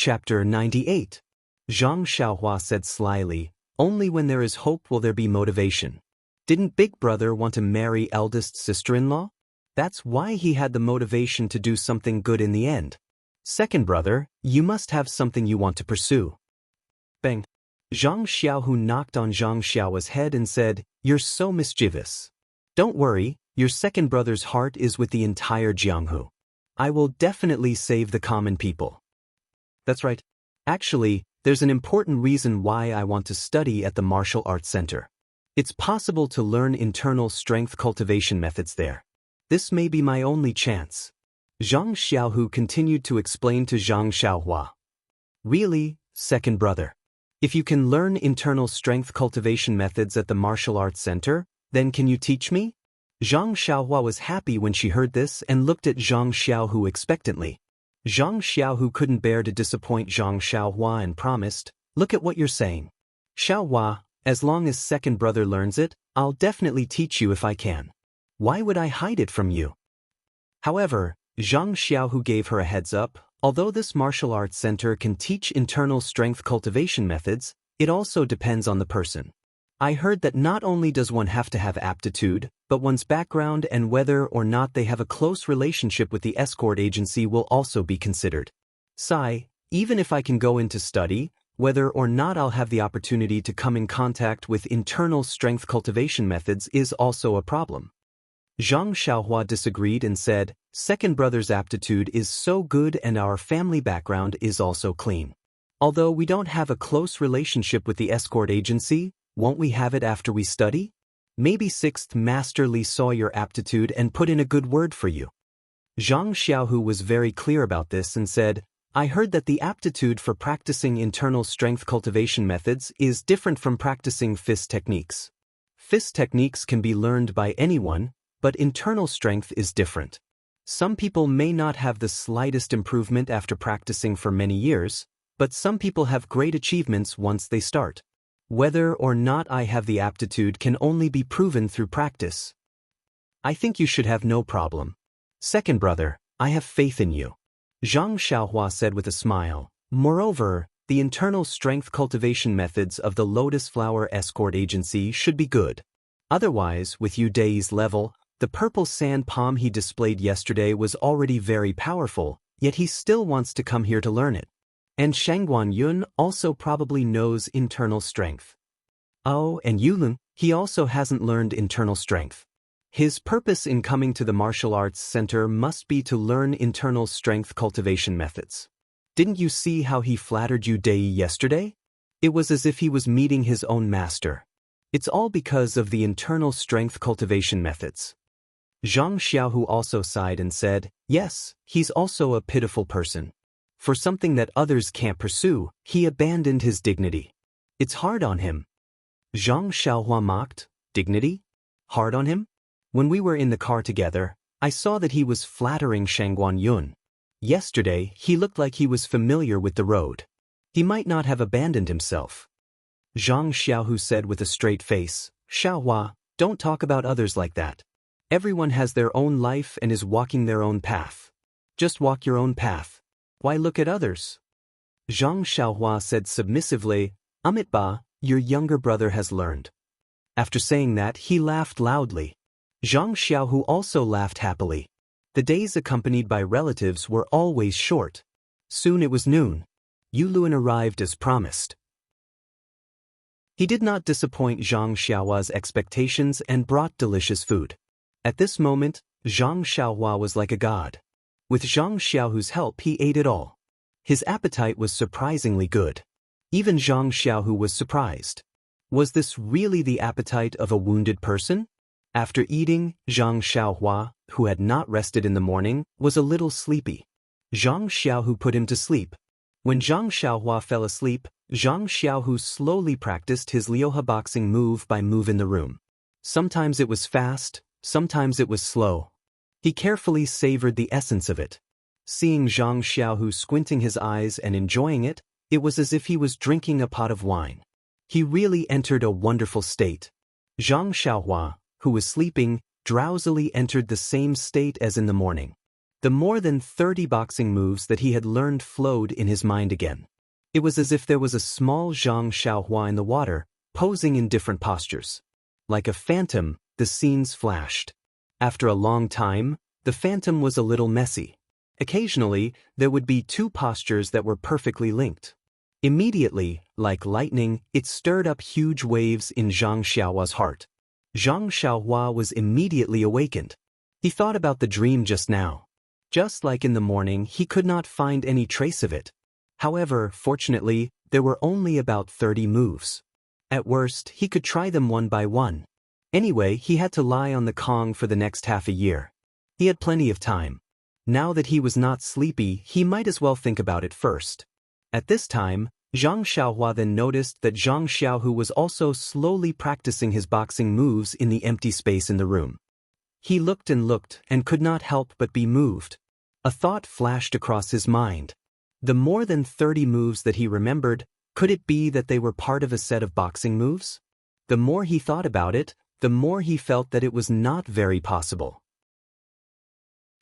Chapter 98. Zhang Xiaohua said slyly, "Only when there is hope will there be motivation." Didn't Big Brother want to marry eldest sister-in-law? That's why he had the motivation to do something good in the end. Second brother, you must have something you want to pursue. Bang. Zhang Xiaohu knocked on Zhang Xiaohua's head and said, "You're so mischievous. Don't worry, your second brother's heart is with the entire Jianghu. I will definitely save the common people." That's right. Actually, there's an important reason why I want to study at the Martial Arts Center. It's possible to learn internal strength cultivation methods there. This may be my only chance. Zhang Xiaohu continued to explain to Zhang Xiaohua. Really, second brother? If you can learn internal strength cultivation methods at the Martial Arts Center, then can you teach me? Zhang Xiaohua was happy when she heard this and looked at Zhang Xiaohu expectantly. Zhang Xiaohu couldn't bear to disappoint Zhang Xiaohua and promised, "Look at what you're saying. Xiaohua, as long as second brother learns it, I'll definitely teach you if I can. Why would I hide it from you?" However, Zhang Xiaohu gave her a heads up. Although this martial arts center can teach internal strength cultivation methods, it also depends on the person. I heard that not only does one have to have aptitude, but one's background and whether or not they have a close relationship with the escort agency will also be considered. Sai, even if I can go in to study, whether or not I'll have the opportunity to come in contact with internal strength cultivation methods is also a problem. Zhang Xiaohua disagreed and said, "Second brother's aptitude is so good and our family background is also clean. Although we don't have a close relationship with the escort agency, won't we have it after we study? Maybe sixth master Li saw your aptitude and put in a good word for you." Zhang Xiaohu was very clear about this and said, "I heard that the aptitude for practicing internal strength cultivation methods is different from practicing fist techniques. Fist techniques can be learned by anyone, but internal strength is different. Some people may not have the slightest improvement after practicing for many years, but some people have great achievements once they start. Whether or not I have the aptitude can only be proven through practice. I think you should have no problem. Second brother, I have faith in you," Zhang Xiaohua said with a smile. Moreover, the internal strength cultivation methods of the Lotus Flower Escort Agency should be good. Otherwise, with Yu Dei's level, the purple sand palm he displayed yesterday was already very powerful, yet he still wants to come here to learn it. And Shangguan Yun also probably knows internal strength. Oh, and Yulun, he also hasn't learned internal strength. His purpose in coming to the martial arts center must be to learn internal strength cultivation methods. Didn't you see how he flattered Yu Dei yesterday? It was as if he was meeting his own master. It's all because of the internal strength cultivation methods. Zhang Xiaohu also sighed and said, "Yes, he's also a pitiful person. For something that others can't pursue, he abandoned his dignity. It's hard on him." Zhang Xiaohua mocked, "Dignity? Hard on him?" When we were in the car together, I saw that he was flattering Shangguan Yun. Yesterday, he looked like he was familiar with the road. He might not have abandoned himself. Zhang Xiaohu said with a straight face, "Xiaohua, don't talk about others like that. Everyone has their own life and is walking their own path. Just walk your own path. Why look at others?" Zhang Xiaohua said submissively, "Amitba, your younger brother has learned." After saying that, he laughed loudly. Zhang Xiaohu also laughed happily. The days accompanied by relatives were always short. Soon it was noon. Yulun arrived as promised. He did not disappoint Zhang Xiaohua's expectations and brought delicious food. At this moment, Zhang Xiaohua was like a god. With Zhang Xiaohu's help he ate it all. His appetite was surprisingly good. Even Zhang Xiaohu was surprised. Was this really the appetite of a wounded person? After eating, Zhang Xiaohua, who had not rested in the morning, was a little sleepy. Zhang Xiaohu put him to sleep. When Zhang Xiaohua fell asleep, Zhang Xiaohu slowly practiced his Liuhe boxing move by move in the room. Sometimes it was fast, sometimes it was slow. He carefully savored the essence of it. Seeing Zhang Xiaohu squinting his eyes and enjoying it, it was as if he was drinking a pot of wine. He really entered a wonderful state. Zhang Xiaohua, who was sleeping, drowsily entered the same state as in the morning. The more than 30 boxing moves that he had learned flowed in his mind again. It was as if there was a small Zhang Xiaohua in the water, posing in different postures. Like a phantom, the scenes flashed. After a long time, the phantom was a little messy. Occasionally, there would be two postures that were perfectly linked. Immediately, like lightning, it stirred up huge waves in Zhang Xiaohua's heart. Zhang Xiaohua was immediately awakened. He thought about the dream just now. Just like in the morning, he could not find any trace of it. However, fortunately, there were only about 30 moves. At worst, he could try them one by one. Anyway, he had to lie on the Kong for the next half a year. He had plenty of time. Now that he was not sleepy, he might as well think about it first. At this time, Zhang Xiaohua then noticed that Zhang Xiaohu was also slowly practicing his boxing moves in the empty space in the room. He looked and could not help but be moved. A thought flashed across his mind. The more than 30 moves that he remembered, could it be that they were part of a set of boxing moves? The more he thought about it, the more he felt that it was not very possible.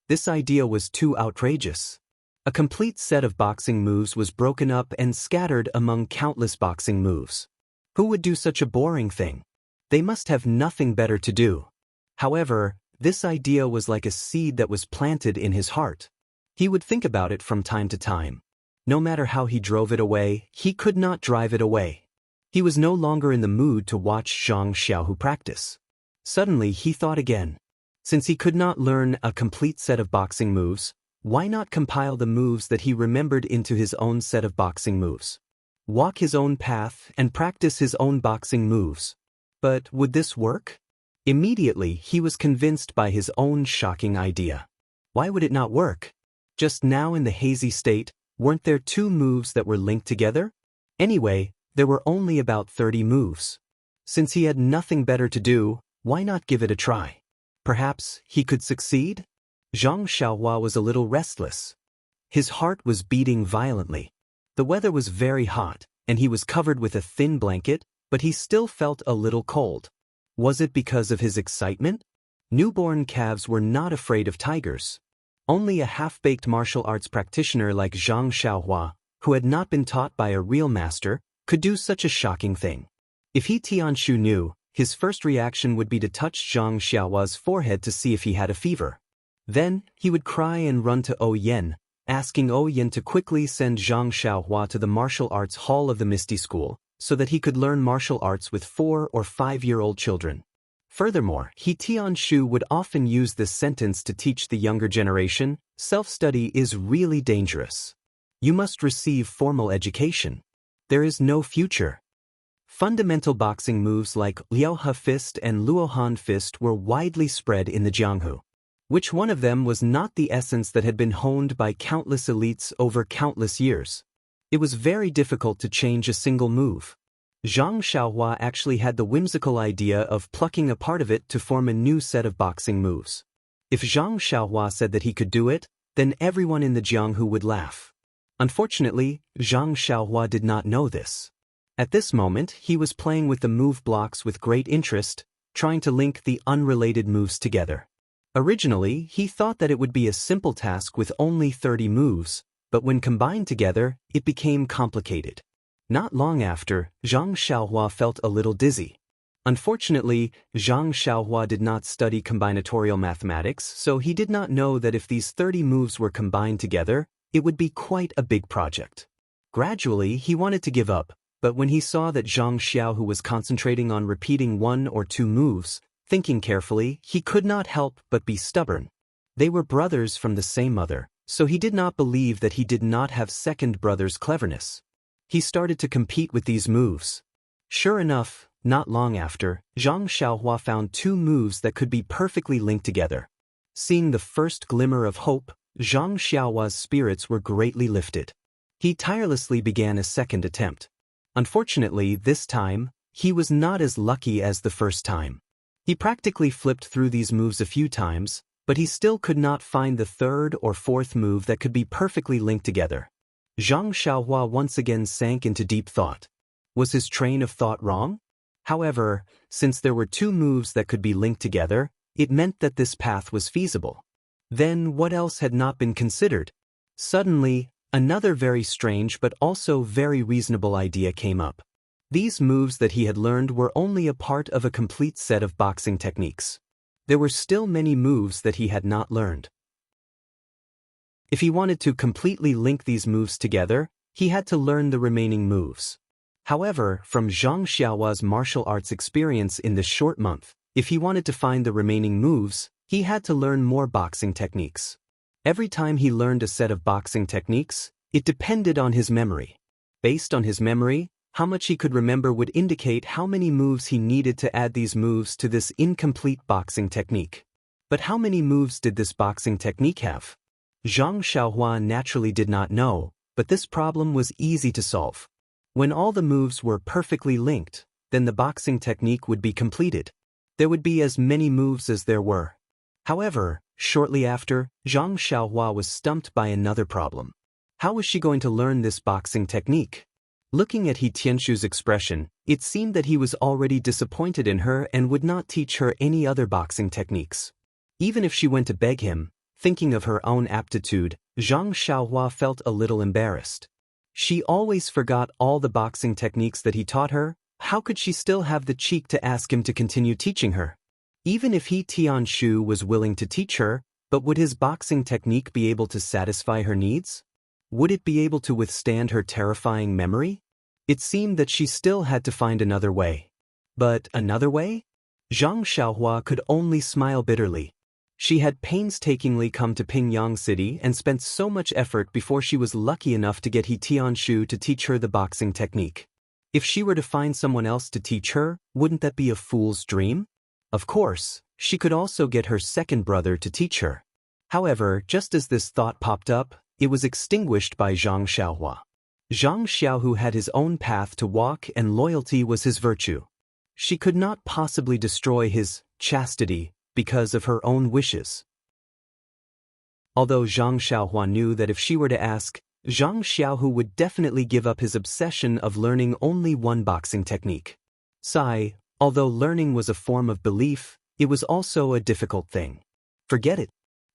This idea was too outrageous. A complete set of boxing moves was broken up and scattered among countless boxing moves. Who would do such a boring thing? They must have nothing better to do. However, this idea was like a seed that was planted in his heart. He would think about it from time to time. No matter how he drove it away, he could not drive it away. He was no longer in the mood to watch Zhang Xiaohu practice. Suddenly he thought again. Since he could not learn a complete set of boxing moves, why not compile the moves that he remembered into his own set of boxing moves? Walk his own path and practice his own boxing moves. But would this work? Immediately, he was convinced by his own shocking idea. Why would it not work? Just now in the hazy state, weren't there two moves that were linked together? Anyway, there were only about 30 moves. Since he had nothing better to do, why not give it a try? Perhaps he could succeed? Zhang Xiaohua was a little restless. His heart was beating violently. The weather was very hot, and he was covered with a thin blanket, but he still felt a little cold. Was it because of his excitement? Newborn calves were not afraid of tigers. Only a half-baked martial arts practitioner like Zhang Xiaohua, who had not been taught by a real master, could do such a shocking thing. If he Tianshu knew, his first reaction would be to touch Zhang Xiaohua's forehead to see if he had a fever. Then, he would cry and run to O Yen, asking O Yen to quickly send Zhang Xiaohua to the martial arts hall of the Misty School, so that he could learn martial arts with 4- or 5-year-old children. Furthermore, He Tianshu would often use this sentence to teach the younger generation, self-study is really dangerous. You must receive formal education. There is no future. Fundamental boxing moves like Liaohe Fist and Luohan Fist were widely spread in the Jianghu. Which one of them was not the essence that had been honed by countless elites over countless years? It was very difficult to change a single move. Zhang Xiaohua actually had the whimsical idea of plucking a part of it to form a new set of boxing moves. If Zhang Xiaohua said that he could do it, then everyone in the Jianghu would laugh. Unfortunately, Zhang Xiaohua did not know this. At this moment, he was playing with the move blocks with great interest, trying to link the unrelated moves together. Originally, he thought that it would be a simple task with only 30 moves, but when combined together, it became complicated. Not long after, Zhang Xiaohua felt a little dizzy. Unfortunately, Zhang Xiaohua did not study combinatorial mathematics, so he did not know that if these 30 moves were combined together, it would be quite a big project. Gradually, he wanted to give up, but when he saw that Zhang Xiaohu was concentrating on repeating 1 or 2 moves, thinking carefully, he could not help but be stubborn. They were brothers from the same mother, so he did not believe that he did not have second brother's cleverness. He started to compete with these moves. Sure enough, not long after, Zhang Xiaohua found 2 moves that could be perfectly linked together. Seeing the first glimmer of hope, Zhang Xiaohua's spirits were greatly lifted. He tirelessly began a second attempt. Unfortunately, this time, he was not as lucky as the first time. He practically flipped through these moves a few times, but he still could not find the third or fourth move that could be perfectly linked together. Zhang Xiaohua once again sank into deep thought. Was his train of thought wrong? However, since there were 2 moves that could be linked together, it meant that this path was feasible. Then what else had not been considered? Suddenly, another very strange but also very reasonable idea came up. These moves that he had learned were only a part of a complete set of boxing techniques. There were still many moves that he had not learned. If he wanted to completely link these moves together, he had to learn the remaining moves. However, from Zhang Xiaohua's martial arts experience in this short month, if he wanted to find the remaining moves, he had to learn more boxing techniques. Every time he learned a set of boxing techniques, it depended on his memory. Based on his memory, how much he could remember would indicate how many moves he needed to add these moves to this incomplete boxing technique. But how many moves did this boxing technique have? Zhang Xiaohua naturally did not know, but this problem was easy to solve. When all the moves were perfectly linked, then the boxing technique would be completed. There would be as many moves as there were. However, shortly after, Zhang Xiaohua was stumped by another problem. How was she going to learn this boxing technique? Looking at He Tianshu's expression, it seemed that he was already disappointed in her and would not teach her any other boxing techniques. Even if she went to beg him, thinking of her own aptitude, Zhang Xiaohua felt a little embarrassed. She always forgot all the boxing techniques that he taught her. How could she still have the cheek to ask him to continue teaching her? Even if He Tianshu was willing to teach her, but would his boxing technique be able to satisfy her needs? Would it be able to withstand her terrifying memory? It seemed that she still had to find another way. But another way? Zhang Xiaohua could only smile bitterly. She had painstakingly come to Pingyang City and spent so much effort before she was lucky enough to get He Tianshu to teach her the boxing technique. If she were to find someone else to teach her, wouldn't that be a fool's dream? Of course, she could also get her second brother to teach her. However, just as this thought popped up, it was extinguished by Zhang Xiaohua. Zhang Xiaohu had his own path to walk and loyalty was his virtue. She could not possibly destroy his chastity because of her own wishes. Although Zhang Xiaohua knew that if she were to ask, Zhang Xiaohu would definitely give up his obsession of learning only one boxing technique. Although learning was a form of belief, it was also a difficult thing. Forget it.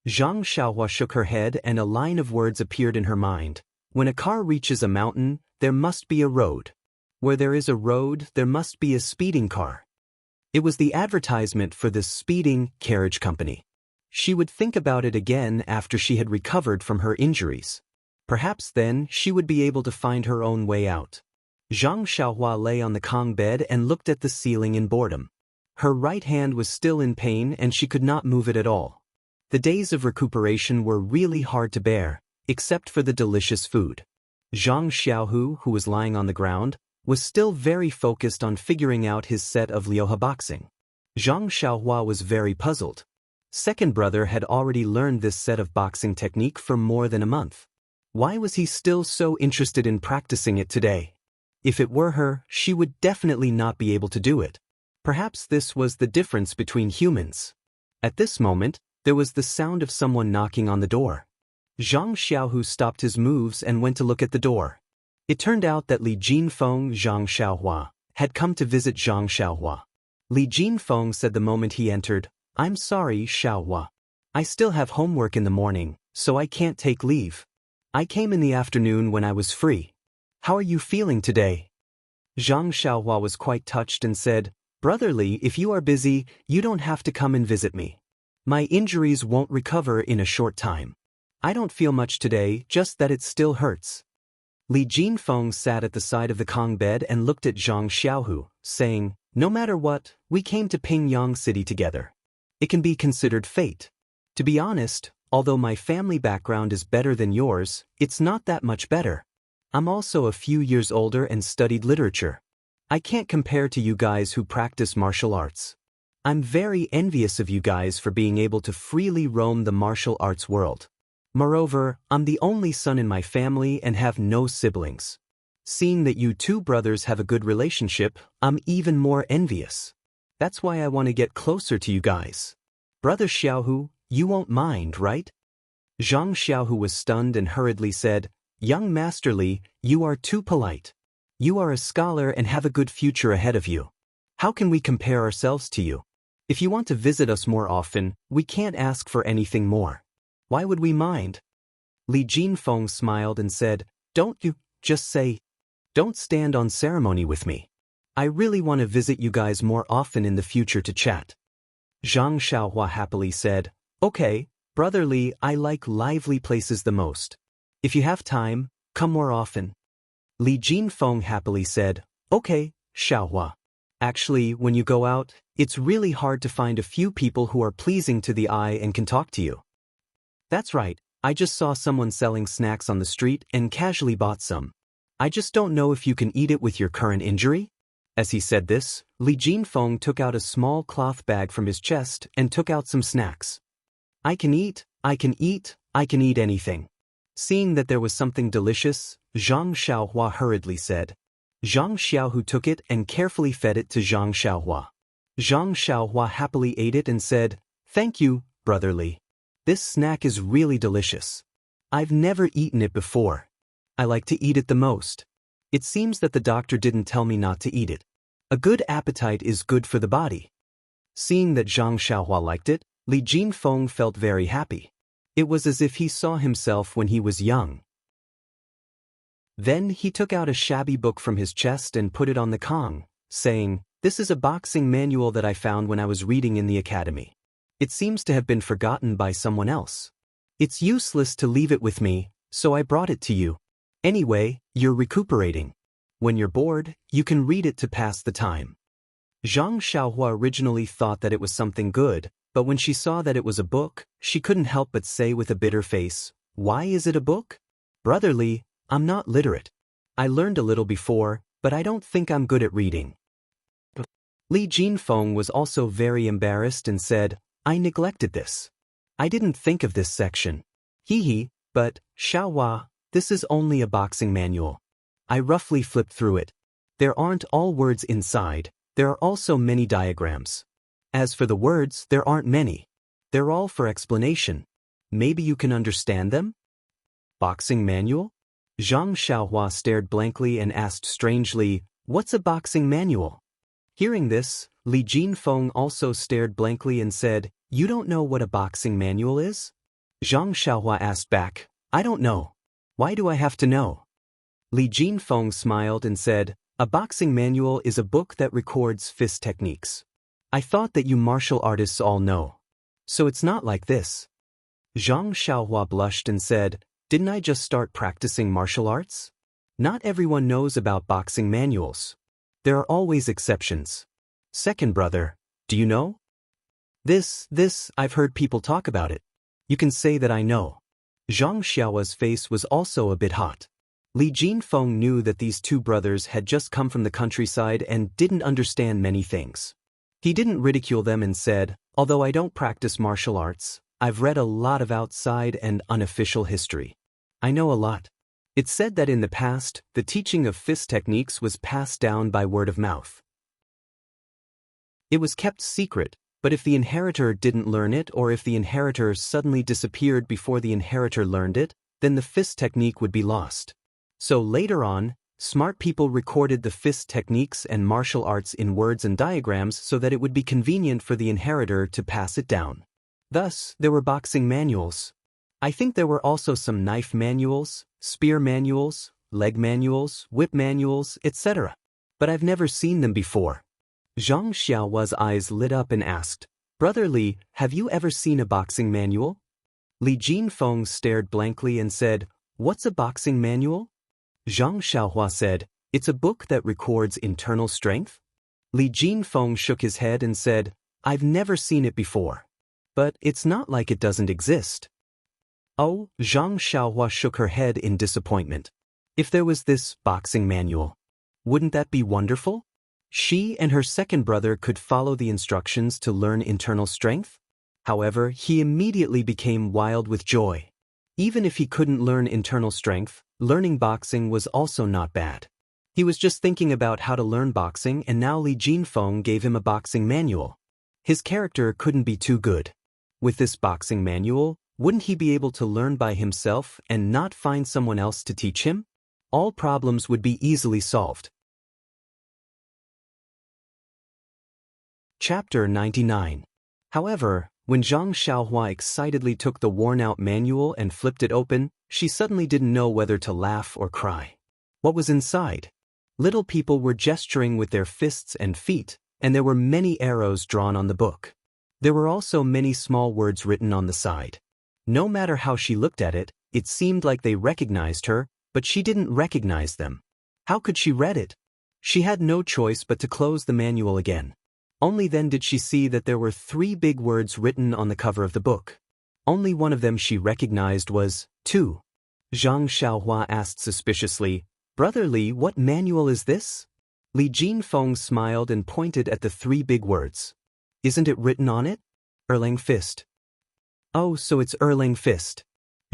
Zhang Xiaohua shook her head and a line of words appeared in her mind. When a car reaches a mountain, there must be a road. Where there is a road, there must be a speeding car. It was the advertisement for this speeding carriage company. She would think about it again after she had recovered from her injuries. Perhaps then she would be able to find her own way out. Zhang Xiaohua lay on the Kong bed and looked at the ceiling in boredom. Her right hand was still in pain and she could not move it at all. The days of recuperation were really hard to bear, except for the delicious food. Zhang Xiaohu, who was lying on the ground, was still very focused on figuring out his set of Liuhe boxing. Zhang Xiaohua was very puzzled. Second brother had already learned this set of boxing technique for more than a month. Why was he still so interested in practicing it today? If it were her, she would definitely not be able to do it. Perhaps this was the difference between humans. At this moment, there was the sound of someone knocking on the door. Zhang Xiaohu stopped his moves and went to look at the door. It turned out that Li Jinfeng Zhang Xiaohua had come to visit Zhang Xiaohua. Li Jinfeng said the moment he entered, "I'm sorry, Xiaohua. I still have homework in the morning, so I can't take leave. I came in the afternoon when I was free. How are you feeling today?" Zhang Xiaohua was quite touched and said, "Brother Li, if you are busy, you don't have to come and visit me. My injuries won't recover in a short time. I don't feel much today, just that it still hurts." Li Jinfeng sat at the side of the Kong bed and looked at Zhang Xiaohu, saying, "No matter what, we came to Pingyang City together. It can be considered fate. To be honest, although my family background is better than yours, it's not that much better. I'm also a few years older and studied literature. I can't compare to you guys who practice martial arts. I'm very envious of you guys for being able to freely roam the martial arts world. Moreover, I'm the only son in my family and have no siblings. Seeing that you two brothers have a good relationship, I'm even more envious. That's why I want to get closer to you guys. Brother Xiaohu, you won't mind, right?" Zhang Xiaohu was stunned and hurriedly said, "Young Master Li, you are too polite. You are a scholar and have a good future ahead of you. How can we compare ourselves to you? If you want to visit us more often, we can't ask for anything more." Why would we mind? Li Jinfeng smiled and said, Don't you just say, don't stand on ceremony with me. I really want to visit you guys more often in the future to chat. Zhang Xiaohua happily said, Okay, Brother Li, I like lively places the most. If you have time, come more often. Li Jinfeng happily said, Okay, Xiaohua. Actually, when you go out, it's really hard to find a few people who are pleasing to the eye and can talk to you. That's right, I just saw someone selling snacks on the street and casually bought some. I just don't know if you can eat it with your current injury? As he said this, Li Jinfeng took out a small cloth bag from his chest and took out some snacks. I can eat anything. Seeing that there was something delicious, Zhang Xiaohua hurriedly said. Zhang Xiaohu took it and carefully fed it to Zhang Xiaohua. Zhang Xiaohua happily ate it and said, Thank you, Brother Li. This snack is really delicious. I've never eaten it before. I like to eat it the most. It seems that the doctor didn't tell me not to eat it. A good appetite is good for the body. Seeing that Zhang Xiaohua liked it, Li Jinfeng felt very happy. It was as if he saw himself when he was young. Then he took out a shabby book from his chest and put it on the Kong, saying, This is a boxing manual that I found when I was reading in the academy. It seems to have been forgotten by someone else. It's useless to leave it with me, so I brought it to you. Anyway, you're recuperating. When you're bored, you can read it to pass the time. Zhang Xiaohua originally thought that it was something good, but when she saw that it was a book, she couldn't help but say with a bitter face, Why is it a book? Brother Li, I'm not literate. I learned a little before, but I don't think I'm good at reading. Li Jinfeng was also very embarrassed and said, I neglected this. I didn't think of this section. But, Xiaohua, this is only a boxing manual. I roughly flipped through it. There aren't all words inside, there are also many diagrams. As for the words, there aren't many. They're all for explanation. Maybe you can understand them? Boxing manual? Zhang Xiaohua stared blankly and asked strangely, What's a boxing manual? Hearing this, Li Jinfeng also stared blankly and said, You don't know what a boxing manual is? Zhang Xiaohua asked back, I don't know. Why do I have to know? Li Jinfeng smiled and said, A boxing manual is a book that records fist techniques. I thought that you martial artists all know. So it's not like this. Zhang Xiaohua blushed and said, Didn't I just start practicing martial arts? Not everyone knows about boxing manuals. There are always exceptions. Second brother, do you know? This, I've heard people talk about it. You can say that I know. Zhang Xiaohua's face was also a bit hot. Li Jinfeng knew that these two brothers had just come from the countryside and didn't understand many things. He didn't ridicule them and said, Although I don't practice martial arts, I've read a lot of outside and unofficial history. I know a lot. It's said that in the past, the teaching of fist techniques was passed down by word of mouth. It was kept secret, but if the inheritor didn't learn it or if the inheritor suddenly disappeared before the inheritor learned it, then the fist technique would be lost. So later on, smart people recorded the fist techniques and martial arts in words and diagrams so that it would be convenient for the inheritor to pass it down. Thus, there were boxing manuals. I think there were also some knife manuals, spear manuals, leg manuals, whip manuals, etc. But I've never seen them before. Zhang Xiaohua's eyes lit up and asked, Brother Li, have you ever seen a boxing manual? Li Jinfeng stared blankly and said, What's a boxing manual? Zhang Xiaohua said, It's a book that records internal strength. Li Jinfeng shook his head and said, I've never seen it before. But it's not like it doesn't exist. Oh, Zhang Xiaohua shook her head in disappointment. If there was this boxing manual, wouldn't that be wonderful? She and her second brother could follow the instructions to learn internal strength. However, he immediately became wild with joy. Even if he couldn't learn internal strength, learning boxing was also not bad. He was just thinking about how to learn boxing and now Li Jinfeng gave him a boxing manual. His character couldn't be too good. With this boxing manual, wouldn't he be able to learn by himself and not find someone else to teach him? All problems would be easily solved. Chapter 99. However, When Zhang Xiaohua excitedly took the worn-out manual and flipped it open, she suddenly didn't know whether to laugh or cry. What was inside? Little people were gesturing with their fists and feet, and there were many arrows drawn on the book. There were also many small words written on the side. No matter how she looked at it, it seemed like they recognized her, but she didn't recognize them. How could she read it? She had no choice but to close the manual again. Only then did she see that there were 3 big words written on the cover of the book. Only one of them she recognized was, 2. Zhang Xiaohua asked suspiciously, "Brother Li, what manual is this?" Li Jinfeng smiled and pointed at the 3 big words. "Isn't it written on it? Erlang Fist." "Oh, so it's Erlang Fist."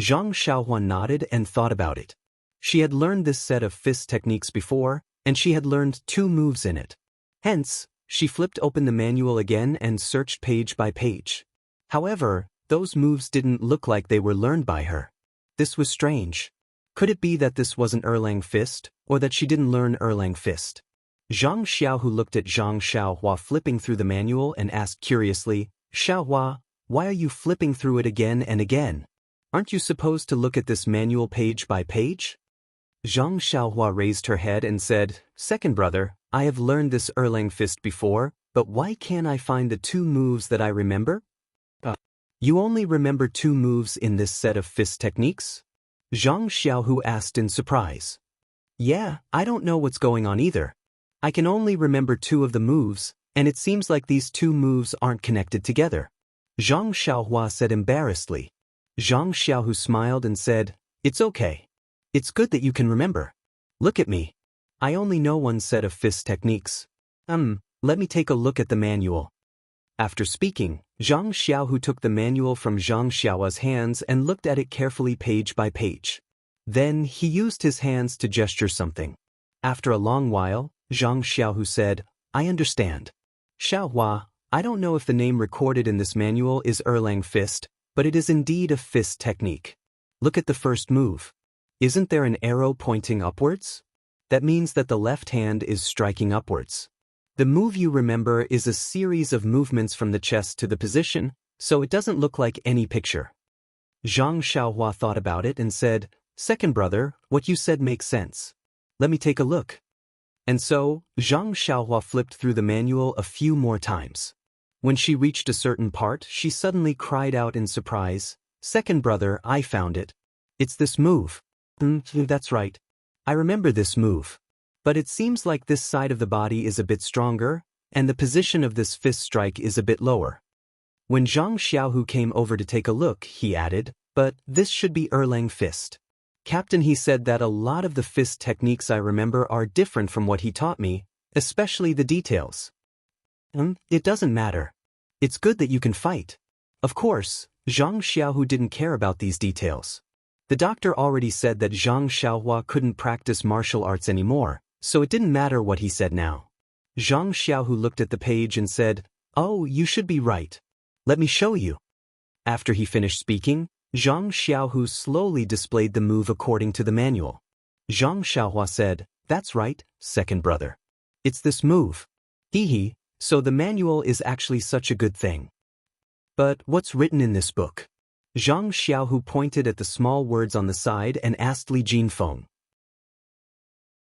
Zhang Xiaohua nodded and thought about it. She had learned this set of fist techniques before, and she had learned 2 moves in it. Hence, she flipped open the manual again and searched page by page. However, those moves didn't look like they were learned by her. This was strange. Could it be that this wasn't Erlang Fist, or that she didn't learn Erlang Fist? Zhang Xiaohu looked at Zhang Xiaohua flipping through the manual and asked curiously, "Xiaohua, why are you flipping through it again and again? Aren't you supposed to look at this manual page by page?" Zhang Xiaohua raised her head and said, "Second brother, I have learned this Erlang Fist before, but why can't I find the 2 moves that I remember?" You only remember 2 moves in this set of fist techniques?" Zhang Xiaohu asked in surprise. "Yeah, I don't know what's going on either. I can only remember 2 of the moves, and it seems like these 2 moves aren't connected together." Zhang Xiaohua said embarrassedly. Zhang Xiaohu smiled and said, "It's okay. It's good that you can remember. Look at me. I only know 1 set of fist techniques. Let me take a look at the manual." After speaking, Zhang Xiaohu took the manual from Zhang Xiaohua's hands and looked at it carefully page by page. Then he used his hands to gesture something. After a long while, Zhang Xiaohu said, "I understand. Xiaohua, I don't know if the name recorded in this manual is Erlang Fist, but it is indeed a fist technique. Look at the first move. Isn't there an arrow pointing upwards? That means that the left hand is striking upwards. The move you remember is a series of movements from the chest to the position, so it doesn't look like any picture." Zhang Xiaohua thought about it and said, "Second brother, what you said makes sense. Let me take a look." And so, Zhang Xiaohua flipped through the manual a few more times. When she reached a certain part, she suddenly cried out in surprise, "Second brother, I found it. It's this move." That's right. I remember this move. But it seems like this side of the body is a bit stronger, and the position of this fist strike is a bit lower." When Zhang Xiaohu came over to take a look, he added, "But this should be Erlang Fist. Captain, he said that a lot of the fist techniques I remember are different from what he taught me, especially the details." It doesn't matter. It's good that you can fight." Of course, Zhang Xiaohu didn't care about these details. The doctor already said that Zhang Xiaohua couldn't practice martial arts anymore, so it didn't matter what he said now. Zhang Xiaohu looked at the page and said, "Oh, you should be right. Let me show you." After he finished speaking, Zhang Xiaohu slowly displayed the move according to the manual. Zhang Xiaohua said, "That's right, second brother. It's this move. Hee, so the manual is actually such a good thing. But what's written in this book?" Zhang Xiaohu pointed at the small words on the side and asked Li Jinfeng.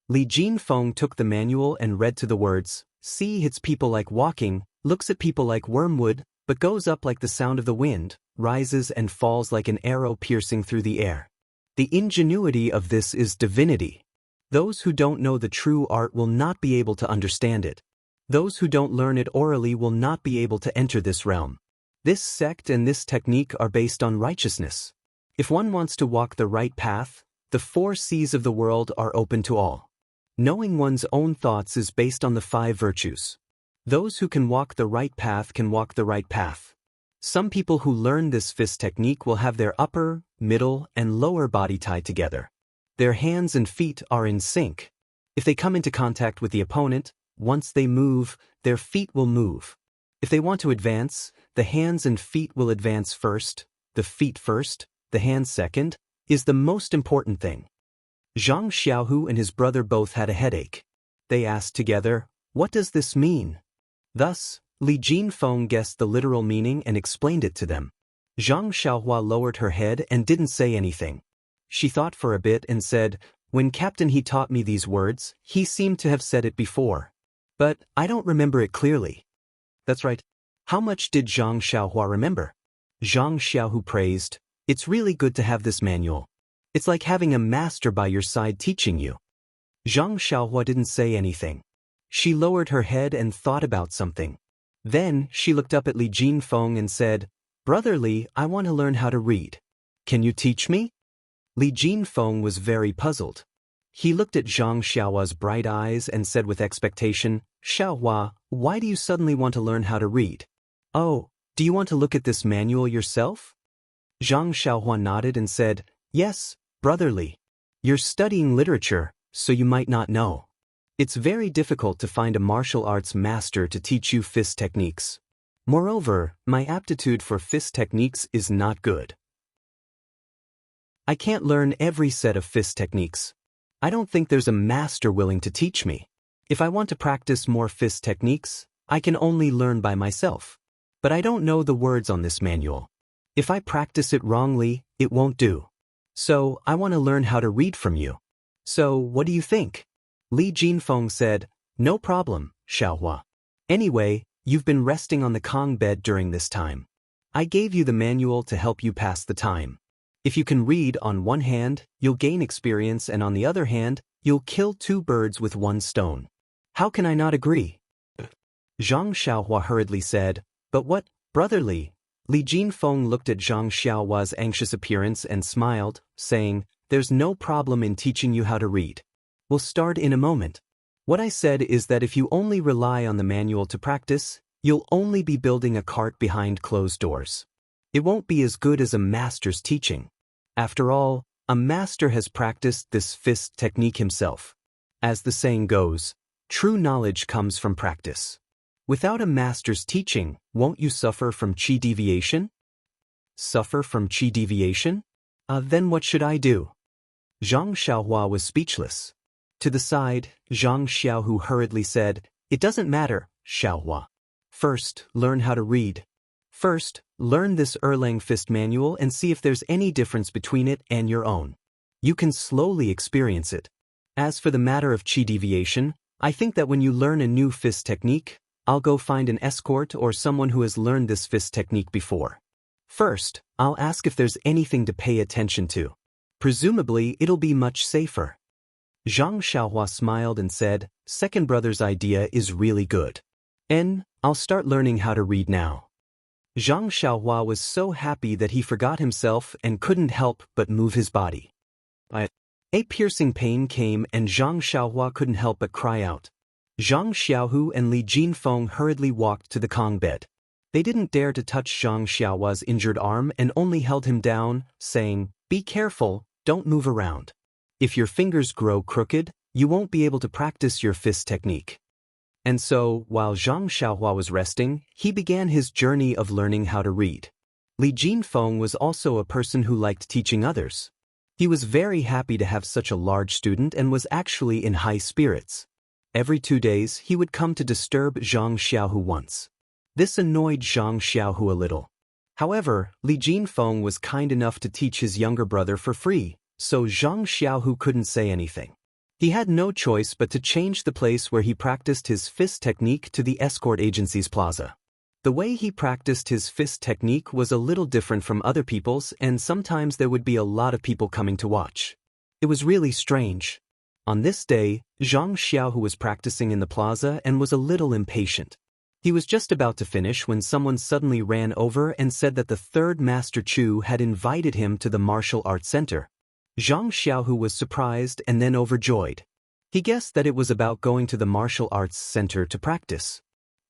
Li Jinfeng took the manual and read to the words, "See, hits people like walking, looks at people like wormwood, but goes up like the sound of the wind, rises and falls like an arrow piercing through the air. The ingenuity of this is divinity. Those who don't know the true art will not be able to understand it. Those who don't learn it orally will not be able to enter this realm. This sect and this technique are based on righteousness. If one wants to walk the right path, the 4 C's of the world are open to all. Knowing one's own thoughts is based on the 5 virtues. Those who can walk the right path can walk the right path. Some people who learn this fist technique will have their upper, middle, and lower body tied together. Their hands and feet are in sync. If they come into contact with the opponent, once they move, their feet will move. If they want to advance, the hands and feet will advance first, the feet first, the hands second, is the most important thing." Zhang Xiaohu and his brother both had a headache. They asked together, "What does this mean?" Thus, Li Jinfeng guessed the literal meaning and explained it to them. Zhang Xiaohua lowered her head and didn't say anything. She thought for a bit and said, "When Captain he taught me these words, he seemed to have said it before. But I don't remember it clearly." That's right. How much did Zhang Xiaohua remember? Zhang Xiaohu praised, "It's really good to have this manual. It's like having a master by your side teaching you." Zhang Xiaohua didn't say anything. She lowered her head and thought about something. Then she looked up at Li Jinfeng and said, "Brother Li, I want to learn how to read. Can you teach me?" Li Jinfeng was very puzzled. He looked at Zhang Xiaohua's bright eyes and said with expectation, "Xiaohua, why do you suddenly want to learn how to read? Oh, do you want to look at this manual yourself?" Zhang Xiaohua nodded and said, "Yes, Brother Li. You're studying literature, so you might not know. It's very difficult to find a martial arts master to teach you fist techniques. Moreover, my aptitude for fist techniques is not good. I can't learn every set of fist techniques. I don't think there's a master willing to teach me. If I want to practice more fist techniques, I can only learn by myself. But I don't know the words on this manual. If I practice it wrongly, it won't do. So I want to learn how to read from you. So what do you think?" Li Jinfeng said, "No problem, Xiaohua. Anyway, you've been resting on the Kong bed during this time. I gave you the manual to help you pass the time. If you can read on one hand, you'll gain experience, and on the other hand, you'll kill two birds with one stone. How can I not agree?" Zhang Xiaohua hurriedly said, "But what, Brother Li?" Li Jinfeng looked at Zhang Xiaohua's anxious appearance and smiled, saying, "There's no problem in teaching you how to read. We'll start in a moment. What I said is that if you only rely on the manual to practice, you'll only be building a cart behind closed doors. It won't be as good as a master's teaching. After all, a master has practiced this fist technique himself. As the saying goes, true knowledge comes from practice. Without a master's teaching, won't you suffer from chi deviation?" "Suffer from chi deviation? Then what should I do?" Zhang Xiaohua was speechless. To the side, Zhang Xiaohu hurriedly said, "It doesn't matter, Xiaohua. First, learn how to read. First, learn this Erlang fist manual and see if there's any difference between it and your own. You can slowly experience it. As for the matter of chi deviation, I think that when you learn a new fist technique, I'll go find an escort or someone who has learned this fist technique before. First, I'll ask if there's anything to pay attention to. Presumably, it'll be much safer." Zhang Xiaohua smiled and said, "Second brother's idea is really good. I'll start learning how to read now." Zhang Xiaohua was so happy that he forgot himself and couldn't help but move his body. A piercing pain came and Zhang Xiaohua couldn't help but cry out. Zhang Xiaohu and Li Jinfeng hurriedly walked to the Kong bed. They didn't dare to touch Zhang Xiaohua's injured arm and only held him down, saying, "Be careful, don't move around. If your fingers grow crooked, you won't be able to practice your fist technique." And so, while Zhang Xiaohua was resting, he began his journey of learning how to read. Li Jinfeng was also a person who liked teaching others. He was very happy to have such a large student and was actually in high spirits. Every 2 days, he would come to disturb Zhang Xiaohu once. This annoyed Zhang Xiaohu a little. However, Li Jinfeng was kind enough to teach his younger brother for free, so Zhang Xiaohu couldn't say anything. He had no choice but to change the place where he practiced his fist technique to the escort agency's plaza. The way he practiced his fist technique was a little different from other people's, and sometimes there would be a lot of people coming to watch. It was really strange. On this day, Zhang Xiaohu was practicing in the plaza and was a little impatient. He was just about to finish when someone suddenly ran over and said that the third Master Chu had invited him to the martial arts center. Zhang Xiaohu was surprised and then overjoyed. He guessed that it was about going to the martial arts center to practice.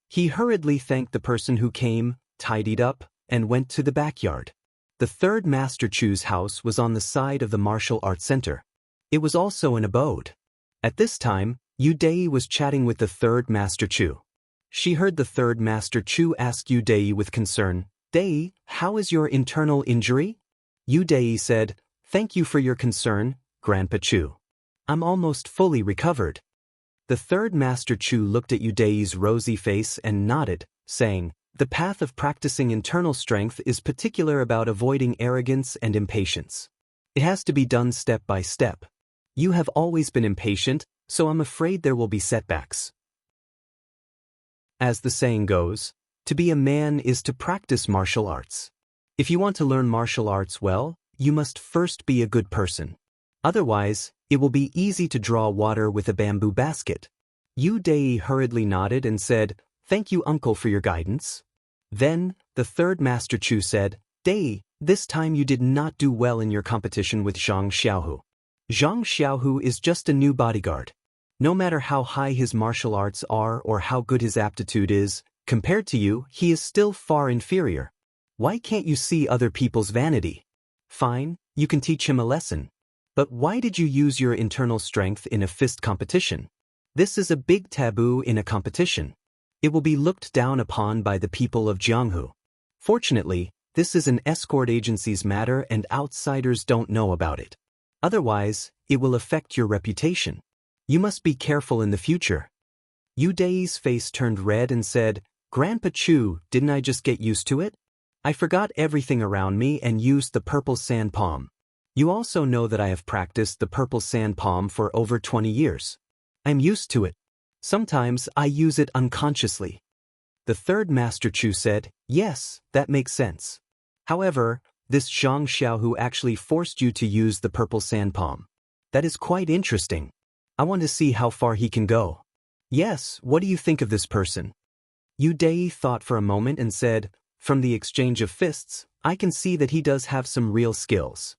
He hurriedly thanked the person who came, tidied up, and went to the backyard. The third Master Chu's house was on the side of the martial arts center. It was also an abode. At this time, Yu Dei was chatting with the third Master Chu. She heard the third Master Chu ask Yu Dei with concern, "Dei, how is your internal injury?" Yu Dei said, "Thank you for your concern, Grandpa Chu. I'm almost fully recovered." The third Master Chu looked at Yu Dei's rosy face and nodded, saying, "The path of practicing internal strength is particular about avoiding arrogance and impatience. It has to be done step by step. You have always been impatient, so I'm afraid there will be setbacks." As the saying goes, to be a man is to practice martial arts. If you want to learn martial arts well, you must first be a good person. Otherwise, it will be easy to draw water with a bamboo basket. Yu Dei hurriedly nodded and said, "Thank you, uncle, for your guidance." Then, the third Master Chu said, "Dei, this time you did not do well in your competition with Zhang Xiaohu. Zhang Xiaohu is just a new bodyguard. No matter how high his martial arts are or how good his aptitude is, compared to you, he is still far inferior. Why can't you see other people's vanity? Fine, you can teach him a lesson. But why did you use your internal strength in a fist competition? This is a big taboo in a competition. It will be looked down upon by the people of Jianghu. Fortunately, this is an escort agency's matter and outsiders don't know about it. Otherwise, it will affect your reputation. You must be careful in the future." Yu Dei's face turned red and said, "Grandpa Chu, didn't I just get used to it? I forgot everything around me and used the purple sand palm. You also know that I have practiced the purple sand palm for over 20 years. I'm used to it. Sometimes I use it unconsciously." The third Master Chu said, "Yes, that makes sense. However, this Zhang Xiaohu actually forced you to use the purple sand palm. That is quite interesting. I want to see how far he can go. Yes, what do you think of this person?" Yu Dei thought for a moment and said, "From the exchange of fists, I can see that he does have some real skills.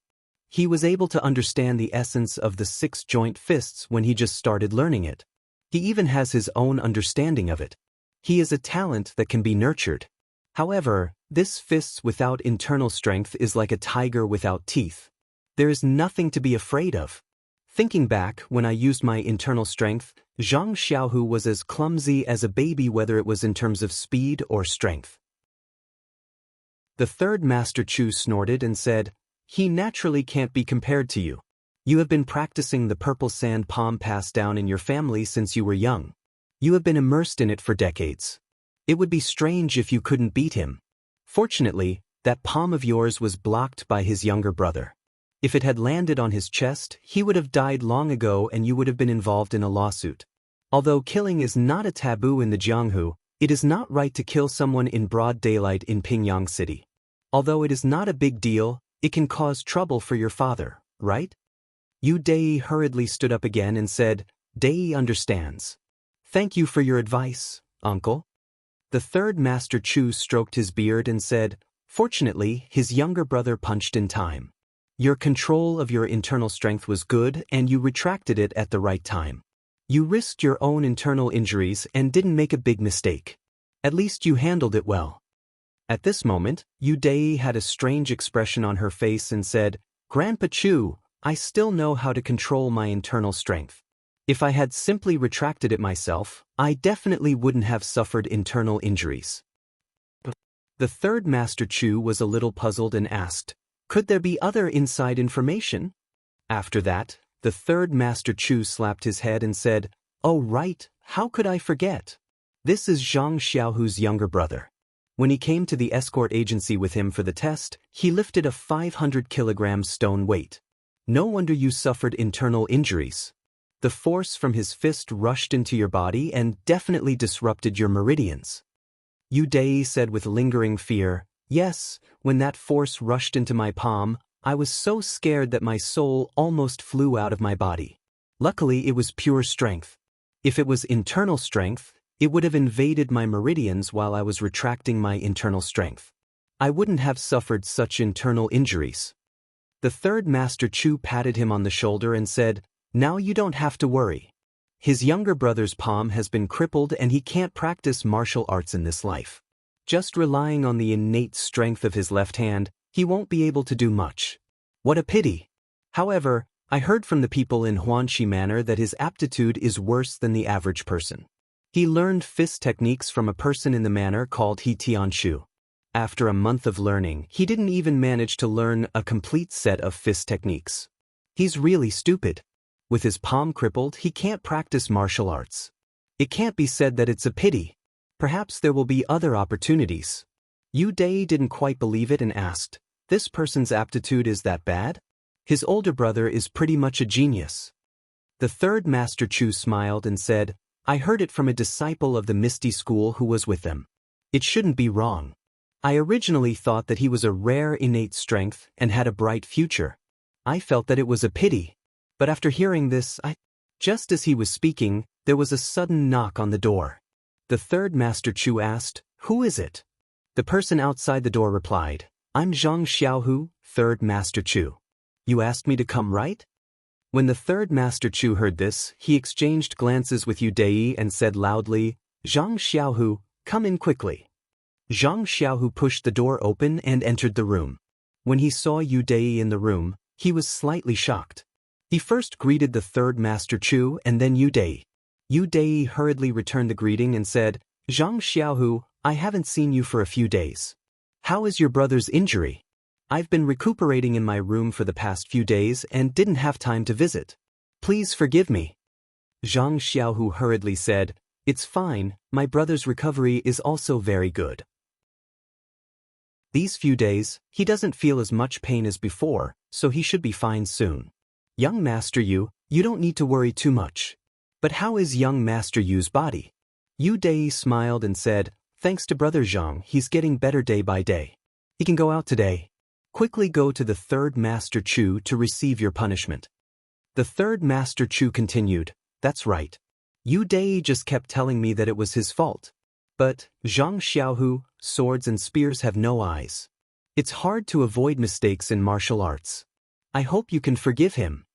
He was able to understand the essence of the six-joint fists when he just started learning it. He even has his own understanding of it. He is a talent that can be nurtured. However, this fists without internal strength is like a tiger without teeth. There is nothing to be afraid of. Thinking back, when I used my internal strength, Zhang Xiaohu was as clumsy as a baby, whether it was in terms of speed or strength." The third Master Chu snorted and said, "He naturally can't be compared to you. You have been practicing the purple sand palm passed down in your family since you were young. You have been immersed in it for decades. It would be strange if you couldn't beat him. Fortunately, that palm of yours was blocked by his younger brother. If it had landed on his chest, he would have died long ago and you would have been involved in a lawsuit. Although killing is not a taboo in the Jianghu, it is not right to kill someone in broad daylight in Pingyang City. Although it is not a big deal, it can cause trouble for your father, right?" Yu Dei hurriedly stood up again and said, "Dei understands. Thank you for your advice, uncle." The third Master Chu stroked his beard and said, "Fortunately, his younger brother punched in time. Your control of your internal strength was good and you retracted it at the right time. You risked your own internal injuries and didn't make a big mistake. At least you handled it well." At this moment, Yu Dei had a strange expression on her face and said, "Grandpa Chu, I still know how to control my internal strength. If I had simply retracted it myself, I definitely wouldn't have suffered internal injuries." The third Master Chu was a little puzzled and asked, "Could there be other inside information?" After that, the third Master Chu slapped his head and said, "Oh right, how could I forget? This is Zhang Xiaohu's younger brother. When he came to the escort agency with him for the test, he lifted a 500 kilogram stone weight. No wonder you suffered internal injuries. The force from his fist rushed into your body and definitely disrupted your meridians." Yu Dei said with lingering fear, "Yes, when that force rushed into my palm, I was so scared that my soul almost flew out of my body. Luckily, it was pure strength. If it was internal strength, it would have invaded my meridians while I was retracting my internal strength. I wouldn't have suffered such internal injuries." The third Master Chu patted him on the shoulder and said, "Now you don't have to worry. His younger brother's palm has been crippled and he can't practice martial arts in this life. Just relying on the innate strength of his left hand, he won't be able to do much. What a pity. However, I heard from the people in Huanxi Manor that his aptitude is worse than the average person. He learned fist techniques from a person in the manor called He Tianshu. After a month of learning, he didn't even manage to learn a complete set of fist techniques. He's really stupid. With his palm crippled, he can't practice martial arts. It can't be said that it's a pity. Perhaps there will be other opportunities. Yu Dai didn't quite believe it and asked, this person's aptitude is that bad? His older brother is pretty much a genius. The third Master Chu smiled and said, I heard it from a disciple of the Misty School who was with them. It shouldn't be wrong. I originally thought that he was a rare innate strength and had a bright future. I felt that it was a pity. But after hearing this, Just as he was speaking, there was a sudden knock on the door. The third Master Chu asked, Who is it? The person outside the door replied, I'm Zhang Xiaohu, third Master Chu. You asked me to come, right? When the third Master Chu heard this, he exchanged glances with Yu Dai and said loudly, Zhang Xiaohu, come in quickly. Zhang Xiaohu pushed the door open and entered the room. When he saw Yu Dai in the room, he was slightly shocked. He first greeted the third Master Chu and then Yu Dai. Yu Dai hurriedly returned the greeting and said, Zhang Xiaohu, I haven't seen you for a few days. How is your brother's injury? I've been recuperating in my room for the past few days and didn't have time to visit. Please forgive me. Zhang Xiaohu hurriedly said, It's fine, my brother's recovery is also very good. These few days, he doesn't feel as much pain as before, so he should be fine soon. Young Master Yu, you don't need to worry too much. But how is young Master Yu's body? Yu Dai smiled and said, Thanks to Brother Zhang, he's getting better day by day. He can go out today. Quickly go to the third Master Chu to receive your punishment. The third Master Chu continued, That's right. Yu Dai just kept telling me that it was his fault. But, Zhang Xiaohu, swords and spears have no eyes. It's hard to avoid mistakes in martial arts. I hope you can forgive him.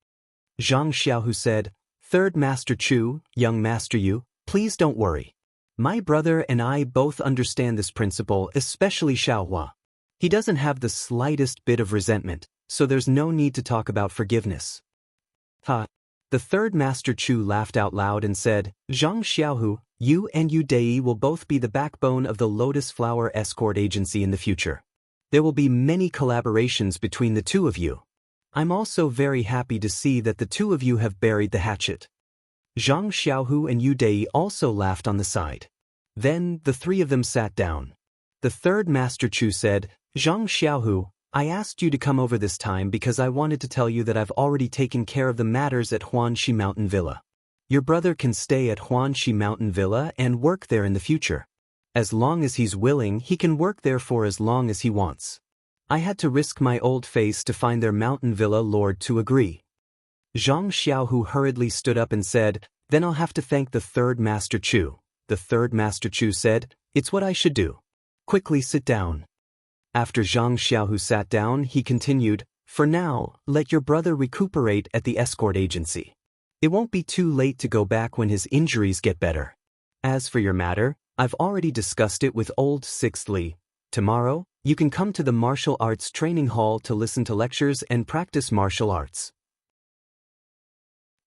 Zhang Xiaohu said, Third Master Chu, young Master Yu, please don't worry. My brother and I both understand this principle, especially Xiaohua. He doesn't have the slightest bit of resentment, so there's no need to talk about forgiveness. Ha! The third Master Chu laughed out loud and said, Zhang Xiaohu, you and Yu Dai will both be the backbone of the Lotus Flower Escort Agency in the future. There will be many collaborations between the two of you. I'm also very happy to see that the two of you have buried the hatchet. Zhang Xiaohu and Yu Dai also laughed on the side. Then, the three of them sat down. The third Master Chu said, Zhang Xiaohu, I asked you to come over this time because I wanted to tell you that I've already taken care of the matters at Huanxi Mountain Villa. Your brother can stay at Huanxi Mountain Villa and work there in the future. As long as he's willing, he can work there for as long as he wants. I had to risk my old face to find their mountain villa lord to agree. Zhang Xiaohu hurriedly stood up and said, Then I'll have to thank the third Master Chu. The third Master Chu said, It's what I should do. Quickly sit down. After Zhang Xiaohu sat down, he continued, For now, let your brother recuperate at the escort agency. It won't be too late to go back when his injuries get better. As for your matter, I've already discussed it with old Sixth Li. Tomorrow, you can come to the martial arts training hall to listen to lectures and practice martial arts.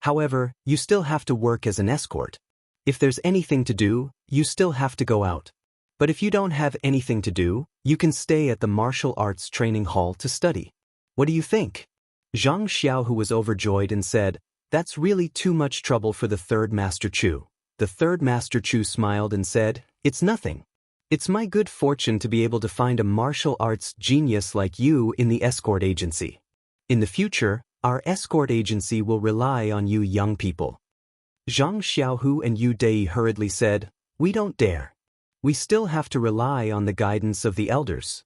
However, you still have to work as an escort. If there's anything to do, you still have to go out. But if you don't have anything to do, you can stay at the martial arts training hall to study. What do you think? Zhang Xiaohu was overjoyed and said, That's really too much trouble for the third Master Chu. The third Master Chu smiled and said, It's nothing. It's my good fortune to be able to find a martial arts genius like you in the escort agency. In the future, our escort agency will rely on you young people. Zhang Xiaohu and Yu Dai hurriedly said, We don't dare. We still have to rely on the guidance of the elders.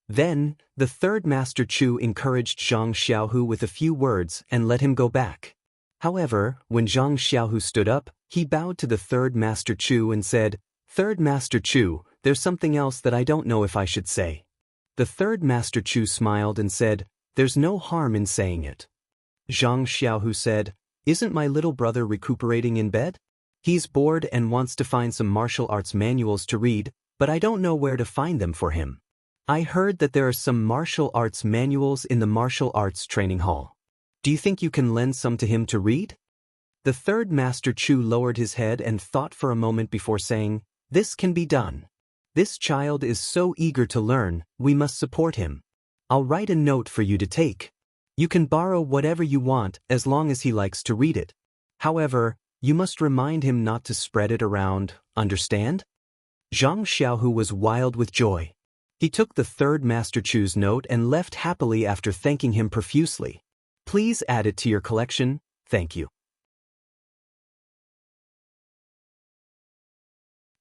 Then, the third Master Chu encouraged Zhang Xiaohu with a few words and let him go back. However, when Zhang Xiaohu stood up, he bowed to the third Master Chu and said, Third Master Chu, there's something else that I don't know if I should say. The third Master Chu smiled and said, There's no harm in saying it. Zhang Xiaohu said, Isn't my little brother recuperating in bed? He's bored and wants to find some martial arts manuals to read, but I don't know where to find them for him. I heard that there are some martial arts manuals in the martial arts training hall. Do you think you can lend some to him to read? The third Master Chu lowered his head and thought for a moment before saying, This can be done. This child is so eager to learn, we must support him. I'll write a note for you to take. You can borrow whatever you want as long as he likes to read it. However, you must remind him not to spread it around, understand? Zhang Xiaohu was wild with joy. He took the third Master Chu's note and left happily after thanking him profusely. Please add it to your collection, thank you.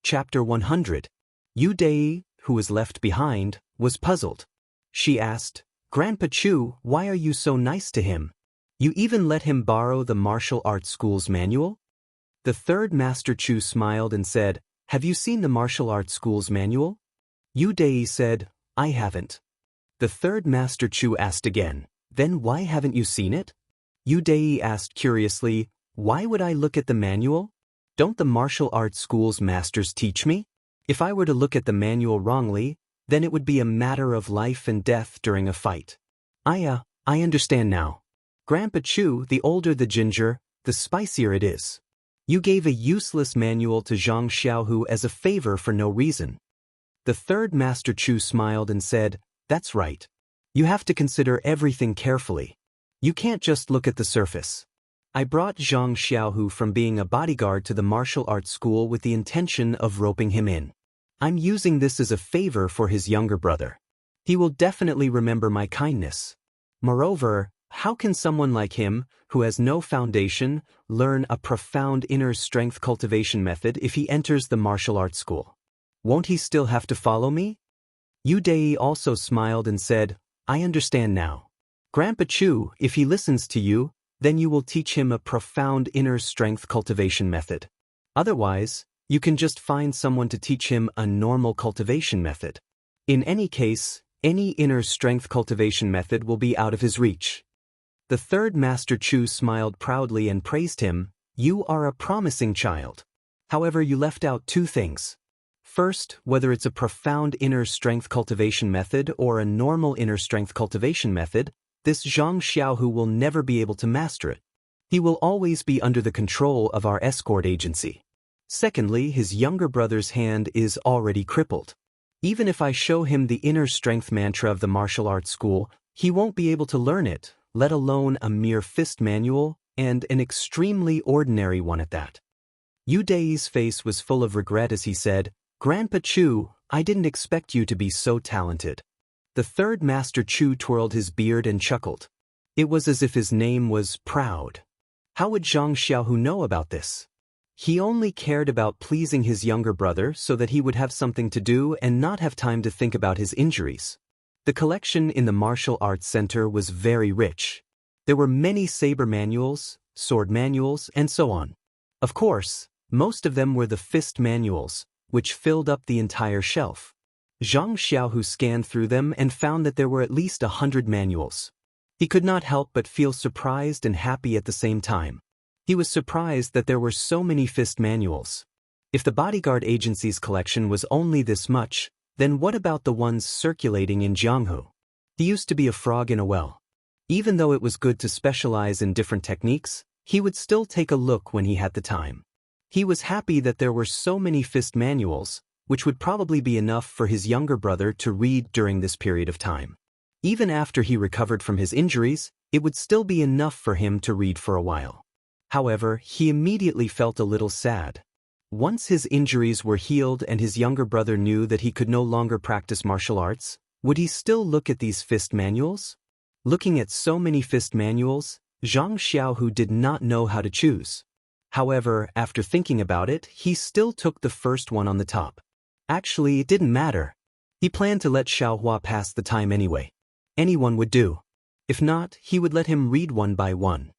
Chapter 100. Yu Dei, who was left behind, was puzzled. She asked, Grandpa Chu, why are you so nice to him? You even let him borrow the martial arts school's manual? The third Master Chu smiled and said, Have you seen the martial arts school's manual? Yu Dei said, I haven't. The third Master Chu asked again, Then why haven't you seen it? Yu Dei asked curiously, Why would I look at the manual? Don't the martial arts school's masters teach me? If I were to look at the manual wrongly, then it would be a matter of life and death during a fight. I understand now. Grandpa Chu, the older the ginger, the spicier it is. You gave a useless manual to Zhang Xiaohu as a favor for no reason. The third Master Chu smiled and said, That's right. You have to consider everything carefully. You can't just look at the surface. I brought Zhang Xiaohu from being a bodyguard to the martial arts school with the intention of roping him in. I'm using this as a favor for his younger brother. He will definitely remember my kindness. Moreover, how can someone like him, who has no foundation, learn a profound inner strength cultivation method if he enters the martial arts school? Won't he still have to follow me? Yu Dei also smiled and said, I understand now. Grandpa Chu, if he listens to you, then you will teach him a profound inner strength cultivation method. Otherwise, you can just find someone to teach him a normal cultivation method. In any case, any inner strength cultivation method will be out of his reach. The third Master Chu smiled proudly and praised him, You are a promising child. However, you left out two things. First, whether it's a profound inner strength cultivation method or a normal inner strength cultivation method, this Zhang Xiaohu will never be able to master it. He will always be under the control of our escort agency. Secondly, his younger brother's hand is already crippled. Even if I show him the inner strength mantra of the martial arts school, he won't be able to learn it, let alone a mere fist manual, and an extremely ordinary one at that. Yu Dei's face was full of regret as he said, Grandpa Chu, I didn't expect you to be so talented. The third Master Chu twirled his beard and chuckled. It was as if his name was Proud. How would Zhang Xiaohu know about this? He only cared about pleasing his younger brother so that he would have something to do and not have time to think about his injuries. The collection in the Martial Arts Center was very rich. There were many saber manuals, sword manuals, and so on. Of course, most of them were the fist manuals, which filled up the entire shelf. Zhang Xiaohu scanned through them and found that there were at least 100 manuals. He could not help but feel surprised and happy at the same time. He was surprised that there were so many fist manuals. If the bodyguard agency's collection was only this much, then what about the ones circulating in Jianghu? He used to be a frog in a well. Even though it was good to specialize in different techniques, he would still take a look when he had the time. He was happy that there were so many fist manuals, which would probably be enough for his younger brother to read during this period of time. Even after he recovered from his injuries, it would still be enough for him to read for a while. However, he immediately felt a little sad. Once his injuries were healed and his younger brother knew that he could no longer practice martial arts, would he still look at these fist manuals? Looking at so many fist manuals, Zhang Xiaohu did not know how to choose. However, after thinking about it, he still took the first one on the top. Actually, it didn't matter. He planned to let Xiaohua pass the time anyway. Anyone would do. If not, he would let him read one by one.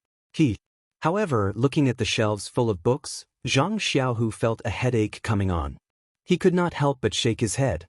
However, looking at the shelves full of books, Zhang Xiaohu felt a headache coming on. He could not help but shake his head.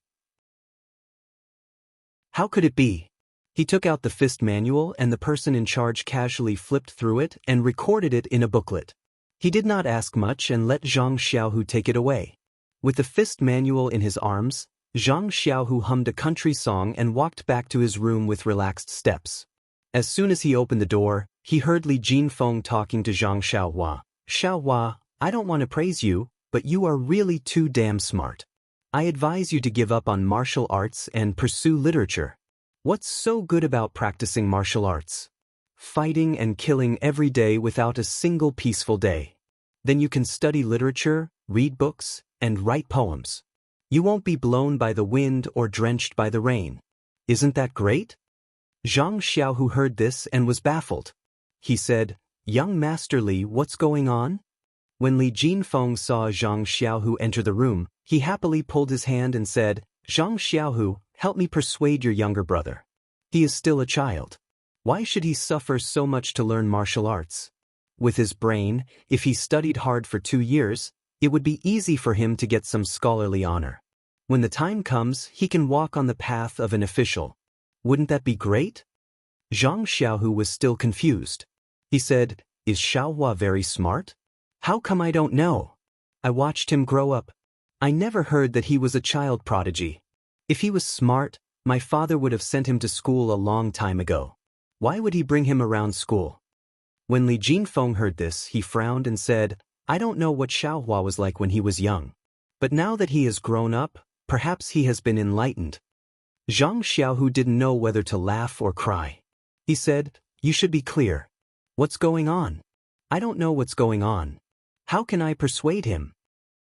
How could it be? He took out the fist manual and the person in charge casually flipped through it and recorded it in a booklet. He did not ask much and let Zhang Xiaohu take it away. With the fist manual in his arms, Zhang Xiaohu hummed a country song and walked back to his room with relaxed steps. As soon as he opened the door, he heard Li Jinfeng talking to Zhang Xiaohua. Xiaohua, I don't want to praise you, but you are really too damn smart. I advise you to give up on martial arts and pursue literature. What's so good about practicing martial arts? Fighting and killing every day without a single peaceful day. Then you can study literature, read books, and write poems. You won't be blown by the wind or drenched by the rain. Isn't that great? Zhang Xiaohu heard this and was baffled. He said, "Young Master Li, what's going on?" When Li Jinfeng saw Zhang Xiaohu enter the room, he happily pulled his hand and said, "Zhang Xiaohu, help me persuade your younger brother. He is still a child. Why should he suffer so much to learn martial arts? With his brain, if he studied hard for 2 years, it would be easy for him to get some scholarly honor. When the time comes, he can walk on the path of an official. Wouldn't that be great?" Zhang Xiaohu was still confused. He said, "Is Xiaohua very smart? How come I don't know? I watched him grow up. I never heard that he was a child prodigy. If he was smart, my father would have sent him to school a long time ago. Why would he bring him around school?" When Li Jinfeng heard this, he frowned and said, "I don't know what Xiaohua was like when he was young. But now that he has grown up, perhaps he has been enlightened." Zhang Xiaohu didn't know whether to laugh or cry. He said, "You should be clear. What's going on? I don't know what's going on. How can I persuade him?"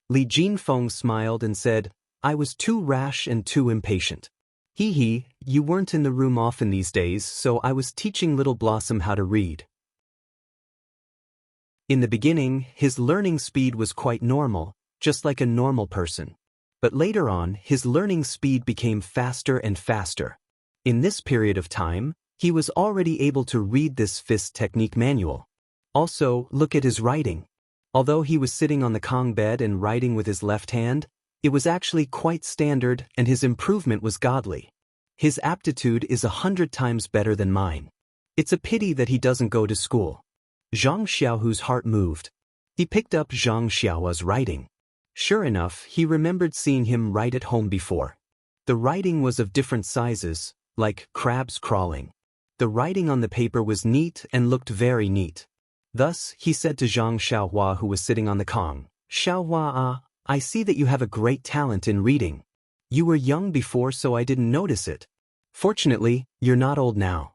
Li Jinfeng smiled and said, "I was too rash and too impatient. Hee, you weren't in the room often these days, so I was teaching Little Blossom how to read." In the beginning, his learning speed was quite normal, just like a normal person. But later on, his learning speed became faster and faster. In this period of time, he was already able to read this fist technique manual. Also, look at his writing. Although he was sitting on the Kong bed and writing with his left hand, it was actually quite standard and his improvement was godly. His aptitude is 100 times better than mine. It's a pity that he doesn't go to school. Zhang Xiaohu's heart moved. He picked up Zhang Xiaohua's writing. Sure enough, he remembered seeing him write at home before. The writing was of different sizes, like crabs crawling. The writing on the paper was neat and looked very neat. Thus, he said to Zhang Xiaohua, who was sitting on the Kong, "Xiaohua, I see that you have a great talent in reading. You were young before, so I didn't notice it. Fortunately, you're not old now.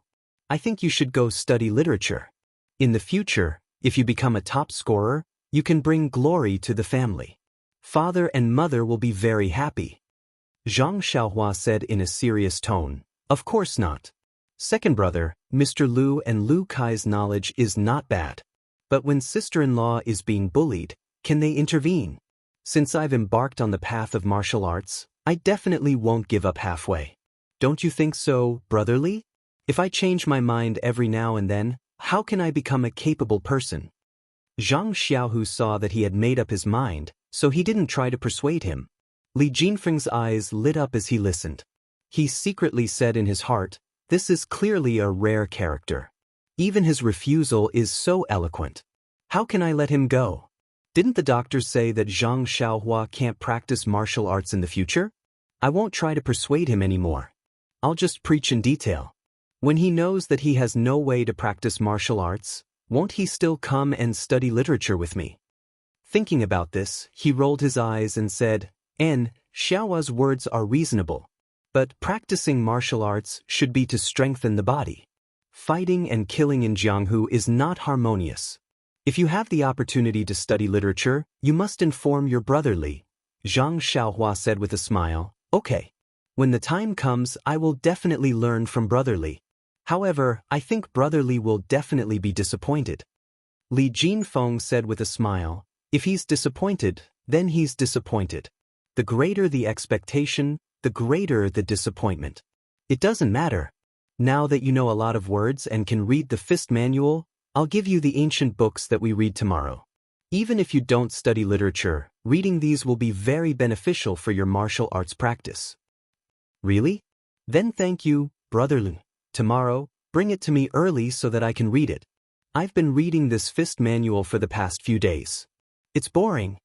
I think you should go study literature. In the future, if you become a top scorer, you can bring glory to the family. Father and mother will be very happy." Zhang Xiaohua said in a serious tone, "Of course not. Second brother, Mr. Lu and Lu Kai's knowledge is not bad. But when sister-in-law is being bullied, can they intervene? Since I've embarked on the path of martial arts, I definitely won't give up halfway. Don't you think so, Brother Li? If I change my mind every now and then, how can I become a capable person?" Zhang Xiaohu saw that he had made up his mind, so he didn't try to persuade him. Li Jinfeng's eyes lit up as he listened. He secretly said in his heart, "This is clearly a rare character. Even his refusal is so eloquent. How can I let him go? Didn't the doctors say that Zhang Xiaohua can't practice martial arts in the future? I won't try to persuade him anymore. I'll just preach in detail. When he knows that he has no way to practice martial arts, won't he still come and study literature with me?" Thinking about this, he rolled his eyes and said, Xiaohua's words are reasonable. But practicing martial arts should be to strengthen the body. Fighting and killing in Jianghu is not harmonious. If you have the opportunity to study literature, you must inform your brother Li." Zhang Xiaohua said with a smile, "Okay. When the time comes, I will definitely learn from Brother Li. However, I think Brother Li will definitely be disappointed." Li Jinfeng said with a smile, "If he's disappointed, then he's disappointed. The greater the expectation, the greater the disappointment. It doesn't matter. Now that you know a lot of words and can read the fist manual, I'll give you the ancient books that we read tomorrow. Even if you don't study literature, reading these will be very beneficial for your martial arts practice." "Really? Then thank you, Brother Lu. Tomorrow, bring it to me early so that I can read it. I've been reading this fist manual for the past few days. It's boring."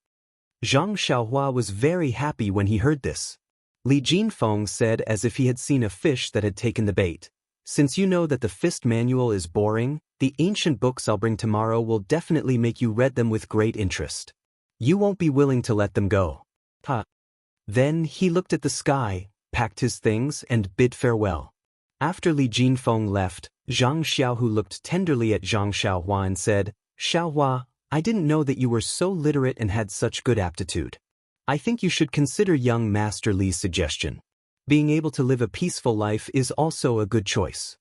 Zhang Xiaohua was very happy when he heard this. Li Jinfeng said as if he had seen a fish that had taken the bait, "Since you know that the fist manual is boring, the ancient books I'll bring tomorrow will definitely make you read them with great interest. You won't be willing to let them go." Then he looked at the sky, packed his things, and bid farewell. After Li Jinfeng left, Zhang Xiaohu looked tenderly at Zhang Xiaohua and said, "Xiaohua, I didn't know that you were so literate and had such good aptitude. I think you should consider young Master Li's suggestion. Being able to live a peaceful life is also a good choice.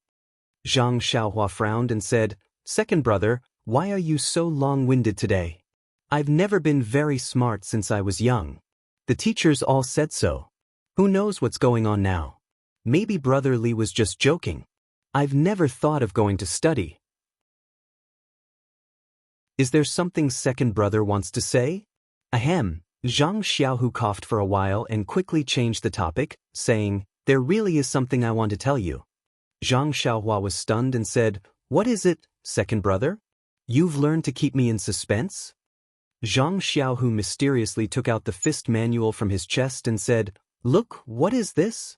Zhang Xiaohua frowned and said, "Second brother, why are you so long-winded today? I've never been very smart since I was young. The teachers all said so. Who knows what's going on now? Maybe Brother Li was just joking. I've never thought of going to study." Is there something second brother wants to say? Ahem. Zhang Xiaohu coughed for a while and quickly changed the topic, saying, "There really is something I want to tell you." Zhang Xiaohua was stunned and said, "What is it, second brother? You've learned to keep me in suspense?" Zhang Xiaohu mysteriously took out the fist manual from his chest and said, "Look, what is this?"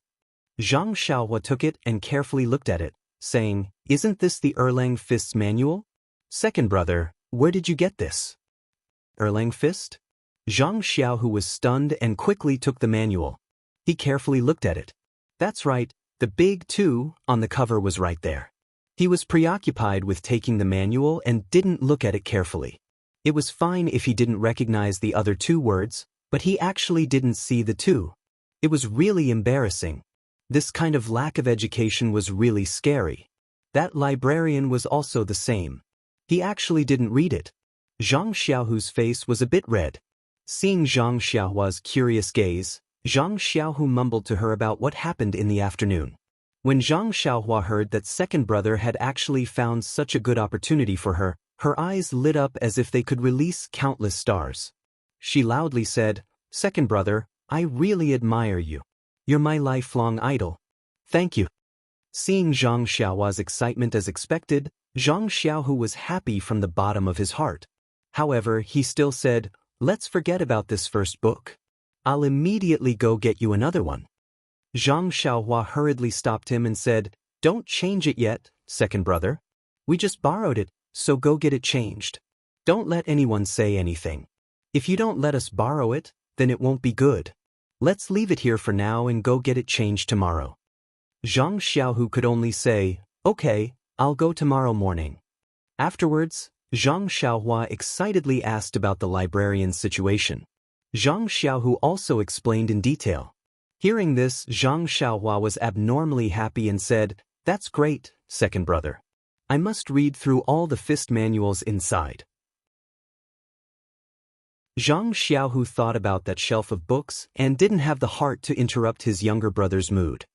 Zhang Xiaohua took it and carefully looked at it, saying, "Isn't this the Erlang Fist's manual? Second brother, where did you get this?" Erlang Fist? Zhang Xiaohu was stunned and quickly took the manual. He carefully looked at it. That's right, the big 2 on the cover was right there. He was preoccupied with taking the manual and didn't look at it carefully. It was fine if he didn't recognize the other 2 words, but he actually didn't see the 2. It was really embarrassing. This kind of lack of education was really scary. That librarian was also the same. He actually didn't read it. Zhang Xiaohu's face was a bit red. Seeing Zhang Xiaohua's curious gaze, Zhang Xiaohu mumbled to her about what happened in the afternoon. When Zhang Xiaohua heard that second brother had actually found such a good opportunity for her, her eyes lit up as if they could release countless stars. She loudly said, "Second brother, I really admire you. You're my lifelong idol. Thank you." Seeing Zhang Xiaohua's excitement as expected, Zhang Xiaohu was happy from the bottom of his heart. However, he still said, "Let's forget about this first book. I'll immediately go get you another one." Zhang Xiaohua hurriedly stopped him and said, "Don't change it yet, second brother. We just borrowed it, so go get it changed. Don't let anyone say anything. If you don't let us borrow it, then it won't be good. Let's leave it here for now and go get it changed tomorrow." Zhang Xiaohu could only say, "Okay, I'll go tomorrow morning." Afterwards, Zhang Xiaohua excitedly asked about the librarian's situation. Zhang Xiaohu also explained in detail. Hearing this, Zhang Xiaohua was abnormally happy and said, "That's great, second brother. I must read through all the fist manuals inside." Zhang Xiaohu thought about that shelf of books and didn't have the heart to interrupt his younger brother's mood.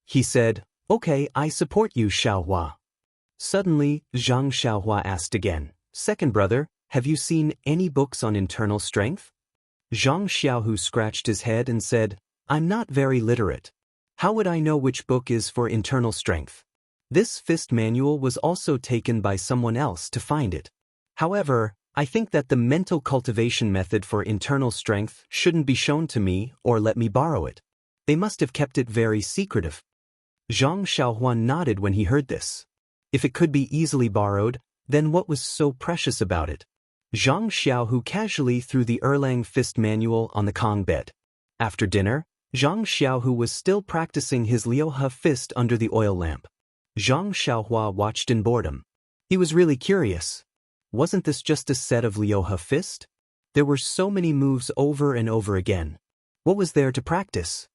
He said, "Okay, I support you, Xiaohua." Suddenly, Zhang Xiaohua asked again, "Second brother, have you seen any books on internal strength?" Zhang Xiaohu scratched his head and said, "I'm not very literate. How would I know which book is for internal strength? This fist manual was also taken by someone else to find it. However, I think that the mental cultivation method for internal strength shouldn't be shown to me or let me borrow it. They must have kept it very secretive." Zhang Xiaohua nodded when he heard this. If it could be easily borrowed, then what was so precious about it? Zhang Xiaohu casually threw the Erlang Fist manual on the Kong bed. After dinner, Zhang Xiaohu was still practicing his Liuhe fist under the oil lamp. Zhang Xiaohua watched in boredom. He was really curious. Wasn't this just a set of Liuhe fist? There were so many moves over and over again. What was there to practice?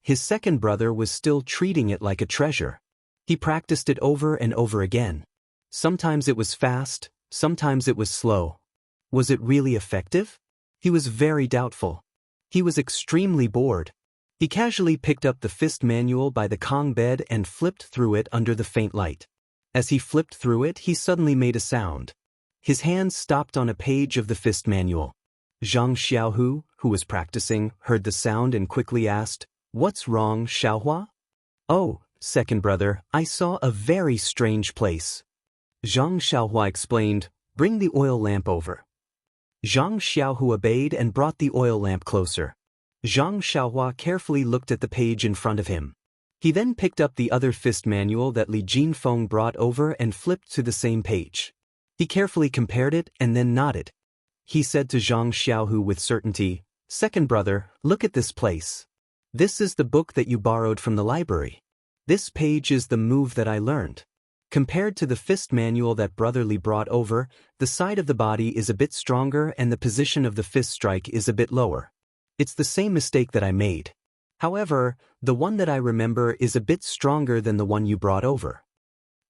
His second brother was still treating it like a treasure. He practiced it over and over again. Sometimes it was fast, sometimes it was slow. Was it really effective? He was very doubtful. He was extremely bored. He casually picked up the fist manual by the Kong bed and flipped through it under the faint light. As he flipped through it, he suddenly made a sound. His hand stopped on a page of the fist manual. Zhang Xiaohu, who was practicing, heard the sound and quickly asked, "What's wrong, Xiaohua?" "Oh, second brother, I saw a very strange place." Zhang Xiaohua explained, "Bring the oil lamp over." Zhang Xiaohu obeyed and brought the oil lamp closer. Zhang Xiaohua carefully looked at the page in front of him. He then picked up the other fist manual that Li Jinfeng brought over and flipped to the same page. He carefully compared it and then nodded. He said to Zhang Xiaohu with certainty, "Second brother, look at this place. This is the book that you borrowed from the library. This page is the move that I learned. Compared to the fist manual that Brother Li brought over, the side of the body is a bit stronger and the position of the fist strike is a bit lower. It's the same mistake that I made. However, the one that I remember is a bit stronger than the one you brought over.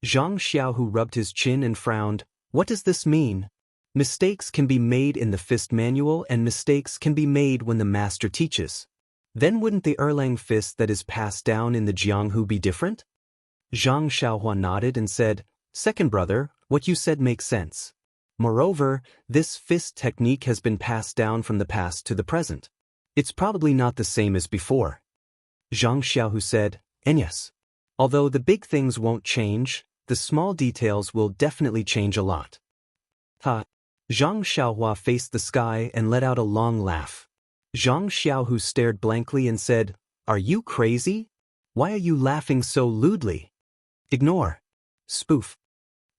Zhang Xiaohu rubbed his chin and frowned. What does this mean? Mistakes can be made in the fist manual and mistakes can be made when the master teaches. Then wouldn't the Erlang fist that is passed down in the Jianghu be different? Zhang Xiaohua nodded and said, Second brother, what you said makes sense. Moreover, this fist technique has been passed down from the past to the present. It's probably not the same as before. Zhang Xiaohu said, and yes. Although the big things won't change, the small details will definitely change a lot. Ha! Zhang Xiaohua faced the sky and let out a long laugh. Zhang Xiaohu stared blankly and said, Are you crazy? Why are you laughing so lewdly? Ignore. Spoof.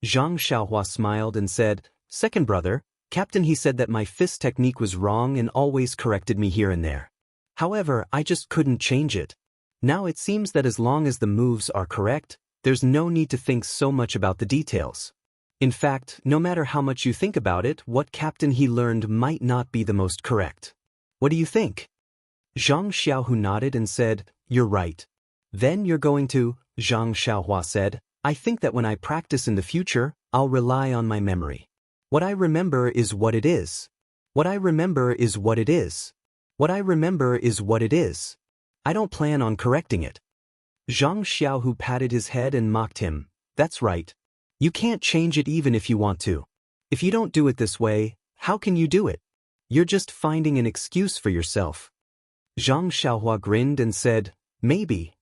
Zhang Xiaohua smiled and said, Second brother, Captain, he said that my fist technique was wrong and always corrected me here and there. However, I just couldn't change it. Now it seems that as long as the moves are correct, there's no need to think so much about the details. In fact, no matter how much you think about it, what Captain he learned might not be the most correct. What do you think? Zhang Xiaohu nodded and said, You're right. Then you're going to, Zhang Xiaohua said, I think that when I practice in the future, I'll rely on my memory. What I remember is what it is. What I remember is what it is. What I remember is what it is. I don't plan on correcting it. Zhang Xiaohu patted his head and mocked him. That's right. You can't change it even if you want to. If you don't do it this way, how can you do it? You're just finding an excuse for yourself. Zhang Xiaohua grinned and said, Maybe.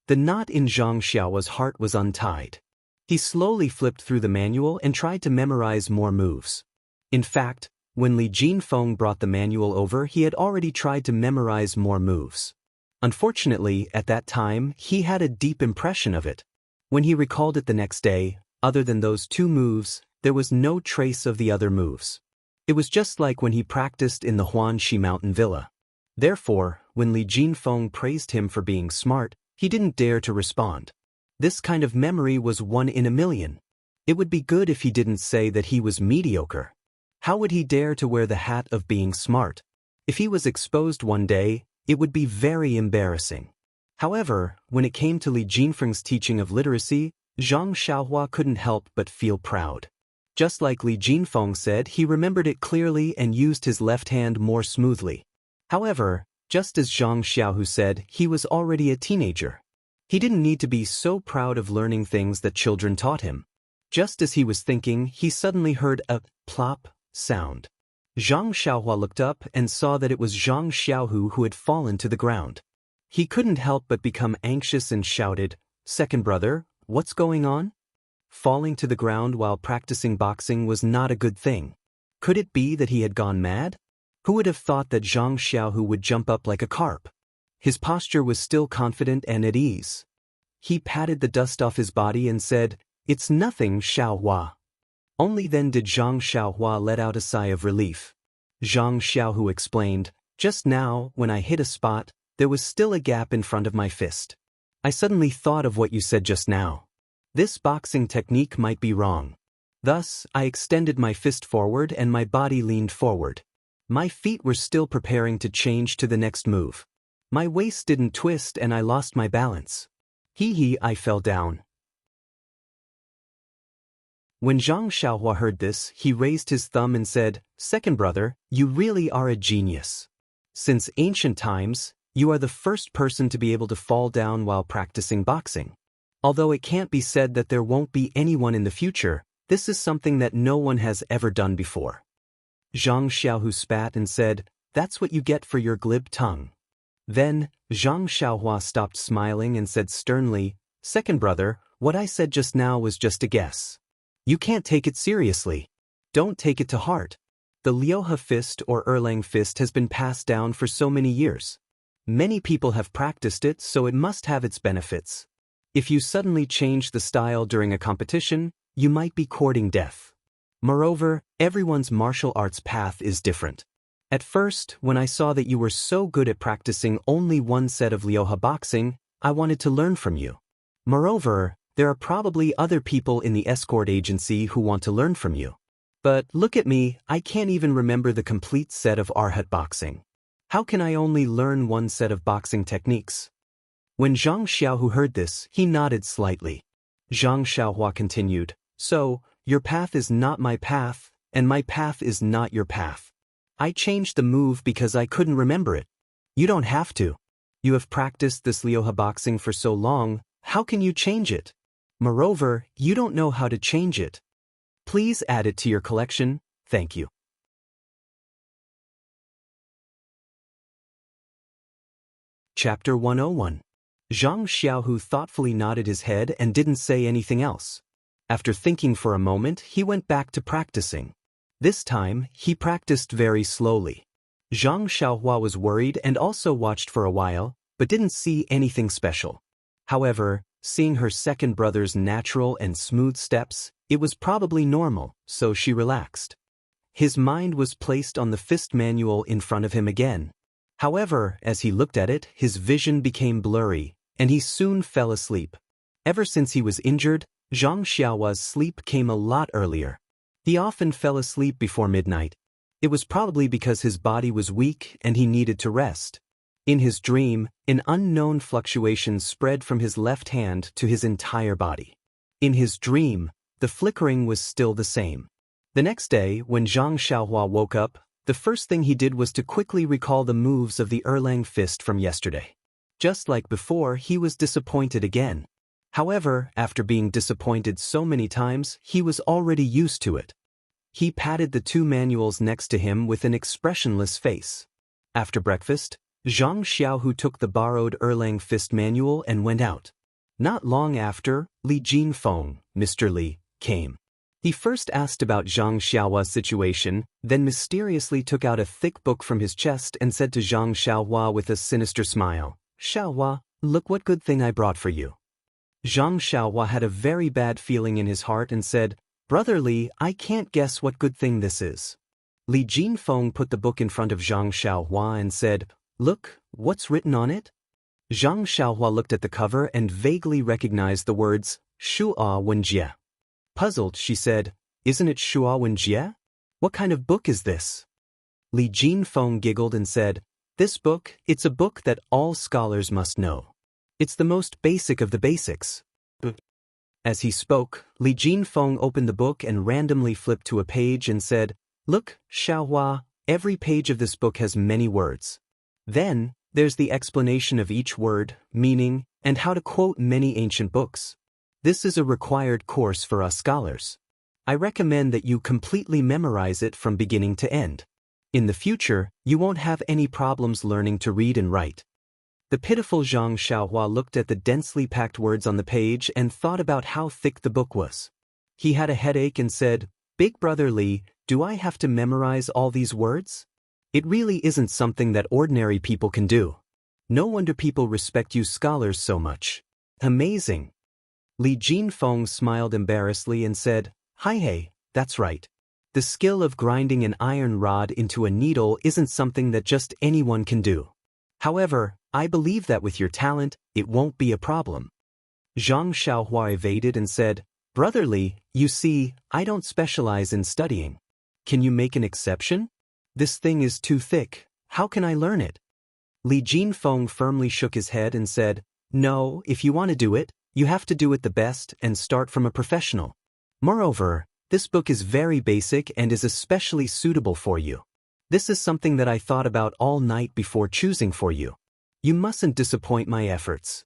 The knot in Zhang Xiaohua's heart was untied. He slowly flipped through the manual and tried to memorize more moves. In fact, when Li Jinfeng brought the manual over, he had already tried to memorize more moves. Unfortunately, at that time, he had a deep impression of it. When he recalled it the next day, other than those two moves, there was no trace of the other moves. It was just like when he practiced in the Huanxi mountain villa. Therefore, when Li Jinfeng praised him for being smart, he didn't dare to respond. This kind of memory was 1 in a million. It would be good if he didn't say that he was mediocre. How would he dare to wear the hat of being smart? If he was exposed one day, it would be very embarrassing. However, when it came to Li Jinfeng's teaching of literacy, Zhang Xiaohua couldn't help but feel proud. Just like Li Jinfeng said, he remembered it clearly and used his left hand more smoothly. However, just as Zhang Xiaohu said, he was already a teenager. He didn't need to be so proud of learning things that children taught him. Just as he was thinking, he suddenly heard a plop sound. Zhang Xiaohua looked up and saw that it was Zhang Xiaohu who had fallen to the ground. He couldn't help but become anxious and shouted, Second brother, what's going on? Falling to the ground while practicing boxing was not a good thing. Could it be that he had gone mad? Who would have thought that Zhang Xiaohu would jump up like a carp? His posture was still confident and at ease. He patted the dust off his body and said, It's nothing, Xiaohua. Only then did Zhang Xiaohua let out a sigh of relief. Zhang Xiaohu explained, Just now, when I hit a spot, there was still a gap in front of my fist. I suddenly thought of what you said just now. This boxing technique might be wrong. Thus, I extended my fist forward and my body leaned forward. My feet were still preparing to change to the next move. My waist didn't twist and I lost my balance. I fell down. When Zhang Xiaohua heard this, he raised his thumb and said, Second brother, you really are a genius. Since ancient times, you are the first person to be able to fall down while practicing boxing. Although it can't be said that there won't be anyone in the future, this is something that no one has ever done before. Zhang Xiaohu spat and said, That's what you get for your glib tongue. Then, Zhang Xiaohua stopped smiling and said sternly, Second brother, what I said just now was just a guess. You can't take it seriously. Don't take it to heart. The Liuhe fist or Erlang fist has been passed down for so many years. Many people have practiced it, so it must have its benefits. If you suddenly change the style during a competition, you might be courting death. Moreover, everyone's martial arts path is different. At first, when I saw that you were so good at practicing only one set of Liuhe boxing, I wanted to learn from you. Moreover, there are probably other people in the escort agency who want to learn from you. But look at me, I can't even remember the complete set of Arhat boxing. How can I only learn one set of boxing techniques? When Zhang Xiaohu heard this, he nodded slightly. Zhang Xiaohua continued, so, your path is not my path, and my path is not your path. I changed the move because I couldn't remember it. You don't have to. You have practiced this Liuha boxing for so long, how can you change it? Moreover, you don't know how to change it. Please add it to your collection, thank you. Chapter 101. Zhang Xiaohu thoughtfully nodded his head and didn't say anything else. After thinking for a moment, he went back to practicing. This time, he practiced very slowly. Zhang Xiaohua was worried and also watched for a while, but didn't see anything special. However, seeing her second brother's natural and smooth steps, it was probably normal, so she relaxed. His mind was placed on the fist manual in front of him again. However, as he looked at it, his vision became blurry, and he soon fell asleep. Ever since he was injured, Zhang Xiaohua's sleep came a lot earlier. He often fell asleep before midnight. It was probably because his body was weak and he needed to rest. In his dream, an unknown fluctuation spread from his left hand to his entire body. In his dream, the flickering was still the same. The next day, when Zhang Xiaohua woke up, the first thing he did was to quickly recall the moves of the Erlang fist from yesterday. Just like before, he was disappointed again. However, after being disappointed so many times, he was already used to it. He patted the two manuals next to him with an expressionless face. After breakfast, Zhang Xiaohu took the borrowed Erlang fist manual and went out. Not long after, Li Jinfeng, Mr. Li, came. He first asked about Zhang Xiaohua's situation, then mysteriously took out a thick book from his chest and said to Zhang Xiaohua with a sinister smile, "Xiaohua, look what good thing I brought for you." Zhang Xiaohua had a very bad feeling in his heart and said, "Brother Li, I can't guess what good thing this is." Li Jinfeng put the book in front of Zhang Xiaohua and said, "Look, what's written on it?" Zhang Xiaohua looked at the cover and vaguely recognized the words, Shua Wenjie. Puzzled, she said, "Isn't it Shua Wenjie? What kind of book is this?" Li Jinfeng giggled and said, "This book, it's a book that all scholars must know. It's the most basic of the basics." As he spoke, Li Jinfeng opened the book and randomly flipped to a page and said, "Look, Xiaohua, every page of this book has many words. Then, there's the explanation of each word, meaning, and how to quote many ancient books. This is a required course for us scholars. I recommend that you completely memorize it from beginning to end. In the future, you won't have any problems learning to read and write." The pitiful Zhang Xiaohua looked at the densely packed words on the page and thought about how thick the book was. He had a headache and said, "Big brother Li, do I have to memorize all these words? It really isn't something that ordinary people can do. No wonder people respect you scholars so much. Amazing." Li Jinfeng smiled embarrassedly and said, "Hey, that's right. The skill of grinding an iron rod into a needle isn't something that just anyone can do. However, I believe that with your talent, it won't be a problem." Zhang Xiaohua evaded and said, "Brother Li, you see, I don't specialize in studying. Can you make an exception? This thing is too thick, how can I learn it?" Li Jinfeng firmly shook his head and said, "No, if you want to do it, you have to do it the best and start from a professional. Moreover, this book is very basic and is especially suitable for you. This is something that I thought about all night before choosing for you. You mustn't disappoint my efforts."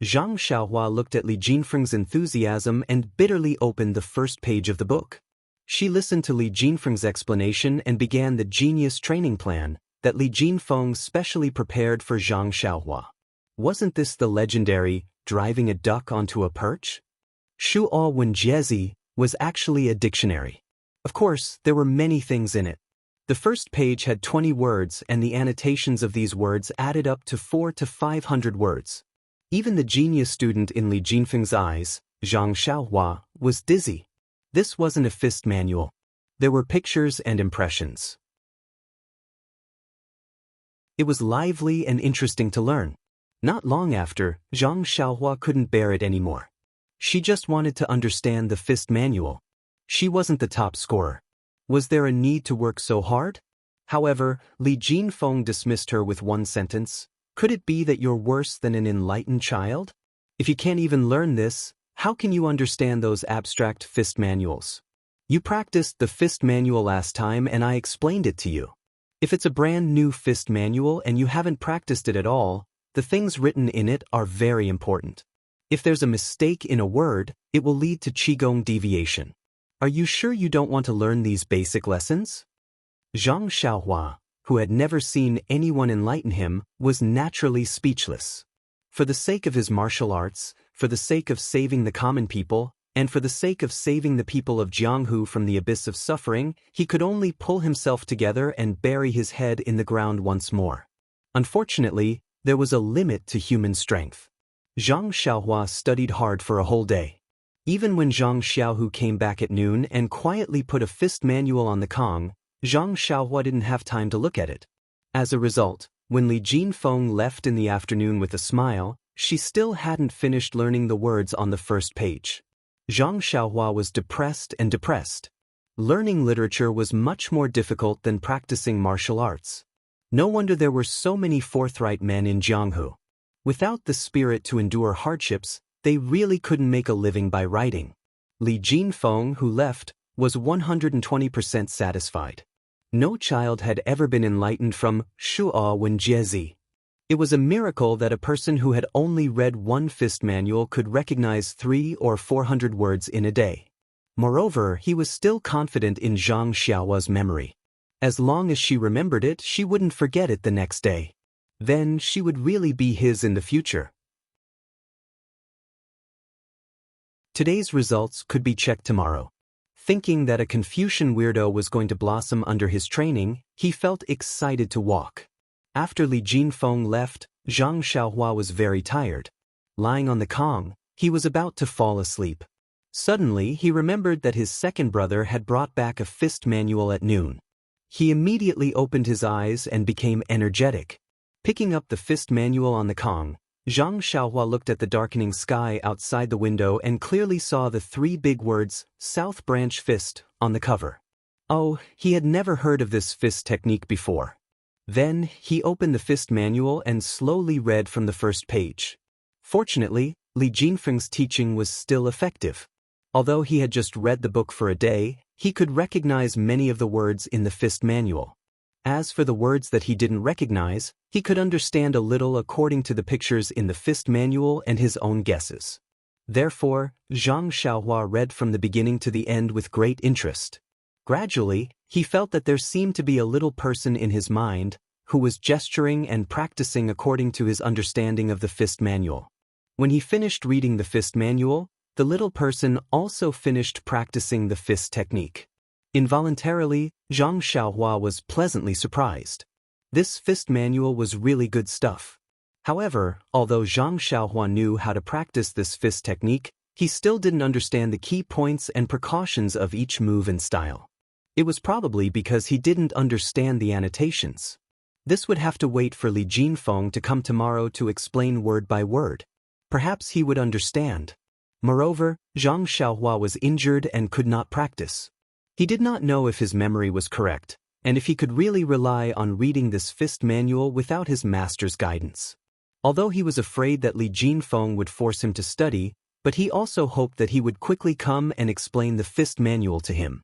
Zhang Xiaohua looked at Li Jinfeng's enthusiasm and bitterly opened the first page of the book. She listened to Li Jinfeng's explanation and began the genius training plan that Li Jinfeng specially prepared for Zhang Xiaohua. Wasn't this the legendary driving a duck onto a perch? Shua Wenjie was actually a dictionary. Of course, there were many things in it. The first page had 20 words and the annotations of these words added up to 400 to 500 words. Even the genius student in Li Jinfeng's eyes, Zhang Xiaohua, was dizzy. This wasn't a fist manual. There were pictures and impressions. It was lively and interesting to learn. Not long after, Zhang Xiaohua couldn't bear it anymore. She just wanted to understand the fist manual. She wasn't the top scorer. Was there a need to work so hard? However, Li Jinfeng dismissed her with one sentence. Could it be that you're worse than an enlightened child? If you can't even learn this, how can you understand those abstract fist manuals? You practiced the fist manual last time and I explained it to you. If it's a brand new fist manual and you haven't practiced it at all, the things written in it are very important. If there's a mistake in a word, it will lead to qigong deviation. Are you sure you don't want to learn these basic lessons? Zhang Xiaohua, who had never seen anyone enlighten him, was naturally speechless. For the sake of his martial arts, for the sake of saving the common people, and for the sake of saving the people of Jianghu from the abyss of suffering, he could only pull himself together and bury his head in the ground once more. Unfortunately, there was a limit to human strength. Zhang Xiaohua studied hard for a whole day. Even when Zhang Xiaohu came back at noon and quietly put a fist manual on the Kong, Zhang Xiaohua didn't have time to look at it. As a result, when Li Jinfeng left in the afternoon with a smile, she still hadn't finished learning the words on the first page. Zhang Xiaohua was depressed and depressed. Learning literature was much more difficult than practicing martial arts. No wonder there were so many forthright men in Jianghu. Without the spirit to endure hardships, they really couldn't make a living by writing. Li Jinfeng, who left, was 120% satisfied. No child had ever been enlightened from Shuo Wen Jiezi. It was a miracle that a person who had only read one fist manual could recognize 300 or 400 words in a day. Moreover, he was still confident in Zhang Xiaohua's memory. As long as she remembered it, she wouldn't forget it the next day. Then she would really be his in the future. Today's results could be checked tomorrow. Thinking that a Confucian weirdo was going to blossom under his training, he felt excited to walk. After Li Jinfeng left, Zhang Xiaohua was very tired. Lying on the Kong, he was about to fall asleep. Suddenly, he remembered that his second brother had brought back a fist manual at noon. He immediately opened his eyes and became energetic. Picking up the fist manual on the Kong, Zhang Xiaohua looked at the darkening sky outside the window and clearly saw the 3 big words, South Branch Fist, on the cover. Oh, he had never heard of this fist technique before. Then, he opened the fist manual and slowly read from the first page. Fortunately, Li Jinfeng's teaching was still effective. Although he had just read the book for a day, he could recognize many of the words in the fist manual. As for the words that he didn't recognize, he could understand a little according to the pictures in the fist manual and his own guesses. Therefore, Zhang Xiaohua read from the beginning to the end with great interest. Gradually, he felt that there seemed to be a little person in his mind who was gesturing and practicing according to his understanding of the fist manual. When he finished reading the fist manual, the little person also finished practicing the fist technique. Involuntarily, Zhang Xiaohua was pleasantly surprised. This fist manual was really good stuff. However, although Zhang Xiaohua knew how to practice this fist technique, he still didn't understand the key points and precautions of each move and style. It was probably because he didn't understand the annotations. This would have to wait for Li Jinfeng to come tomorrow to explain word by word. Perhaps he would understand. Moreover, Zhang Xiaohua was injured and could not practice. He did not know if his memory was correct, and if he could really rely on reading this fist manual without his master's guidance. Although he was afraid that Li Jinfeng would force him to study, but he also hoped that he would quickly come and explain the fist manual to him.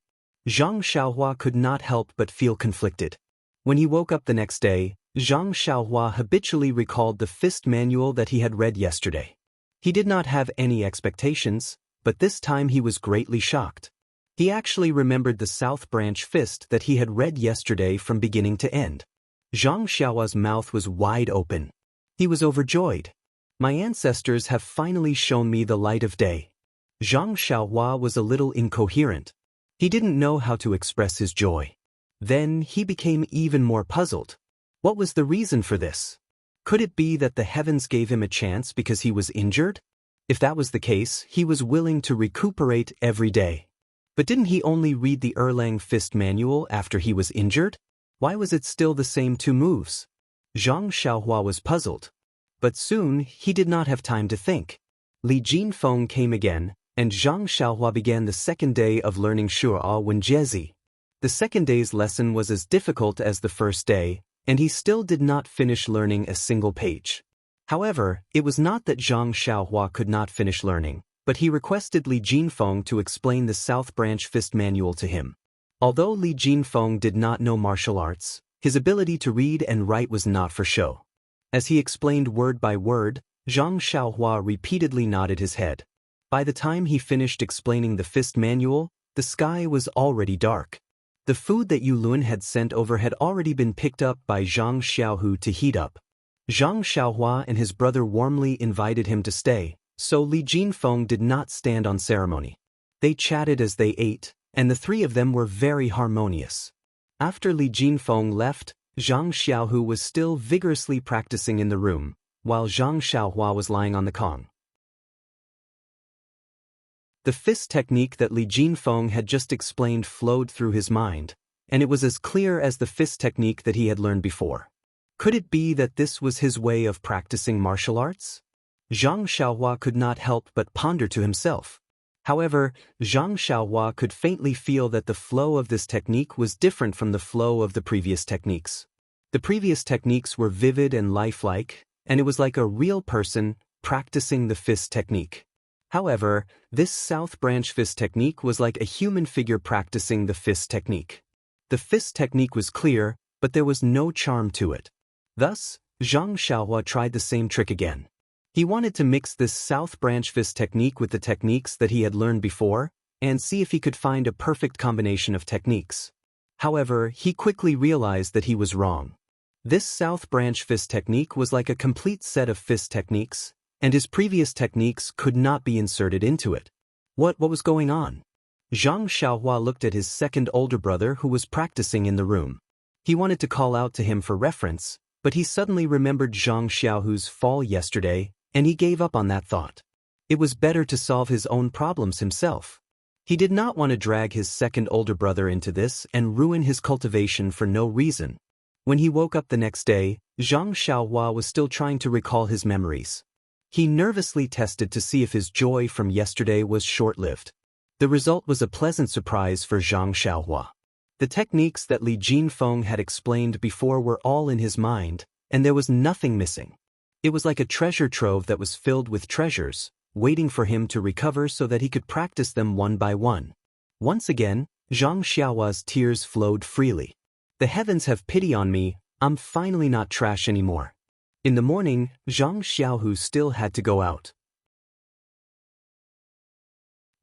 Zhang Xiaohua could not help but feel conflicted. When he woke up the next day, Zhang Xiaohua habitually recalled the fist manual that he had read yesterday. He did not have any expectations, but this time he was greatly shocked. He actually remembered the South Branch Fist that he had read yesterday from beginning to end. Zhang Xiaohua's mouth was wide open. He was overjoyed. My ancestors have finally shown me the light of day. Zhang Xiaohua was a little incoherent. He didn't know how to express his joy. Then he became even more puzzled. What was the reason for this? Could it be that the heavens gave him a chance because he was injured? If that was the case, he was willing to recuperate every day. But didn't he only read the Erlang fist manual after he was injured? Why was it still the same 2 moves? Zhang Xiaohua was puzzled. But soon, he did not have time to think. Li Jinfeng came again, and Zhang Xiaohua began the second day of learning Shuo Wen Jiezi. The second day's lesson was as difficult as the first day, and he still did not finish learning a single page. However, it was not that Zhang Xiaohua could not finish learning, but he requested Li Jinfeng to explain the South Branch Fist Manual to him. Although Li Jinfeng did not know martial arts, his ability to read and write was not for show. As he explained word by word, Zhang Xiaohua repeatedly nodded his head. By the time he finished explaining the Fist Manual, the sky was already dark. The food that Yu Lun had sent over had already been picked up by Zhang Xiaohu to heat up. Zhang Xiaohua and his brother warmly invited him to stay, so Li Jinfeng did not stand on ceremony. They chatted as they ate, and the three of them were very harmonious. After Li Jinfeng left, Zhang Xiaohu was still vigorously practicing in the room, while Zhang Xiaohua was lying on the kong. The fist technique that Li Jinfeng had just explained flowed through his mind, and it was as clear as the fist technique that he had learned before. Could it be that this was his way of practicing martial arts? Zhang Xiaohua could not help but ponder to himself. However, Zhang Xiaohua could faintly feel that the flow of this technique was different from the flow of the previous techniques. The previous techniques were vivid and lifelike, and it was like a real person practicing the fist technique. However, this South Branch Fist technique was like a human figure practicing the fist technique. The fist technique was clear, but there was no charm to it. Thus, Zhang Xiaohua tried the same trick again. He wanted to mix this South Branch Fist technique with the techniques that he had learned before, and see if he could find a perfect combination of techniques. However, he quickly realized that he was wrong. This South Branch Fist technique was like a complete set of fist techniques, and his previous techniques could not be inserted into it. What was going on? Zhang Xiaohua looked at his second older brother who was practicing in the room. He wanted to call out to him for reference, but he suddenly remembered Zhang Xiaohu's fall yesterday, and he gave up on that thought. It was better to solve his own problems himself. He did not want to drag his second older brother into this and ruin his cultivation for no reason. When he woke up the next day, Zhang Xiaohua was still trying to recall his memories. He nervously tested to see if his joy from yesterday was short-lived. The result was a pleasant surprise for Zhang Xiaohua. The techniques that Li Jinfeng had explained before were all in his mind, and there was nothing missing. It was like a treasure trove that was filled with treasures, waiting for him to recover so that he could practice them one by one. Once again, Zhang Xiaohua's tears flowed freely. The heavens have pity on me, I'm finally not trash anymore. In the morning, Zhang Xiaohu still had to go out.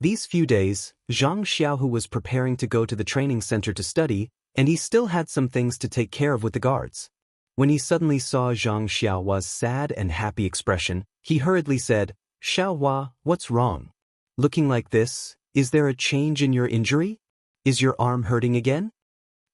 These few days, Zhang Xiaohu was preparing to go to the training center to study, and he still had some things to take care of with the guards. When he suddenly saw Zhang Xiaohua's sad and happy expression, he hurriedly said, "Xiaohua, what's wrong? Looking like this, is there a change in your injury? Is your arm hurting again?"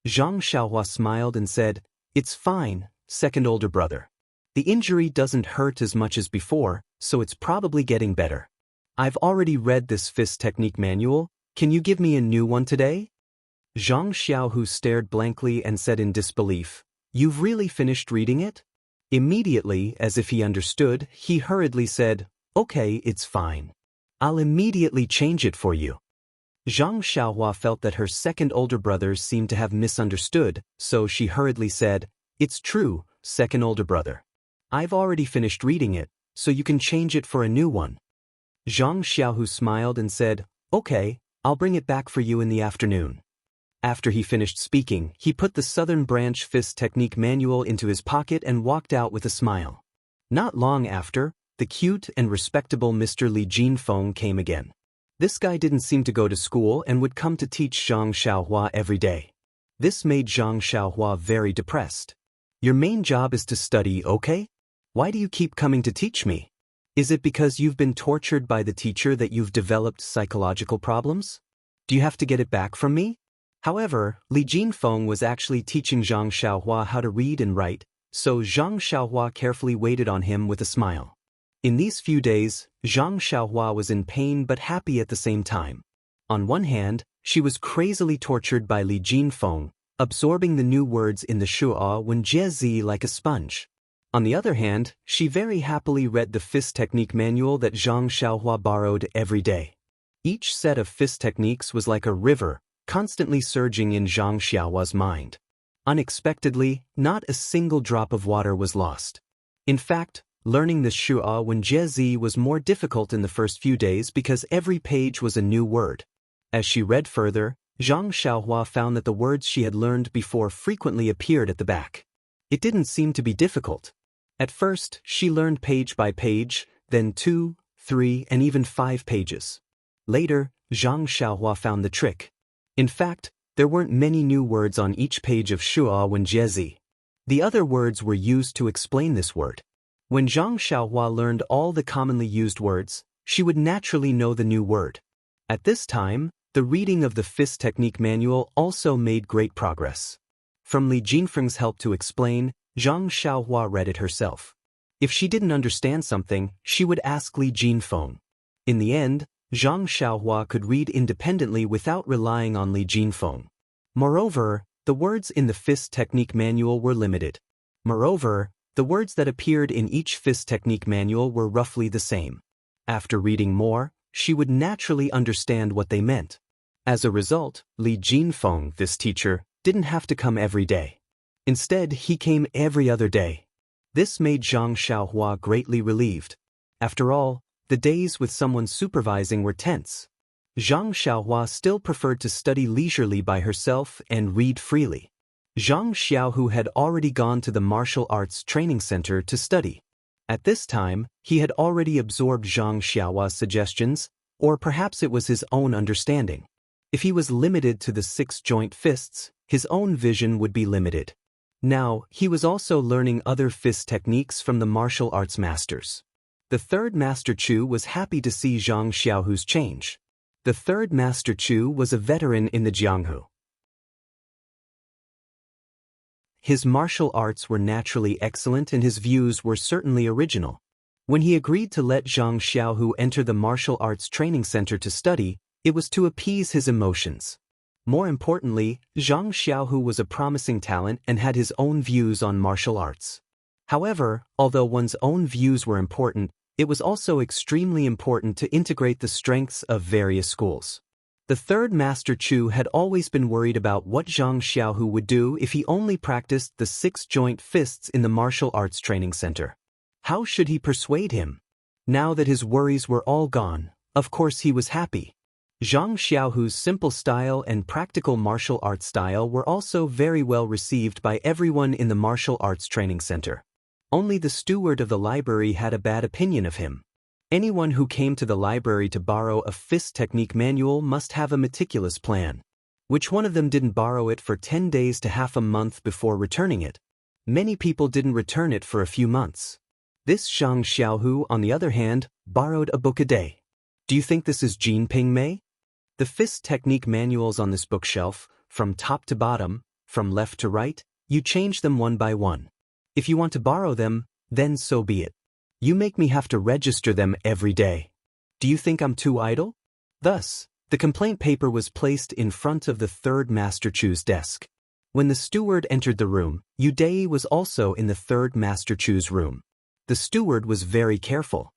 Zhang Xiaohua smiled and said, "It's fine, second older brother. The injury doesn't hurt as much as before, so it's probably getting better. I've already read this fist technique manual, can you give me a new one today?" Zhang Xiaohu stared blankly and said in disbelief, "You've really finished reading it?" Immediately, as if he understood, he hurriedly said, "Okay, it's fine. I'll immediately change it for you." Zhang Xiaohua felt that her second older brother seemed to have misunderstood, so she hurriedly said, "It's true, second older brother. I've already finished reading it, so you can change it for a new one." Zhang Xiaohu smiled and said, "Okay, I'll bring it back for you in the afternoon." After he finished speaking, he put the Southern Branch Fist Technique manual into his pocket and walked out with a smile. Not long after, the cute and respectable Mr. Li Jinfeng came again. This guy didn't seem to go to school and would come to teach Zhang Xiaohua every day. This made Zhang Xiaohua very depressed. "Your main job is to study, okay? Why do you keep coming to teach me? Is it because you've been tortured by the teacher that you've developed psychological problems? Do you have to get it back from me?" However, Li Jinfeng was actually teaching Zhang Xiaohua how to read and write, so Zhang Xiaohua carefully waited on him with a smile. In these few days, Zhang Xiaohua was in pain but happy at the same time. On one hand, she was crazily tortured by Li Jinfeng, absorbing the new words in the Shuo Wen Jie like a sponge. On the other hand, she very happily read the fist technique manual that Zhang Xiaohua borrowed every day. Each set of fist techniques was like a river, constantly surging in Zhang Xiaohua's mind. Unexpectedly, not a single drop of water was lost. In fact, learning the Shu'a Wen Jie was more difficult in the first few days because every page was a new word. As she read further, Zhang Xiaohua found that the words she had learned before frequently appeared at the back. It didn't seem to be difficult. At first, she learned page by page, then 2, 3, and even 5 pages. Later, Zhang Xiaohua found the trick. In fact, there weren't many new words on each page of Shu'a Wen Jie. The other words were used to explain this word. When Zhang Xiaohua learned all the commonly used words, she would naturally know the new word. At this time, the reading of the fist technique manual also made great progress. From Li Jinfeng's help to explain, Zhang Xiaohua read it herself. If she didn't understand something, she would ask Li Jinfeng. In the end, Zhang Xiaohua could read independently without relying on Li Jinfeng. Moreover, the words in the fist technique manual were limited. Moreover, the words that appeared in each fist technique manual were roughly the same. After reading more, she would naturally understand what they meant. As a result, Li Jinfeng, this teacher, didn't have to come every day. Instead, he came every other day. This made Zhang Xiaohua greatly relieved. After all, the days with someone supervising were tense. Zhang Xiaohua still preferred to study leisurely by herself and read freely. Zhang Xiaohu had already gone to the martial arts training center to study. At this time, he had already absorbed Zhang Xiaohua's suggestions, or perhaps it was his own understanding. If he was limited to the 6 joint fists, his own vision would be limited. Now, he was also learning other fist techniques from the martial arts masters. The third Master Chu was happy to see Zhang Xiaohu's change. The third Master Chu was a veteran in the Jianghu. His martial arts were naturally excellent and his views were certainly original. When he agreed to let Zhang Xiaohu enter the martial arts training center to study, it was to appease his emotions. More importantly, Zhang Xiaohu was a promising talent and had his own views on martial arts. However, although one's own views were important, it was also extremely important to integrate the strengths of various schools. The third Master Chu had always been worried about what Zhang Xiaohu would do if he only practiced the 6 joint fists in the martial arts training center. How should he persuade him? Now that his worries were all gone, of course he was happy. Zhang Xiaohu's simple style and practical martial arts style were also very well received by everyone in the martial arts training center. Only the steward of the library had a bad opinion of him. Anyone who came to the library to borrow a fist technique manual must have a meticulous plan. Which one of them didn't borrow it for 10 days to half a month before returning it? Many people didn't return it for a few months. This Zhang Xiaohu, on the other hand, borrowed a book a day. Do you think this is Jinping Mei? The fist technique manuals on this bookshelf, from top to bottom, from left to right, you change them one by one. If you want to borrow them, then so be it. You make me have to register them every day. Do you think I'm too idle? Thus, the complaint paper was placed in front of the third Master Chu's desk. When the steward entered the room, Yu Dei was also in the third Master Chu's room. The steward was very careful.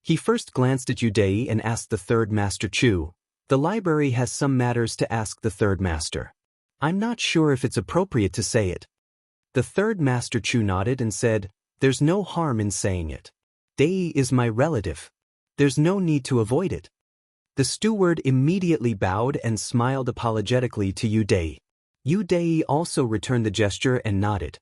He first glanced at Yu Dei and asked the third Master Chu, "The library has some matters to ask the third master. I'm not sure if it's appropriate to say it." The third Master Chu nodded and said, "There's no harm in saying it. Dei is my relative. There's no need to avoid it." The steward immediately bowed and smiled apologetically to Yu Dei. Yu Dei also returned the gesture and nodded.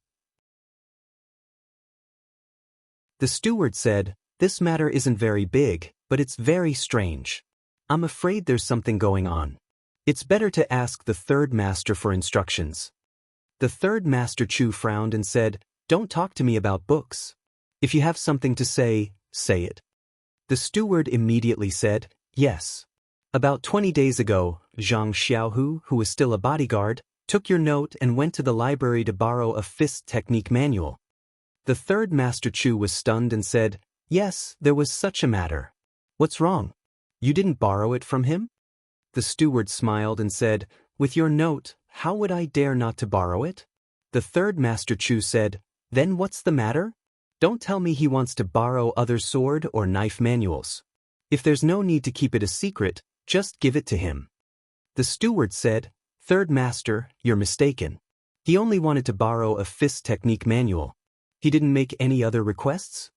The steward said, "This matter isn't very big, but it's very strange. I'm afraid there's something going on. It's better to ask the third master for instructions." The third Master Chu frowned and said, "Don't talk to me about books. If you have something to say, say it." The steward immediately said, "Yes. About 20 days ago, Zhang Xiaohu, who was still a bodyguard, took your note and went to the library to borrow a fist technique manual." The third Master Chu was stunned and said, "Yes, there was such a matter. What's wrong? You didn't borrow it from him?" The steward smiled and said, "With your note, how would I dare not to borrow it?" The third Master Chu said, "Then what's the matter? Don't tell me he wants to borrow other sword or knife manuals. If there's no need to keep it a secret, just give it to him." The steward said, Third master, you're mistaken. He only wanted to borrow a fist technique manual. He didn't make any other requests?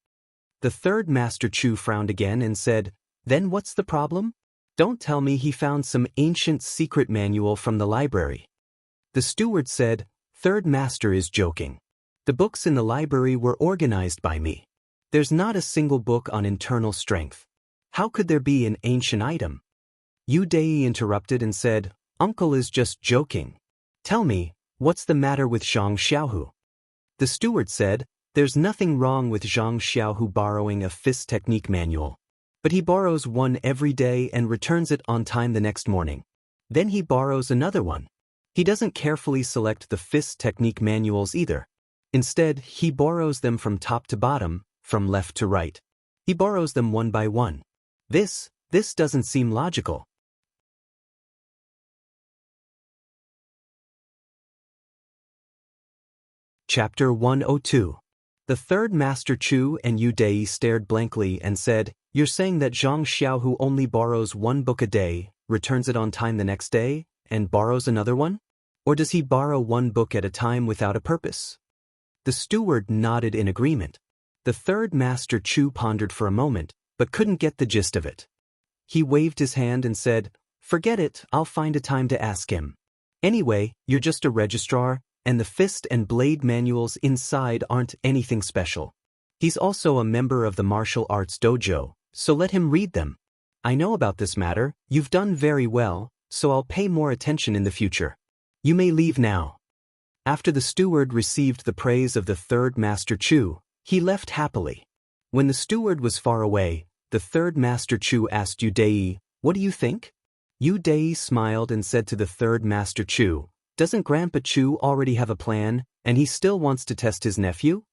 The third master Chu frowned again and said, then what's the problem? Don't tell me he found some ancient secret manual from the library. The steward said, third master is joking. The books in the library were organized by me. There's not a single book on internal strength. How could there be an ancient item? Yu Dei interrupted and said, Uncle is just joking. Tell me, what's the matter with Zhang Xiaohu? The steward said, there's nothing wrong with Zhang Xiaohu borrowing a fist technique manual. But he borrows one every day and returns it on time the next morning. Then he borrows another one. He doesn't carefully select the fist technique manuals either. Instead, he borrows them from top to bottom, from left to right. He borrows them one by one. This doesn't seem logical. Chapter 102. The third master Chu and Yu Dei stared blankly and said, you're saying that Zhang Xiaohu only borrows one book a day, returns it on time the next day, and borrows another one? Or does he borrow one book at a time without a purpose? The steward nodded in agreement. The third master Chu pondered for a moment, but couldn't get the gist of it. He waved his hand and said, forget it, I'll find a time to ask him. Anyway, you're just a registrar, and the fist and blade manuals inside aren't anything special. He's also a member of the martial arts dojo, so let him read them. I know about this matter, you've done very well, so I'll pay more attention in the future. You may leave now. After the steward received the praise of the third master Chu, he left happily. When the steward was far away, the third master Chu asked Yu Dei, what do you think? Yu Dei smiled and said to the third master Chu, doesn't Grandpa Chu already have a plan, and he still wants to test his nephew?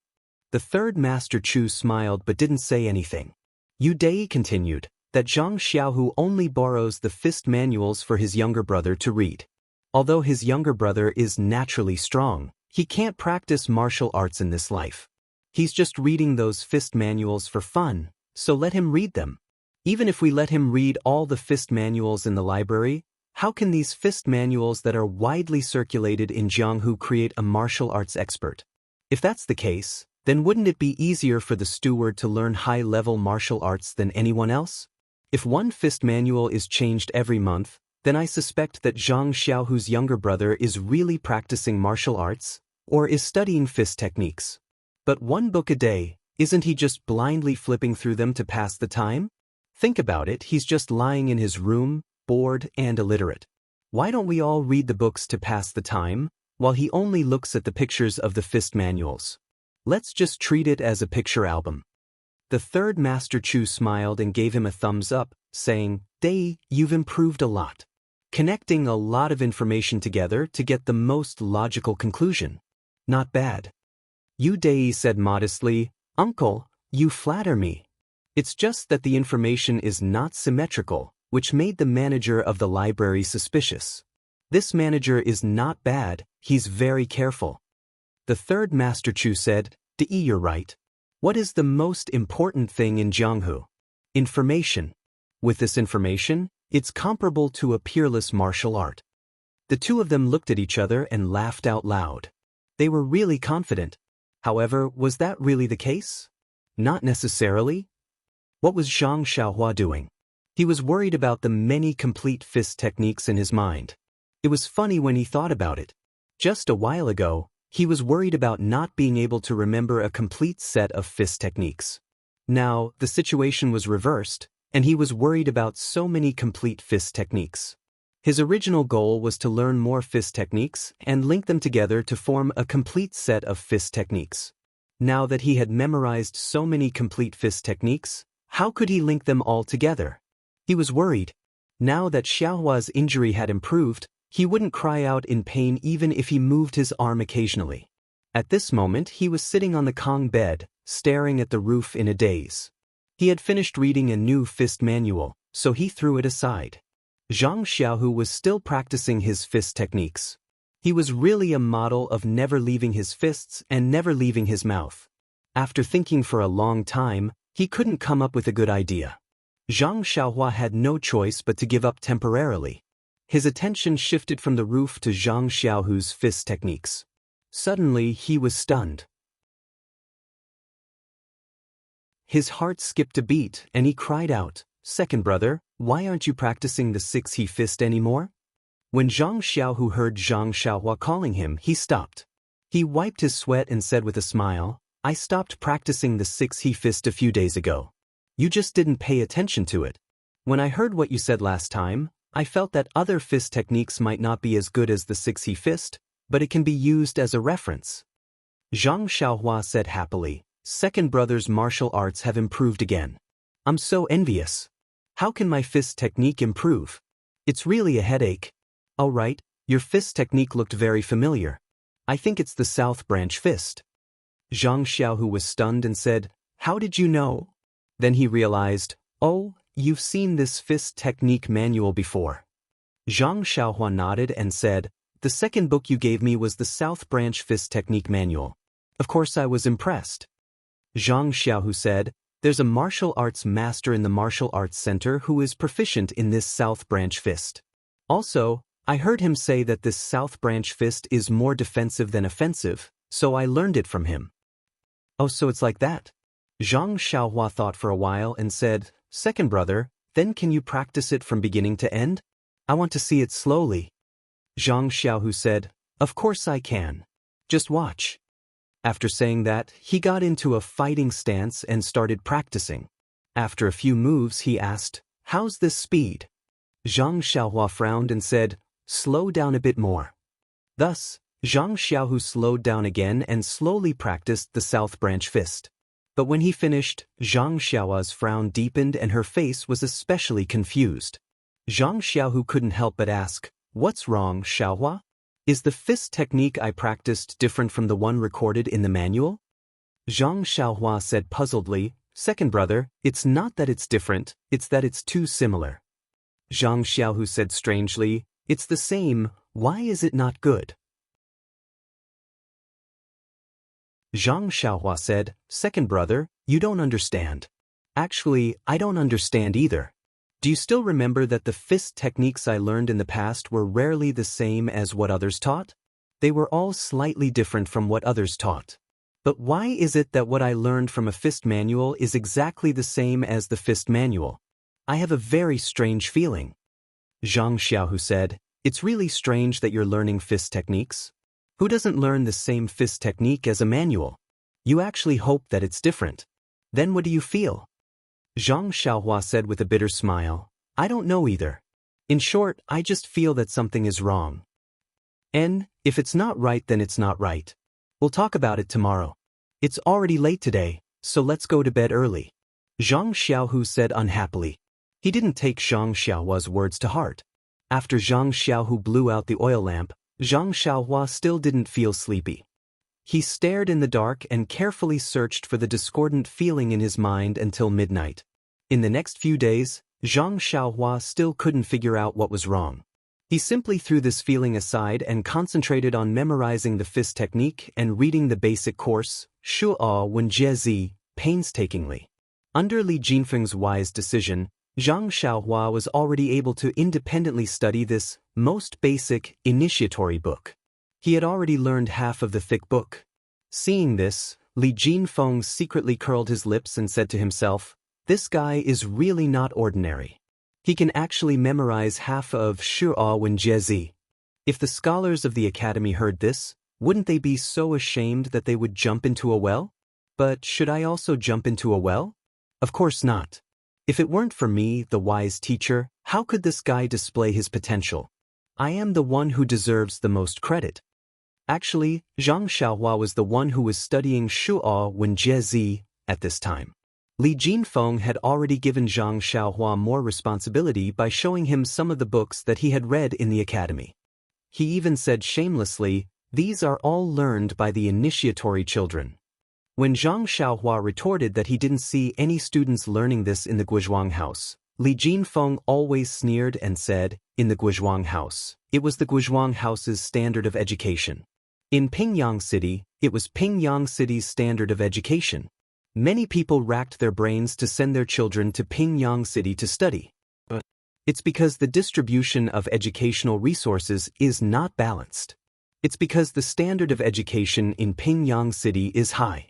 The third master Chu smiled but didn't say anything. Yu Dei continued, that Zhang Xiaohu only borrows the fist manuals for his younger brother to read. Although his younger brother is naturally strong, he can't practice martial arts in this life. He's just reading those fist manuals for fun, so let him read them. Even if we let him read all the fist manuals in the library, how can these fist manuals that are widely circulated in Jianghu create a martial arts expert? If that's the case, then wouldn't it be easier for the steward to learn high-level martial arts than anyone else? If one fist manual is changed every month, then I suspect that Zhang Xiaohu's younger brother is really practicing martial arts, or is studying fist techniques. But one book a day, isn't he just blindly flipping through them to pass the time? Think about it, he's just lying in his room, bored and illiterate. Why don't we all read the books to pass the time, while he only looks at the pictures of the fist manuals? Let's just treat it as a picture album. The third master Chu smiled and gave him a thumbs up, saying, Dei, you've improved a lot. Connecting a lot of information together to get the most logical conclusion. Not bad. Yu Dei said modestly, Uncle, you flatter me. It's just that the information is not symmetrical, which made the manager of the library suspicious. This manager is not bad, he's very careful. The third master Chu said, Dei, you're right. What is the most important thing in Jianghu? Information. With this information, it's comparable to a peerless martial art. The two of them looked at each other and laughed out loud. They were really confident. However, was that really the case? Not necessarily. What was Zhang Xiaohua doing? He was worried about the many complete fist techniques in his mind. It was funny when he thought about it. Just a while ago, he was worried about not being able to remember a complete set of fist techniques. Now, the situation was reversed, and he was worried about so many complete fist techniques. His original goal was to learn more fist techniques and link them together to form a complete set of fist techniques. Now that he had memorized so many complete fist techniques, how could he link them all together? He was worried. Now that Xiaohua's injury had improved, he wouldn't cry out in pain even if he moved his arm occasionally. At this moment, he was sitting on the Kong bed, staring at the roof in a daze. He had finished reading a new fist manual, so he threw it aside. Zhang Xiaohu was still practicing his fist techniques. He was really a model of never leaving his fists and never leaving his mouth. After thinking for a long time, he couldn't come up with a good idea. Zhang Xiaohua had no choice but to give up temporarily. His attention shifted from the roof to Zhang Xiaohu's fist techniques. Suddenly, he was stunned. His heart skipped a beat, and he cried out, "Second brother, why aren't you practicing the 6-he fist anymore?" When Zhang Xiaohu heard Zhang Xiaohua calling him, he stopped. He wiped his sweat and said with a smile, "I stopped practicing the 6-he fist a few days ago. You just didn't pay attention to it. When I heard what you said last time, I felt that other fist techniques might not be as good as the 6-he fist, but it can be used as a reference." Zhang Xiaohua said happily, "Second brother's martial arts have improved again. I'm so envious. How can my fist technique improve? It's really a headache." "All right, your fist technique looked very familiar. I think it's the South Branch fist." Zhang Xiaohu was stunned and said, "How did you know?" Then he realized, "Oh, you've seen this fist technique manual before." Zhang Xiaohua nodded and said, "The second book you gave me was the South Branch fist technique manual. Of course I was impressed." Zhang Xiaohu said, "There's a martial arts master in the martial arts center who is proficient in this South Branch fist. Also, I heard him say that this South Branch fist is more defensive than offensive, so I learned it from him." "Oh, so it's like that?" Zhang Xiaohua thought for a while and said, "Second brother, then can you practice it from beginning to end? I want to see it slowly." Zhang Xiaohu said, "Of course I can. Just watch." After saying that, he got into a fighting stance and started practicing. After a few moves, he asked, "How's this speed?" Zhang Xiaohua frowned and said, "Slow down a bit more." Thus, Zhang Xiaohu slowed down again and slowly practiced the South Branch fist. But when he finished, Zhang Xiaohua's frown deepened and her face was especially confused. Zhang Xiaohu couldn't help but ask, "What's wrong, Xiaohua? Is the fist technique I practiced different from the one recorded in the manual?" Zhang Xiaohua said puzzledly, "Second brother, it's not that it's different, it's that it's too similar." Zhang Xiaohu said strangely, "It's the same, why is it not good?" Zhang Xiaohua said, "Second brother, you don't understand. Actually, I don't understand either. Do you still remember that the fist techniques I learned in the past were rarely the same as what others taught? They were all slightly different from what others taught. But why is it that what I learned from a fist manual is exactly the same as the fist manual? I have a very strange feeling." Zhang Xiaohu said, "It's really strange that you're learning fist techniques. Who doesn't learn the same fist technique as a manual? You actually hope that it's different. Then what do you feel?" Zhang Xiaohua said with a bitter smile, "I don't know either. In short, I just feel that something is wrong. And if it's not right, then it's not right. We'll talk about it tomorrow. It's already late today, so let's go to bed early." Zhang Xiaohu said unhappily. He didn't take Zhang Xiaohua's words to heart. After Zhang Xiaohu blew out the oil lamp, Zhang Xiaohua still didn't feel sleepy. He stared in the dark and carefully searched for the discordant feeling in his mind until midnight. In the next few days, Zhang Xiaohua still couldn't figure out what was wrong. He simply threw this feeling aside and concentrated on memorizing the fist technique and reading the basic course, Shuo Wen Jie Zi, painstakingly. Under Li Jinfeng's wise decision, Zhang Xiaohua was already able to independently study this most basic initiatory book. He had already learned half of the thick book. Seeing this, Li Jinfeng secretly curled his lips and said to himself, "This guy is really not ordinary. He can actually memorize half of Shuo Wen Jie Zi." If the scholars of the academy heard this, wouldn't they be so ashamed that they would jump into a well? But should I also jump into a well? Of course not. If it weren't for me, the wise teacher, how could this guy display his potential? I am the one who deserves the most credit. Actually, Zhang Xiaohua was the one who was studying Shuo Wen Jie Zi at this time. Li Jinfeng had already given Zhang Xiaohua more responsibility by showing him some of the books that he had read in the academy. He even said shamelessly, "These are all learned by the initiatory children." When Zhang Xiaohua retorted that he didn't see any students learning this in the Guizhuang house, Li Jinfeng always sneered and said, "In the Guizhuang house, it was the Guizhuang house's standard of education. In Pingyang City, it was Pingyang City's standard of education. Many people racked their brains to send their children to Pingyang City to study. But It's because the distribution of educational resources is not balanced. It's because the standard of education in Pingyang City is high.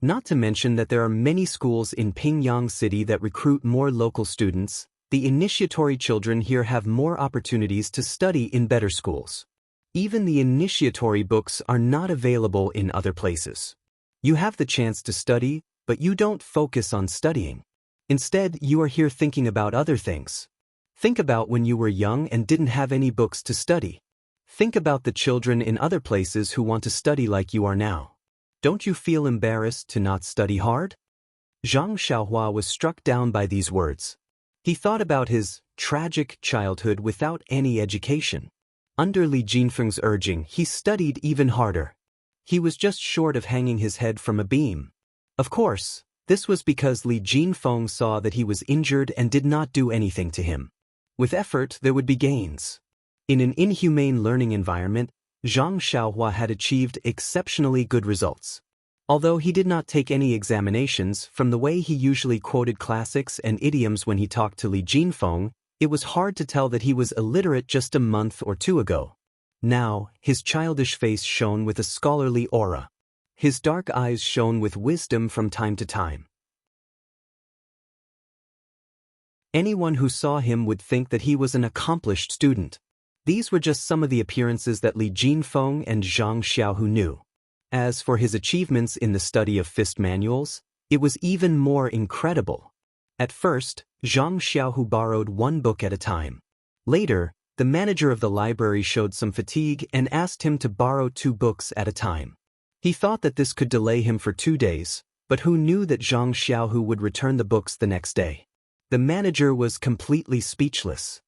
Not to mention that there are many schools in Pingyang City that recruit more local students. The initiatory children here have more opportunities to study in better schools. Even the initiatory books are not available in other places. You have the chance to study, but you don't focus on studying. Instead, you are here thinking about other things. Think about when you were young and didn't have any books to study. Think about the children in other places who want to study like you are now. Don't you feel embarrassed to not study hard? Zhang Xiaohua was struck down by these words. He thought about his tragic childhood without any education. Under Li Jinfeng's urging, he studied even harder. He was just short of hanging his head from a beam. Of course, this was because Li Jinfeng saw that he was injured and did not do anything to him. With effort, there would be gains. In an inhumane learning environment, Zhang Xiaohua had achieved exceptionally good results. Although he did not take any examinations, from the way he usually quoted classics and idioms when he talked to Li Jinfeng, it was hard to tell that he was illiterate just a month or two ago. Now, his childish face shone with a scholarly aura. His dark eyes shone with wisdom from time to time. Anyone who saw him would think that he was an accomplished student. These were just some of the appearances that Li Jinfeng and Zhang Xiaohu knew. As for his achievements in the study of fist manuals, it was even more incredible. At first, Zhang Xiaohu borrowed one book at a time. Later, the manager of the library showed some fatigue and asked him to borrow 2 books at a time. He thought that this could delay him for 2 days, but who knew that Zhang Xiaohu would return the books the next day? The manager was completely speechless.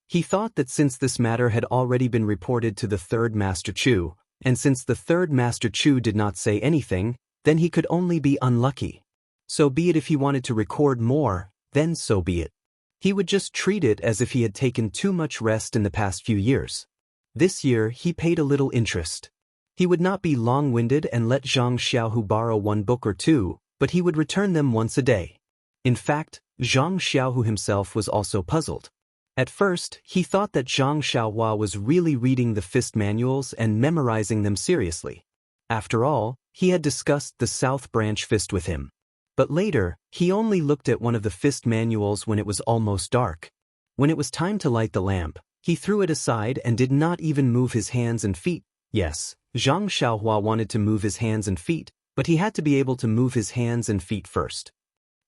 He thought that since this matter had already been reported to the 3rd Master Chu, and since the 3rd Master Chu did not say anything, then he could only be unlucky. So be it. If he wanted to record more, then so be it. He would just treat it as if he had taken too much rest in the past few years. This year, he paid a little interest. He would not be long-winded and let Zhang Xiaohu borrow 1 book or 2, but he would return them once a day. In fact, Zhang Xiaohu himself was also puzzled. At first, he thought that Zhang Xiaohua was really reading the fist manuals and memorizing them seriously. After all, he had discussed the South Branch fist with him. But later, he only looked at one of the fist manuals when it was almost dark. When it was time to light the lamp, he threw it aside and did not even move his hands and feet. Yes, Zhang Xiaohua wanted to move his hands and feet, but he had to be able to move his hands and feet first.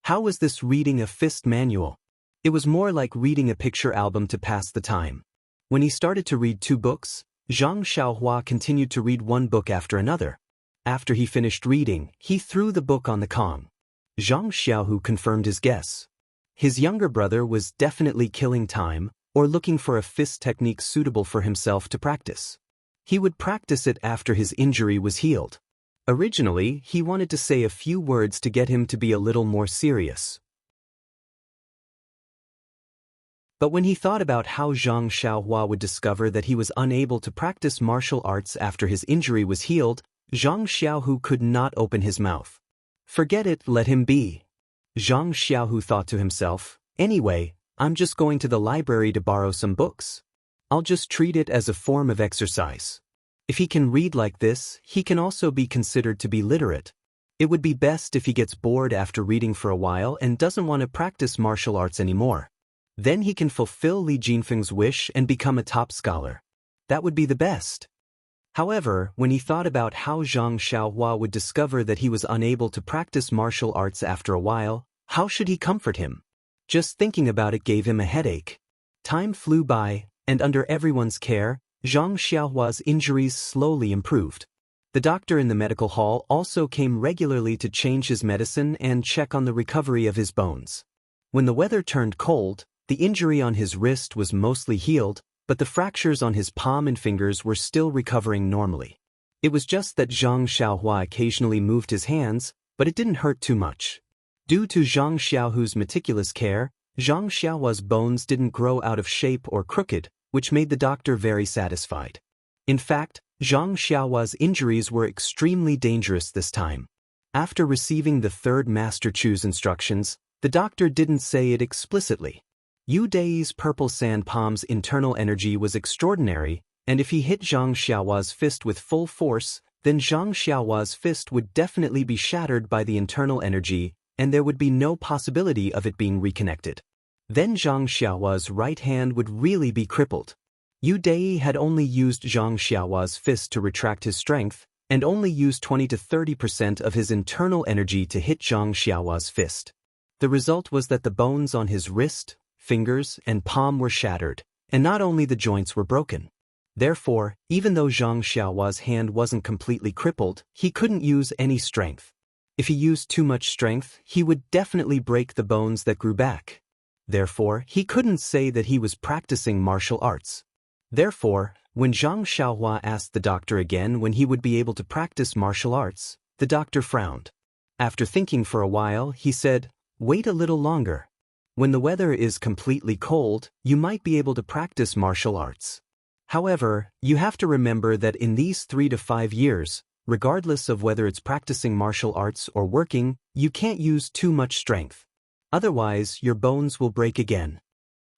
How was this reading a fist manual? It was more like reading a picture album to pass the time. When he started to read 2 books, Zhang Xiaohua continued to read 1 book after another. After he finished reading, he threw the book on the Kong. Zhang Xiaohu confirmed his guess. His younger brother was definitely killing time, or looking for a fist technique suitable for himself to practice. He would practice it after his injury was healed. Originally, he wanted to say a few words to get him to be a little more serious. But when he thought about how Zhang Xiaohua would discover that he was unable to practice martial arts after his injury was healed, Zhang Xiaohu could not open his mouth. Forget it, let him be. Zhang Xiaohu thought to himself, anyway, I'm just going to the library to borrow some books. I'll just treat it as a form of exercise. If he can read like this, he can also be considered to be literate. It would be best if he gets bored after reading for a while and doesn't want to practice martial arts anymore. Then he can fulfill Li Jinfeng's wish and become a top scholar. That would be the best. However, when he thought about how Zhang Xiaohua would discover that he was unable to practice martial arts after a while, how should he comfort him? Just thinking about it gave him a headache. Time flew by, and under everyone's care, Zhang Xiaohua's injuries slowly improved. The doctor in the medical hall also came regularly to change his medicine and check on the recovery of his bones. When the weather turned cold, the injury on his wrist was mostly healed, but the fractures on his palm and fingers were still recovering normally. It was just that Zhang Xiaohua occasionally moved his hands, but it didn't hurt too much. Due to Zhang Xiaohu's meticulous care, Zhang Xiaohua's bones didn't grow out of shape or crooked, which made the doctor very satisfied. In fact, Zhang Xiaohua's injuries were extremely dangerous this time. After receiving the 3rd Master Chu's instructions, the doctor didn't say it explicitly. Yu Dai's purple sand palm's internal energy was extraordinary, and if he hit Zhang Xiaohua's fist with full force, then Zhang Xiaohua's fist would definitely be shattered by the internal energy, and there would be no possibility of it being reconnected. Then Zhang Xiaohua's right hand would really be crippled. Yu Dai had only used Zhang Xiaohua's fist to retract his strength, and only used 20 to 30% of his internal energy to hit Zhang Xiaohua's fist. The result was that the bones on his wrist, fingers, and palm were shattered, and not only the joints were broken. Therefore, even though Zhang Xiaohua's hand wasn't completely crippled, he couldn't use any strength. If he used too much strength, he would definitely break the bones that grew back. Therefore, he couldn't say that he was practicing martial arts. Therefore, when Zhang Xiaohua asked the doctor again when he would be able to practice martial arts, the doctor frowned. After thinking for a while, he said, "Wait a little longer. When the weather is completely cold, you might be able to practice martial arts. However, you have to remember that in these 3 to 5 years, regardless of whether it's practicing martial arts or working, you can't use too much strength. Otherwise, your bones will break again."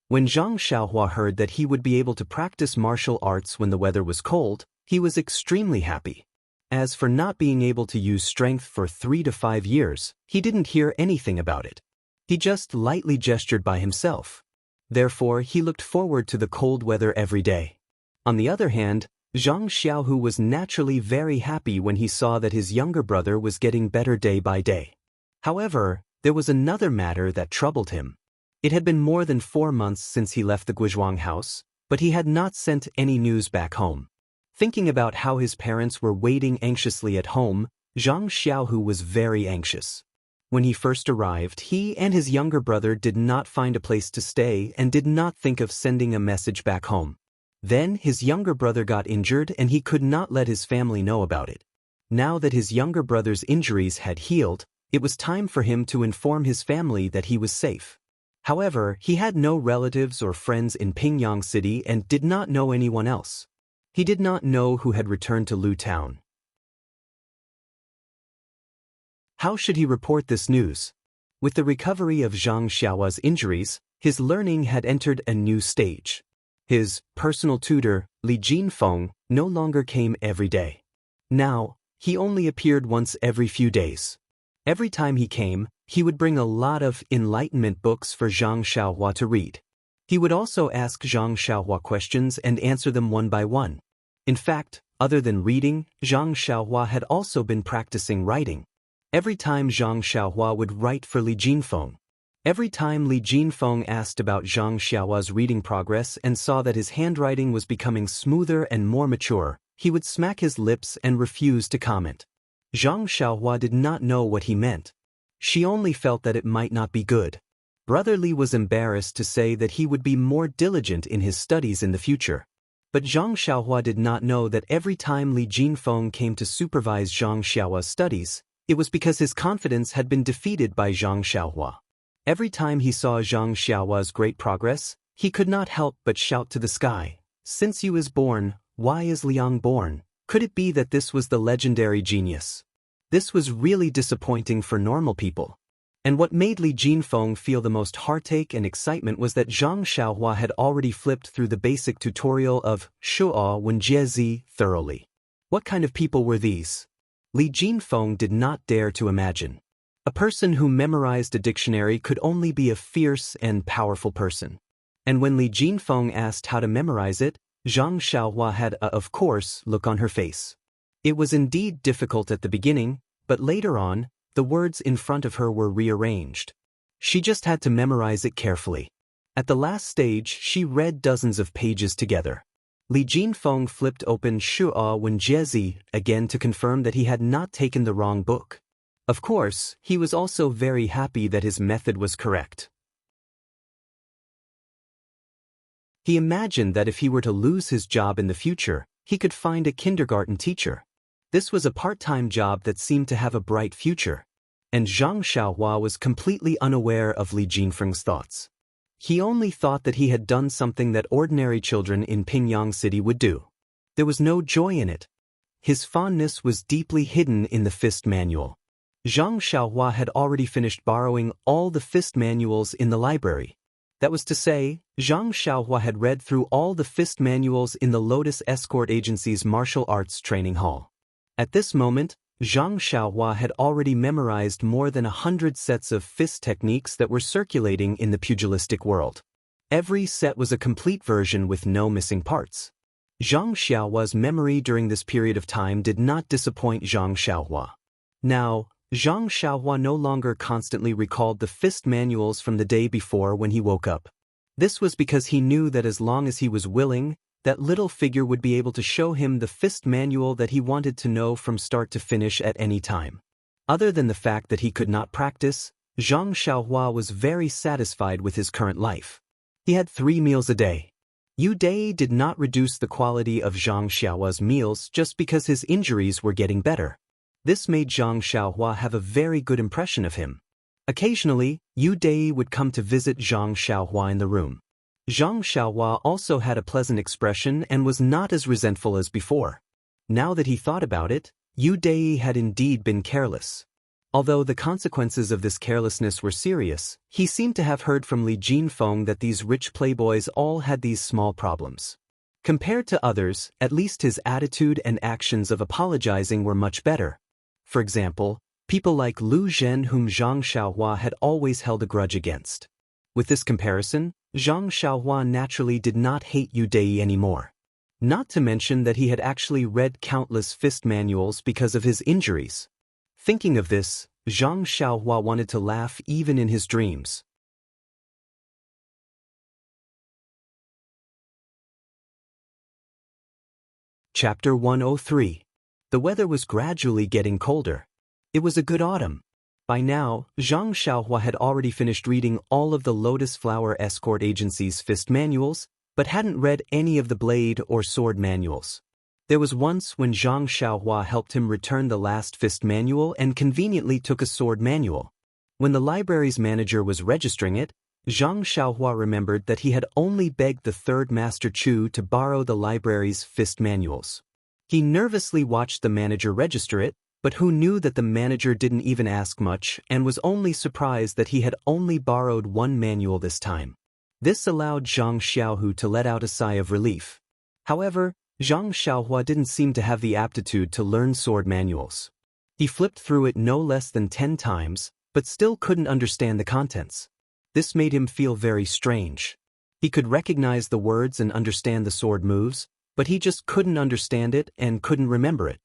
When Zhang Xiaohua heard that he would be able to practice martial arts when the weather was cold, he was extremely happy. As for not being able to use strength for 3 to 5 years, he didn't hear anything about it. He just lightly gestured by himself. Therefore, he looked forward to the cold weather every day. On the other hand, Zhang Xiaohu was naturally very happy when he saw that his younger brother was getting better day by day. However, there was another matter that troubled him. It had been more than 4 months since he left the Guizhuang house, but he had not sent any news back home. Thinking about how his parents were waiting anxiously at home, Zhang Xiaohu was very anxious. When he first arrived, he and his younger brother did not find a place to stay and did not think of sending a message back home. Then his younger brother got injured and he could not let his family know about it. Now that his younger brother's injuries had healed, it was time for him to inform his family that he was safe. However, he had no relatives or friends in Pingyang City and did not know anyone else. He did not know who had returned to Lu Town. How should he report this news? With the recovery of Zhang Xiaohua's injuries, his learning had entered a new stage. His personal tutor, Li Jinfeng, no longer came every day. Now, he only appeared once every few days. Every time he came, he would bring a lot of enlightenment books for Zhang Xiaohua to read. He would also ask Zhang Xiaohua questions and answer them one by one. In fact, other than reading, Zhang Xiaohua had also been practicing writing. Every time Zhang Xiaohua would write for Li Jinfeng. Every time Li Jinfeng asked about Zhang Xiaohua's reading progress and saw that his handwriting was becoming smoother and more mature, he would smack his lips and refuse to comment. Zhang Xiaohua did not know what he meant. She only felt that it might not be good. Brother Li was embarrassed to say that he would be more diligent in his studies in the future. But Zhang Xiaohua did not know that every time Li Jinfeng came to supervise Zhang Xiaohua's studies, it was because his confidence had been defeated by Zhang Xiaohua. Every time he saw Zhang Xiaohua's great progress, he could not help but shout to the sky, "Since Yu is born, why is Liang born? Could it be that this was the legendary genius?" This was really disappointing for normal people. And what made Li Jinfeng feel the most heartache and excitement was that Zhang Xiaohua had already flipped through the basic tutorial of Shuo Wenjie thoroughly. What kind of people were these? Li Jinfeng did not dare to imagine. A person who memorized a dictionary could only be a fierce and powerful person. And when Li Jinfeng asked how to memorize it, Zhang Xiaohua had a, of course, look on her face. It was indeed difficult at the beginning, but later on, the words in front of her were rearranged. She just had to memorize it carefully. At the last stage, she read dozens of pages together. Li Jinfeng flipped open Shuo Wenjie again to confirm that he had not taken the wrong book. Of course, he was also very happy that his method was correct. He imagined that if he were to lose his job in the future, he could find a kindergarten teacher. This was a part-time job that seemed to have a bright future. And Zhang Xiaohua was completely unaware of Li Jinfeng's thoughts. He only thought that he had done something that ordinary children in Pingyang City would do. There was no joy in it. His fondness was deeply hidden in the fist manual. Zhang Xiaohua had already finished borrowing all the fist manuals in the library. That was to say, Zhang Xiaohua had read through all the fist manuals in the Lotus Escort Agency's martial arts training hall. At this moment, Zhang Xiaohua had already memorized more than 100 sets of fist techniques that were circulating in the pugilistic world. Every set was a complete version with no missing parts. Zhang Xiaohua's memory during this period of time did not disappoint Zhang Xiaohua. Now, Zhang Xiaohua no longer constantly recalled the fist manuals from the day before when he woke up. This was because he knew that as long as he was willing, that little figure would be able to show him the fist manual that he wanted to know from start to finish at any time. Other than the fact that he could not practice, Zhang Xiaohua was very satisfied with his current life. He had 3 meals a day. Yu Dai did not reduce the quality of Zhang Xiaohua's meals just because his injuries were getting better. This made Zhang Xiaohua have a very good impression of him. Occasionally, Yu Dai would come to visit Zhang Xiaohua in the room. Zhang Xiaohua also had a pleasant expression and was not as resentful as before. Now that he thought about it, Yu Dai had indeed been careless. Although the consequences of this carelessness were serious, he seemed to have heard from Li Jinfeng that these rich playboys all had these small problems. Compared to others, at least his attitude and actions of apologizing were much better. For example, people like Lu Zhen whom Zhang Xiaohua had always held a grudge against. With this comparison, Zhang Xiaohua naturally did not hate Yu Dai anymore. Not to mention that he had actually read countless fist manuals because of his injuries. Thinking of this, Zhang Xiaohua wanted to laugh even in his dreams. Chapter 103. The weather was gradually getting colder. It was a good autumn. By now, Zhang Xiaohua had already finished reading all of the Lotus Flower Escort Agency's fist manuals, but hadn't read any of the blade or sword manuals. There was once when Zhang Xiaohua helped him return the last fist manual and conveniently took a sword manual. When the library's manager was registering it, Zhang Xiaohua remembered that he had only begged the third Master Chu to borrow the library's fist manuals. He nervously watched the manager register it, but who knew that the manager didn't even ask much and was only surprised that he had only borrowed 1 manual this time. This allowed Zhang Xiaohu to let out a sigh of relief. However, Zhang Xiaohua didn't seem to have the aptitude to learn sword manuals. He flipped through it no less than 10 times, but still couldn't understand the contents. This made him feel very strange. He could recognize the words and understand the sword moves, but he just couldn't understand it and couldn't remember it.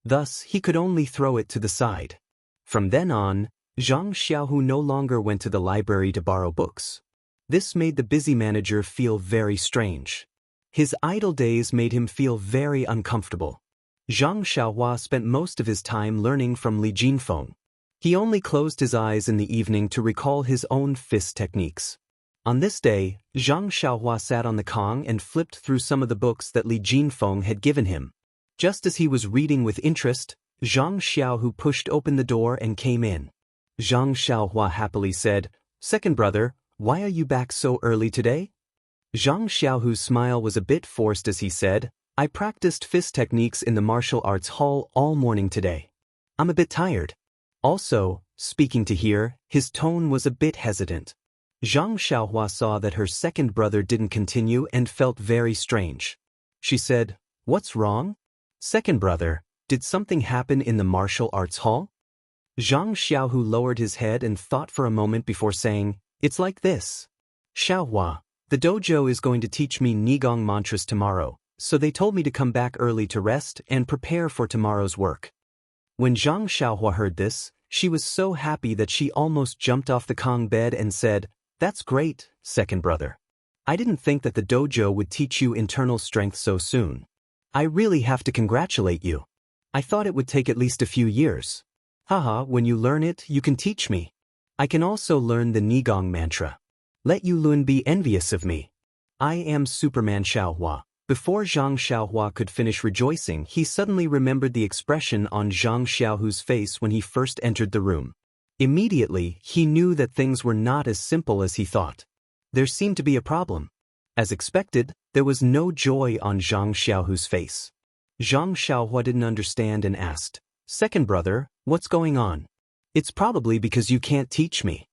Thus, he could only throw it to the side. From then on, Zhang Xiaohu no longer went to the library to borrow books. This made the busy manager feel very strange. His idle days made him feel very uncomfortable. Zhang Xiaohua spent most of his time learning from Li Jinfeng. He only closed his eyes in the evening to recall his own fist techniques. On this day, Zhang Xiaohua sat on the Kong and flipped through some of the books that Li Jinfeng had given him. Just as he was reading with interest, Zhang Xiaohu pushed open the door and came in. Zhang Xiaohua happily said, "Second brother, why are you back so early today?" Zhang Xiaohu's smile was a bit forced as he said, "I practiced fist techniques in the martial arts hall all morning today. I'm a bit tired." Also, speaking to hear, his tone was a bit hesitant. Zhang Xiaohua saw that her second brother didn't continue and felt very strange. She said, "What's wrong? Second brother, did something happen in the martial arts hall?" Zhang Xiaohu lowered his head and thought for a moment before saying, "It's like this. Xiaohua, the dojo is going to teach me Nigong mantras tomorrow, so they told me to come back early to rest and prepare for tomorrow's work." When Zhang Xiaohua heard this, she was so happy that she almost jumped off the Kong bed and said, "That's great, second brother. I didn't think that the dojo would teach you internal strength so soon. I really have to congratulate you. I thought it would take at least a few years. Haha, when you learn it, you can teach me. I can also learn the Nigong mantra. Let Yulun be envious of me. I am Superman Xiaohua." Before Zhang Xiaohua could finish rejoicing, he suddenly remembered the expression on Zhang Xiaohu's face when he first entered the room. Immediately, he knew that things were not as simple as he thought. There seemed to be a problem. As expected, there was no joy on Zhang Xiaohu's face. Zhang Xiaohua didn't understand and asked, "Second brother, what's going on? It's probably because you can't teach me."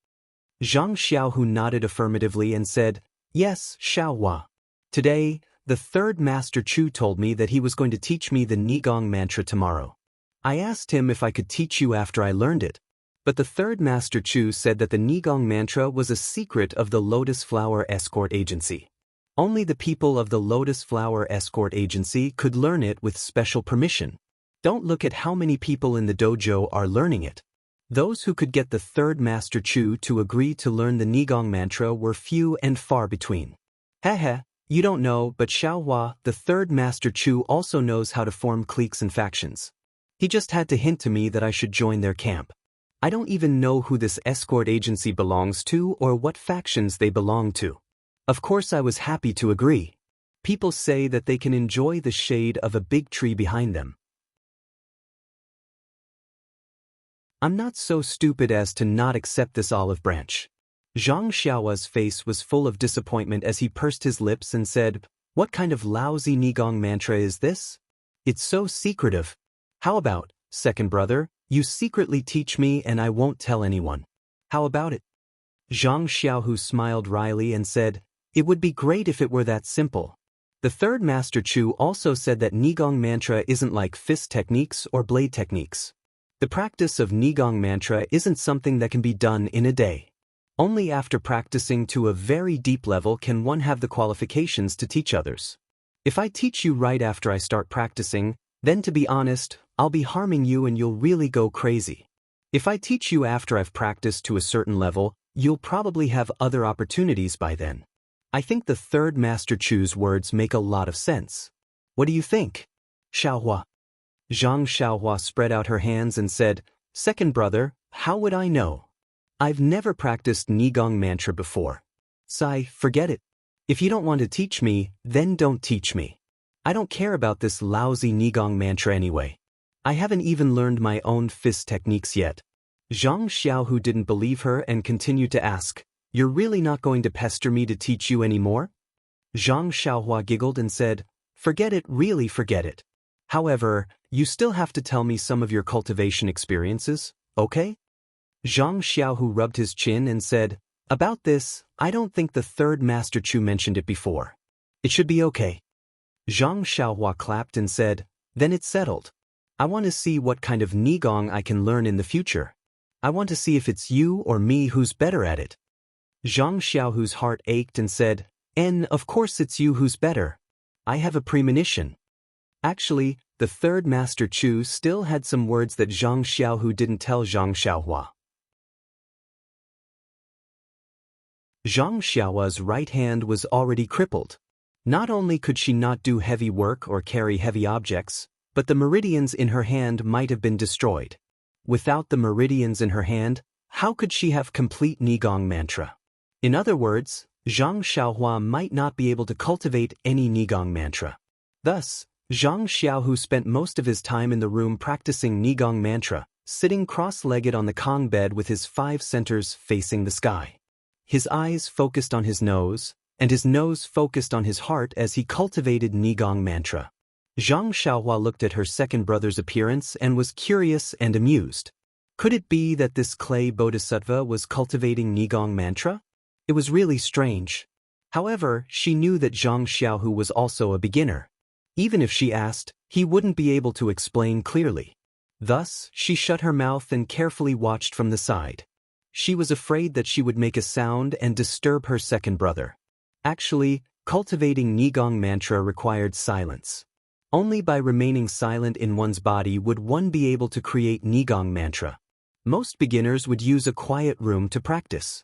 Zhang Xiaohu nodded affirmatively and said, "Yes, Xiaohua. Today, the third Master Chu told me that he was going to teach me the Nigong mantra tomorrow. I asked him if I could teach you after I learned it. But the third Master Chu said that the Nigong mantra was a secret of the Lotus Flower Escort Agency. Only the people of the Lotus Flower Escort Agency could learn it with special permission. Don't look at how many people in the dojo are learning it. Those who could get the third Master Chu to agree to learn the Nigong mantra were few and far between. Heh, you don't know, but Xiaohua, the third Master Chu, also knows how to form cliques and factions. He just had to hint to me that I should join their camp. I don't even know who this escort agency belongs to or what factions they belong to. Of course I was happy to agree. People say that they can enjoy the shade of a big tree behind them. I'm not so stupid as to not accept this olive branch." Zhang Xiaohua's face was full of disappointment as he pursed his lips and said, "What kind of lousy Nigong mantra is this? It's so secretive. How about, second brother, you secretly teach me and I won't tell anyone? How about it?" Zhang Xiaohu smiled wryly and said, "It would be great if it were that simple. The third Master Chu also said that Nigong mantra isn't like fist techniques or blade techniques. The practice of Nigong mantra isn't something that can be done in a day. Only after practicing to a very deep level can one have the qualifications to teach others. If I teach you right after I start practicing, then to be honest, I'll be harming you and you'll really go crazy. If I teach you after I've practiced to a certain level, you'll probably have other opportunities by then. I think the third Master Chu's words make a lot of sense. What do you think, Xiaohua?" Zhang Xiaohua spread out her hands and said, "Second brother, how would I know? I've never practiced Nigong mantra before. Sai, forget it. If you don't want to teach me, then don't teach me. I don't care about this lousy Nigong mantra anyway. I haven't even learned my own fist techniques yet." Zhang Xiaohu didn't believe her and continued to ask, "You're really not going to pester me to teach you anymore?" Zhang Xiaohua giggled and said, "Forget it, really forget it. However, you still have to tell me some of your cultivation experiences, okay?" Zhang Xiaohu rubbed his chin and said, "About this, I don't think the third Master Chu mentioned it before. It should be okay." Zhang Xiaohua clapped and said, "Then it's settled. I want to see what kind of Nigong I can learn in the future. I want to see if it's you or me who's better at it." Zhang Xiaohu's heart ached and said, Of course it's you who's better. I have a premonition." Actually, the third Master Chu still had some words that Zhang Xiaohu didn't tell Zhang Xiaohua. Zhang Xiaohua's right hand was already crippled. Not only could she not do heavy work or carry heavy objects, but the meridians in her hand might have been destroyed. Without the meridians in her hand, how could she have complete Nigong mantra? In other words, Zhang Xiaohua might not be able to cultivate any Nigong mantra. Thus, Zhang Xiaohu spent most of his time in the room practicing Nigong mantra, sitting cross-legged on the Kong bed with his 5 centers facing the sky. His eyes focused on his nose, and his nose focused on his heart as he cultivated Nigong mantra. Zhang Xiaohua looked at her second brother's appearance and was curious and amused. Could it be that this clay bodhisattva was cultivating Nigong mantra? It was really strange. However, she knew that Zhang Xiaohu was also a beginner. Even if she asked, he wouldn't be able to explain clearly. Thus, she shut her mouth and carefully watched from the side. She was afraid that she would make a sound and disturb her second brother. Actually, cultivating Nigong mantra required silence. Only by remaining silent in one's body would one be able to create Nigong mantra. Most beginners would use a quiet room to practice.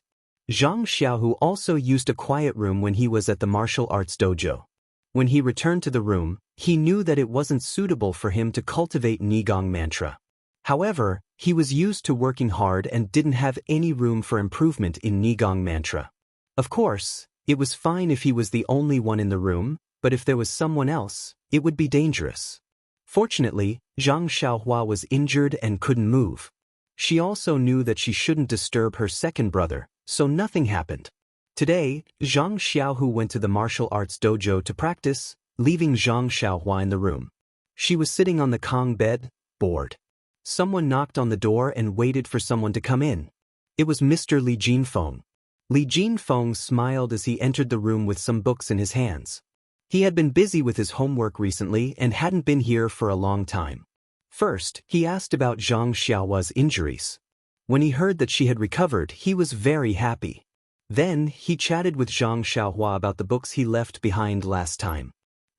Zhang Xiaohu also used a quiet room when he was at the martial arts dojo. When he returned to the room, he knew that it wasn't suitable for him to cultivate Nigong mantra. However, he was used to working hard and didn't have any room for improvement in Nigong mantra. Of course, it was fine if he was the only one in the room, but if there was someone else, it would be dangerous. Fortunately, Zhang Xiaohua was injured and couldn't move. She also knew that she shouldn't disturb her second brother, so nothing happened. Today, Zhang Xiaohu went to the martial arts dojo to practice, leaving Zhang Xiaohua in the room. She was sitting on the Kong bed, bored. Someone knocked on the door and waited for someone to come in. It was Mr. Li Jinfeng. Li Jinfeng smiled as he entered the room with some books in his hands. He had been busy with his homework recently and hadn't been here for a long time. First, he asked about Zhang Xiaohua's injuries. When he heard that she had recovered, he was very happy. Then, he chatted with Zhang Xiaohua about the books he left behind last time.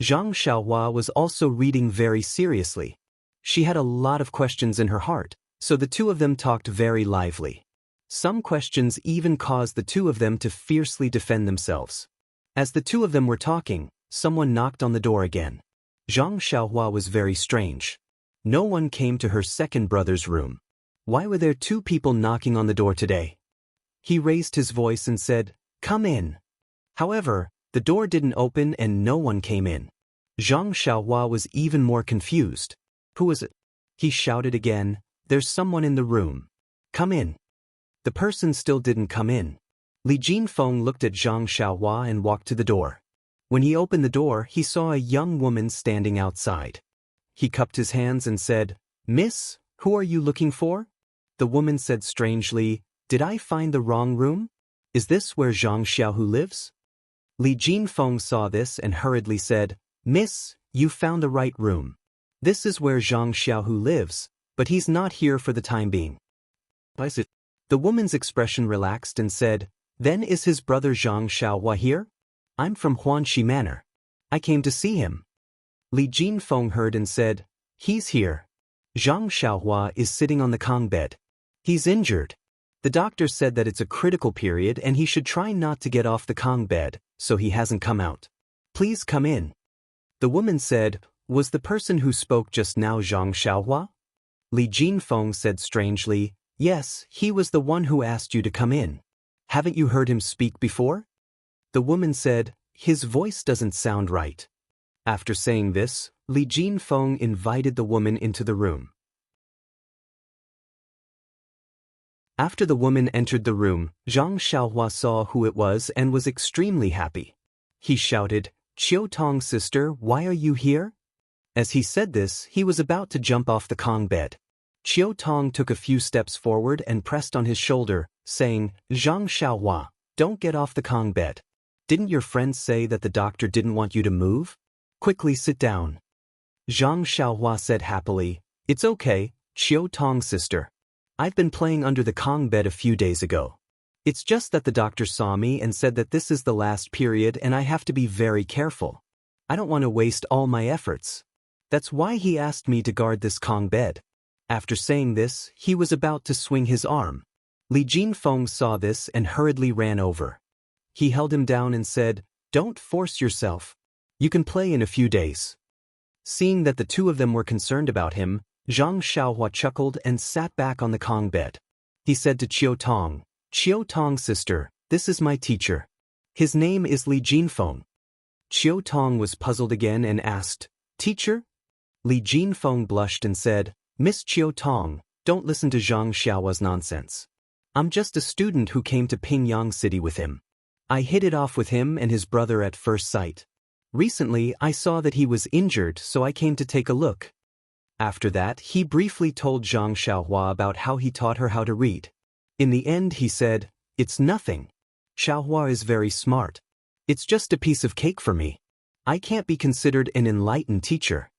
Zhang Xiaohua was also reading very seriously. She had a lot of questions in her heart, so the two of them talked very lively. Some questions even caused the two of them to fiercely defend themselves. As the two of them were talking, someone knocked on the door again. Zhang Xiaohua was very strange. No one came to her second brother's room. Why were there two people knocking on the door today? He raised his voice and said, "Come in." However, the door didn't open and no one came in. Zhang Xiaohua was even more confused. "Who is it?" He shouted again, "There's someone in the room. Come in." The person still didn't come in. Li Jinfeng looked at Zhang Xiaohua and walked to the door. When he opened the door, he saw a young woman standing outside. He cupped his hands and said, "Miss, who are you looking for?" The woman said strangely, "Did I find the wrong room? Is this where Zhang Xiaohu lives?" Li Jinfeng saw this and hurriedly said, "Miss, you found the right room. This is where Zhang Xiaohu lives, but he's not here for the time being." "Is it?" The woman's expression relaxed and said, "Then is his brother Zhang Xiaohua here? I'm from Huanxi Manor. I came to see him." Li Jinfeng heard and said, "He's here. Zhang Xiaohua is sitting on the Kong bed. He's injured. The doctor said that it's a critical period and he should try not to get off the Kong bed, so he hasn't come out. Please come in." The woman said, "Was the person who spoke just now Zhang Xiaohua?" Li Jinfeng said strangely, "Yes, he was the one who asked you to come in. Haven't you heard him speak before?" The woman said, "His voice doesn't sound right." After saying this, Li Jinfeng invited the woman into the room. After the woman entered the room, Zhang Xiaohua saw who it was and was extremely happy. He shouted, "Qiu Tong sister, why are you here?" As he said this, he was about to jump off the Kong bed. Qiu Tong took a few steps forward and pressed on his shoulder, saying, "Zhang Xiaohua, don't get off the Kong bed. Didn't your friend say that the doctor didn't want you to move? Quickly sit down." Zhang Xiaohua said happily, "It's okay, Qiu Tong sister. I've been playing under the Kong bed a few days ago. It's just that the doctor saw me and said that this is the last period and I have to be very careful. I don't want to waste all my efforts. That's why he asked me to guard this Kong bed." After saying this, he was about to swing his arm. Li Jinfeng saw this and hurriedly ran over. He held him down and said, "Don't force yourself. You can play in a few days." Seeing that the two of them were concerned about him, Zhang Xiaohua chuckled and sat back on the Kong bed. He said to Qiu Tong sister, this is my teacher. His name is Li Jinfeng." Qiu Tong was puzzled again and asked, "Teacher?" Li Jinfeng blushed and said, "Miss Qiu Tong, don't listen to Zhang Xiaohua's nonsense. I'm just a student who came to Pingyang City with him. I hit it off with him and his brother at first sight. Recently, I saw that he was injured, so I came to take a look." After that, he briefly told Zhang Xiaohua about how he taught her how to read. In the end, he said, "It's nothing. Xiaohua is very smart. It's just a piece of cake for me. I can't be considered an enlightened teacher."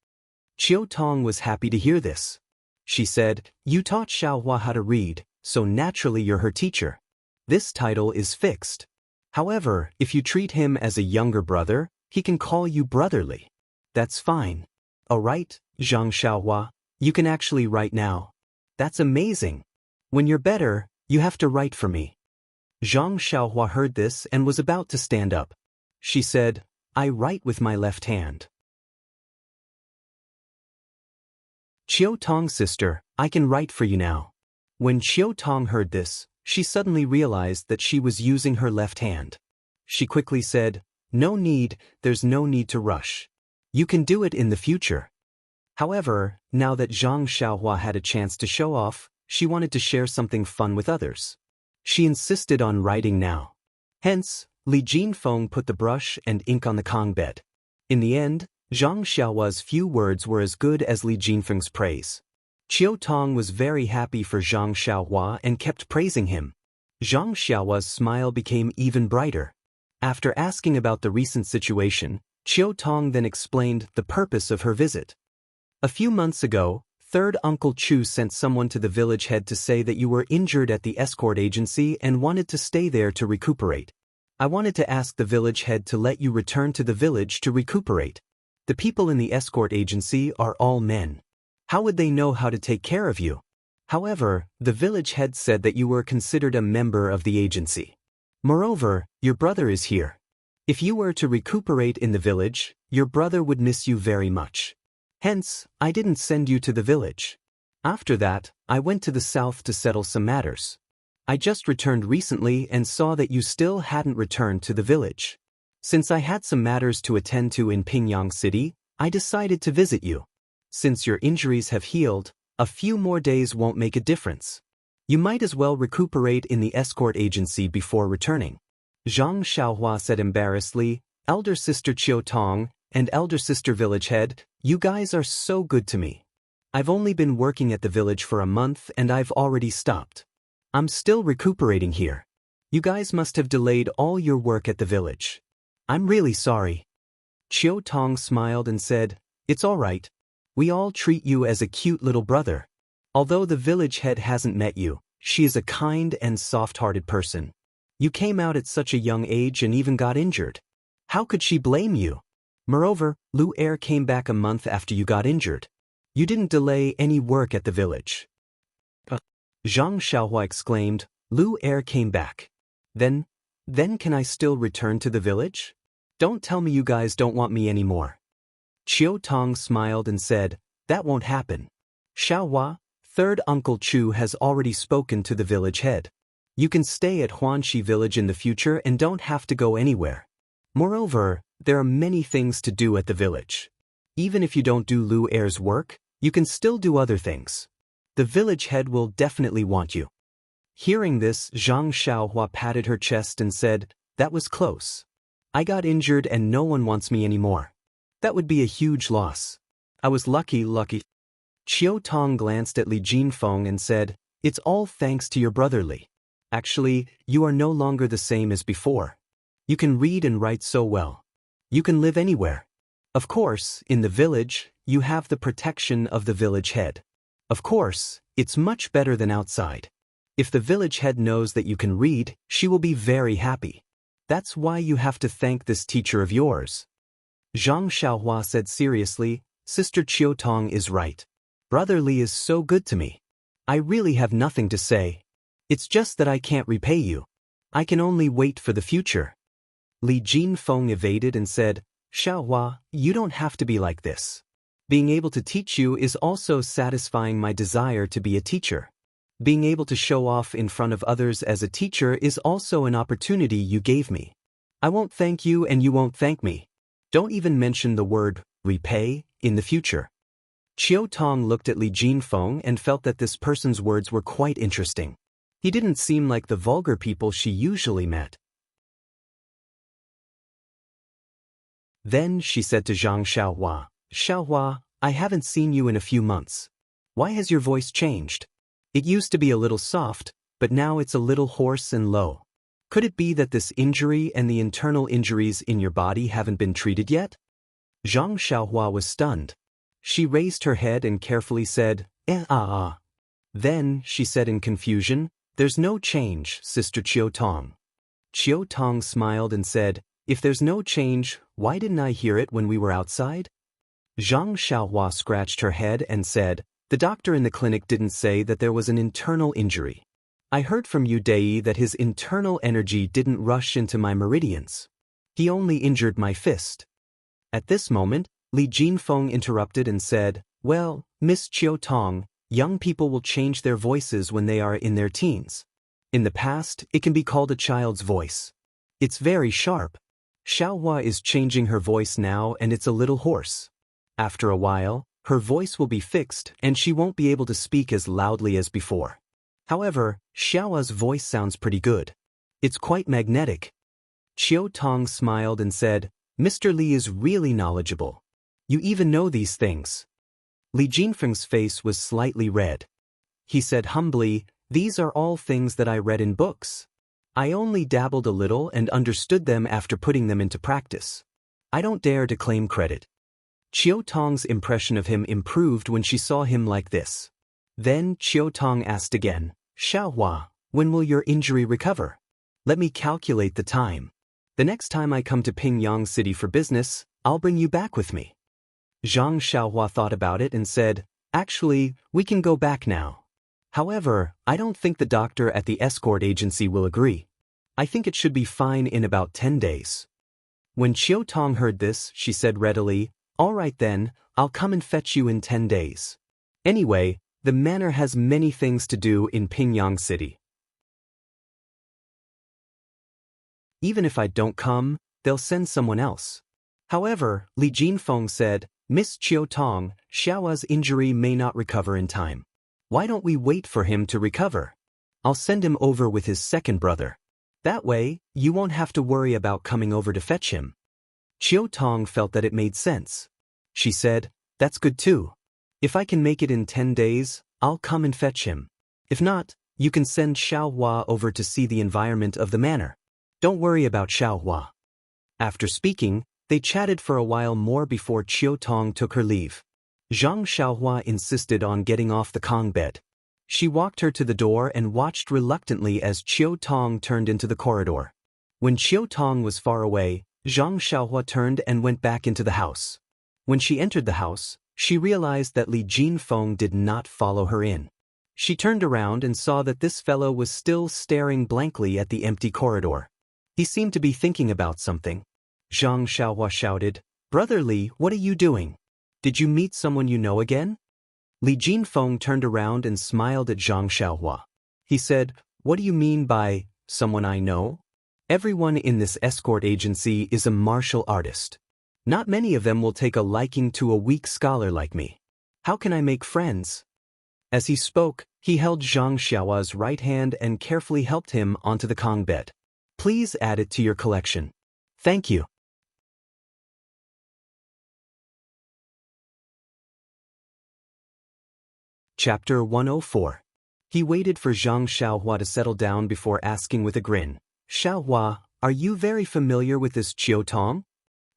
Qiu Tong was happy to hear this. She said, "You taught Xiaohua how to read, so naturally you're her teacher. This title is fixed. However, if you treat him as a younger brother, he can call you brotherly. That's fine. All right, Zhang Xiaohua, you can actually write now. That's amazing. When you're better, you have to write for me." Zhang Xiaohua heard this and was about to stand up. She said, "I write with my left hand." "Qiu Tong sister, I can write for you now." When Qiu Tong heard this, she suddenly realized that she was using her left hand. She quickly said, "No need, there's no need to rush. You can do it in the future." However, now that Zhang Xiaohua had a chance to show off, she wanted to share something fun with others. She insisted on writing now. Hence, Li Jinfeng put the brush and ink on the Kong bed. In the end, Zhang Xiaohua's few words were as good as Li Jinfeng's praise. Qiu Tong was very happy for Zhang Xiaohua and kept praising him. Zhang Xiaohua's smile became even brighter. After asking about the recent situation, Qiu Tong then explained the purpose of her visit. A few months ago, Third Uncle Chu sent someone to the village head to say that you were injured at the escort agency and wanted to stay there to recuperate. I wanted to ask the village head to let you return to the village to recuperate. The people in the escort agency are all men. How would they know how to take care of you? However, the village head said that you were considered a member of the agency. Moreover, your brother is here. If you were to recuperate in the village, your brother would miss you very much. Hence, I didn't send you to the village. After that, I went to the south to settle some matters. I just returned recently and saw that you still hadn't returned to the village. Since I had some matters to attend to in Pingyang City, I decided to visit you. Since your injuries have healed, a few more days won't make a difference. You might as well recuperate in the escort agency before returning. Zhang Xiaohua said embarrassedly, Elder Sister Qiu Tong and Elder Sister Village Head, you guys are so good to me. I've only been working at the village for a month and I've already stopped. I'm still recuperating here. You guys must have delayed all your work at the village. I'm really sorry. Qiu Tong smiled and said, It's all right. We all treat you as a cute little brother. Although the village head hasn't met you, she is a kind and soft-hearted person. You came out at such a young age and even got injured. How could she blame you? Moreover, Lu Er came back a month after you got injured. You didn't delay any work at the village. Zhang Xiaohua exclaimed, Lu Er came back. Then can I still return to the village? Don't tell me you guys don't want me anymore. Qiu Tong smiled and said, That won't happen. Xiaohua, Third Uncle Chu has already spoken to the village head. You can stay at Huanxi village in the future and don't have to go anywhere. Moreover, there are many things to do at the village. Even if you don't do Lu Er's work, you can still do other things. The village head will definitely want you. Hearing this, Zhang Xiaohua patted her chest and said, That was close. I got injured and no one wants me anymore. That would be a huge loss. I was lucky. Qiu Tong glanced at Li Jinfeng and said, It's all thanks to your brother Li. Actually, you are no longer the same as before. You can read and write so well. You can live anywhere. Of course, in the village, you have the protection of the village head. Of course, it's much better than outside. If the village head knows that you can read, she will be very happy. That's why you have to thank this teacher of yours. Zhang Xiaohua said seriously, Sister Qiu Tong is right. Brother Li is so good to me. I really have nothing to say. It's just that I can't repay you. I can only wait for the future. Li Jinfeng evaded and said, Xiaohua, you don't have to be like this. Being able to teach you is also satisfying my desire to be a teacher. Being able to show off in front of others as a teacher is also an opportunity you gave me. I won't thank you and you won't thank me. Don't even mention the word repay in the future. Qiu Tong looked at Li Jinfeng and felt that this person's words were quite interesting. He didn't seem like the vulgar people she usually met. Then she said to Zhang Xiaohua, Xiaohua, I haven't seen you in a few months. Why has your voice changed? It used to be a little soft, but now it's a little hoarse and low. Could it be that this injury and the internal injuries in your body haven't been treated yet? Zhang Xiaohua was stunned. She raised her head and carefully said, Then, she said in confusion, There's no change, Sister Qiu Tong. Qiu Tong smiled and said, If there's no change, why didn't I hear it when we were outside? Zhang Xiaohua scratched her head and said, The doctor in the clinic didn't say that there was an internal injury. I heard from Yu Dei that his internal energy didn't rush into my meridians. He only injured my fist. At this moment, Li Jinfeng interrupted and said, Well, Miss Qiu Tong, young people will change their voices when they are in their teens. In the past, it can be called a child's voice. It's very sharp. Xiaohua is changing her voice now and it's a little hoarse. After a while, her voice will be fixed and she won't be able to speak as loudly as before. However, Xiaohua's voice sounds pretty good. It's quite magnetic. Qiu Tong smiled and said, Mr. Li is really knowledgeable. You even know these things. Li Jinfeng's face was slightly red. He said humbly, These are all things that I read in books. I only dabbled a little and understood them after putting them into practice. I don't dare to claim credit. Chiu Tong's impression of him improved when she saw him like this. Then Chiu Tong asked again, Xiaohua, when will your injury recover? Let me calculate the time. The next time I come to Pingyang City for business, I'll bring you back with me. Zhang Xiaohua thought about it and said, Actually, we can go back now. However, I don't think the doctor at the escort agency will agree. I think it should be fine in about 10 days. When Chiu Tong heard this, she said readily, All right then, I'll come and fetch you in 10 days. Anyway, the manor has many things to do in Pingyang City. Even if I don't come, they'll send someone else. However, Li Jinfeng said, Miss Chiu Tong, Xiaohua's injury may not recover in time. Why don't we wait for him to recover? I'll send him over with his second brother. That way, you won't have to worry about coming over to fetch him. Chiu Tong felt that it made sense. She said, That's good too. If I can make it in 10 days, I'll come and fetch him. If not, you can send Xiaohua over to see the environment of the manor. Don't worry about Xiaohua. After speaking, they chatted for a while more before Chiu Tong took her leave. Zhang Xiaohua insisted on getting off the Kong bed. She walked her to the door and watched reluctantly as Chiu Tong turned into the corridor. When Chiu Tong was far away, Zhang Xiaohua turned and went back into the house. When she entered the house, she realized that Li Jinfeng did not follow her in. She turned around and saw that this fellow was still staring blankly at the empty corridor. He seemed to be thinking about something. Zhang Xiaohua shouted, Brother Li, what are you doing? Did you meet someone you know again? Li Jinfeng turned around and smiled at Zhang Xiaohua. He said, What do you mean by, someone I know? Everyone in this escort agency is a martial artist. Not many of them will take a liking to a weak scholar like me. How can I make friends? As he spoke, he held Zhang Xiaohua's right hand and carefully helped him onto the Kong bed. Please add it to your collection. Thank you. Chapter 104. He waited for Zhang Xiaohua to settle down before asking with a grin, Xiaohua, are you very familiar with this Chiu Tong?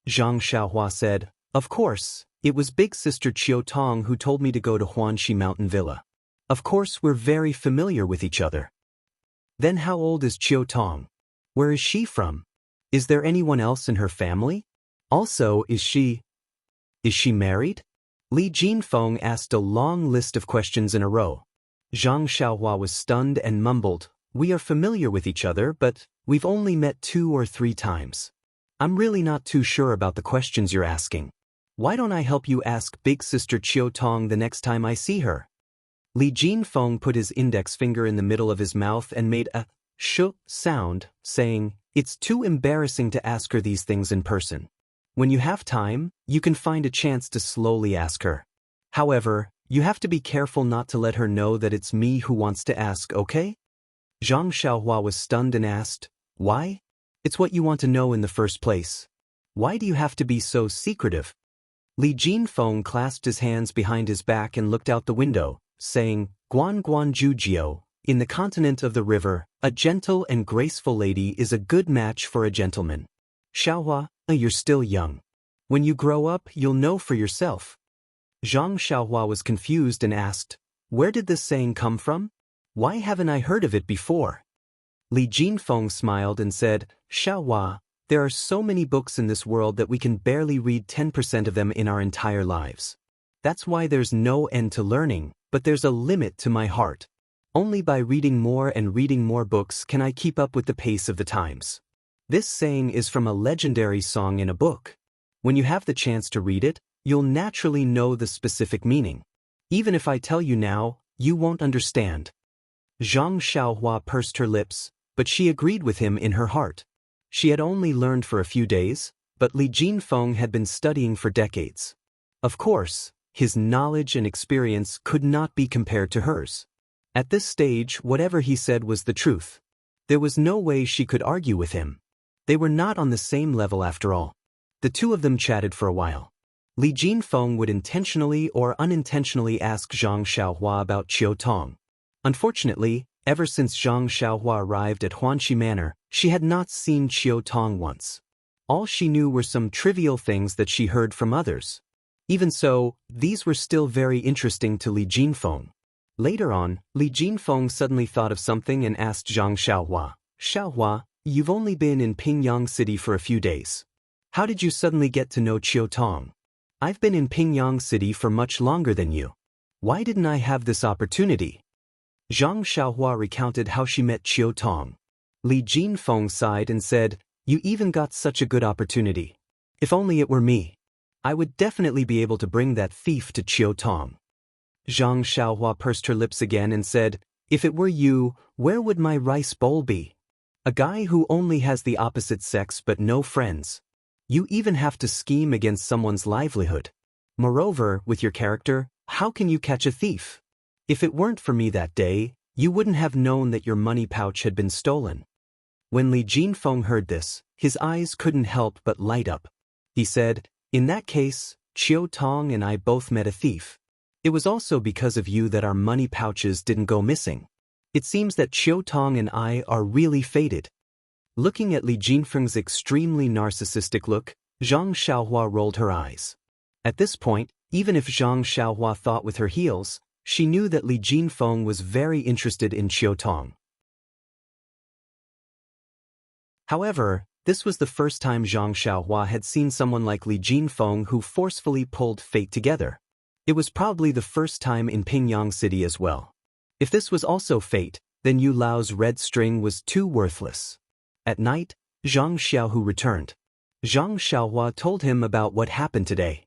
Zhang Xiaohua said, Of course, it was big sister Chiu Tong who told me to go to Huanxi Mountain Villa. Of course we're very familiar with each other. Then how old is Chiu Tong? Where is she from? Is there anyone else in her family? Also, is she married? Li Jinfeng asked a long list of questions in a row. Zhang Xiaohua was stunned and mumbled, We are familiar with each other, but we've only met 2 or 3 times. I'm really not too sure about the questions you're asking. Why don't I help you ask big sister Chiu Tong the next time I see her? Li Jinfeng put his index finger in the middle of his mouth and made a sh sound, saying, It's too embarrassing to ask her these things in person. When you have time, you can find a chance to slowly ask her. However, you have to be careful not to let her know that it's me who wants to ask, okay? Zhang Xiaohua was stunned and asked, Why? It's what you want to know in the first place. Why do you have to be so secretive? Li Jinfeng clasped his hands behind his back and looked out the window, saying, Guan Guan Jujiu, in the continent of the river, a gentle and graceful lady is a good match for a gentleman. Xiaohua, you're still young. When you grow up, you'll know for yourself. Zhang Xiaohua was confused and asked, Where did this saying come from? Why haven't I heard of it before? Li Jinfeng smiled and said, Xiaohua, there are so many books in this world that we can barely read 10% of them in our entire lives. That's why there's no end to learning, but there's a limit to my heart. Only by reading more and reading more books can I keep up with the pace of the times. This saying is from a legendary song in a book. When you have the chance to read it, you'll naturally know the specific meaning. Even if I tell you now, you won't understand. Zhang Xiaohua pursed her lips, but she agreed with him in her heart. She had only learned for a few days, but Li Jinfeng had been studying for decades. Of course, his knowledge and experience could not be compared to hers. At this stage, whatever he said was the truth. There was no way she could argue with him. They were not on the same level after all. The two of them chatted for a while. Li Jinfeng would intentionally or unintentionally ask Zhang Xiaohua about Chiu Tong. Unfortunately, Ever since Zhang Xiaohua arrived at Huanxi Manor, she had not seen Qiu Tong once. All she knew were some trivial things that she heard from others. Even so, these were still very interesting to Li Jinfeng. Later on, Li Jinfeng suddenly thought of something and asked Zhang Xiaohua, "Xiaohua, you've only been in Pingyang City for a few days. How did you suddenly get to know Qiu Tong? I've been in Pingyang City for much longer than you. Why didn't I have this opportunity?" Zhang Xiaohua recounted how she met Qiu Tong. Li Jinfeng sighed and said, "You even got such a good opportunity. If only it were me. I would definitely be able to bring that thief to Qiu Tong." Zhang Xiaohua pursed her lips again and said, "If it were you, where would my rice bowl be? A guy who only has the opposite sex but no friends. You even have to scheme against someone's livelihood. Moreover, with your character, how can you catch a thief? If it weren't for me that day, you wouldn't have known that your money pouch had been stolen." When Li Jinfeng heard this, his eyes couldn't help but light up. He said, "In that case, Qiu Tong and I both met a thief. It was also because of you that our money pouches didn't go missing. It seems that Qiu Tong and I are really fated." Looking at Li Jinfeng's extremely narcissistic look, Zhang Xiaohua rolled her eyes. At this point, even if Zhang Xiaohua thought with her heels, she knew that Li Jinfeng was very interested in Qiu Tong. However, this was the first time Zhang Xiaohua had seen someone like Li Jinfeng who forcefully pulled fate together. It was probably the first time in Pingyang City as well. If this was also fate, then Yu Lao's red string was too worthless. At night, Zhang Xiaohu returned. Zhang Xiaohua told him about what happened today.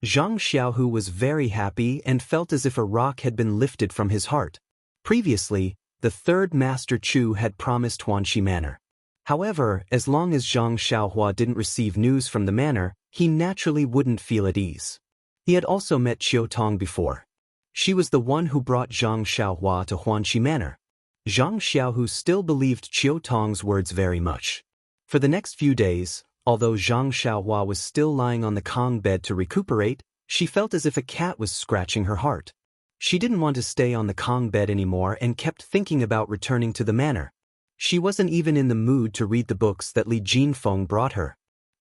Zhang Xiaohu was very happy and felt as if a rock had been lifted from his heart. Previously, the third Master Chu had promised Huanxi Manor. However, as long as Zhang Xiaohua didn't receive news from the manor, he naturally wouldn't feel at ease. He had also met Qiu Tong before. She was the one who brought Zhang Xiaohua to Huanxi Manor. Zhang Xiaohu still believed Qiu Tong's words very much. For the next few days, although Zhang Xiaohua was still lying on the Kong bed to recuperate, she felt as if a cat was scratching her heart. She didn't want to stay on the Kong bed anymore and kept thinking about returning to the manor. She wasn't even in the mood to read the books that Li Jinfeng brought her.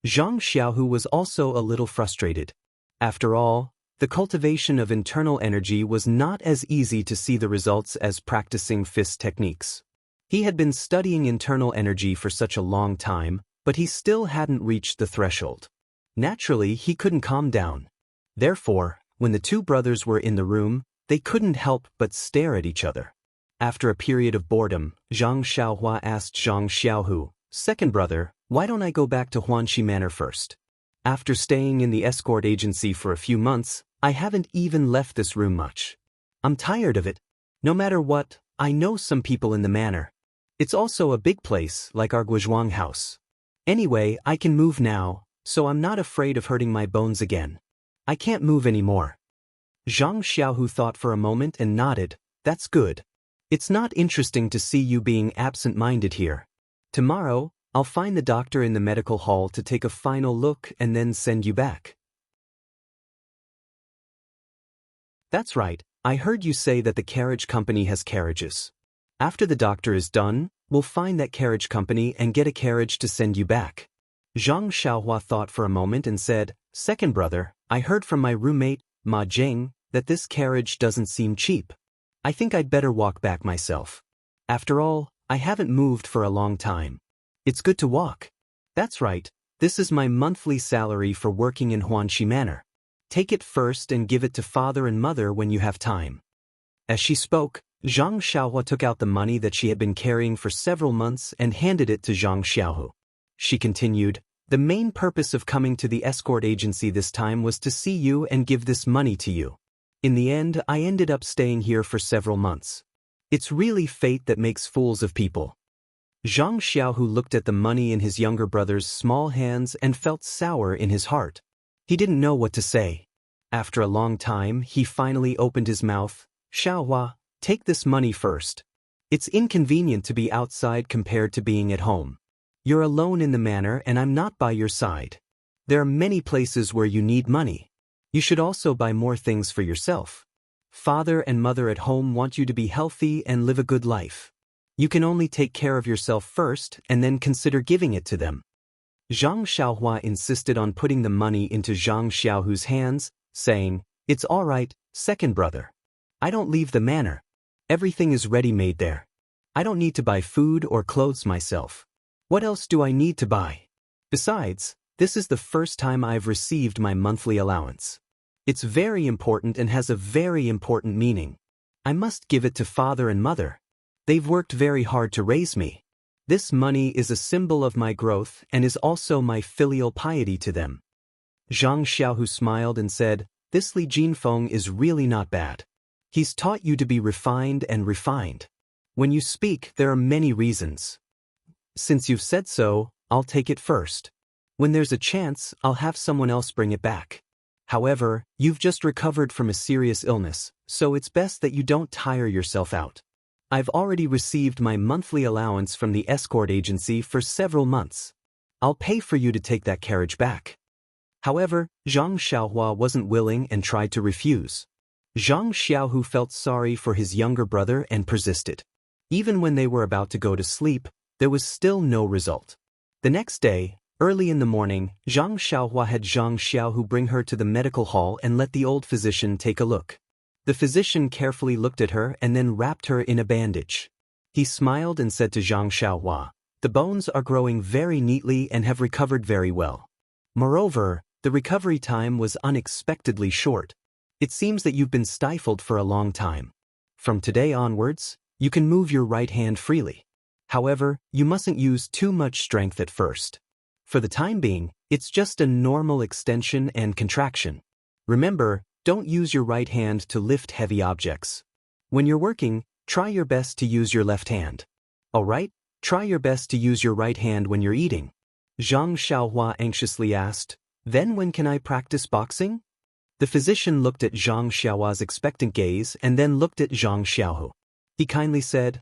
Zhang Xiaohu was also a little frustrated. After all, the cultivation of internal energy was not as easy to see the results as practicing fist techniques. He had been studying internal energy for such a long time, but he still hadn't reached the threshold. Naturally, he couldn't calm down. Therefore, when the two brothers were in the room, they couldn't help but stare at each other. After a period of boredom, Zhang Xiaohua asked Zhang Xiaohu, "Second brother, why don't I go back to Huanxi Manor first? After staying in the escort agency for a few months, I haven't even left this room much. I'm tired of it. No matter what, I know some people in the manor. It's also a big place, like our Guozhuang house. Anyway, I can move now, so I'm not afraid of hurting my bones again. I can't move anymore." Zhang Xiaohu thought for a moment and nodded. "That's good. It's not interesting to see you being absent-minded here. Tomorrow, I'll find the doctor in the medical hall to take a final look and then send you back." "That's right, I heard you say that the carriage company has carriages. After the doctor is done, we'll find that carriage company and get a carriage to send you back." Zhang Xiaohua thought for a moment and said, "Second brother, I heard from my roommate, Ma Jing, that this carriage doesn't seem cheap. I think I'd better walk back myself. After all, I haven't moved for a long time. It's good to walk." "That's right, this is my monthly salary for working in Huanxi Manor. Take it first and give it to father and mother when you have time." As she spoke, Zhang Xiaohua took out the money that she had been carrying for several months and handed it to Zhang Xiaohu. She continued, "The main purpose of coming to the escort agency this time was to see you and give this money to you. In the end, I ended up staying here for several months. It's really fate that makes fools of people." Zhang Xiaohu looked at the money in his younger brother's small hands and felt sour in his heart. He didn't know what to say. After a long time, he finally opened his mouth. "Xiaohua, take this money first. It's inconvenient to be outside compared to being at home. You're alone in the manor and I'm not by your side. There are many places where you need money. You should also buy more things for yourself. Father and mother at home want you to be healthy and live a good life. You can only take care of yourself first and then consider giving it to them. Zhang Xiaohua insisted on putting the money into Zhang Xiaohu's hands, saying, "It's all right, second brother. I don't leave the manor. Everything is ready-made there. I don't need to buy food or clothes myself. What else do I need to buy? Besides, this is the first time I've received my monthly allowance. It's very important and has a very important meaning. I must give it to father and mother. They've worked very hard to raise me. This money is a symbol of my growth and is also my filial piety to them." Zhang Xiaohu smiled and said, "This Li Jinfeng is really not bad. He's taught you to be refined and refined. When you speak, there are many reasons. Since you've said so, I'll take it first. When there's a chance, I'll have someone else bring it back. However, you've just recovered from a serious illness, so it's best that you don't tire yourself out. I've already received my monthly allowance from the escort agency for several months. I'll pay for you to take that carriage back." However, Zhang Xiaohua wasn't willing and tried to refuse. Zhang Xiaohu felt sorry for his younger brother and persisted. Even when they were about to go to sleep, there was still no result. The next day, early in the morning, Zhang Xiaohua had Zhang Xiaohu bring her to the medical hall and let the old physician take a look. The physician carefully looked at her and then wrapped her in a bandage. He smiled and said to Zhang Xiaohua, "The bones are growing very neatly and have recovered very well. Moreover, the recovery time was unexpectedly short. It seems that you've been stifled for a long time. From today onwards, you can move your right hand freely. However, you mustn't use too much strength at first. For the time being, it's just a normal extension and contraction. Remember, don't use your right hand to lift heavy objects. When you're working, try your best to use your left hand. Alright, try your best to use your right hand when you're eating." Zhang Xiaohua anxiously asked, "Then when can I practice boxing?" The physician looked at Zhang Xiaohua's expectant gaze and then looked at Zhang Xiaohu. He kindly said,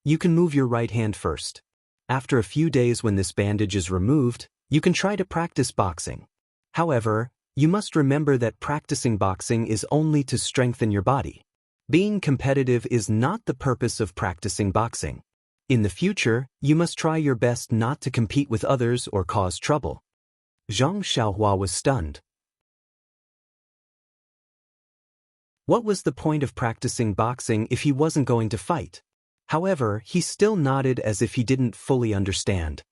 You can move your right hand first. After a few days when this bandage is removed, you can try to practice boxing. However, you must remember that practicing boxing is only to strengthen your body. Being competitive is not the purpose of practicing boxing. In the future, you must try your best not to compete with others or cause trouble." Zhang Xiaohua was stunned. What was the point of practicing boxing if he wasn't going to fight? However, he still nodded as if he didn't fully understand.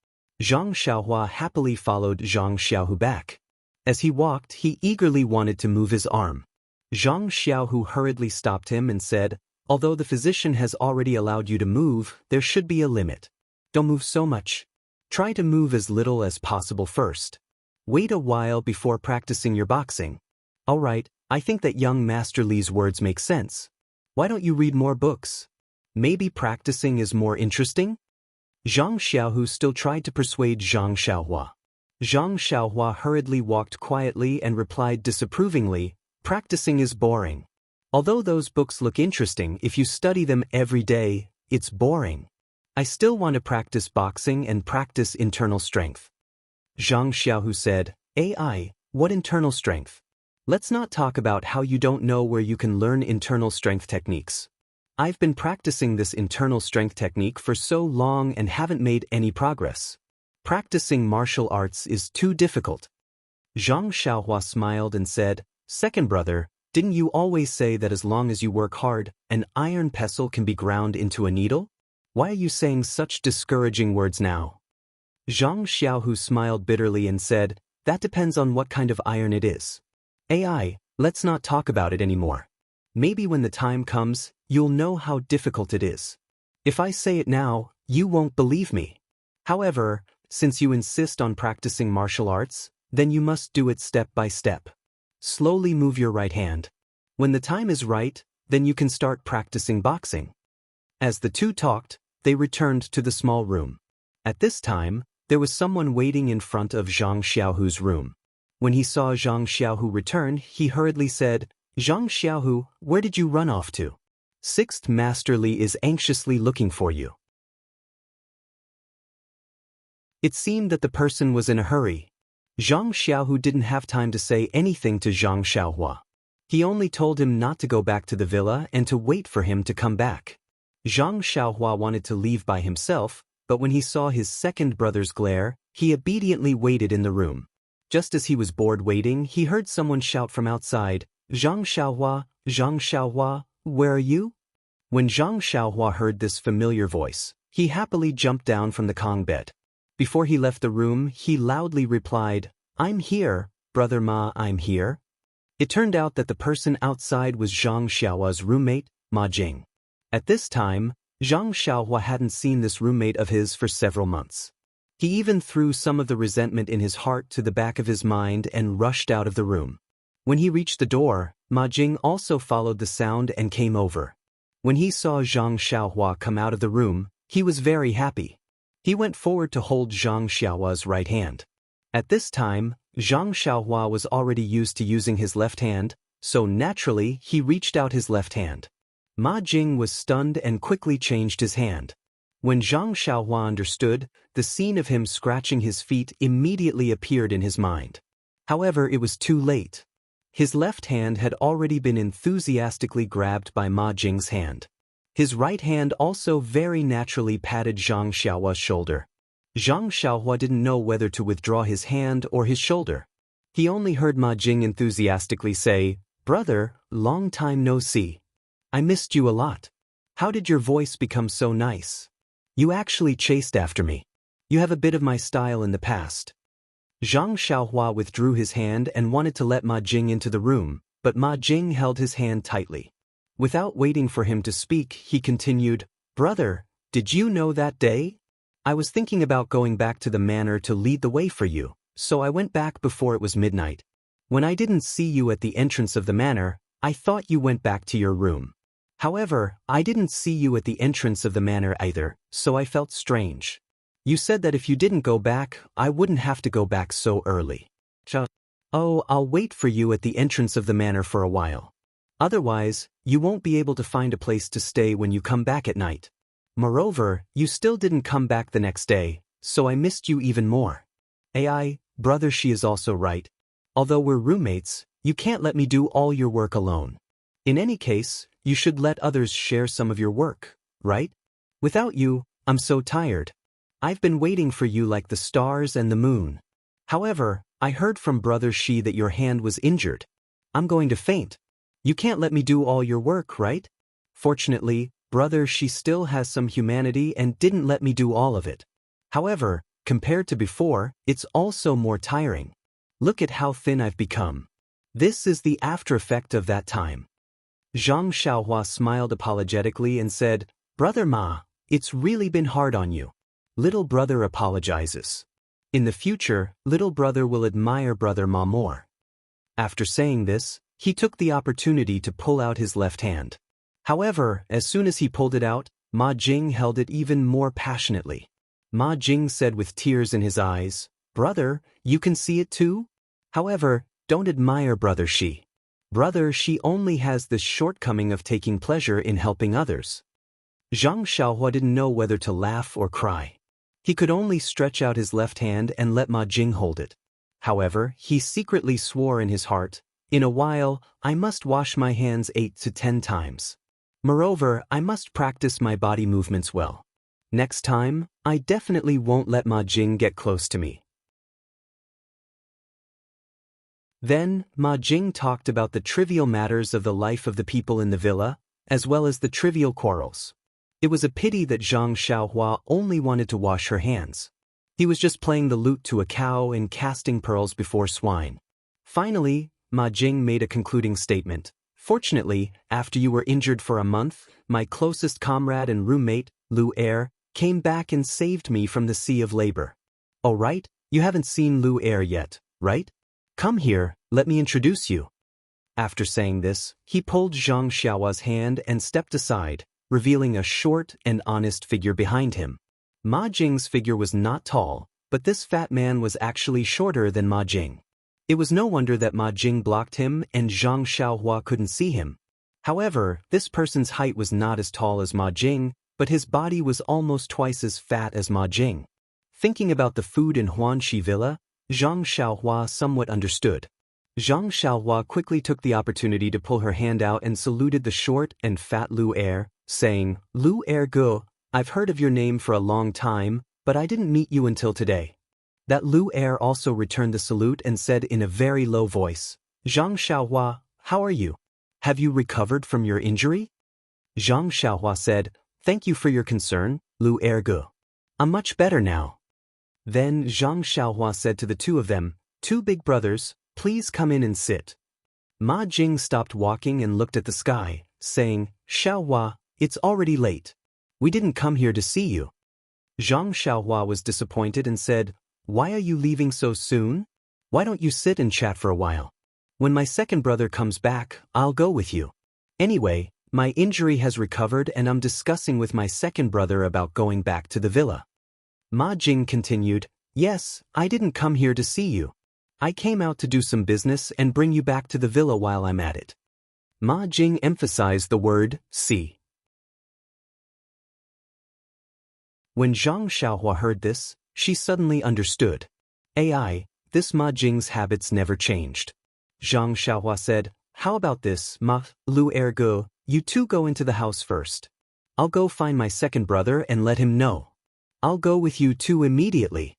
Zhang Xiaohua happily followed Zhang Xiaohu back. As he walked, he eagerly wanted to move his arm. Zhang Xiaohu hurriedly stopped him and said, "Although the physician has already allowed you to move, there should be a limit. Don't move so much. Try to move as little as possible first. Wait a while before practicing your boxing." "Alright, I think that young Master Li's words make sense. Why don't you read more books? Maybe practicing is more interesting?" Zhang Xiaohu still tried to persuade Zhang Xiaohua. Zhang Xiaohua hurriedly walked quietly and replied disapprovingly, "Practicing is boring. Although those books look interesting if you study them every day, it's boring. I still want to practice boxing and practice internal strength." Zhang Xiaohu said, "AI, what internal strength? Let's not talk about how you don't know where you can learn internal strength techniques. I've been practicing this internal strength technique for so long and haven't made any progress. Practicing martial arts is too difficult." Zhang Xiaohua smiled and said, "Second brother, didn't you always say that as long as you work hard, an iron pestle can be ground into a needle? Why are you saying such discouraging words now?" Zhang Xiaohu smiled bitterly and said, "That depends on what kind of iron it is. AI, let's not talk about it anymore. Maybe when the time comes, you'll know how difficult it is. If I say it now, you won't believe me. However, since you insist on practicing martial arts, then you must do it step by step. Slowly move your right hand. When the time is right, then you can start practicing boxing." As the two talked, they returned to the small room. At this time, there was someone waiting in front of Zhang Xiaohu's room. When he saw Zhang Xiaohu return, he hurriedly said, "Zhang Xiaohu, where did you run off to? Sixth Master Li is anxiously looking for you." It seemed that the person was in a hurry. Zhang Xiaohu didn't have time to say anything to Zhang Xiaohua. He only told him not to go back to the villa and to wait for him to come back. Zhang Xiaohua wanted to leave by himself, but when he saw his second brother's glare, he obediently waited in the room. Just as he was bored waiting, he heard someone shout from outside, Zhang Xiaohua, where are you? When Zhang Xiaohua heard this familiar voice, he happily jumped down from the Kong bed. Before he left the room, he loudly replied, I'm here, brother Ma, I'm here. It turned out that the person outside was Zhang Xiaohua's roommate, Ma Jing. At this time, Zhang Xiaohua hadn't seen this roommate of his for several months. He even threw some of the resentment in his heart to the back of his mind and rushed out of the room. When he reached the door, Ma Jing also followed the sound and came over. When he saw Zhang Xiaohua come out of the room, he was very happy. He went forward to hold Zhang Xiaohua's right hand. At this time, Zhang Xiaohua was already used to using his left hand, so naturally he reached out his left hand. Ma Jing was stunned and quickly changed his hand. When Zhang Xiaohua understood, the scene of him scratching his feet immediately appeared in his mind. However, it was too late. His left hand had already been enthusiastically grabbed by Ma Jing's hand. His right hand also very naturally patted Zhang Xiaohua's shoulder. Zhang Xiaohua didn't know whether to withdraw his hand or his shoulder. He only heard Ma Jing enthusiastically say, Brother, long time no see. I missed you a lot. How did your voice become so nice? You actually chased after me. You have a bit of my style in the past. Zhang Xiaohua withdrew his hand and wanted to let Ma Jing into the room, but Ma Jing held his hand tightly. Without waiting for him to speak, he continued, Brother, did you know that day? I was thinking about going back to the manor to lead the way for you, so I went back before it was midnight. When I didn't see you at the entrance of the manor, I thought you went back to your room. However, I didn't see you at the entrance of the manor either, so I felt strange. You said that if you didn't go back, I wouldn't have to go back so early. Oh, I'll wait for you at the entrance of the manor for a while. Otherwise, you won't be able to find a place to stay when you come back at night. Moreover, you still didn't come back the next day, so I missed you even more. Brother, she is also right. Although we're roommates, you can't let me do all your work alone. In any case, you should let others share some of your work, right? Without you, I'm so tired. I've been waiting for you like the stars and the moon. However, I heard from Brother Shi that your hand was injured. I'm going to faint. You can't let me do all your work, right? Fortunately, Brother Shi still has some humanity and didn't let me do all of it. However, compared to before, it's also more tiring. Look at how thin I've become. This is the after effect of that time. Zhang Xiaohua smiled apologetically and said, Brother Ma, it's really been hard on you. Little brother apologizes. In the future, little brother will admire Brother Ma more. After saying this, he took the opportunity to pull out his left hand. However, as soon as he pulled it out, Ma Jing held it even more passionately. Ma Jing said with tears in his eyes, Brother, you can see it too? However, don't admire Brother Shi. Brother Shi only has this shortcoming of taking pleasure in helping others. Zhang Xiaohua didn't know whether to laugh or cry. He could only stretch out his left hand and let Ma Jing hold it. However, he secretly swore in his heart, in a while, I must wash my hands 8 to 10 times. Moreover, I must practice my body movements well. Next time, I definitely won't let Ma Jing get close to me. Then, Ma Jing talked about the trivial matters of the life of the people in the villa, as well as the trivial quarrels. It was a pity that Zhang Xiaohua only wanted to wash her hands. He was just playing the lute to a cow and casting pearls before swine. Finally, Ma Jing made a concluding statement. Fortunately, after you were injured for a month, my closest comrade and roommate, Lu Er, came back and saved me from the sea of labor. Oh right, you haven't seen Lu Er yet, right? Come here, let me introduce you. After saying this, he pulled Zhang Xiaohua's hand and stepped aside, revealing a short and honest figure behind him. Ma Jing's figure was not tall, but this fat man was actually shorter than Ma Jing. It was no wonder that Ma Jing blocked him and Zhang Xiaohua couldn't see him. However, this person's height was not as tall as Ma Jing, but his body was almost twice as fat as Ma Jing. Thinking about the food in Huanxi Villa, Zhang Xiaohua somewhat understood. Zhang Xiaohua quickly took the opportunity to pull her hand out and saluted the short and fat Lu Er, saying, Lu Erge, I've heard of your name for a long time, but I didn't meet you until today. That Lu Er also returned the salute and said in a very low voice, Zhang Xiaohua, how are you? Have you recovered from your injury? Zhang Xiaohua said, Thank you for your concern, Lu Erge. I'm much better now. Then Zhang Xiaohua said to the two of them, Two big brothers, please come in and sit. Ma Jing stopped walking and looked at the sky, saying, Xiaohua, it's already late. We didn't come here to see you. Zhang Xiaohua was disappointed and said, Why are you leaving so soon? Why don't you sit and chat for a while? When my second brother comes back, I'll go with you. Anyway, my injury has recovered and I'm discussing with my second brother about going back to the villa. Ma Jing continued, Yes, I didn't come here to see you. I came out to do some business and bring you back to the villa while I'm at it. Ma Jing emphasized the word, see. When Zhang Xiaohua heard this, she suddenly understood. AI, this Ma Jing's habits never changed. Zhang Xiaohua said, How about this, Ma, Lu Erge, you two go into the house first. I'll go find my second brother and let him know. I'll go with you two immediately.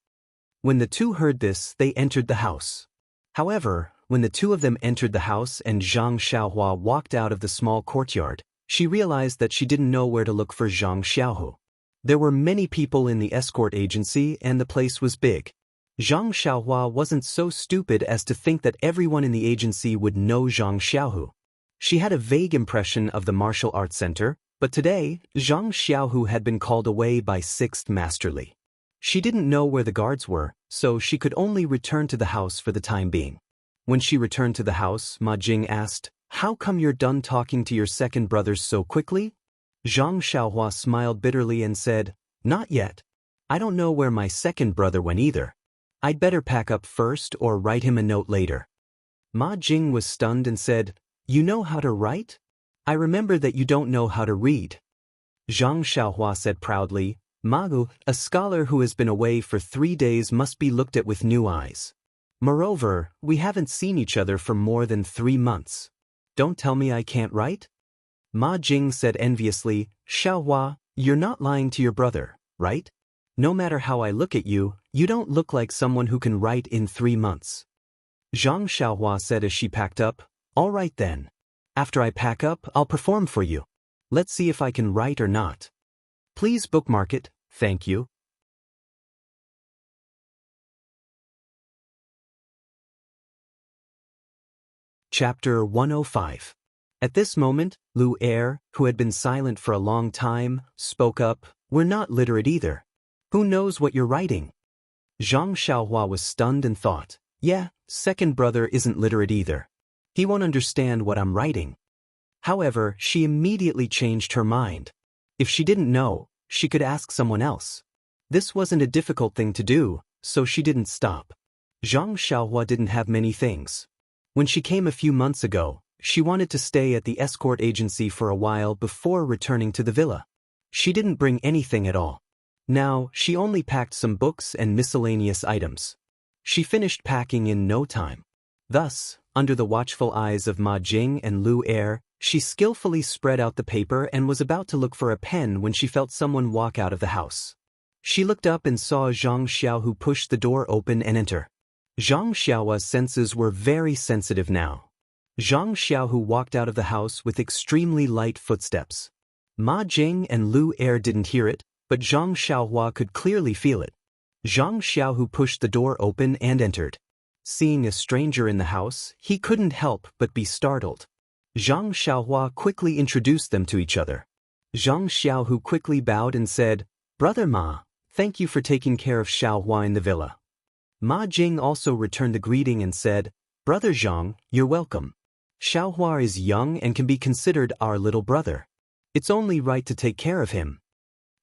When the two heard this, they entered the house. However, when the two of them entered the house and Zhang Xiaohua walked out of the small courtyard, she realized that she didn't know where to look for Zhang Xiaohu. There were many people in the escort agency and the place was big. Zhang Xiaohua wasn't so stupid as to think that everyone in the agency would know Zhang Xiaohu. She had a vague impression of the martial arts center, but today, Zhang Xiaohu had been called away by 6th Master Li. She didn't know where the guards were, so she could only return to the house for the time being. When she returned to the house, Ma Jing asked, How come you're done talking to your second brothers so quickly? Zhang Xiaohua smiled bitterly and said, Not yet. I don't know where my second brother went either. I'd better pack up first or write him a note later. Ma Jing was stunned and said, You know how to write? I remember that you don't know how to read. Zhang Xiaohua said proudly, Magu, a scholar who has been away for 3 days must be looked at with new eyes. Moreover, we haven't seen each other for more than 3 months. Don't tell me I can't write? Ma Jing said enviously, Xiaohua, you're not lying to your brother, right? No matter how I look at you, you don't look like someone who can write in 3 months. Zhang Xiaohua said as she packed up, All right then. After I pack up, I'll perform for you. Let's see if I can write or not. Please bookmark it, thank you. Chapter 105. At this moment, Lu Er, who had been silent for a long time, spoke up, We're not literate either. Who knows what you're writing? Zhang Xiaohua was stunned and thought, Yeah, second brother isn't literate either. He won't understand what I'm writing. However, she immediately changed her mind. If she didn't know, she could ask someone else. This wasn't a difficult thing to do, so she didn't stop. Zhang Xiaohua didn't have many things. When she came a few months ago, she wanted to stay at the escort agency for a while before returning to the villa. She didn't bring anything at all. Now, she only packed some books and miscellaneous items. She finished packing in no time. Thus, under the watchful eyes of Ma Jing and Lu Er, she skillfully spread out the paper and was about to look for a pen when she felt someone walk out of the house. She looked up and saw Zhang Xiaohu push the door open and enter. Zhang Xiaohua's senses were very sensitive now. Zhang Xiaohu walked out of the house with extremely light footsteps. Ma Jing and Lu Er didn't hear it, but Zhang Xiaohua could clearly feel it. Zhang Xiaohu pushed the door open and entered. Seeing a stranger in the house, he couldn't help but be startled. Zhang Xiaohua quickly introduced them to each other. Zhang Xiaohu quickly bowed and said, Brother Ma, thank you for taking care of Xiaohua in the villa. Ma Jing also returned the greeting and said, Brother Zhang, you're welcome. Xiaohua is young and can be considered our little brother. It's only right to take care of him.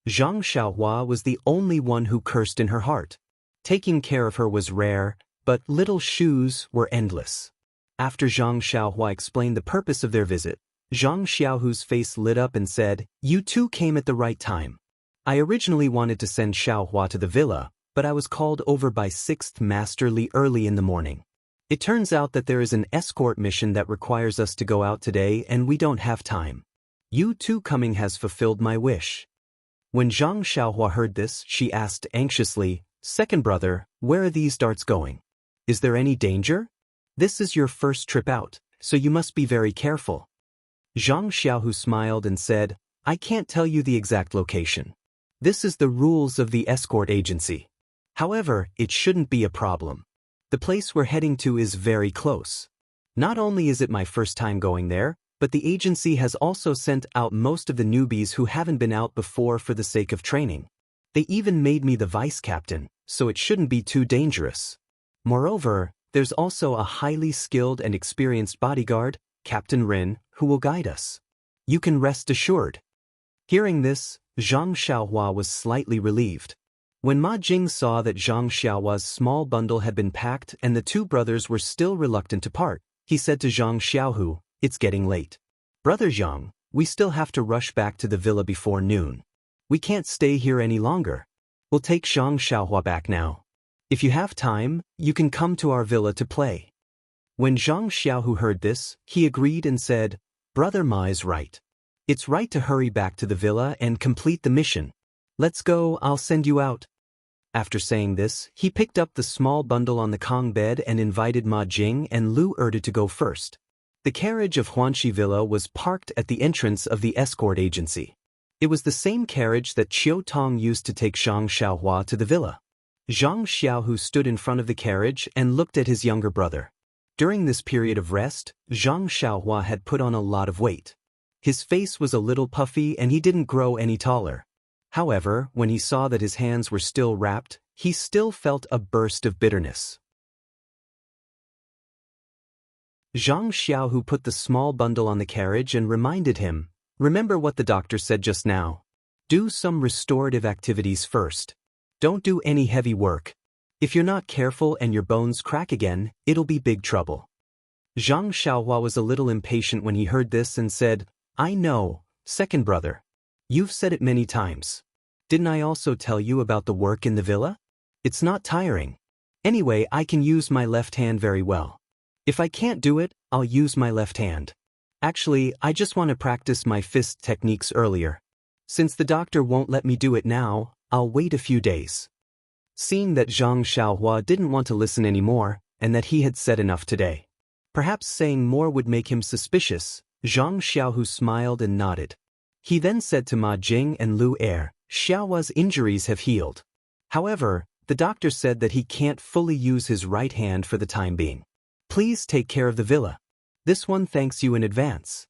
Zhang Xiaohua was the only one who cursed in her heart. Taking care of her was rare, but little shoes were endless. After Zhang Xiaohua explained the purpose of their visit, Zhang Xiaohu's face lit up and said, You two came at the right time. I originally wanted to send Xiaohua to the villa, but I was called over by 6th Master Li early in the morning. It turns out that there is an escort mission that requires us to go out today and we don't have time. You too coming has fulfilled my wish. When Zhang Xiaohua heard this, she asked anxiously, Second brother, where are these darts going? Is there any danger? This is your first trip out, so you must be very careful. Zhang Xiaohu smiled and said, I can't tell you the exact location. This is the rules of the escort agency. However, it shouldn't be a problem. The place we're heading to is very close. Not only is it my first time going there, but the agency has also sent out most of the newbies who haven't been out before for the sake of training. They even made me the vice captain, so it shouldn't be too dangerous. Moreover, there's also a highly skilled and experienced bodyguard, Captain Rin, who will guide us. You can rest assured. Hearing this, Zhang Xiaohua was slightly relieved. When Ma Jing saw that Zhang Xiaohua's small bundle had been packed and the two brothers were still reluctant to part, he said to Zhang Xiaohu, It's getting late. Brother Zhang, we still have to rush back to the villa before noon. We can't stay here any longer. We'll take Zhang Xiaohua back now. If you have time, you can come to our villa to play. When Zhang Xiaohu heard this, he agreed and said, Brother Ma is right. It's right to hurry back to the villa and complete the mission. Let's go, I'll send you out. After saying this, he picked up the small bundle on the Kong bed and invited Ma Jing and Lu Erda to go first. The carriage of Huanxi Villa was parked at the entrance of the escort agency. It was the same carriage that Qiu Tong used to take Zhang Xiaohua to the villa. Zhang Xiaohu stood in front of the carriage and looked at his younger brother. During this period of rest, Zhang Xiaohua had put on a lot of weight. His face was a little puffy and he didn't grow any taller. However, when he saw that his hands were still wrapped, he still felt a burst of bitterness. Zhang Xiaohu put the small bundle on the carriage and reminded him, Remember what the doctor said just now. Do some restorative activities first. Don't do any heavy work. If you're not careful and your bones crack again, it'll be big trouble. Zhang Xiaohua was a little impatient when he heard this and said, I know, second brother. You've said it many times. Didn't I also tell you about the work in the villa? It's not tiring. Anyway, I can use my left hand very well. If I can't do it, I'll use my left hand. Actually, I just want to practice my fist techniques earlier. Since the doctor won't let me do it now, I'll wait a few days. Seeing that Zhang Xiaohua didn't want to listen anymore, and that he had said enough today. Perhaps saying more would make him suspicious, Zhang Xiaohu smiled and nodded. He then said to Ma Jing and Lu Er, Xiaohua's injuries have healed. However, the doctor said that he can't fully use his right hand for the time being. Please take care of the villa. This one thanks you in advance.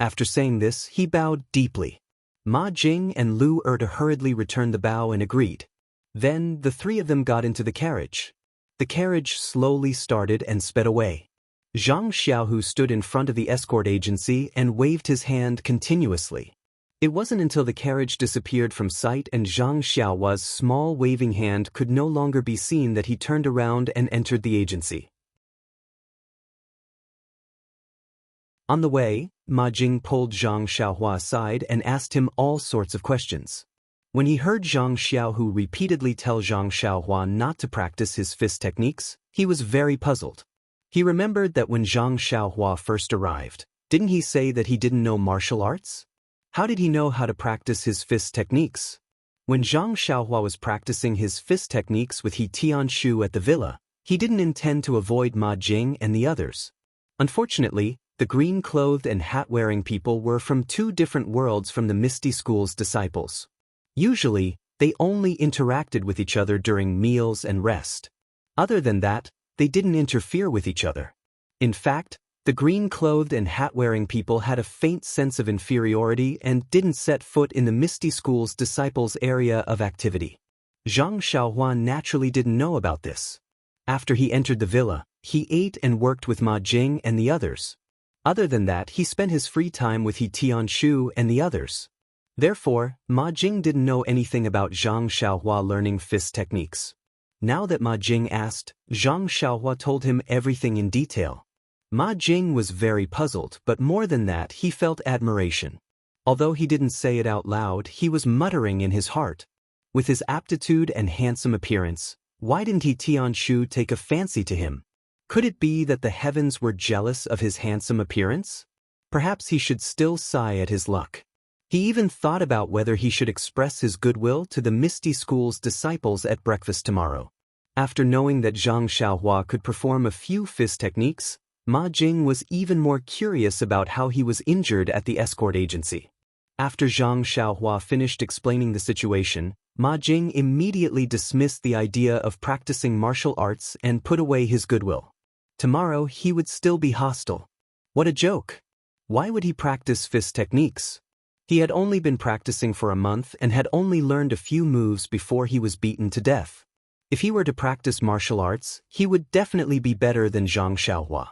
After saying this, he bowed deeply. Ma Jing and Lu Erda hurriedly returned the bow and agreed. Then, the three of them got into the carriage. The carriage slowly started and sped away. Zhang Xiaohu stood in front of the escort agency and waved his hand continuously. It wasn't until the carriage disappeared from sight and Zhang Xiaohua's small waving hand could no longer be seen that he turned around and entered the agency. On the way, Ma Jing pulled Zhang Xiaohua aside and asked him all sorts of questions. When he heard Zhang Xiaohu repeatedly tell Zhang Xiaohua not to practice his fist techniques, he was very puzzled. He remembered that when Zhang Xiaohua first arrived, didn't he say that he didn't know martial arts? How did he know how to practice his fist techniques? When Zhang Xiaohua was practicing his fist techniques with He Tianshu at the villa, he didn't intend to avoid Ma Jing and the others. Unfortunately, the green-clothed and hat-wearing people were from two different worlds from the Misty School's disciples. Usually, they only interacted with each other during meals and rest. Other than that, they didn't interfere with each other. In fact, the green-clothed and hat-wearing people had a faint sense of inferiority and didn't set foot in the Misty School's disciples' area of activity. Zhang Xiaohua naturally didn't know about this. After he entered the villa, he ate and worked with Ma Jing and the others. Other than that, he spent his free time with He Tianshu and the others. Therefore, Ma Jing didn't know anything about Zhang Xiaohua learning fist techniques. Now that Ma Jing asked, Zhang Xiaohua told him everything in detail. Ma Jing was very puzzled, but more than that, he felt admiration. Although he didn't say it out loud, he was muttering in his heart. With his aptitude and handsome appearance, why didn't He Tianshu take a fancy to him? Could it be that the heavens were jealous of his handsome appearance? Perhaps he should still sigh at his luck. He even thought about whether he should express his goodwill to the Misty School's disciples at breakfast tomorrow. After knowing that Zhang Xiaohua could perform a few fist techniques, Ma Jing was even more curious about how he was injured at the escort agency. After Zhang Xiaohua finished explaining the situation, Ma Jing immediately dismissed the idea of practicing martial arts and put away his goodwill. Tomorrow he would still be hostile. What a joke! Why would he practice fist techniques? He had only been practicing for a month and had only learned a few moves before he was beaten to death. If he were to practice martial arts, he would definitely be better than Zhang Xiaohua.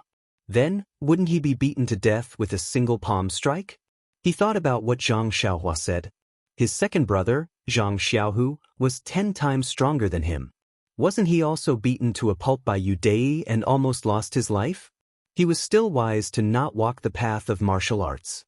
Then, wouldn't he be beaten to death with a single palm strike? He thought about what Zhang Xiaohua said. His second brother, Zhang Xiaohu, was 10 times stronger than him. Wasn't he also beaten to a pulp by Yu Dai and almost lost his life? He was still wise to not walk the path of martial arts.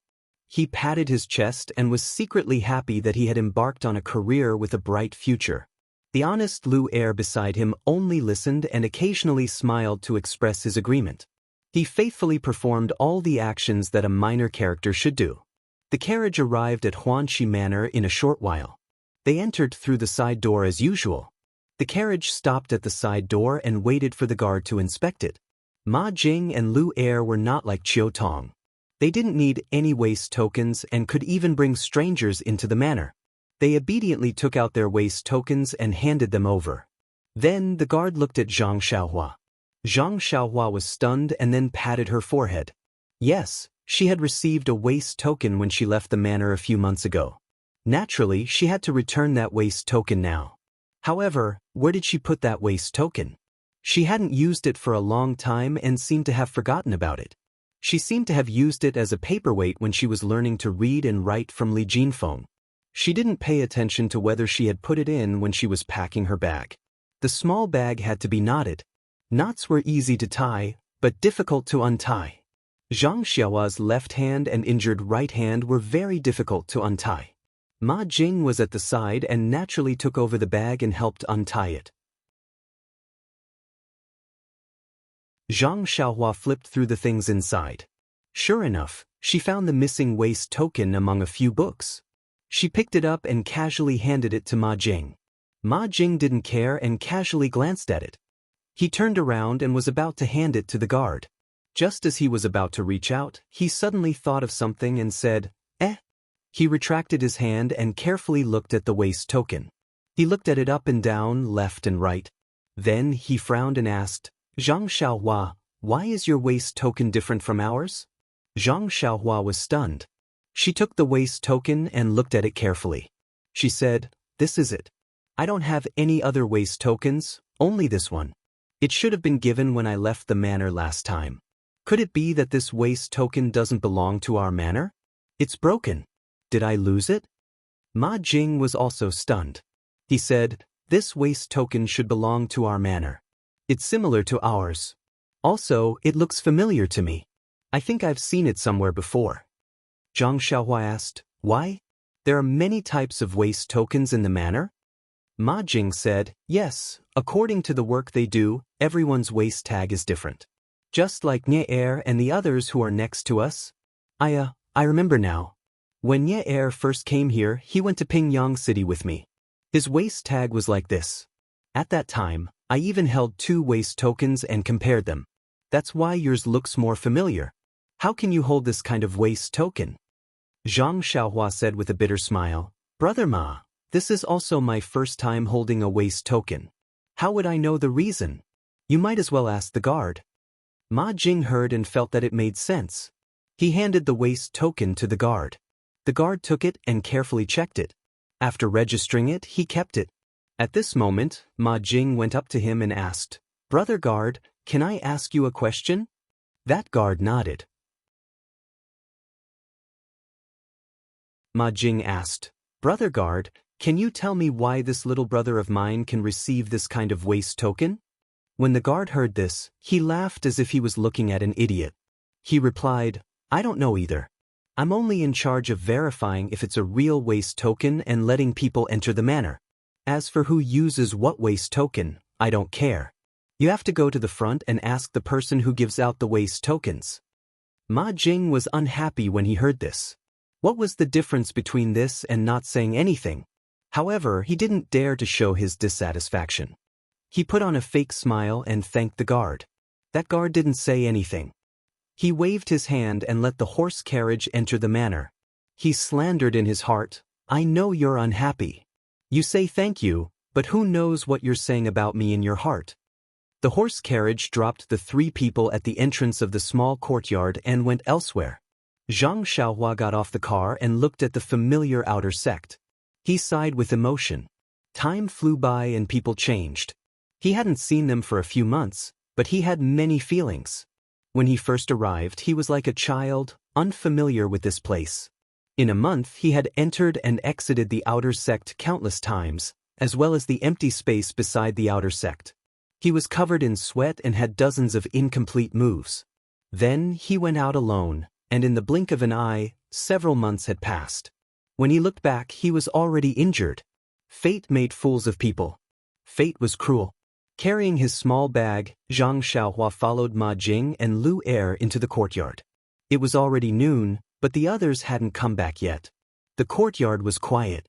He patted his chest and was secretly happy that he had embarked on a career with a bright future. The honest Lu Er beside him only listened and occasionally smiled to express his agreement. He faithfully performed all the actions that a minor character should do. The carriage arrived at Huanxi Manor in a short while. They entered through the side door as usual. The carriage stopped at the side door and waited for the guard to inspect it. Ma Jing and Lu Er were not like Qiu Tong. They didn't need any waste tokens and could even bring strangers into the manor. They obediently took out their waste tokens and handed them over. Then the guard looked at Zhang Xiaohua. Zhang Xiaohua was stunned and then patted her forehead. Yes, she had received a waste token when she left the manor a few months ago. Naturally, she had to return that waste token now. However, where did she put that waste token? She hadn't used it for a long time and seemed to have forgotten about it. She seemed to have used it as a paperweight when she was learning to read and write from Li Jinfeng. She didn't pay attention to whether she had put it in when she was packing her bag. The small bag had to be knotted. Knots were easy to tie, but difficult to untie. Zhang Xiaohua's left hand and injured right hand were very difficult to untie. Ma Jing was at the side and naturally took over the bag and helped untie it. Zhang Xiaohua flipped through the things inside. Sure enough, she found the missing waste token among a few books. She picked it up and casually handed it to Ma Jing. Ma Jing didn't care and casually glanced at it. He turned around and was about to hand it to the guard. Just as he was about to reach out, he suddenly thought of something and said, "Eh?" He retracted his hand and carefully looked at the waste token. He looked at it up and down, left and right. Then he frowned and asked, "Zhang Xiaohua, why is your waste token different from ours?" Zhang Xiaohua was stunned. She took the waste token and looked at it carefully. She said, "This is it. I don't have any other waste tokens, only this one. It should have been given when I left the manor last time. Could it be that this waste token doesn't belong to our manor? It's broken. Did I lose it?" Ma Jing was also stunned. He said, "This waste token should belong to our manor. It's similar to ours. Also, it looks familiar to me. I think I've seen it somewhere before." Zhang Xiaohua asked, "Why? There are many types of waste tokens in the manor?" Ma Jing said, "Yes, according to the work they do, everyone's waste tag is different. Just like Nye Er and the others who are next to us. I remember now. When Nye Er first came here, he went to Pingyang City with me. His waste tag was like this. At that time, I even held 2 waste tokens and compared them. That's why yours looks more familiar. How can you hold this kind of waste token?" Zhang Xiaohua said with a bitter smile, "Brother Ma, this is also my first time holding a waste token. How would I know the reason? You might as well ask the guard." Ma Jing heard and felt that it made sense. He handed the waste token to the guard. The guard took it and carefully checked it. After registering it, he kept it. At this moment, Ma Jing went up to him and asked, "Brother guard, can I ask you a question?" That guard nodded. Ma Jing asked, "Brother guard, can you tell me why this little brother of mine can receive this kind of waste token?" When the guard heard this, he laughed as if he was looking at an idiot. He replied, "I don't know either. I'm only in charge of verifying if it's a real waste token and letting people enter the manor. As for who uses what waste token, I don't care. You have to go to the front and ask the person who gives out the waste tokens." Ma Jing was unhappy when he heard this. What was the difference between this and not saying anything? However, he didn't dare to show his dissatisfaction. He put on a fake smile and thanked the guard. That guard didn't say anything. He waved his hand and let the horse carriage enter the manor. He slandered in his heart, "I know you're unhappy. You say thank you, but who knows what you're saying about me in your heart?" The horse carriage dropped the three people at the entrance of the small courtyard and went elsewhere. Zhang Xiaohua got off the car and looked at the familiar outer sect. He sighed with emotion. Time flew by and people changed. He hadn't seen them for a few months, but he had many feelings. When he first arrived, he was like a child, unfamiliar with this place. In a month, he had entered and exited the outer sect countless times, as well as the empty space beside the outer sect. He was covered in sweat and had dozens of incomplete moves. Then he went out alone, and in the blink of an eye, several months had passed. When he looked back, he was already injured. Fate made fools of people. Fate was cruel. Carrying his small bag, Zhang Xiaohua followed Ma Jing and Lu Er into the courtyard. It was already noon, but the others hadn't come back yet. The courtyard was quiet.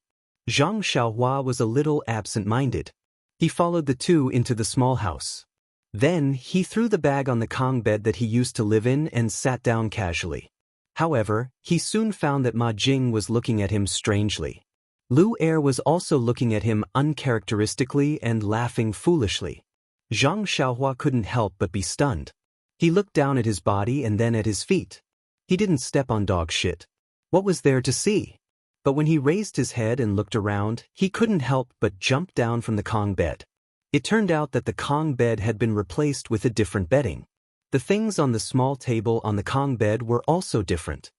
Zhang Xiaohua was a little absent-minded. He followed the two into the small house. Then he threw the bag on the Kong bed that he used to live in and sat down casually. However, he soon found that Ma Jing was looking at him strangely. Lu Er was also looking at him uncharacteristically and laughing foolishly. Zhang Xiaohua couldn't help but be stunned. He looked down at his body and then at his feet. He didn't step on dog shit. What was there to see? But when he raised his head and looked around, he couldn't help but jump down from the Kong bed. It turned out that the Kong bed had been replaced with a different bedding. The things on the small table on the Kong bed were also different.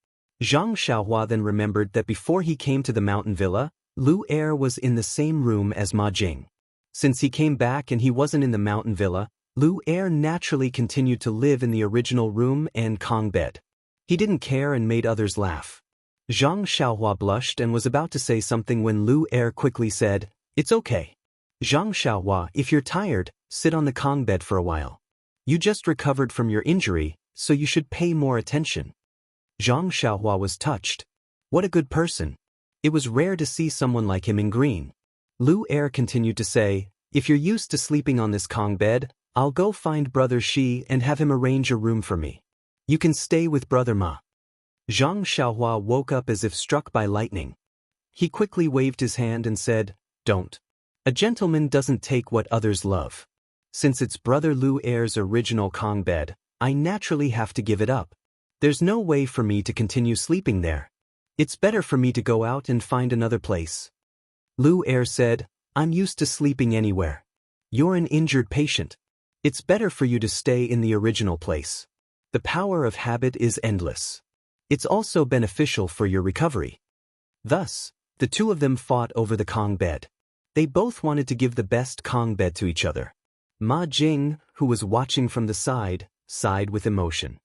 Zhang Xiaohua then remembered that before he came to the mountain villa, Lu Er was in the same room as Ma Jing. Since he came back and he wasn't in the mountain villa, Lu Er naturally continued to live in the original room and Kong bed. He didn't care and made others laugh. Zhang Xiaohua blushed and was about to say something when Lu Er quickly said, "It's okay. Zhang Xiaohua, if you're tired, sit on the Kong bed for a while. You just recovered from your injury, so you should pay more attention." Zhang Xiaohua was touched. What a good person. It was rare to see someone like him in green. Lu Er continued to say, "If you're used to sleeping on this Kong bed, I'll go find Brother Shi and have him arrange a room for me. You can stay with Brother Ma." Zhang Xiaohua woke up as if struck by lightning. He quickly waved his hand and said, "Don't. A gentleman doesn't take what others love. Since it's Brother Lu Er's original Kong bed, I naturally have to give it up. There's no way for me to continue sleeping there. It's better for me to go out and find another place." Lu Er said, "I'm used to sleeping anywhere. You're an injured patient. It's better for you to stay in the original place. The power of habit is endless. It's also beneficial for your recovery." Thus, the two of them fought over the Kong bed. They both wanted to give the best Kong bed to each other. Ma Jing, who was watching from the side, sighed with emotion.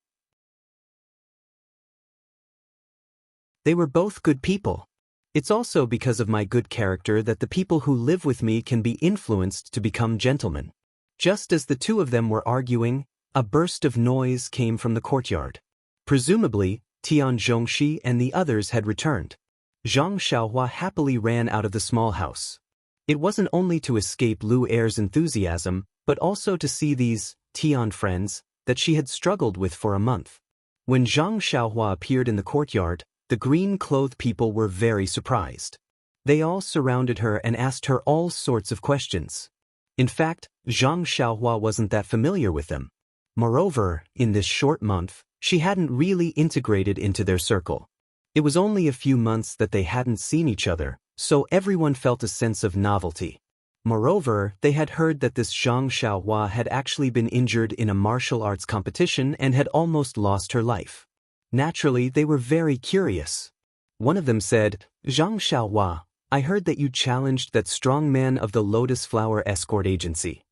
They were both good people. It's also because of my good character that the people who live with me can be influenced to become gentlemen. Just as the two of them were arguing, a burst of noise came from the courtyard. Presumably, Tian Zhongxi and the others had returned. Zhang Xiaohua happily ran out of the small house. It wasn't only to escape Lu Er's enthusiasm, but also to see these Tian friends that she had struggled with for a month. When Zhang Xiaohua appeared in the courtyard, the green-clothed people were very surprised. They all surrounded her and asked her all sorts of questions. In fact, Zhang Xiaohua wasn't that familiar with them. Moreover, in this short month, she hadn't really integrated into their circle. It was only a few months that they hadn't seen each other, so everyone felt a sense of novelty. Moreover, they had heard that this Zhang Xiaohua had actually been injured in a martial arts competition and had almost lost her life. Naturally, they were very curious. One of them said, "Zhang Xiaohua, I heard that you challenged that strong man of the Lotus Flower Escort Agency.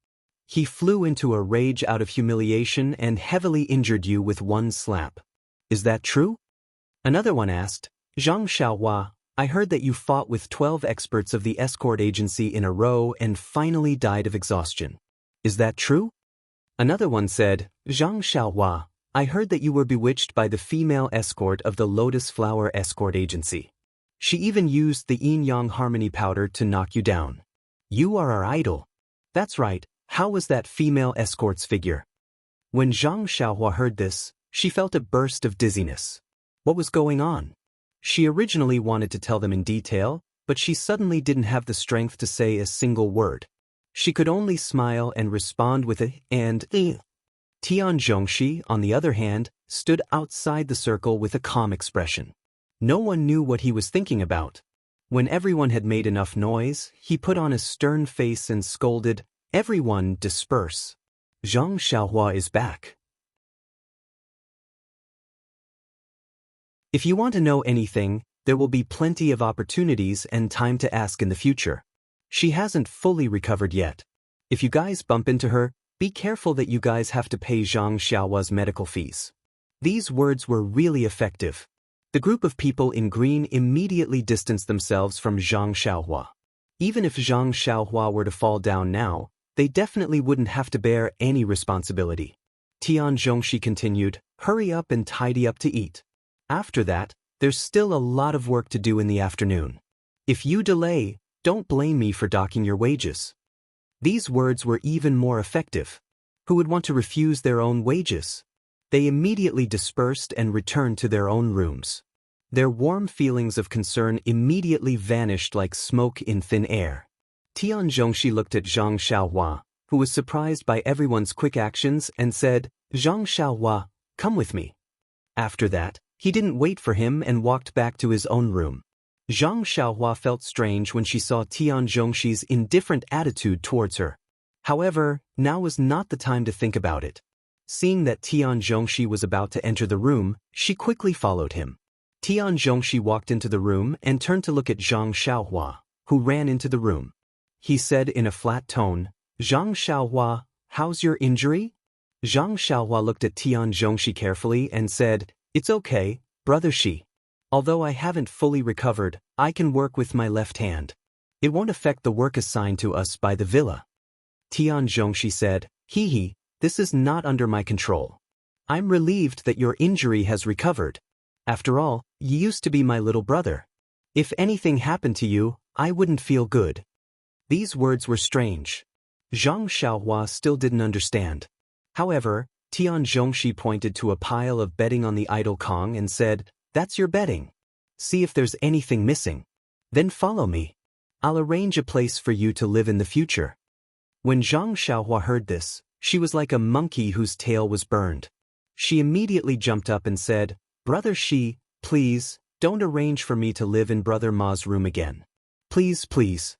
He flew into a rage out of humiliation and heavily injured you with one slap. Is that true?" Another one asked, "Zhang Xiaohua, I heard that you fought with 12 experts of the escort agency in a row and finally died of exhaustion. Is that true?" Another one said, "Zhang Xiaohua, I heard that you were bewitched by the female escort of the Lotus Flower Escort Agency. She even used the yin-yang harmony powder to knock you down. You are our idol. That's right, how was that female escort's figure? When Zhang Xiaohua heard this, she felt a burst of dizziness. What was going on? She originally wanted to tell them in detail, but she suddenly didn't have the strength to say a single word. She could only smile and respond with a and Tian Zhongxi, on the other hand, stood outside the circle with a calm expression. No one knew what he was thinking about. When everyone had made enough noise, he put on a stern face and scolded, "Everyone disperse. Zhang Xiaohua is back." If you want to know anything, there will be plenty of opportunities and time to ask in the future. She hasn't fully recovered yet. If you guys bump into her, be careful that you guys have to pay Zhang Xiaohua's medical fees. These words were really effective. The group of people in green immediately distanced themselves from Zhang Xiaohua. Even if Zhang Xiaohua were to fall down now, they definitely wouldn't have to bear any responsibility. Tian Zhongxi continued, "Hurry up and tidy up to eat. After that, there's still a lot of work to do in the afternoon. If you delay, don't blame me for docking your wages." These words were even more effective. Who would want to refuse their own wages? They immediately dispersed and returned to their own rooms. Their warm feelings of concern immediately vanished like smoke in thin air. Tian Zhongxi looked at Zhang Xiaohua, who was surprised by everyone's quick actions, and said, "Zhang Xiaohua, come with me." After that, he didn't wait for him and walked back to his own room. Zhang Xiaohua felt strange when she saw Tian Zhongxi's indifferent attitude towards her. However, now was not the time to think about it. Seeing that Tian Zhongxi was about to enter the room, she quickly followed him. Tian Zhongxi walked into the room and turned to look at Zhang Xiaohua, who ran into the room. He said in a flat tone, "Zhang Xiaohua, how's your injury?" Zhang Xiaohua looked at Tian Zhongxi carefully and said, "It's okay, brother Shi. Although I haven't fully recovered, I can work with my left hand. It won't affect the work assigned to us by the villa." Tian Zhongxi said, "Hee, this is not under my control. I'm relieved that your injury has recovered. After all, you used to be my little brother. If anything happened to you, I wouldn't feel good." These words were strange. Zhang Xiaohua still didn't understand. However, Tian Zhongxi pointed to a pile of bedding on the idol Kong and said, "That's your bedding. See if there's anything missing. Then follow me. I'll arrange a place for you to live in the future." When Zhang Xiaohua heard this, she was like a monkey whose tail was burned. She immediately jumped up and said, "Brother Shi, please, don't arrange for me to live in Brother Ma's room again. Please, please."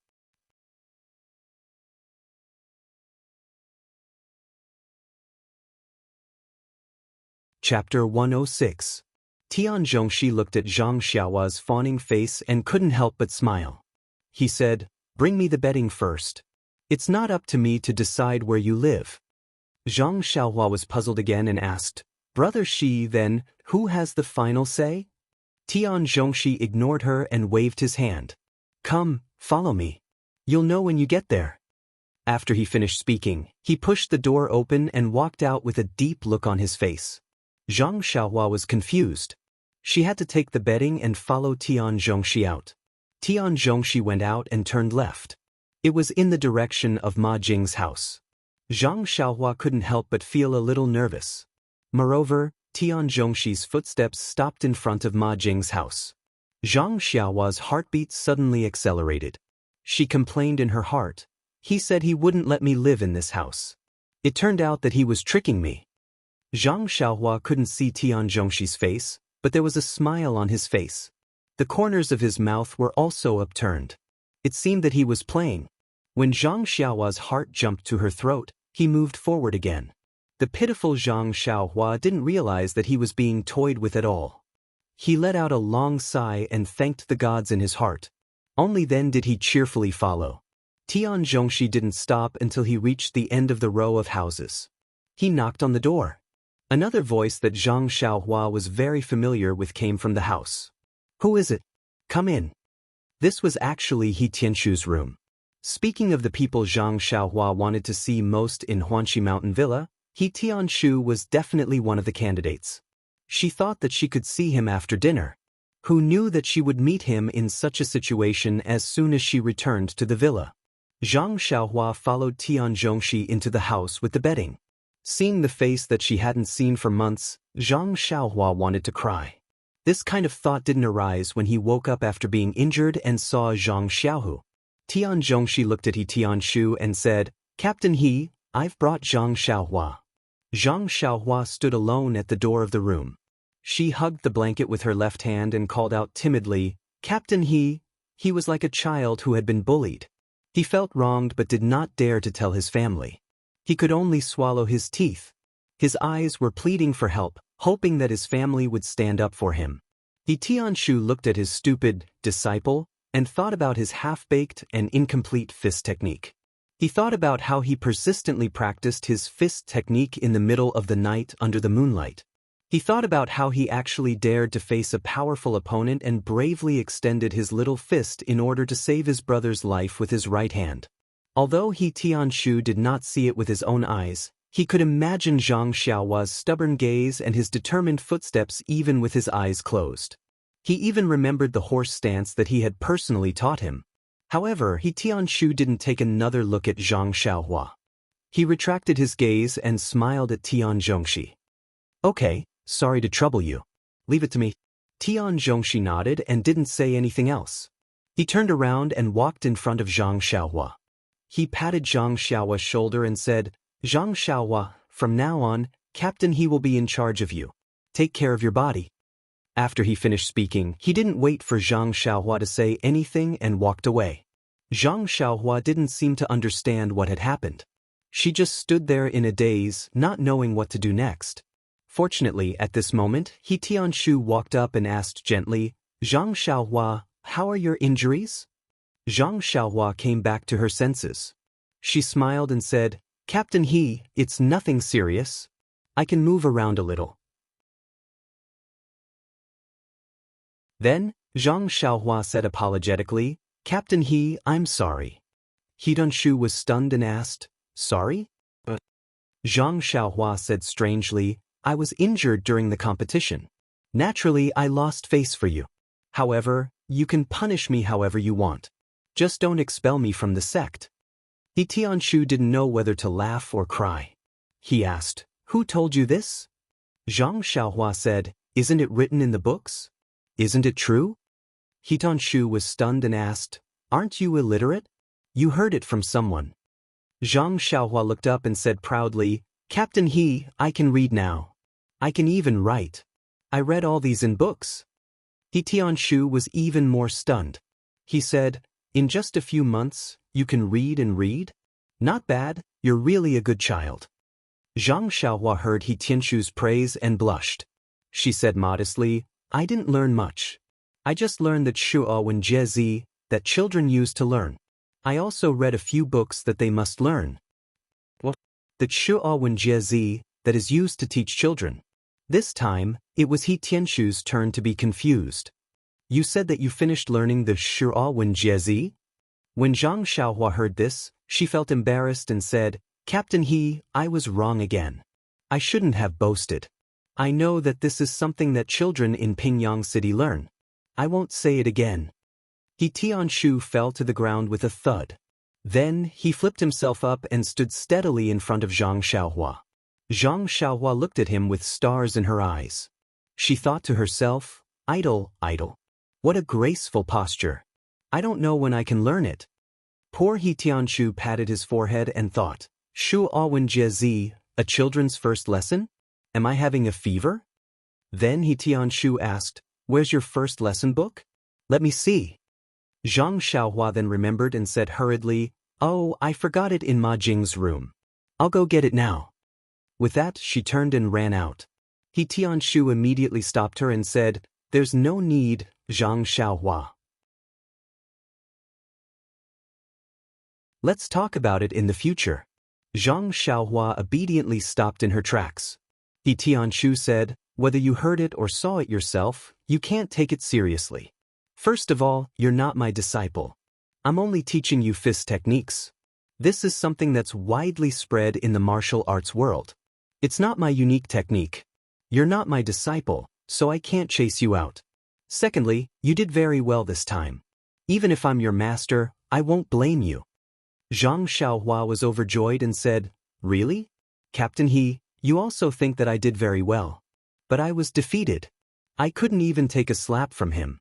Chapter 106. Tian Zhongxi looked at Zhang Xiaohua's fawning face and couldn't help but smile. He said, "Bring me the bedding first. It's not up to me to decide where you live." Zhang Xiaohua was puzzled again and asked, "Brother Shi, then, who has the final say?" Tian Zhongxi ignored her and waved his hand. "Come, follow me. You'll know when you get there." After he finished speaking, he pushed the door open and walked out with a deep look on his face. Zhang Xiaohua was confused. She had to take the bedding and follow Tian Zhongxi out. Tian Zhongxi went out and turned left. It was in the direction of Ma Jing's house. Zhang Xiaohua couldn't help but feel a little nervous. Moreover, Tian Zhongxi's footsteps stopped in front of Ma Jing's house. Zhang Xiaohua's heartbeat suddenly accelerated. She complained in her heart, "He said he wouldn't let me live in this house. It turned out that he was tricking me." Zhang Xiaohua couldn't see Tian Zhongxi's face, but there was a smile on his face. The corners of his mouth were also upturned. It seemed that he was playing. When Zhang Xiaohua's heart jumped to her throat, he moved forward again. The pitiful Zhang Xiaohua didn't realize that he was being toyed with at all. He let out a long sigh and thanked the gods in his heart. Only then did he cheerfully follow. Tian Zhongxi didn't stop until he reached the end of the row of houses. He knocked on the door. Another voice that Zhang Xiaohua was very familiar with came from the house. "Who is it? Come in." This was actually He Tianshu's room. Speaking of the people Zhang Xiaohua wanted to see most in Huanxi Mountain Villa, He Tianshu was definitely one of the candidates. She thought that she could see him after dinner. Who knew that she would meet him in such a situation as soon as she returned to the villa? Zhang Xiaohua followed Tian Zhongxi into the house with the bedding. Seeing the face that she hadn't seen for months, Zhang Xiaohua wanted to cry. This kind of thought didn't arise when he woke up after being injured and saw Zhang Xiaohu. Tian Zhongxi looked at He Tianshu and said, "Captain He, I've brought Zhang Xiaohua." Zhang Xiaohua stood alone at the door of the room. She hugged the blanket with her left hand and called out timidly, "Captain He." He was like a child who had been bullied. He felt wronged but did not dare to tell his family. He could only swallow his teeth. His eyes were pleading for help, hoping that his family would stand up for him. He Tianshu looked at his stupid disciple and thought about his half-baked and incomplete fist technique. He thought about how he persistently practiced his fist technique in the middle of the night under the moonlight. He thought about how he actually dared to face a powerful opponent and bravely extended his little fist in order to save his brother's life with his right hand. Although He Tianshu did not see it with his own eyes, he could imagine Zhang Xiaohua's stubborn gaze and his determined footsteps even with his eyes closed. He even remembered the horse stance that he had personally taught him. However, He Tianshu didn't take another look at Zhang Xiaohua. He retracted his gaze and smiled at Tian Zhongxi. "Okay, sorry to trouble you. Leave it to me." Tian Zhongxi nodded and didn't say anything else. He turned around and walked in front of Zhang Xiaohua. He patted Zhang Xiaohua's shoulder and said, "Zhang Xiaohua, from now on, Captain He will be in charge of you. Take care of your body." After he finished speaking, he didn't wait for Zhang Xiaohua to say anything and walked away. Zhang Xiaohua didn't seem to understand what had happened. She just stood there in a daze, not knowing what to do next. Fortunately, at this moment, He Tianshu walked up and asked gently, "Zhang Xiaohua, how are your injuries?" Zhang Xiaohua came back to her senses. She smiled and said, "Captain He, it's nothing serious. I can move around a little." Then, Zhang Xiaohua said apologetically, "Captain He, I'm sorry." He Tianshu was stunned and asked, "Sorry?" But Zhang Xiaohua said strangely, "I was injured during the competition. Naturally, I lost face for you. However, you can punish me however you want. Just don't expel me from the sect." He Tianshu didn't know whether to laugh or cry. He asked, "Who told you this?" Zhang Xiaohua said, "Isn't it written in the books? Isn't it true?" He Tianshu was stunned and asked, "Aren't you illiterate? You heard it from someone." Zhang Xiaohua looked up and said proudly, "Captain He, I can read now. I can even write. I read all these in books." He Tianshu was even more stunned. He said, "In just a few months, you can read and read? Not bad, you're really a good child." Zhang Xiaohua heard He Tianshu's praise and blushed. She said modestly, "I didn't learn much. I just learned that shuo wen jie zi, that children use to learn. I also read a few books that they must learn. What? The shuo wen jie zi, that is used to teach children." This time, it was He Tianshu's turn to be confused. "You said that you finished learning the shuo wen jie zi?" When Zhang Xiaohua heard this, she felt embarrassed and said, "Captain He, I was wrong again. I shouldn't have boasted. I know that this is something that children in Pingyang City learn. I won't say it again." He Tianshu fell to the ground with a thud. Then, he flipped himself up and stood steadily in front of Zhang Xiaohua. Zhang Xiaohua looked at him with stars in her eyes. She thought to herself, "Idle, idle. What a graceful posture. I don't know when I can learn it." Poor He Tianshu patted his forehead and thought, "Shu Awen Jie Zi, a children's first lesson? Am I having a fever?" Then He Tianshu asked, "Where's your first lesson book? Let me see." Zhang Xiaohua then remembered and said hurriedly, "Oh, I forgot it in Ma Jing's room. I'll go get it now." With that, she turned and ran out. He Tianshu immediately stopped her and said, "There's no need, Zhang Xiaohua. Let's talk about it in the future." Zhang Xiaohua obediently stopped in her tracks. He Tianshu said, "Whether you heard it or saw it yourself, you can't take it seriously. First of all, you're not my disciple. I'm only teaching you fist techniques. This is something that's widely spread in the martial arts world. It's not my unique technique. You're not my disciple, so I can't chase you out. Secondly, you did very well this time. Even if I'm your master, I won't blame you. Zhang Xiaohua was overjoyed and said, Really? Captain He, you also think that I did very well. But I was defeated. I couldn't even take a slap from him.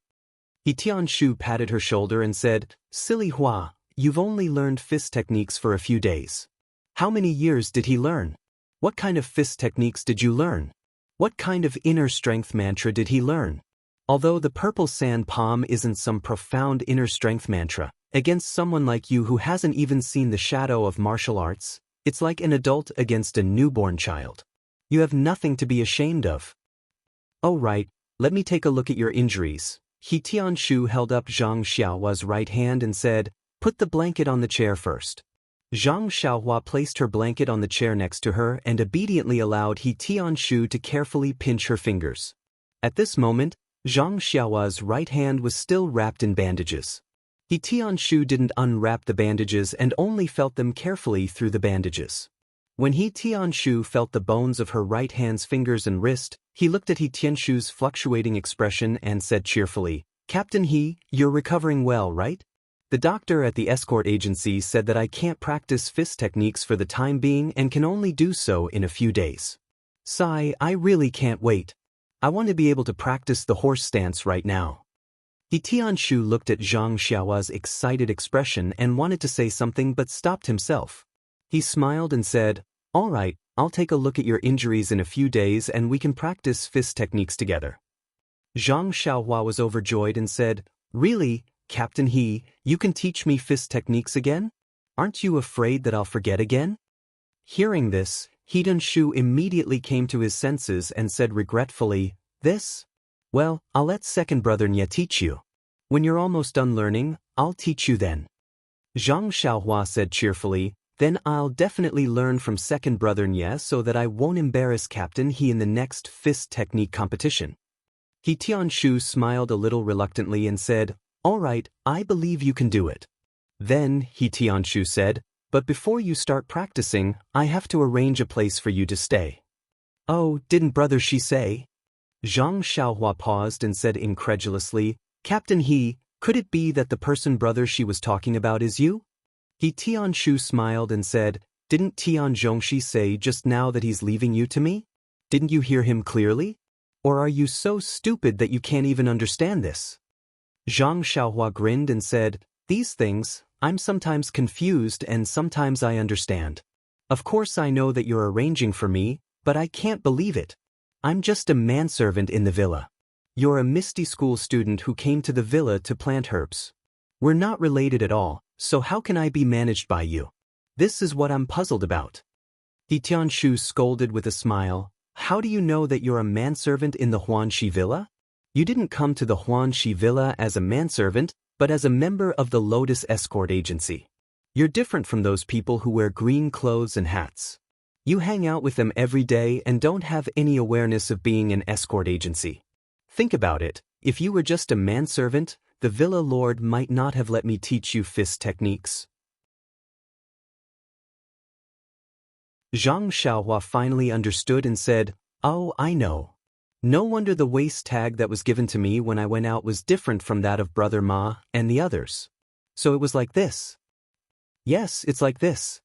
He Tianshu patted her shoulder and said, Silly Hua, you've only learned fist techniques for a few days. How many years did he learn? What kind of fist techniques did you learn? What kind of inner strength mantra did he learn? Although the purple sand palm isn't some profound inner strength mantra, against someone like you who hasn't even seen the shadow of martial arts, it's like an adult against a newborn child. You have nothing to be ashamed of. Oh right, let me take a look at your injuries. He Tianshu held up Zhang Xiaohua's right hand and said, Put the blanket on the chair first. Zhang Xiaohua placed her blanket on the chair next to her and obediently allowed He Tianshu to carefully pinch her fingers. At this moment, Zhang Xiaohua's right hand was still wrapped in bandages. He Tianshu didn't unwrap the bandages and only felt them carefully through the bandages. When He Tianshu felt the bones of her right hand's fingers and wrist, he looked at He Tianshu's fluctuating expression and said cheerfully, Captain He, you're recovering well, right? The doctor at the escort agency said that I can't practice fist techniques for the time being and can only do so in a few days. Sigh, I really can't wait. I want to be able to practice the horse stance right now. He Tianshu looked at Zhang Xiaohua's excited expression and wanted to say something but stopped himself. He smiled and said, All right, I'll take a look at your injuries in a few days and we can practice fist techniques together. Zhang Xiaohua was overjoyed and said, Really, Captain He, you can teach me fist techniques again? Aren't you afraid that I'll forget again? Hearing this, He Tianshu immediately came to his senses and said regretfully, This? Well, I'll let second brother Nye teach you. When you're almost done learning, I'll teach you then. Zhang Xiaohua said cheerfully, Then I'll definitely learn from second brother Nye so that I won't embarrass Captain He in the next fist technique competition. He Tianshu smiled a little reluctantly and said, All right, I believe you can do it. Then, He Tianshu said, But before you start practicing, I have to arrange a place for you to stay. Oh, didn't brother Shi say? Zhang Xiaohua paused and said incredulously, Captain He, could it be that the person brother she was talking about is you? He Tianshu smiled and said, Didn't Tian Zhongxi say just now that he's leaving you to me? Didn't you hear him clearly? Or are you so stupid that you can't even understand this? Zhang Xiaohua grinned and said, These things, I'm sometimes confused and sometimes I understand. Of course I know that you're arranging for me, but I can't believe it. I'm just a manservant in the villa. You're a Misty School student who came to the villa to plant herbs. We're not related at all, so how can I be managed by you? This is what I'm puzzled about. He Tianshu scolded with a smile, How do you know that you're a manservant in the Huanxi villa? You didn't come to the Huanxi villa as a manservant, but as a member of the Lotus Escort Agency. You're different from those people who wear green clothes and hats. You hang out with them every day and don't have any awareness of being an escort agency. Think about it, if you were just a manservant, the villa lord might not have let me teach you fist techniques. Zhang Xiaohua finally understood and said, Oh, I know. No wonder the waist tag that was given to me when I went out was different from that of Brother Ma and the others. So it was like this. Yes, it's like this.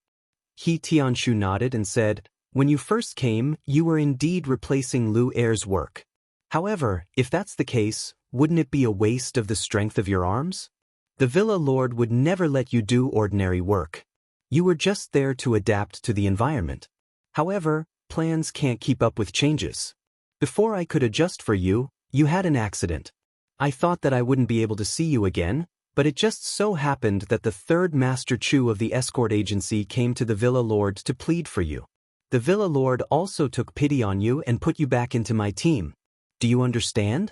He Tianshu nodded and said, When you first came, you were indeed replacing Lu Er's work. However, if that's the case, wouldn't it be a waste of the strength of your arms? The villa lord would never let you do ordinary work. You were just there to adapt to the environment. However, plans can't keep up with changes. Before I could adjust for you, you had an accident. I thought that I wouldn't be able to see you again, but it just so happened that the third Master Chu of the escort agency came to the villa lord to plead for you. The villa lord also took pity on you and put you back into my team. Do you understand?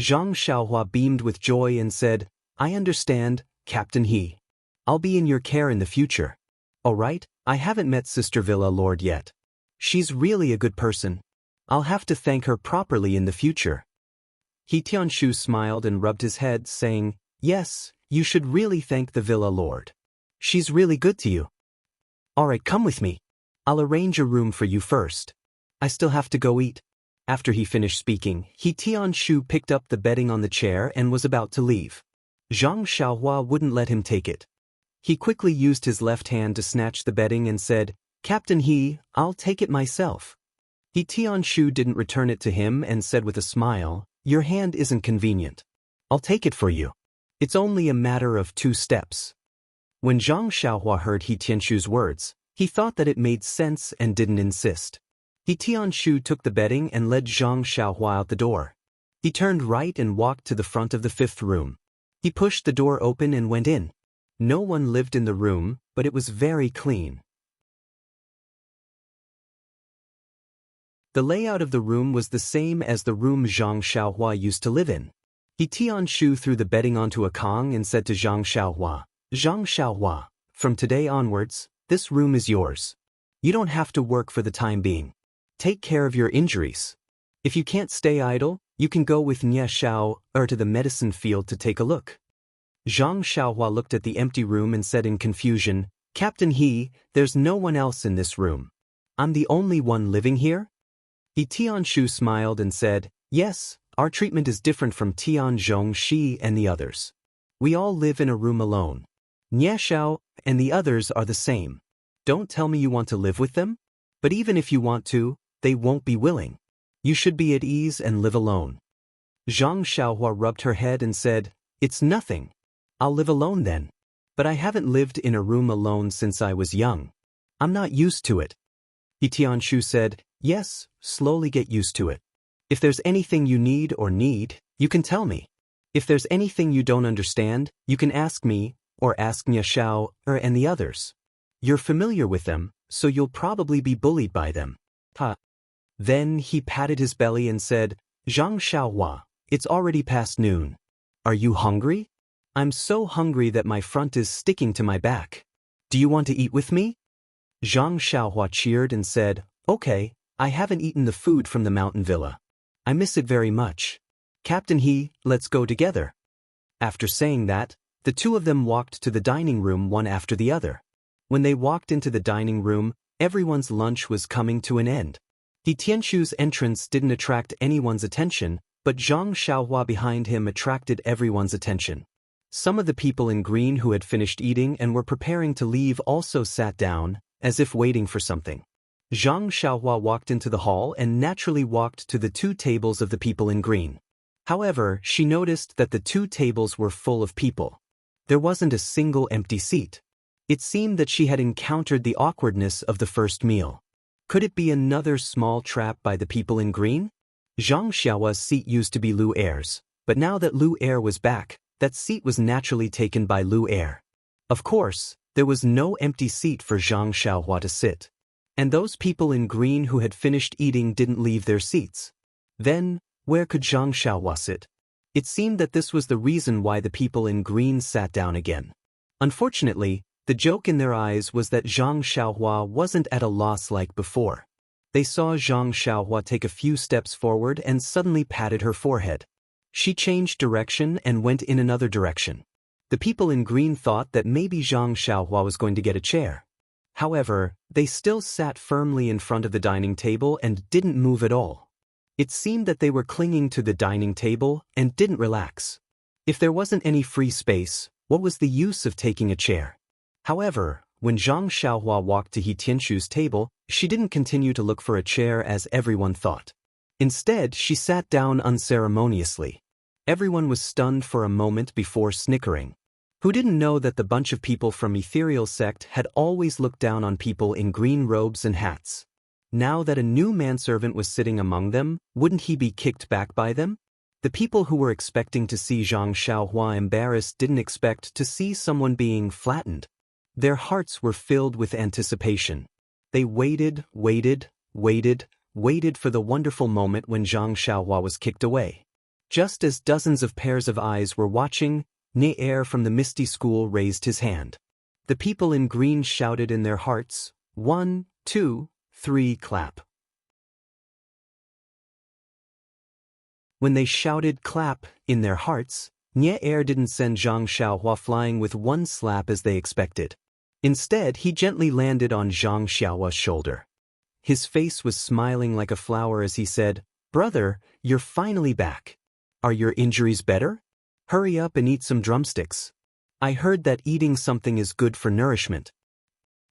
Zhang Xiaohua beamed with joy and said, I understand, Captain He. I'll be in your care in the future. All right, I haven't met Sister Villa Lord yet. She's really a good person. I'll have to thank her properly in the future. He Tianshu smiled and rubbed his head, saying, Yes, you should really thank the Villa Lord. She's really good to you. All right, come with me. I'll arrange a room for you first. I still have to go eat. After he finished speaking, He Tianshu picked up the bedding on the chair and was about to leave. Zhang Xiaohua wouldn't let him take it. He quickly used his left hand to snatch the bedding and said, Captain He, I'll take it myself. He Tianshu didn't return it to him and said with a smile, Your hand isn't convenient. I'll take it for you. It's only a matter of 2 steps. When Zhang Xiaohua heard He Tianshu's words, he thought that it made sense and didn't insist. He Tianshu took the bedding and led Zhang Xiaohua out the door. He turned right and walked to the front of the 5th room. He pushed the door open and went in. No one lived in the room, but it was very clean. The layout of the room was the same as the room Zhang Xiaohua used to live in. He Tianshu threw the bedding onto a kong and said to Zhang Xiaohua, from today onwards, this room is yours. You don't have to work for the time being. Take care of your injuries. If you can't stay idle, you can go with Nie Xiao to the medicine field to take a look. Zhang Xiaohua looked at the empty room and said in confusion, Captain He, there's no one else in this room. I'm the only one living here? He Tianshu smiled and said, Yes, our treatment is different from Tian Zhongxi and the others. We all live in a room alone. Nie Xiao and the others are the same. Don't tell me you want to live with them? But even if you want to, they won't be willing. You should be at ease and live alone. Zhang Xiaohua rubbed her head and said, It's nothing. I'll live alone then. But I haven't lived in a room alone since I was young. I'm not used to it. He Tianshu said, Yes, slowly get used to it. If there's anything you need, you can tell me. If there's anything you don't understand, you can ask me, or ask Nie Xiao and the others. You're familiar with them, so you'll probably be bullied by them. Then he patted his belly and said, Zhang Xiaohua, it's already past noon. Are you hungry? I'm so hungry that my front is sticking to my back. Do you want to eat with me? Zhang Xiaohua cheered and said, Okay, I haven't eaten the food from the mountain villa. I miss it very much. Captain He, let's go together. After saying that, the 2 of them walked to the dining room one after the other. When they walked into the dining room, everyone's lunch was coming to an end. He Tianshu's entrance didn't attract anyone's attention, but Zhang Xiaohua behind him attracted everyone's attention. Some of the people in green who had finished eating and were preparing to leave also sat down, as if waiting for something. Zhang Xiaohua walked into the hall and naturally walked to the 2 tables of the people in green. However, she noticed that the 2 tables were full of people. There wasn't a single empty seat. It seemed that she had encountered the awkwardness of the first meal. Could it be another small trap by the people in green? Zhang Xiaohua's seat used to be Lu Er's, but now that Lu Er was back, that seat was naturally taken by Lu Er. Of course, there was no empty seat for Zhang Xiaohua to sit. And those people in green who had finished eating didn't leave their seats. Then, where could Zhang Xiaohua sit? It seemed that this was the reason why the people in green sat down again. Unfortunately, the joke in their eyes was that Zhang Xiaohua wasn't at a loss like before. They saw Zhang Xiaohua take a few steps forward and suddenly patted her forehead. She changed direction and went in another direction. The people in green thought that maybe Zhang Xiaohua was going to get a chair. However, they still sat firmly in front of the dining table and didn't move at all. It seemed that they were clinging to the dining table and didn't relax. If there wasn't any free space, what was the use of taking a chair? However, when Zhang Xiaohua walked to He Tianshu's table, she didn't continue to look for a chair as everyone thought. Instead, she sat down unceremoniously. Everyone was stunned for a moment before snickering. Who didn't know that the bunch of people from Ethereal sect had always looked down on people in green robes and hats? Now that a new manservant was sitting among them, wouldn't he be kicked back by them? The people who were expecting to see Zhang Xiaohua embarrassed didn't expect to see someone being flattened. Their hearts were filled with anticipation. They waited for the wonderful moment when Zhang Xiaohua was kicked away. Just as dozens of pairs of eyes were watching, Ne Er from the Misty School raised his hand. The people in green shouted in their hearts, 1, 2, 3, clap. When they shouted clap in their hearts, Nie Er didn't send Zhang Xiaohua flying with one slap as they expected. Instead, he gently landed on Zhang Xiaohua's shoulder. His face was smiling like a flower as he said, "Brother, you're finally back. Are your injuries better? Hurry up and eat some drumsticks. I heard that eating something is good for nourishment."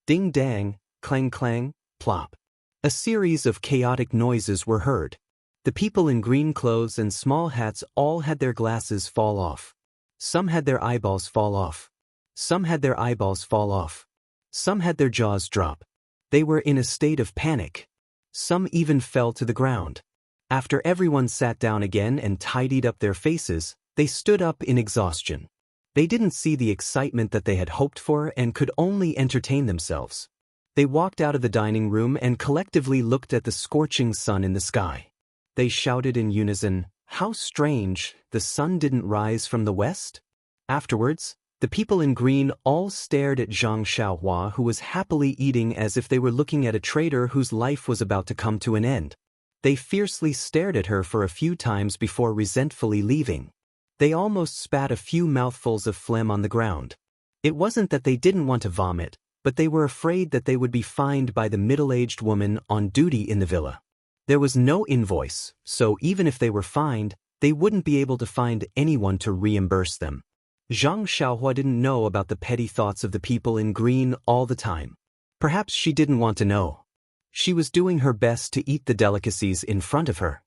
Ding dang, clang clang, plop. A series of chaotic noises were heard. The people in green clothes and small hats all had their glasses fall off. Some had their eyeballs fall off. Some had their eyeballs fall off. Some had their jaws drop. They were in a state of panic. Some even fell to the ground. After everyone sat down again and tidied up their faces, they stood up in exhaustion. They didn't see the excitement that they had hoped for and could only entertain themselves. They walked out of the dining room and collectively looked at the scorching sun in the sky. They shouted in unison, "How strange, the sun didn't rise from the west?" Afterwards, the people in green all stared at Zhang Xiaohua, who was happily eating as if they were looking at a traitor whose life was about to come to an end. They fiercely stared at her for a few times before resentfully leaving. They almost spat a few mouthfuls of phlegm on the ground. It wasn't that they didn't want to vomit, but they were afraid that they would be fined by the middle-aged woman on duty in the villa. There was no invoice, so even if they were fined, they wouldn't be able to find anyone to reimburse them. Zhang Xiaohua didn't know about the petty thoughts of the people in green all the time. Perhaps she didn't want to know. She was doing her best to eat the delicacies in front of her.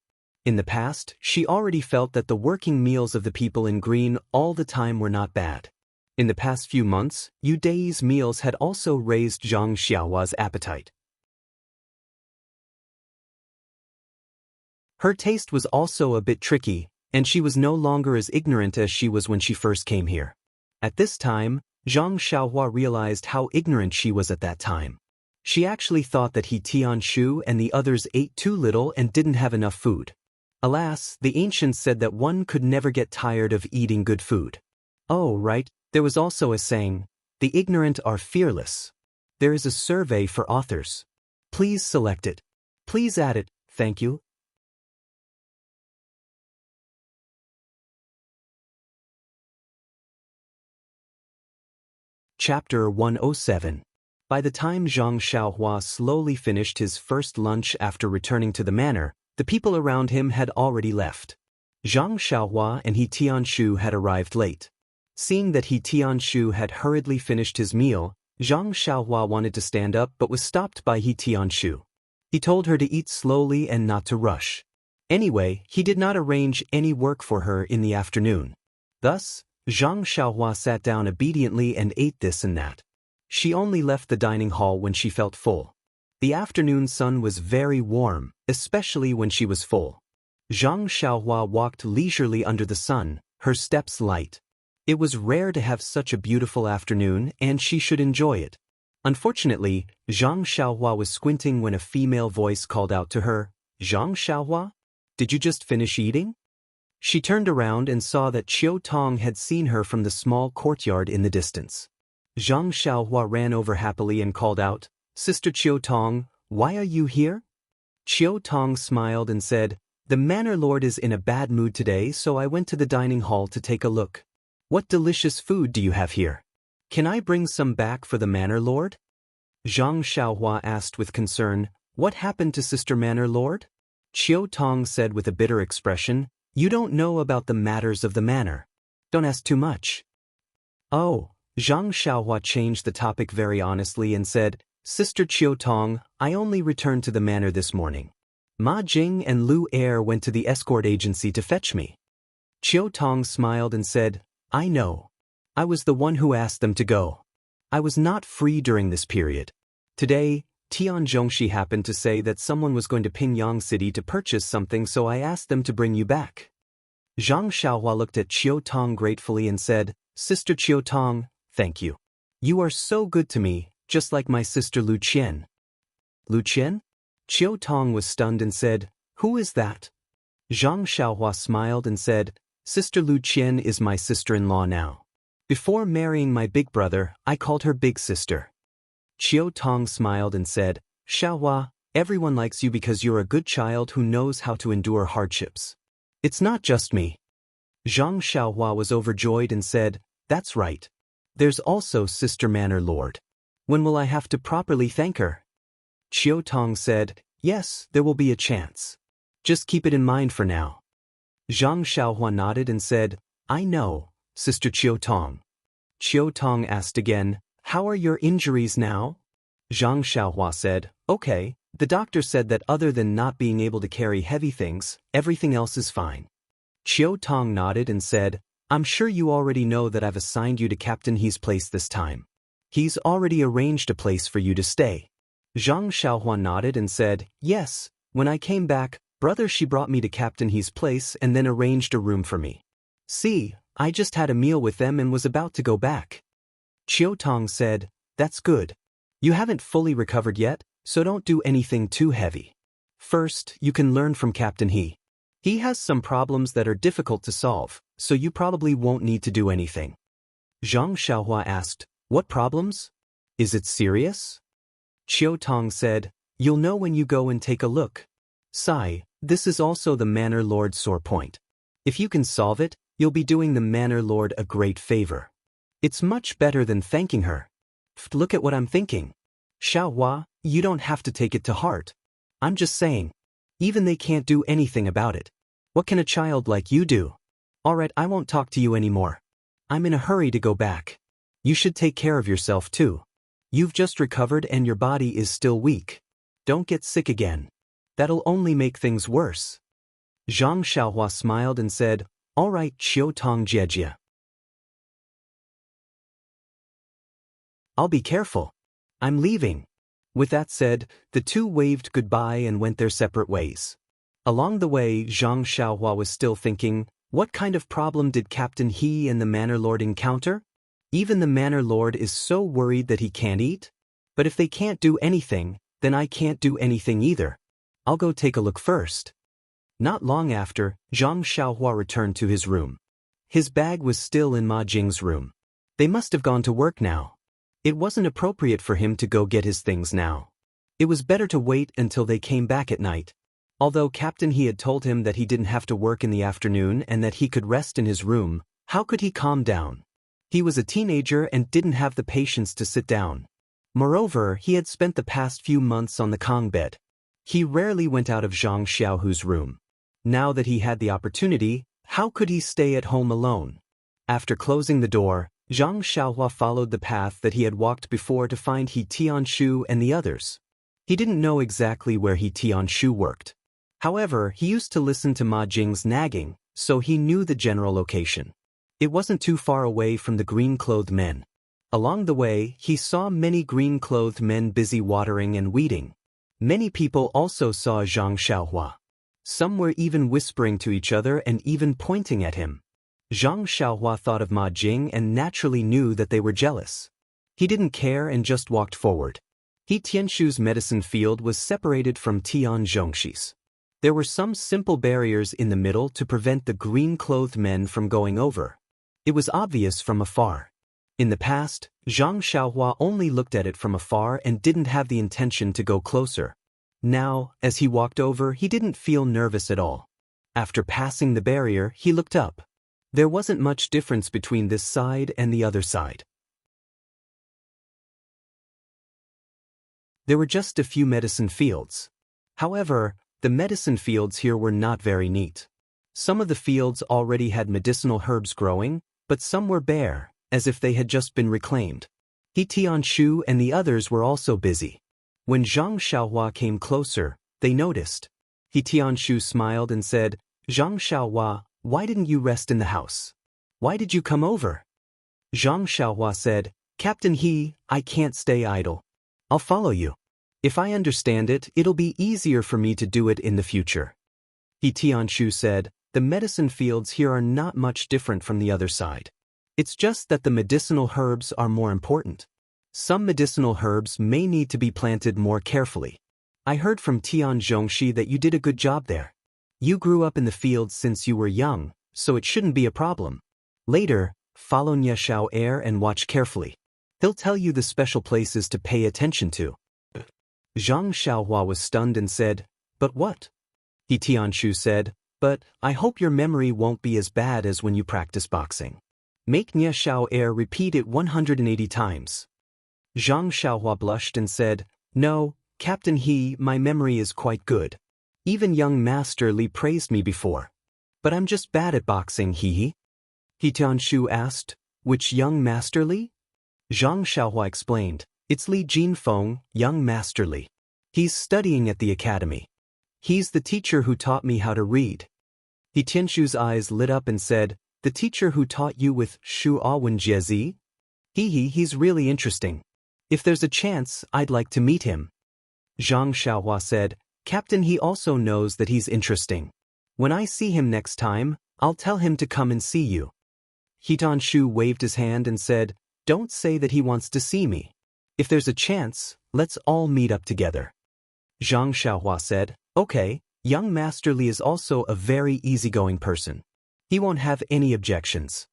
In the past, she already felt that the working meals of the people in green all the time were not bad. In the past few months, Yudai's meals had also raised Zhang Xiaohua's appetite. Her taste was also a bit tricky, and she was no longer as ignorant as she was when she first came here. At this time, Zhang Xiaohua realized how ignorant she was at that time. She actually thought that He Tianshu and the others ate too little and didn't have enough food. Alas, the ancients said that one could never get tired of eating good food. Oh, right, there was also a saying, "The ignorant are fearless." There is a survey for authors. Please select it. Please add it, thank you. Chapter 107. By the time Zhang Xiaohua slowly finished his first lunch after returning to the manor, the people around him had already left. Zhang Xiaohua and He Tianshu had arrived late. Seeing that He Tianshu had hurriedly finished his meal, Zhang Xiaohua wanted to stand up but was stopped by He Tianshu. He told her to eat slowly and not to rush. Anyway, he did not arrange any work for her in the afternoon. Thus, Zhang Xiaohua sat down obediently and ate this and that. She only left the dining hall when she felt full. The afternoon sun was very warm, especially when she was full. Zhang Xiaohua walked leisurely under the sun, her steps light. It was rare to have such a beautiful afternoon, and she should enjoy it. Unfortunately, Zhang Xiaohua was squinting when a female voice called out to her, "Zhang Xiaohua? Did you just finish eating?" She turned around and saw that Qiu Tong had seen her from the small courtyard in the distance. Zhang Xiaohua ran over happily and called out, "Sister Qiu Tong, why are you here?" Qiu Tong smiled and said, "The manor lord is in a bad mood today, so I went to the dining hall to take a look. What delicious food do you have here? Can I bring some back for the manor lord?" Zhang Xiaohua asked with concern, "What happened to Sister Manor Lord?" Qiu Tong said with a bitter expression, "You don't know about the matters of the manor. Don't ask too much." Oh, Zhang Xiaohua changed the topic very honestly and said, "Sister Qiu Tong, I only returned to the manor this morning. Ma Jing and Lu Er went to the escort agency to fetch me." Qiu Tong smiled and said, "I know. I was the one who asked them to go. I was not free during this period. Today, Tian Zhongxi happened to say that someone was going to Pingyang City to purchase something, so I asked them to bring you back." Zhang Xiaohua looked at Qiu Tong gratefully and said, "Sister Qiu Tong, thank you. You are so good to me, just like my sister Lu Qian." "Lu Qian?" Qiu Tong was stunned and said, "Who is that?" Zhang Xiaohua smiled and said, "Sister Lu Qian is my sister-in-law now. Before marrying my big brother, I called her big sister." Qiu Tong smiled and said, "Xiaohua, everyone likes you because you're a good child who knows how to endure hardships. It's not just me." Zhang Xiaohua was overjoyed and said, "That's right. There's also Sister Manor Lord. When will I have to properly thank her?" Qiu Tong said, yes, there will be a chance. Just keep it in mind for now. Zhang Xiaohua nodded and said, I know, Sister Qiu Tong. Qiu Tong asked again, how are your injuries now? Zhang Xiaohua said, okay, the doctor said that other than not being able to carry heavy things, everything else is fine. Qiu Tong nodded and said, I'm sure you already know that I've assigned you to Captain He's place this time. He's already arranged a place for you to stay. Zhang Xiaohua nodded and said, yes, when I came back, brother she brought me to Captain He's place and then arranged a room for me. See, I just had a meal with them and was about to go back. Qiu Tong said, that's good. You haven't fully recovered yet, so don't do anything too heavy. First, you can learn from Captain He. He has some problems that are difficult to solve, so you probably won't need to do anything. Zhang Xiaohua asked, what problems? Is it serious? Qiu Tong said, you'll know when you go and take a look. Sai, this is also the Manor Lord's sore point. If you can solve it, you'll be doing the Manor Lord a great favor. It's much better than thanking her. Look at what I'm thinking. Xiaohua, you don't have to take it to heart. I'm just saying. Even they can't do anything about it. What can a child like you do? Alright, I won't talk to you anymore. I'm in a hurry to go back. You should take care of yourself too. You've just recovered and your body is still weak. Don't get sick again. That'll only make things worse. Zhang Xiaohua smiled and said, alright, Qiu Tong Jiejia. I'll be careful. I'm leaving. With that said, the two waved goodbye and went their separate ways. Along the way, Zhang Xiaohua was still thinking, what kind of problem did Captain He and the Manor Lord encounter? Even the Manor Lord is so worried that he can't eat? But if they can't do anything, then I can't do anything either. I'll go take a look first. Not long after, Zhang Xiaohua returned to his room. His bag was still in Ma Jing's room. They must have gone to work now. It wasn't appropriate for him to go get his things now. It was better to wait until they came back at night. Although Captain He had told him that he didn't have to work in the afternoon and that he could rest in his room, how could he calm down? He was a teenager and didn't have the patience to sit down. Moreover, he had spent the past few months on the Kong bed. He rarely went out of Zhang Xiaohu's room. Now that he had the opportunity, how could he stay at home alone? After closing the door, Zhang Xiaohua followed the path that he had walked before to find He Tianshu and the others. He didn't know exactly where He Tianshu worked. However, he used to listen to Ma Jing's nagging, so he knew the general location. It wasn't too far away from the green-clothed men. Along the way, he saw many green-clothed men busy watering and weeding. Many people also saw Zhang Xiaohua. Some were even whispering to each other and even pointing at him. Zhang Xiaohua thought of Ma Jing and naturally knew that they were jealous. He didn't care and just walked forward. He Tianshu's medicine field was separated from Tian Zhongshi's. There were some simple barriers in the middle to prevent the green-clothed men from going over. It was obvious from afar. In the past, Zhang Xiaohua only looked at it from afar and didn't have the intention to go closer. Now, as he walked over, he didn't feel nervous at all. After passing the barrier, he looked up. There wasn't much difference between this side and the other side. There were just a few medicine fields. However, the medicine fields here were not very neat. Some of the fields already had medicinal herbs growing, but some were bare, as if they had just been reclaimed. He Tianshu and the others were also busy. When Zhang Xiaohua came closer, they noticed. He Tianshu smiled and said, Zhang Xiaohua, why didn't you rest in the house? Why did you come over? Zhang Xiaohua said, Captain He, I can't stay idle. I'll follow you. If I understand it, it'll be easier for me to do it in the future. He Tianshu said, the medicine fields here are not much different from the other side. It's just that the medicinal herbs are more important. Some medicinal herbs may need to be planted more carefully. I heard from Tian Zhongxi that you did a good job there. You grew up in the fields since you were young, so it shouldn't be a problem. Later, follow Nye Xiao Air and watch carefully. He'll tell you the special places to pay attention to. Zhang Xiaohua was stunned and said, but what? He Tianshu said, but I hope your memory won't be as bad as when you practice boxing. Make Nye Xiao Air repeat it 180 times. Zhang Xiaohua blushed and said, no, Captain He, my memory is quite good. Even young Master Li praised me before. But I'm just bad at boxing, he. He Tianshu asked, which young Master Li? Zhang Xiaohua explained, it's Li Jinfeng, young Master Li. He's studying at the academy. He's the teacher who taught me how to read. He Tianshu's eyes lit up and said, the teacher who taught you with Shu Awen Jiezi? He's really interesting. If there's a chance, I'd like to meet him. Zhang Xiaohua said, Captain He also knows that he's interesting. When I see him next time, I'll tell him to come and see you. He Tianshu waved his hand and said, don't say that he wants to see me. If there's a chance, let's all meet up together. Zhang Xiaohua said, okay, young Master Li is also a very easygoing person. He won't have any objections.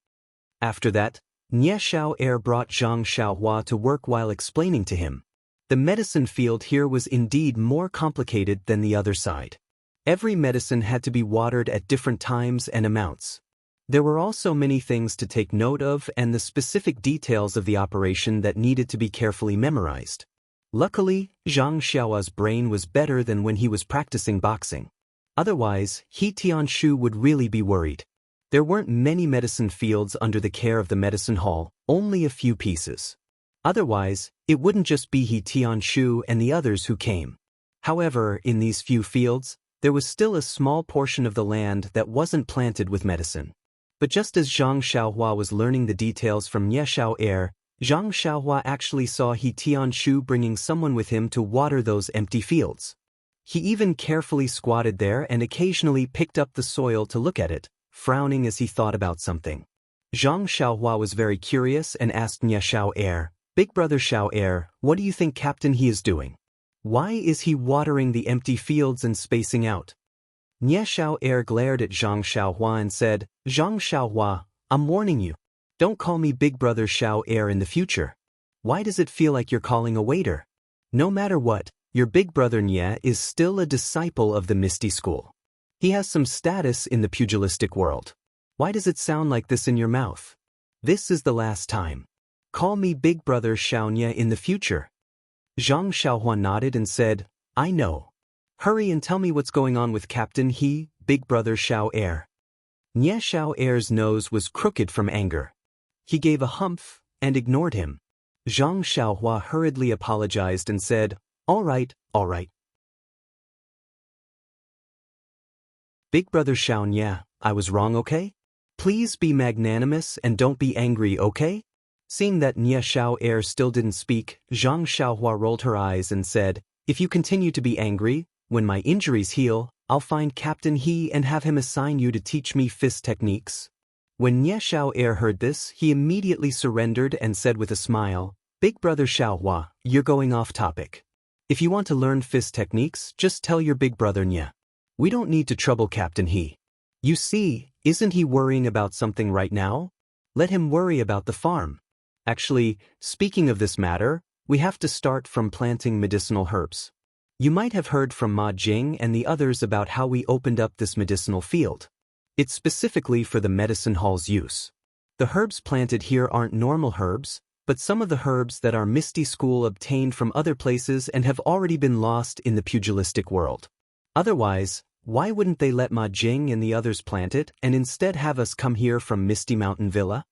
After that, Nie Xiao Er brought Zhang Xiaohua to work while explaining to him. The medicine field here was indeed more complicated than the other side. Every medicine had to be watered at different times and amounts. There were also many things to take note of and the specific details of the operation that needed to be carefully memorized. Luckily, Zhang Xiaohua's brain was better than when he was practicing boxing. Otherwise, He Tianshu would really be worried. There weren't many medicine fields under the care of the medicine hall, only a few pieces. Otherwise, it wouldn't just be He Tianshu and the others who came. However, in these few fields, there was still a small portion of the land that wasn't planted with medicine. But just as Zhang Xiaohua was learning the details from Nie Xiao Er, Zhang Xiaohua actually saw He Tianshu bringing someone with him to water those empty fields. He even carefully squatted there and occasionally picked up the soil to look at it, frowning as he thought about something. Zhang Xiaohua was very curious and asked Nie Xiao Er, Big Brother Xiao Er, what do you think Captain He is doing? Why is he watering the empty fields and spacing out? Nie Xiao Er glared at Zhang Xiaohua and said, Zhang Xiaohua, I'm warning you. Don't call me Big Brother Xiao Er in the future. Why does it feel like you're calling a waiter? No matter what, your big brother Nie is still a disciple of the Misty School. He has some status in the pugilistic world. Why does it sound like this in your mouth? This is the last time. Call me Big Brother Xiao Nie in the future. Zhang Xiaohua nodded and said, I know. Hurry and tell me what's going on with Captain He, Big Brother Xiao Er. Nie Xiao Er's nose was crooked from anger. He gave a humph and ignored him. Zhang Xiaohua hurriedly apologized and said, all right. Big Brother Xiao Nie, I was wrong, okay? Please be magnanimous and don't be angry, okay? Seeing that Nie Xiao Er still didn't speak, Zhang Xiaohua rolled her eyes and said, if you continue to be angry, when my injuries heal, I'll find Captain He and have him assign you to teach me fist techniques. When Nie Xiao Er heard this, he immediately surrendered and said with a smile, Big Brother Xiaohua, you're going off topic. If you want to learn fist techniques, just tell your big brother Nie. We don't need to trouble Captain He. You see, isn't he worrying about something right now? Let him worry about the farm. Actually, speaking of this matter, we have to start from planting medicinal herbs. You might have heard from Ma Jing and the others about how we opened up this medicinal field. It's specifically for the medicine hall's use. The herbs planted here aren't normal herbs, but some of the herbs that our Misty School obtained from other places and have already been lost in the pugilistic world. Otherwise, why wouldn't they let Ma Jing and the others plant it and instead have us come here from Misty Mountain Villa?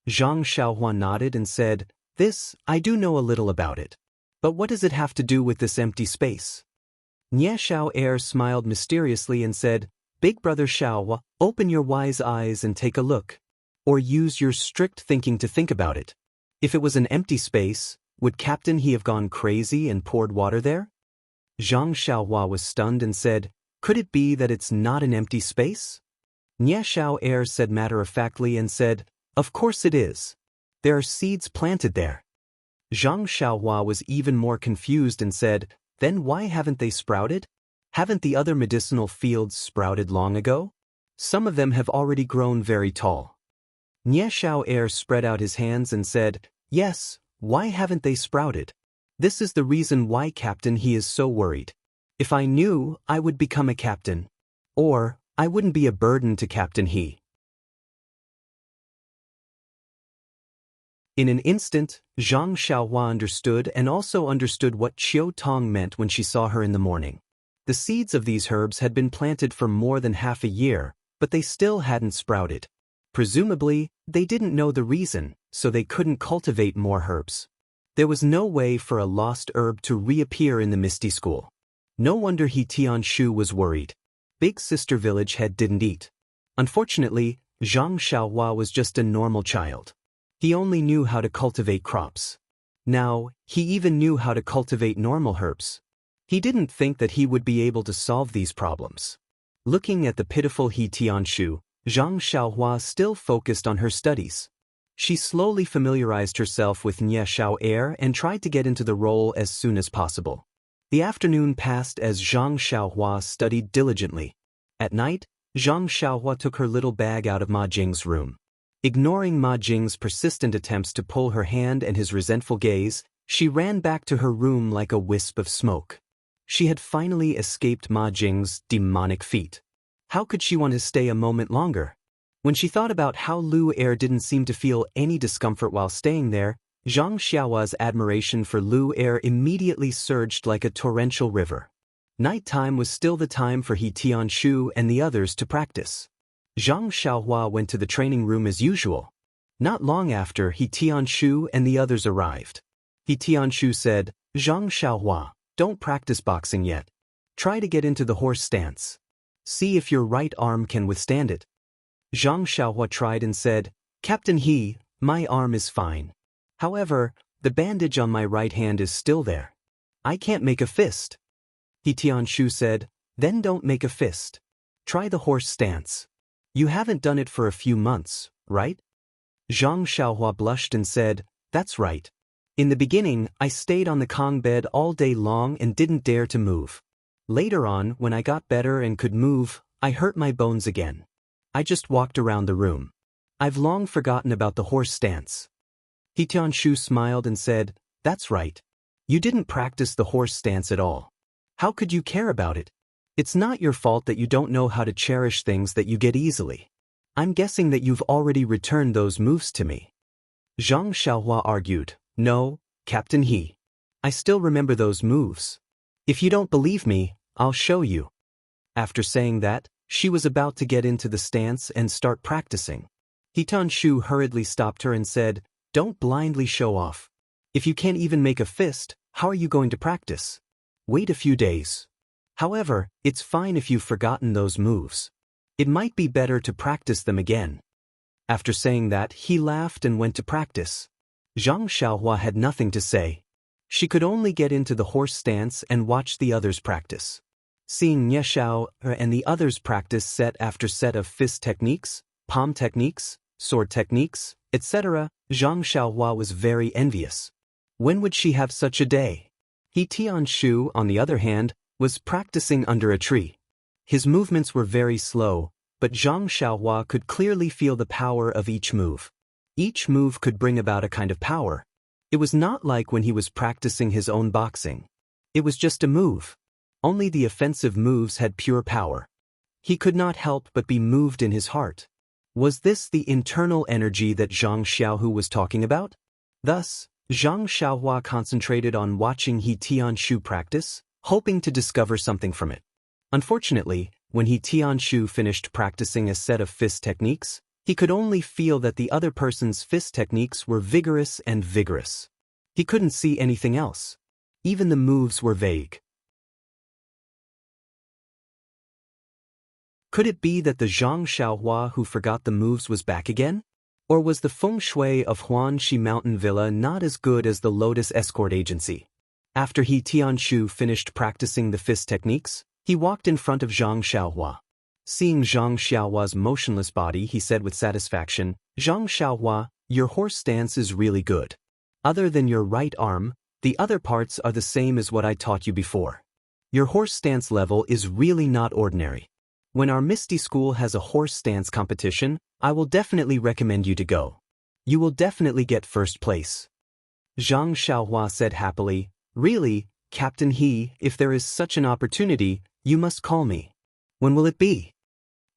Zhang Xiaohua nodded and said, this, I do know a little about it. But what does it have to do with this empty space? Nie Xiao Er smiled mysteriously and said, Big Brother Xiao, open your wise eyes and take a look. Or use your strict thinking to think about it. If it was an empty space, would Captain He have gone crazy and poured water there? Zhang Xiaohua was stunned and said, could it be that it's not an empty space? Nie Xiao Er said matter-of-factly and said, of course it is. There are seeds planted there. Zhang Xiaohua was even more confused and said, then why haven't they sprouted? Haven't the other medicinal fields sprouted long ago? Some of them have already grown very tall. Nie Xiao Er spread out his hands and said, yes, why haven't they sprouted? This is the reason why Captain He is so worried. If I knew, I would become a captain. Or, I wouldn't be a burden to Captain He. In an instant, Zhang Xiaohua understood and also understood what Qiu Tong meant when she saw her in the morning. The seeds of these herbs had been planted for more than half a year, but they still hadn't sprouted. Presumably, they didn't know the reason, so they couldn't cultivate more herbs. There was no way for a lost herb to reappear in the Misty School. No wonder He Tianshu was worried. Big Sister Village Head didn't eat. Unfortunately, Zhang Xiaohua was just a normal child. He only knew how to cultivate crops. Now, he even knew how to cultivate normal herbs. He didn't think that he would be able to solve these problems. Looking at the pitiful He Tianshu, Zhang Xiaohua still focused on her studies. She slowly familiarized herself with Nie Xiao Air and tried to get into the role as soon as possible. The afternoon passed as Zhang Xiaohua studied diligently. At night, Zhang Xiaohua took her little bag out of Ma Jing's room. Ignoring Ma Jing's persistent attempts to pull her hand and his resentful gaze, she ran back to her room like a wisp of smoke. She had finally escaped Ma Jing's demonic feet. How could she want to stay a moment longer? When she thought about how Lu Er didn't seem to feel any discomfort while staying there, Zhang Xiaohua's admiration for Lu Er immediately surged like a torrential river. Nighttime was still the time for He Tianshu and the others to practice. Zhang Xiaohua went to the training room as usual. Not long after, He Tianshu and the others arrived. He Tianshu said, "Zhang Xiaohua, don't practice boxing yet. Try to get into the horse stance. See if your right arm can withstand it." Zhang Xiaohua tried and said, "Captain He, my arm is fine. However, the bandage on my right hand is still there. I can't make a fist." He Tianshu said, "Then don't make a fist. Try the horse stance. You haven't done it for a few months, right?" Zhang Xiaohua blushed and said, "That's right. In the beginning, I stayed on the Kong bed all day long and didn't dare to move. Later on, when I got better and could move, I hurt my bones again. I just walked around the room. I've long forgotten about the horse stance." He Tianshu smiled and said, "That's right. You didn't practice the horse stance at all. How could you care about it? It's not your fault that you don't know how to cherish things that you get easily. I'm guessing that you've already returned those moves to me." Zhang Xiaohua argued, "No, Captain He. I still remember those moves. If you don't believe me, I'll show you." After saying that, she was about to get into the stance and start practicing. He Tianshu hurriedly stopped her and said, "Don't blindly show off. If you can't even make a fist, how are you going to practice? Wait a few days. However, it's fine if you've forgotten those moves. It might be better to practice them again." After saying that, he laughed and went to practice. Zhang Xiaohua had nothing to say. She could only get into the horse stance and watch the others practice. Seeing Nie Xiao and the others practice set after set of fist techniques, palm techniques, sword techniques, etc., Zhang Xiaohua was very envious. When would she have such a day? He Tianshu, on the other hand, was practicing under a tree. His movements were very slow, but Zhang Xiaohua could clearly feel the power of each move. Each move could bring about a kind of power. It was not like when he was practicing his own boxing. It was just a move. Only the offensive moves had pure power. He could not help but be moved in his heart. Was this the internal energy that Zhang Xiaohu was talking about? Thus, Zhang Xiaohua concentrated on watching He Tianshu practice, hoping to discover something from it. Unfortunately, when He Tianshu finished practicing a set of fist techniques, he could only feel that the other person's fist techniques were vigorous and vigorous. He couldn't see anything else. Even the moves were vague. Could it be that the Zhang Xiaohua who forgot the moves was back again? Or was the feng shui of Huanxi Mountain Villa not as good as the Lotus Escort Agency? After He Tianshu finished practicing the fist techniques, he walked in front of Zhang Xiaohua. Seeing Zhang Xiaohua's motionless body, he said with satisfaction, "Zhang Xiaohua, your horse stance is really good. Other than your right arm, the other parts are the same as what I taught you before. Your horse stance level is really not ordinary. When our Misty School has a horse stance competition, I will definitely recommend you to go. You will definitely get first place." Zhang Xiaohua said happily, "Really, Captain He, if there is such an opportunity, you must call me. When will it be?"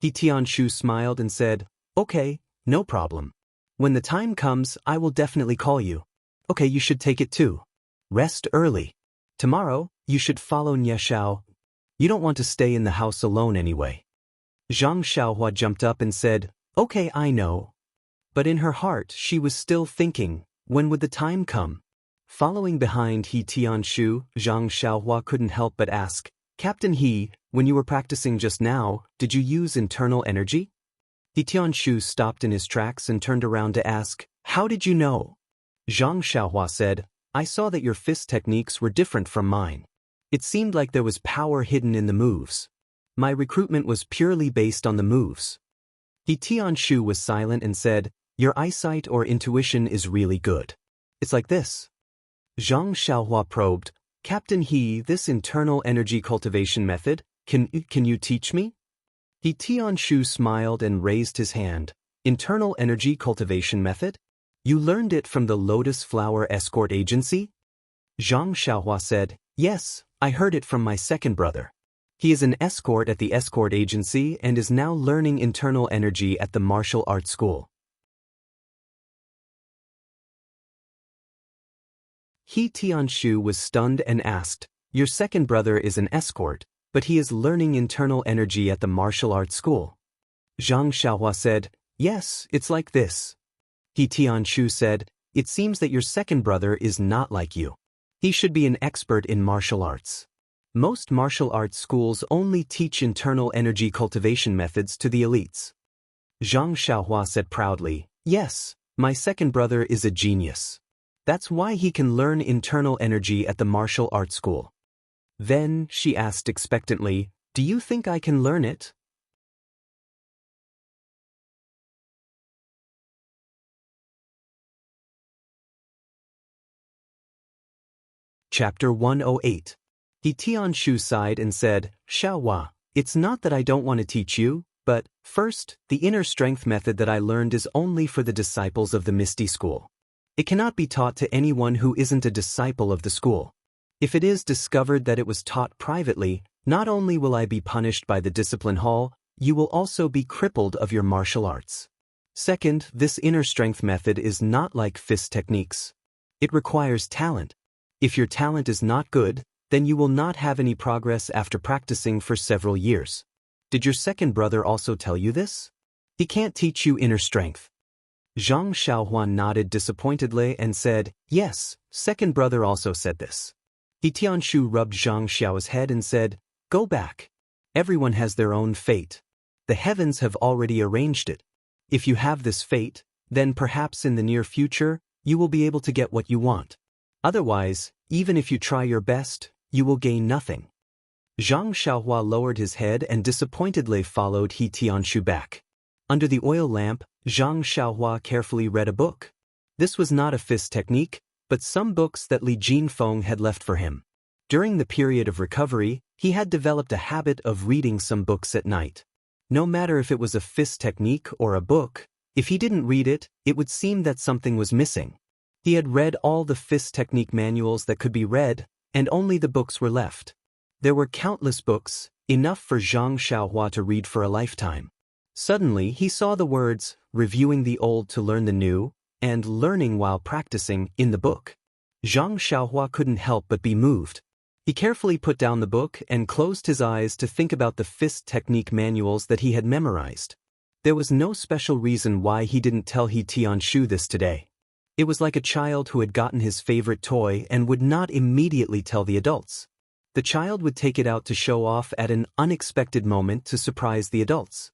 He Tianshu smiled and said, "Okay, no problem. When the time comes, I will definitely call you. Okay, you should take it too. Rest early. Tomorrow, you should follow Nie Xiao. You don't want to stay in the house alone anyway. Zhang Xiaohua jumped up and said, Okay, I know. But in her heart, she was still thinking, when would the time come? Following behind He Tianshu, Zhang Xiaohua couldn't help but ask, Captain He, when you were practicing just now, did you use internal energy? He Tianshu stopped in his tracks and turned around to ask, How did you know? Zhang Xiaohua said, I saw that your fist techniques were different from mine. It seemed like there was power hidden in the moves. My recruitment was purely based on the moves. He Tianshu was silent and said, Your eyesight or intuition is really good. It's like this. Zhang Xiaohua probed, Captain He, this internal energy cultivation method, can you teach me? He Tianshu smiled and raised his hand. Internal energy cultivation method? You learned it from the Lotus Flower Escort Agency? Zhang Xiaohua said, Yes, I heard it from my second brother. He is an escort at the escort agency and is now learning internal energy at the martial arts school. He Tianshu was stunned and asked, Your second brother is an escort, but he is learning internal energy at the martial arts school. Zhang Xiaohua said, Yes, it's like this. He Tianshu said, It seems that your second brother is not like you. He should be an expert in martial arts. Most martial arts schools only teach internal energy cultivation methods to the elites. Zhang Xiaohua said proudly, Yes, my second brother is a genius. That's why he can learn internal energy at the martial arts school. Then, she asked expectantly, Do you think I can learn it? Chapter 108. He Tianshu sighed and said, Xiaohua, it's not that I don't want to teach you, but, first, the inner strength method that I learned is only for the disciples of the Misty School. It cannot be taught to anyone who isn't a disciple of the school. If it is discovered that it was taught privately, not only will I be punished by the discipline hall, you will also be crippled of your martial arts. Second, this inner strength method is not like fist techniques. It requires talent. If your talent is not good, then you will not have any progress after practicing for several years. Did your second brother also tell you this? He can't teach you inner strength. Zhang Xiaohua nodded disappointedly and said, Yes, second brother also said this. He Tianshu rubbed Zhang Xiao's head and said, Go back. Everyone has their own fate. The heavens have already arranged it. If you have this fate, then perhaps in the near future, you will be able to get what you want. Otherwise, even if you try your best, you will gain nothing. Zhang Xiaohua lowered his head and disappointedly followed He Tianshu back. Under the oil lamp, Zhang Xiaohua carefully read a book. This was not a fist technique, but some books that Li Jinfeng had left for him. During the period of recovery, he had developed a habit of reading some books at night. No matter if it was a fist technique or a book, if he didn't read it, it would seem that something was missing. He had read all the fist technique manuals that could be read, and only the books were left. There were countless books, enough for Zhang Xiaohua to read for a lifetime. Suddenly, he saw the words, reviewing the old to learn the new, and learning while practicing, in the book. Zhang Xiaohua couldn't help but be moved. He carefully put down the book and closed his eyes to think about the fist technique manuals that he had memorized. There was no special reason why he didn't tell He Tianshu this today. It was like a child who had gotten his favorite toy and would not immediately tell the adults. The child would take it out to show off at an unexpected moment to surprise the adults.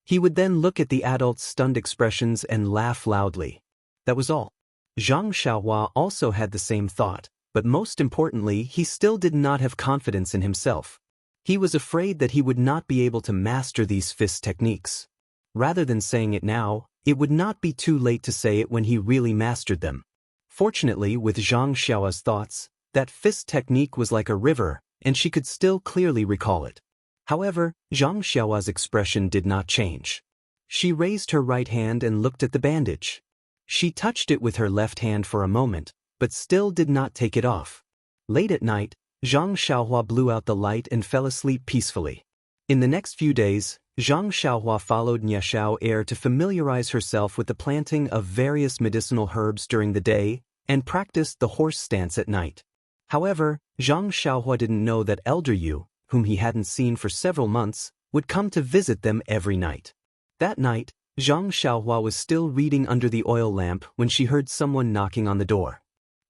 He would then look at the adults' stunned expressions and laugh loudly. That was all. Zhang Xiaohua also had the same thought, but most importantly, he still did not have confidence in himself. He was afraid that he would not be able to master these fist techniques. Rather than saying it now, it would not be too late to say it when he really mastered them. Fortunately, with Zhang Xiaohua's thoughts, that fist technique was like a river, and she could still clearly recall it. However, Zhang Xiaohua's expression did not change. She raised her right hand and looked at the bandage. She touched it with her left hand for a moment, but still did not take it off. Late at night, Zhang Xiaohua blew out the light and fell asleep peacefully. In the next few days, Zhang Xiaohua followed Niashao Air to familiarize herself with the planting of various medicinal herbs during the day and practiced the horse stance at night. However, Zhang Xiaohua didn't know that Elder Yu, whom he hadn't seen for several months, would come to visit them every night. That night, Zhang Xiaohua was still reading under the oil lamp when she heard someone knocking on the door.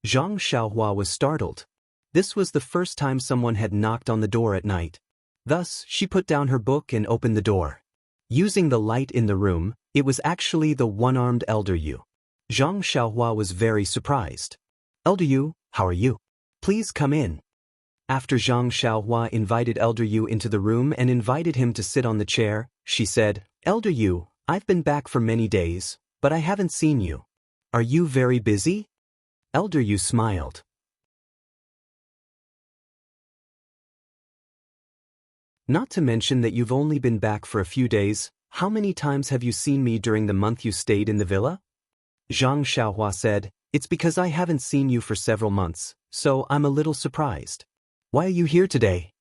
Zhang Xiaohua was startled. This was the first time someone had knocked on the door at night. Thus, she put down her book and opened the door. Using the light in the room, it was actually the one-armed Elder Yu. Zhang Xiaohua was very surprised. "Elder Yu, how are you? Please come in." After Zhang Xiaohua invited Elder Yu into the room and invited him to sit on the chair, she said, "Elder Yu, I've been back for many days, but I haven't seen you. Are you very busy?" Elder Yu smiled. "Not to mention that you've only been back for a few days. How many times have you seen me during the month you stayed in the villa?" Zhang Xiaohua said, "It's because I haven't seen you for several months, so I'm a little surprised." "Why are you here today?"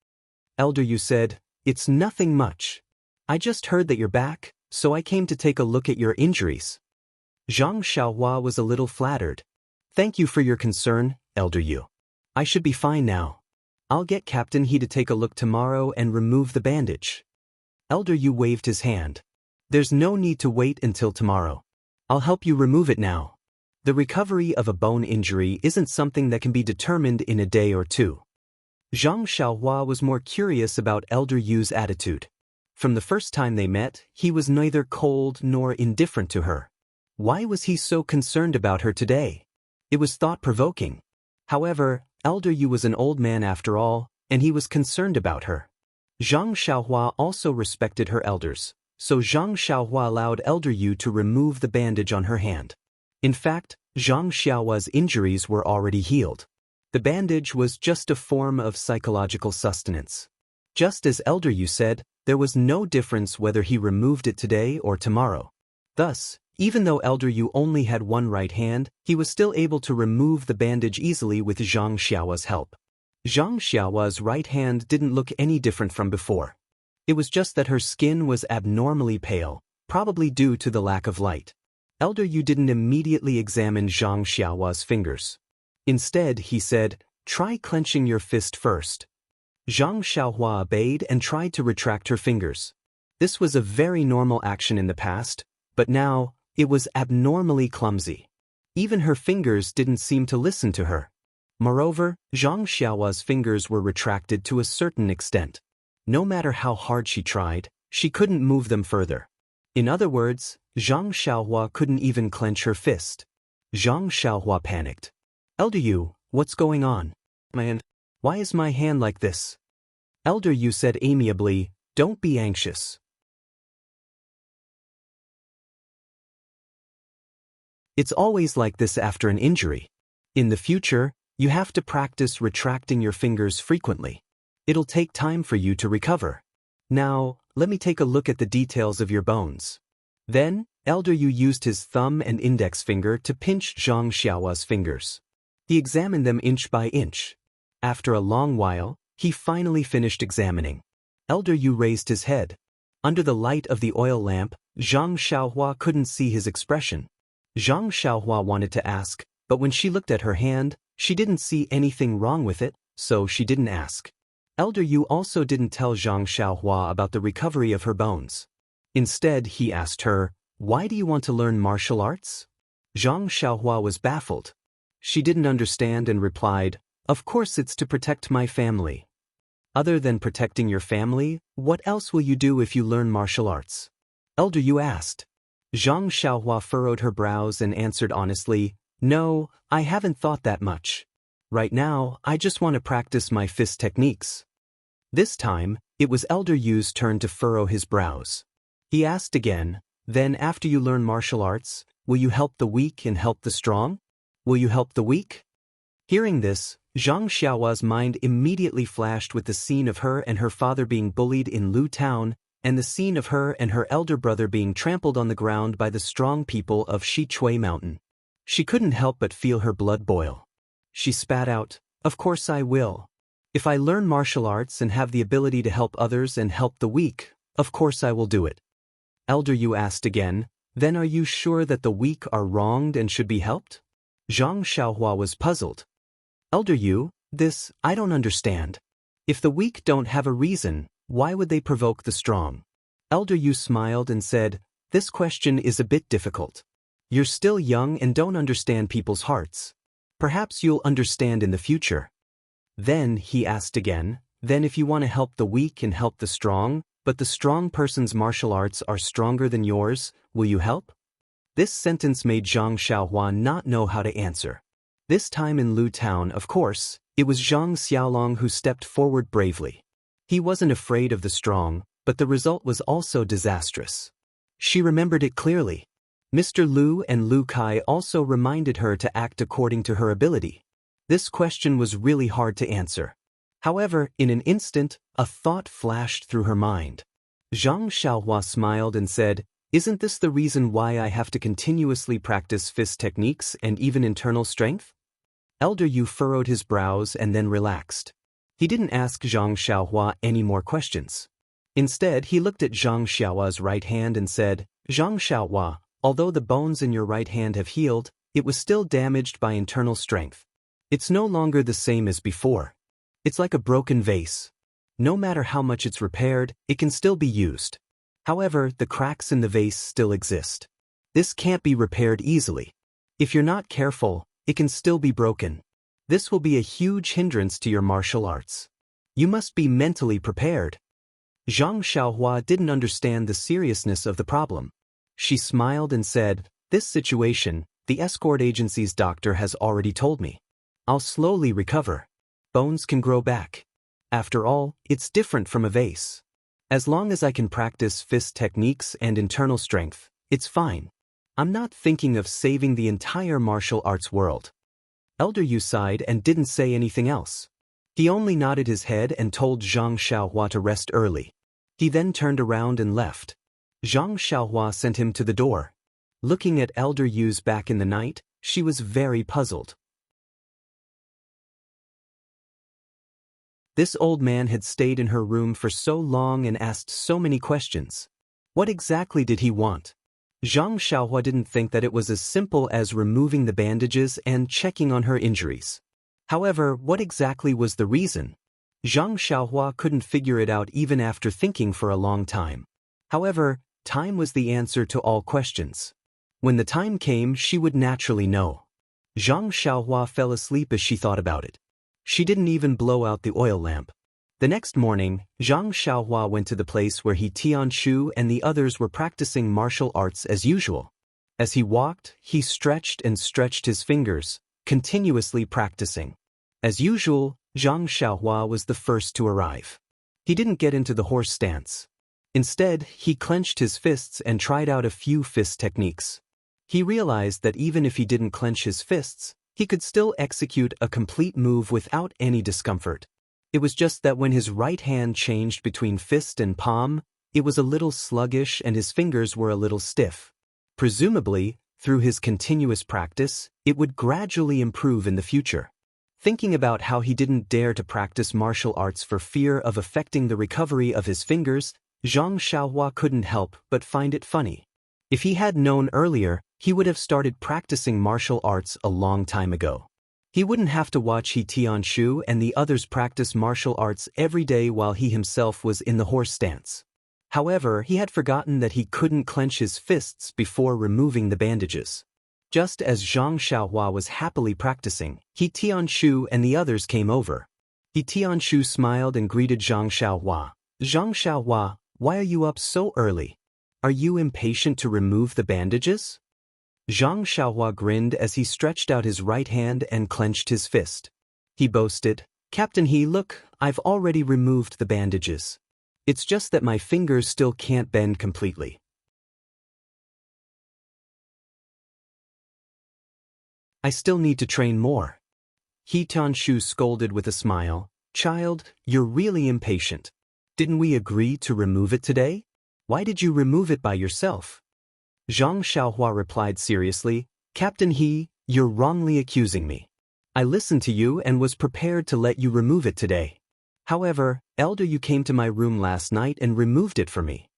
Elder Yu said, "It's nothing much. I just heard that you're back, so I came to take a look at your injuries." Zhang Xiaohua was a little flattered. "Thank you for your concern, Elder Yu. I should be fine now. I'll get Captain He to take a look tomorrow and remove the bandage." Elder Yu waved his hand. "There's no need to wait until tomorrow. I'll help you remove it now. The recovery of a bone injury isn't something that can be determined in a day or two." Zhang Xiaohua was more curious about Elder Yu's attitude. From the first time they met, he was neither cold nor indifferent to her. Why was he so concerned about her today? It was thought-provoking. However, Elder Yu was an old man after all, and he was concerned about her. Zhang Xiaohua also respected her elders, so Zhang Xiaohua allowed Elder Yu to remove the bandage on her hand. In fact, Zhang Xiaohua's injuries were already healed. The bandage was just a form of psychological sustenance. Just as Elder Yu said, there was no difference whether he removed it today or tomorrow. Thus, even though Elder Yu only had one right hand, he was still able to remove the bandage easily with Zhang Xiaohua's help. Zhang Xiaohua's right hand didn't look any different from before. It was just that her skin was abnormally pale, probably due to the lack of light. Elder Yu didn't immediately examine Zhang Xiaohua's fingers. Instead, he said, "Try clenching your fist first." Zhang Xiaohua obeyed and tried to retract her fingers. This was a very normal action in the past, but now, it was abnormally clumsy. Even her fingers didn't seem to listen to her. Moreover, Zhang Xiaohua's fingers were retracted to a certain extent. No matter how hard she tried, she couldn't move them further. In other words, Zhang Xiaohua couldn't even clench her fist. Zhang Xiaohua panicked. "Elder Yu, what's going on? Man, why is my hand like this?" Elder Yu said amiably, "Don't be anxious. It's always like this after an injury. In the future, you have to practice retracting your fingers frequently. It'll take time for you to recover. Now, let me take a look at the details of your bones." Then, Elder Yu used his thumb and index finger to pinch Zhang Xiaohua's fingers. He examined them inch by inch. After a long while, he finally finished examining. Elder Yu raised his head. Under the light of the oil lamp, Zhang Xiaohua couldn't see his expression. Zhang Xiaohua wanted to ask, but when she looked at her hand, she didn't see anything wrong with it, so she didn't ask. Elder Yu also didn't tell Zhang Xiaohua about the recovery of her bones. Instead, he asked her, "Why do you want to learn martial arts?" Zhang Xiaohua was baffled. She didn't understand and replied, "Of course it's to protect my family." "Other than protecting your family, what else will you do if you learn martial arts?" Elder Yu asked. Zhang Xiaohua furrowed her brows and answered honestly, "No, I haven't thought that much. Right now, I just want to practice my fist techniques." This time, it was Elder Yu's turn to furrow his brows. He asked again, "Then after you learn martial arts, will you help the weak and help the strong? Will you help the weak?" Hearing this, Zhang Xiaohua's mind immediately flashed with the scene of her and her father being bullied in Lu Town, and the scene of her and her elder brother being trampled on the ground by the strong people of Shichui Mountain. She couldn't help but feel her blood boil. She spat out, "Of course I will. If I learn martial arts and have the ability to help others and help the weak, Of course I will do it. Elder Yu asked again, then are you sure that the weak are wronged and should be helped? Zhang Xiaohua was puzzled. Elder Yu, I don't understand. If the weak don't have a reason, why would they provoke the strong? Elder Yu smiled and said, this question is a bit difficult. You're still young and don't understand people's hearts. Perhaps you'll understand in the future. Then, he asked again, then if you want to help the weak and help the strong, but the strong person's martial arts are stronger than yours, will you help? This sentence made Zhang Xiaohua not know how to answer. This time in Lu Town, of course, it was Zhang Xiaolong who stepped forward bravely. He wasn't afraid of the strong, but the result was also disastrous. She remembered it clearly. Mr. Lu and Lu Kai also reminded her to act according to her ability. This question was really hard to answer. However, in an instant, a thought flashed through her mind. Zhang Xiaohua smiled and said, isn't this the reason why I have to continuously practice fist techniques and even internal strength? Elder Yu furrowed his brows and then relaxed. He didn't ask Zhang Xiaohua any more questions. Instead, he looked at Zhang Xiaohua's right hand and said, Zhang Xiaohua, although the bones in your right hand have healed, it was still damaged by internal strength. It's no longer the same as before. It's like a broken vase. No matter how much it's repaired, it can still be used. However, the cracks in the vase still exist. This can't be repaired easily. If you're not careful, it can still be broken. This will be a huge hindrance to your martial arts. You must be mentally prepared. Zhang Xiaohua didn't understand the seriousness of the problem. She smiled and said, this situation, the escort agency's doctor has already told me. I'll slowly recover. Bones can grow back. After all, it's different from a vase. As long as I can practice fist techniques and internal strength, it's fine. I'm not thinking of saving the entire martial arts world. Elder Yu sighed and didn't say anything else. He only nodded his head and told Zhang Xiaohua to rest early. He then turned around and left. Zhang Xiaohua sent him to the door. Looking at Elder Yu's back in the night, she was very puzzled. This old man had stayed in her room for so long and asked so many questions. What exactly did he want? Zhang Xiaohua didn't think that it was as simple as removing the bandages and checking on her injuries. However, what exactly was the reason? Zhang Xiaohua couldn't figure it out even after thinking for a long time. However, time was the answer to all questions. When the time came, she would naturally know. Zhang Xiaohua fell asleep as she thought about it. She didn't even blow out the oil lamp. The next morning, Zhang Xiaohua went to the place where Tianshu and the others were practicing martial arts as usual. As he walked, he stretched and stretched his fingers, continuously practicing. As usual, Zhang Xiaohua was the first to arrive. He didn't get into the horse stance. Instead, he clenched his fists and tried out a few fist techniques. He realized that even if he didn't clench his fists, he could still execute a complete move without any discomfort. It was just that when his right hand changed between fist and palm, it was a little sluggish and his fingers were a little stiff. Presumably, through his continuous practice, it would gradually improve in the future. Thinking about how he didn't dare to practice martial arts for fear of affecting the recovery of his fingers, Zhang Xiaohua couldn't help but find it funny. If he had known earlier, he would have started practicing martial arts a long time ago. He wouldn't have to watch Tianshu and the others practice martial arts every day while he himself was in the horse stance. However, he had forgotten that he couldn't clench his fists before removing the bandages. Just as Zhang Xiaohua was happily practicing, Tianshu and the others came over. Tianshu smiled and greeted Zhang Xiaohua. Zhang Xiaohua, why are you up so early? Are you impatient to remove the bandages? Zhang Xiaohua grinned as he stretched out his right hand and clenched his fist. He boasted, Captain He, look, I've already removed the bandages. It's just that my fingers still can't bend completely. I still need to train more. Tianshu scolded with a smile. Child, you're really impatient. Didn't we agree to remove it today? Why did you remove it by yourself? Zhang Xiaohua replied seriously, Captain He, you're wrongly accusing me. I listened to you and was prepared to let you remove it today. However, Elder Yu came to my room last night and removed it for me.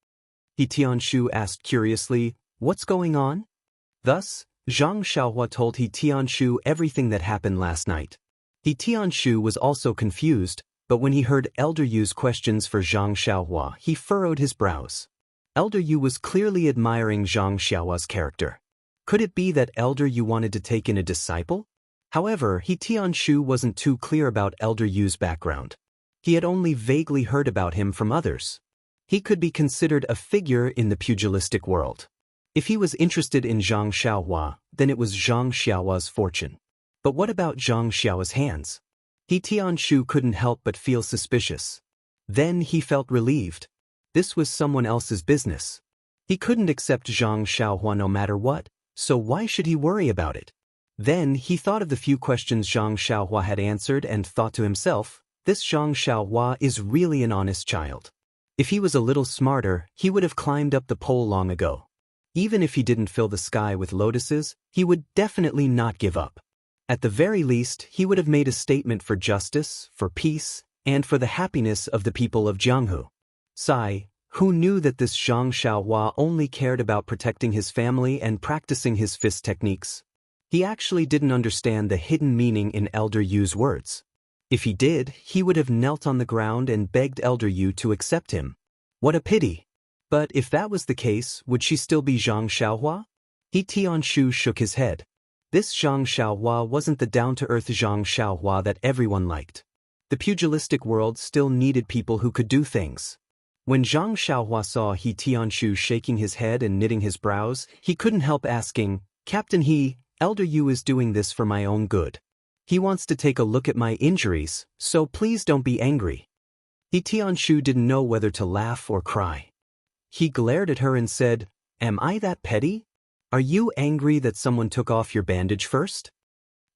He Tianshu asked curiously, "What's going on?" Thus, Zhang Xiaohua told He Tianshu everything that happened last night. He Tianshu was also confused, but when he heard Elder Yu's questions for Zhang Xiaohua, he furrowed his brows. Elder Yu was clearly admiring Zhang Xiaohua's character. Could it be that Elder Yu wanted to take in a disciple? However, He Tianshu wasn't too clear about Elder Yu's background. He had only vaguely heard about him from others. He could be considered a figure in the pugilistic world. If he was interested in Zhang Xiaohua, then it was Zhang Xiaohua's fortune. But what about Zhang Xiaohua's hands? He Tianshu couldn't help but feel suspicious. Then he felt relieved. This was someone else's business. He couldn't accept Zhang Xiaohua no matter what, so why should he worry about it? Then he thought of the few questions Zhang Xiaohua had answered and thought to himself, this Zhang Xiaohua is really an honest child. If he was a little smarter, he would have climbed up the pole long ago. Even if he didn't fill the sky with lotuses, he would definitely not give up. At the very least, he would have made a statement for justice, for peace, and for the happiness of the people of Jianghu. Sai, who knew that this Zhang Xiaohua only cared about protecting his family and practicing his fist techniques. He actually didn't understand the hidden meaning in Elder Yu's words. If he did, he would have knelt on the ground and begged Elder Yu to accept him. What a pity! But if that was the case, would she still be Zhang Xiaohua? He Tianshu shook his head. This Zhang Xiaohua wasn't the down-to-earth Zhang Xiaohua that everyone liked. The pugilistic world still needed people who could do things. When Zhang Xiaohua saw He Tianshu shaking his head and knitting his brows, he couldn't help asking, "Captain He, Elder Yu is doing this for my own good. He wants to take a look at my injuries, so please don't be angry." He Tianshu didn't know whether to laugh or cry. He glared at her and said, "Am I that petty? Are you angry that someone took off your bandage first?"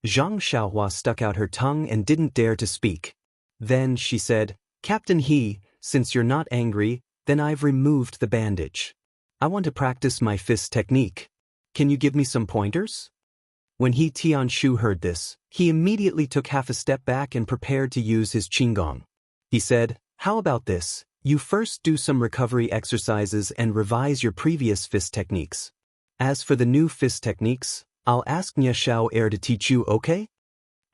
Zhang Xiaohua stuck out her tongue and didn't dare to speak. Then she said, "Captain He, since you're not angry, then I've removed the bandage. I want to practice my fist technique. Can you give me some pointers?" When He Tianshu heard this, he immediately took half a step back and prepared to use his qinggong. He said, "How about this? You first do some recovery exercises and revise your previous fist techniques. As for the new fist techniques, I'll ask Nye Xiao Er to teach you, okay?"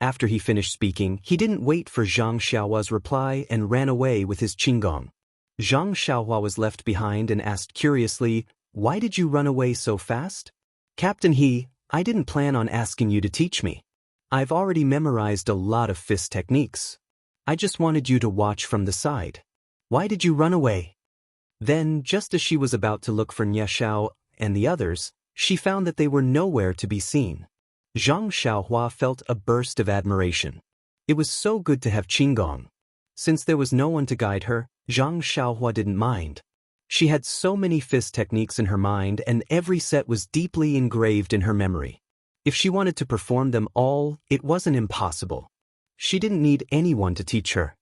After he finished speaking, he didn't wait for Zhang Xiaohua's reply and ran away with his qinggong. Zhang Xiaohua was left behind and asked curiously, "Why did you run away so fast?" "Captain He, I didn't plan on asking you to teach me. I've already memorized a lot of fist techniques. I just wanted you to watch from the side. Why did you run away?" Then, just as she was about to look for Nye Xiao and the others, she found that they were nowhere to be seen. Zhang Xiaohua felt a burst of admiration. It was so good to have qinggong. Since there was no one to guide her, Zhang Xiaohua didn't mind. She had so many fist techniques in her mind and every set was deeply engraved in her memory. If she wanted to perform them all, it wasn't impossible. She didn't need anyone to teach her.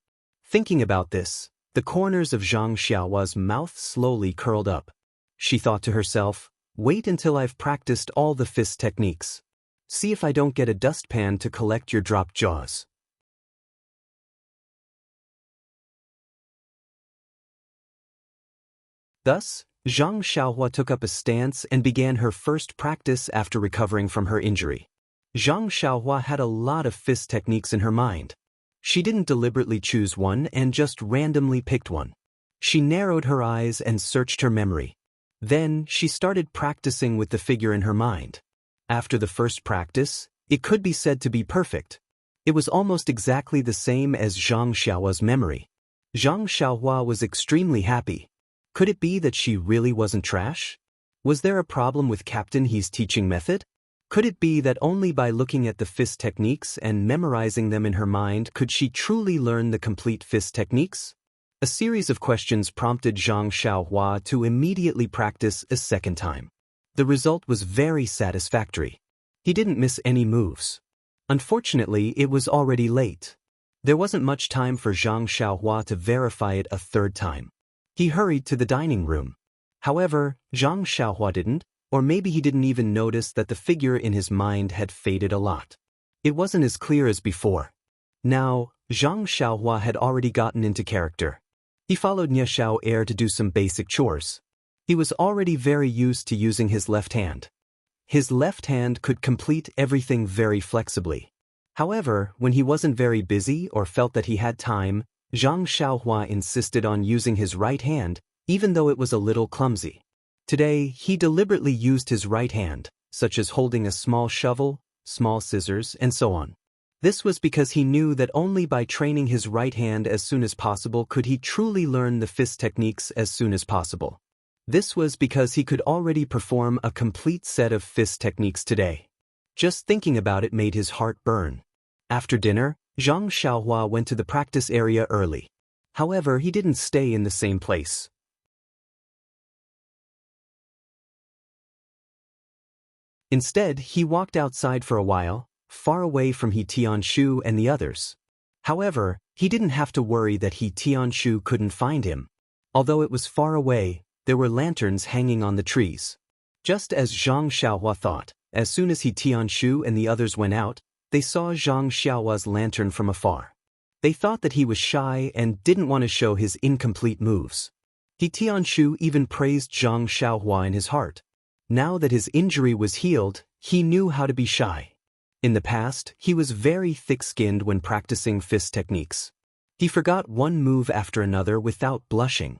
Thinking about this, the corners of Zhang Xiaohua's mouth slowly curled up. She thought to herself, "Wait until I've practiced all the fist techniques. See if I don't get a dustpan to collect your dropped jaws." Thus, Zhang Xiaohua took up a stance and began her first practice after recovering from her injury. Zhang Xiaohua had a lot of fist techniques in her mind. She didn't deliberately choose one and just randomly picked one. She narrowed her eyes and searched her memory. Then, she started practicing with the figure in her mind. After the first practice, it could be said to be perfect. It was almost exactly the same as Zhang Xiaohua's memory. Zhang Xiaohua was extremely happy. Could it be that she really wasn't trash? Was there a problem with Captain He's teaching method? Could it be that only by looking at the fist techniques and memorizing them in her mind could she truly learn the complete fist techniques? A series of questions prompted Zhang Xiaohua to immediately practice a second time. The result was very satisfactory. He didn't miss any moves. Unfortunately, it was already late. There wasn't much time for Zhang Xiaohua to verify it a third time. He hurried to the dining room. However, Zhang Xiaohua didn't, or maybe he didn't even notice that the figure in his mind had faded a lot. It wasn't as clear as before. Now, Zhang Xiaohua had already gotten into character. He followed Nie Xiao Air to do some basic chores. He was already very used to using his left hand. His left hand could complete everything very flexibly. However, when he wasn't very busy or felt that he had time, Zhang Xiaohua insisted on using his right hand, even though it was a little clumsy. Today, he deliberately used his right hand, such as holding a small shovel, small scissors, and so on. This was because he knew that only by training his right hand as soon as possible could he truly learn the fist techniques as soon as possible. This was because he could already perform a complete set of fist techniques today. Just thinking about it made his heart burn. After dinner, Zhang Xiaohua went to the practice area early. However, he didn't stay in the same place. Instead, he walked outside for a while, far away from He Tianshu and the others. However, he didn't have to worry that He Tianshu couldn't find him. Although it was far away, there were lanterns hanging on the trees. Just as Zhang Xiaohua thought, as soon as He Tianshu and the others went out, they saw Zhang Xiaohua's lantern from afar. They thought that he was shy and didn't want to show his incomplete moves. He Tianshu even praised Zhang Xiaohua in his heart. Now that his injury was healed, he knew how to be shy. In the past, he was very thick-skinned when practicing fist techniques. He forgot one move after another without blushing.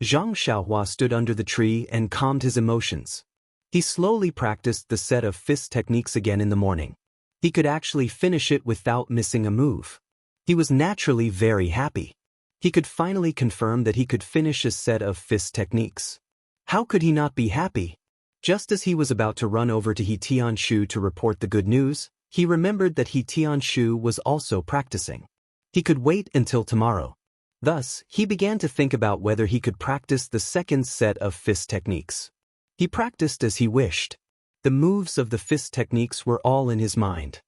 Zhang Xiaohua stood under the tree and calmed his emotions. He slowly practiced the set of fist techniques again in the morning. He could actually finish it without missing a move. He was naturally very happy. He could finally confirm that he could finish a set of fist techniques. How could he not be happy? Just as he was about to run over to He Tianshu to report the good news, he remembered that He Tianshu was also practicing. He could wait until tomorrow. Thus, he began to think about whether he could practice the second set of fist techniques. He practiced as he wished. The moves of the fist techniques were all in his mind.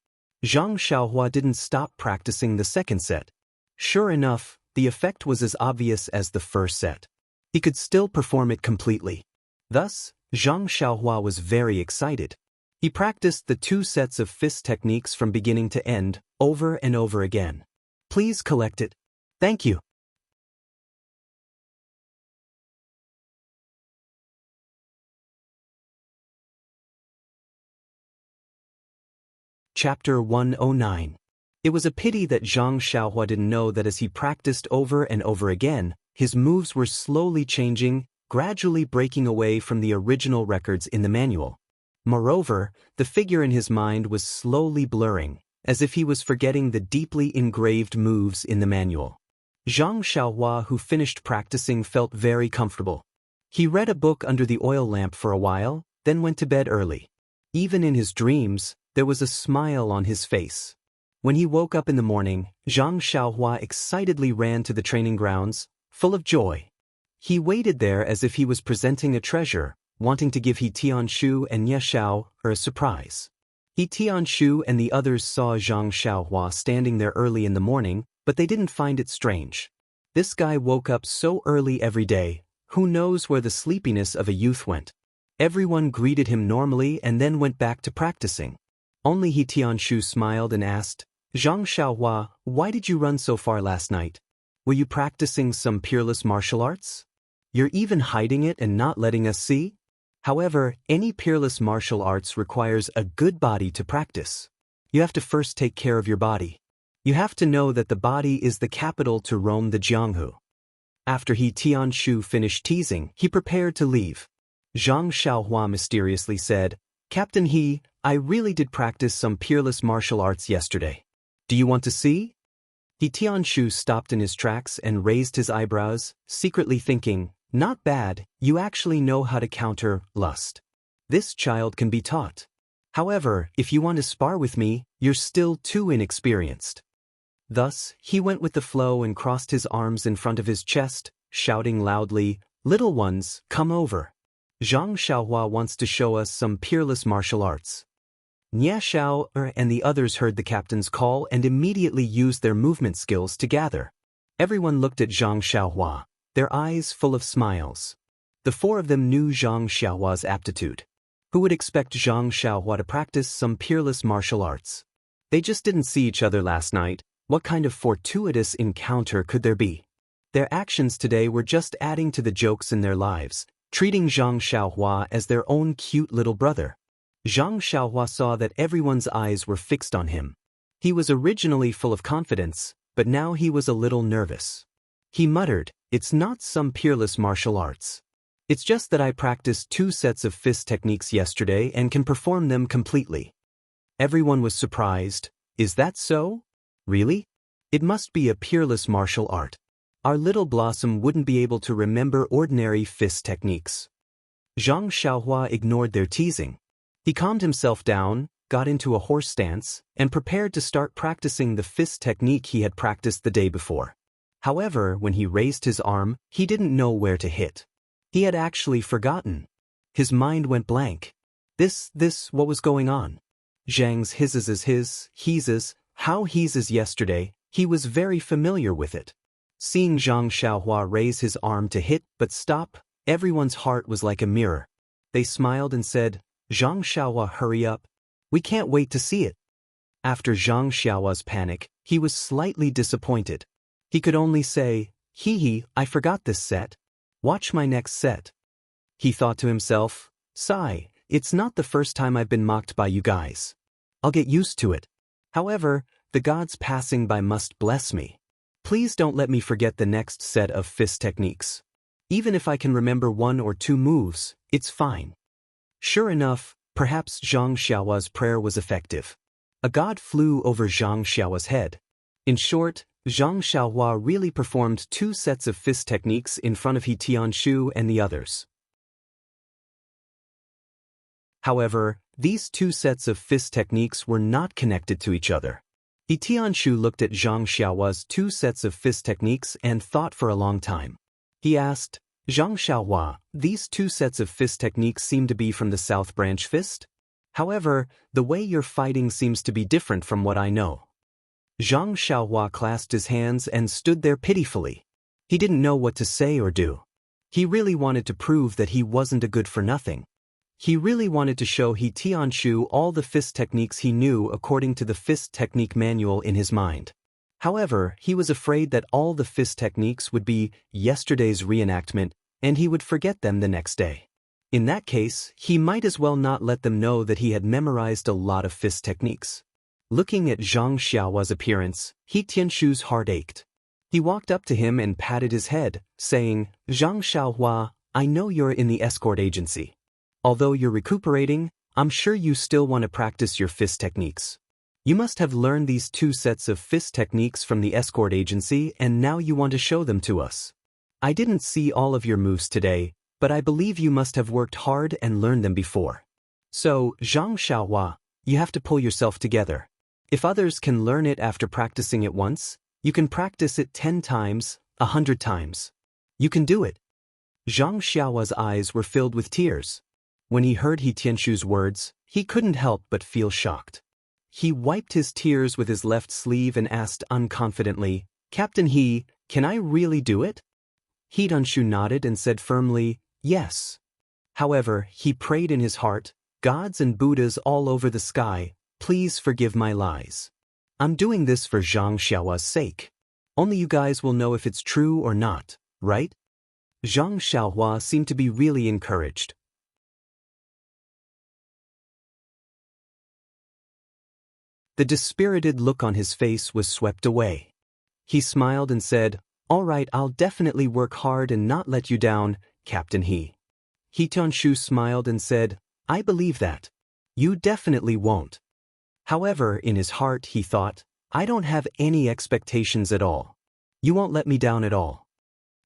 Zhang Xiaohua didn't stop practicing the second set. Sure enough, the effect was as obvious as the first set. He could still perform it completely. Thus, Zhang Xiaohua was very excited. He practiced the two sets of fist techniques from beginning to end, over and over again. Please collect it. Thank you. Chapter 109. It was a pity that Zhang Xiaohua didn't know that as he practiced over and over again, his moves were slowly changing, gradually breaking away from the original records in the manual. Moreover, the figure in his mind was slowly blurring, as if he was forgetting the deeply engraved moves in the manual. Zhang Xiaohua, who finished practicing, felt very comfortable. He read a book under the oil lamp for a while, then went to bed early. Even in his dreams, there was a smile on his face. When he woke up in the morning, Zhang Xiaohua excitedly ran to the training grounds, full of joy. He waited there as if he was presenting a treasure, wanting to give He Tianshu and Nie Xiao a surprise. He Tianshu and the others saw Zhang Xiaohua standing there early in the morning, but they didn't find it strange. This guy woke up so early every day, who knows where the sleepiness of a youth went. Everyone greeted him normally and then went back to practicing. Only He Tianshu smiled and asked, Zhang Xiaohua, why did you run so far last night? Were you practicing some peerless martial arts? You're even hiding it and not letting us see? However, any peerless martial arts requires a good body to practice. You have to first take care of your body. You have to know that the body is the capital to roam the Jianghu. After He Tianshu finished teasing, he prepared to leave. Zhang Xiaohua mysteriously said, Captain He, I really did practice some peerless martial arts yesterday. Do you want to see? He Tianshu stopped in his tracks and raised his eyebrows, secretly thinking, not bad, you actually know how to counter lust. This child can be taught. However, if you want to spar with me, you're still too inexperienced. Thus, he went with the flow and crossed his arms in front of his chest, shouting loudly, Little ones, come over. Zhang Xiaohua wants to show us some peerless martial arts. Nie Xiao and the others heard the captain's call and immediately used their movement skills to gather. Everyone looked at Zhang Xiaohua, their eyes full of smiles. The four of them knew Zhang Xiaohua's aptitude. Who would expect Zhang Xiaohua to practice some peerless martial arts? They just didn't see each other last night, What kind of fortuitous encounter could there be? Their actions today were just adding to the jokes in their lives, treating Zhang Xiaohua as their own cute little brother. Zhang Xiaohua saw that everyone's eyes were fixed on him. He was originally full of confidence, but now he was a little nervous. He muttered, "It's not some peerless martial arts. It's just that I practiced 2 sets of fist techniques yesterday and can perform them completely." Everyone was surprised. "Is that so? Really? It must be a peerless martial art. Our little blossom wouldn't be able to remember ordinary fist techniques." Zhang Xiaohua ignored their teasing. He calmed himself down, got into a horse stance, and prepared to start practicing the fist technique he had practiced the day before. However, when he raised his arm, he didn't know where to hit. He had actually forgotten. His mind went blank. What was going on? Zhang's he's how he's yesterday, he was very familiar with it. Seeing Zhang Xiaohua raise his arm to hit but stop, everyone's heart was like a mirror. They smiled and said, "Zhang Xiaohua, hurry up. We can't wait to see it." After Zhang Xiaohua's panic, he was slightly disappointed. He could only say, I forgot this set. Watch my next set." He thought to himself, "Sigh, it's not the first time I've been mocked by you guys. I'll get used to it. However, the gods passing by must bless me. Please don't let me forget the next set of fist techniques. Even if I can remember 1 or 2 moves, it's fine." Sure enough, perhaps Zhang Xiaohua's prayer was effective. A god flew over Zhang Xiaohua's head. In short, Zhang Xiaohua really performed 2 sets of fist techniques in front of He Tianshu and the others. However, these 2 sets of fist techniques were not connected to each other. He Tianshu looked at Zhang Xiaohua's 2 sets of fist techniques and thought for a long time. He asked, "Zhang Xiaohua, these 2 sets of fist techniques seem to be from the South Branch Fist? However, the way you're fighting seems to be different from what I know." Zhang Xiaohua clasped his hands and stood there pitifully. He didn't know what to say or do. He really wanted to prove that he wasn't a good-for-nothing. He really wanted to show He Tianshu all the fist techniques he knew according to the fist technique manual in his mind. However, he was afraid that all the fist techniques would be yesterday's reenactment, and he would forget them the next day. In that case, he might as well not let them know that he had memorized a lot of fist techniques. Looking at Zhang Xiaohua's appearance, He Tianshu's heart ached. He walked up to him and patted his head, saying, "Zhang Xiaohua, I know you're in the escort agency. Although you're recuperating, I'm sure you still want to practice your fist techniques. You must have learned these 2 sets of fist techniques from the escort agency and now you want to show them to us. I didn't see all of your moves today, but I believe you must have worked hard and learned them before. So, Zhang Xiaohua, you have to pull yourself together. If others can learn it after practicing it once, you can practice it 10 times, 100 times. You can do it." Zhang Xiaohua's eyes were filled with tears. When he heard He Tianshu's words, he couldn't help but feel shocked. He wiped his tears with his left sleeve and asked unconfidently, "Captain He, can I really do it?" He Tianshu nodded and said firmly, "Yes." However, he prayed in his heart, "Gods and Buddhas all over the sky, please forgive my lies. I'm doing this for Zhang Xiaohua's sake. Only you guys will know if it's true or not, right?" Zhang Xiaohua seemed to be really encouraged. The dispirited look on his face was swept away. He smiled and said, "All right, I'll definitely work hard and not let you down, Captain He." He Tianshu smiled and said, "I believe that. You definitely won't." However, in his heart he thought, "I don't have any expectations at all. You won't let me down at all."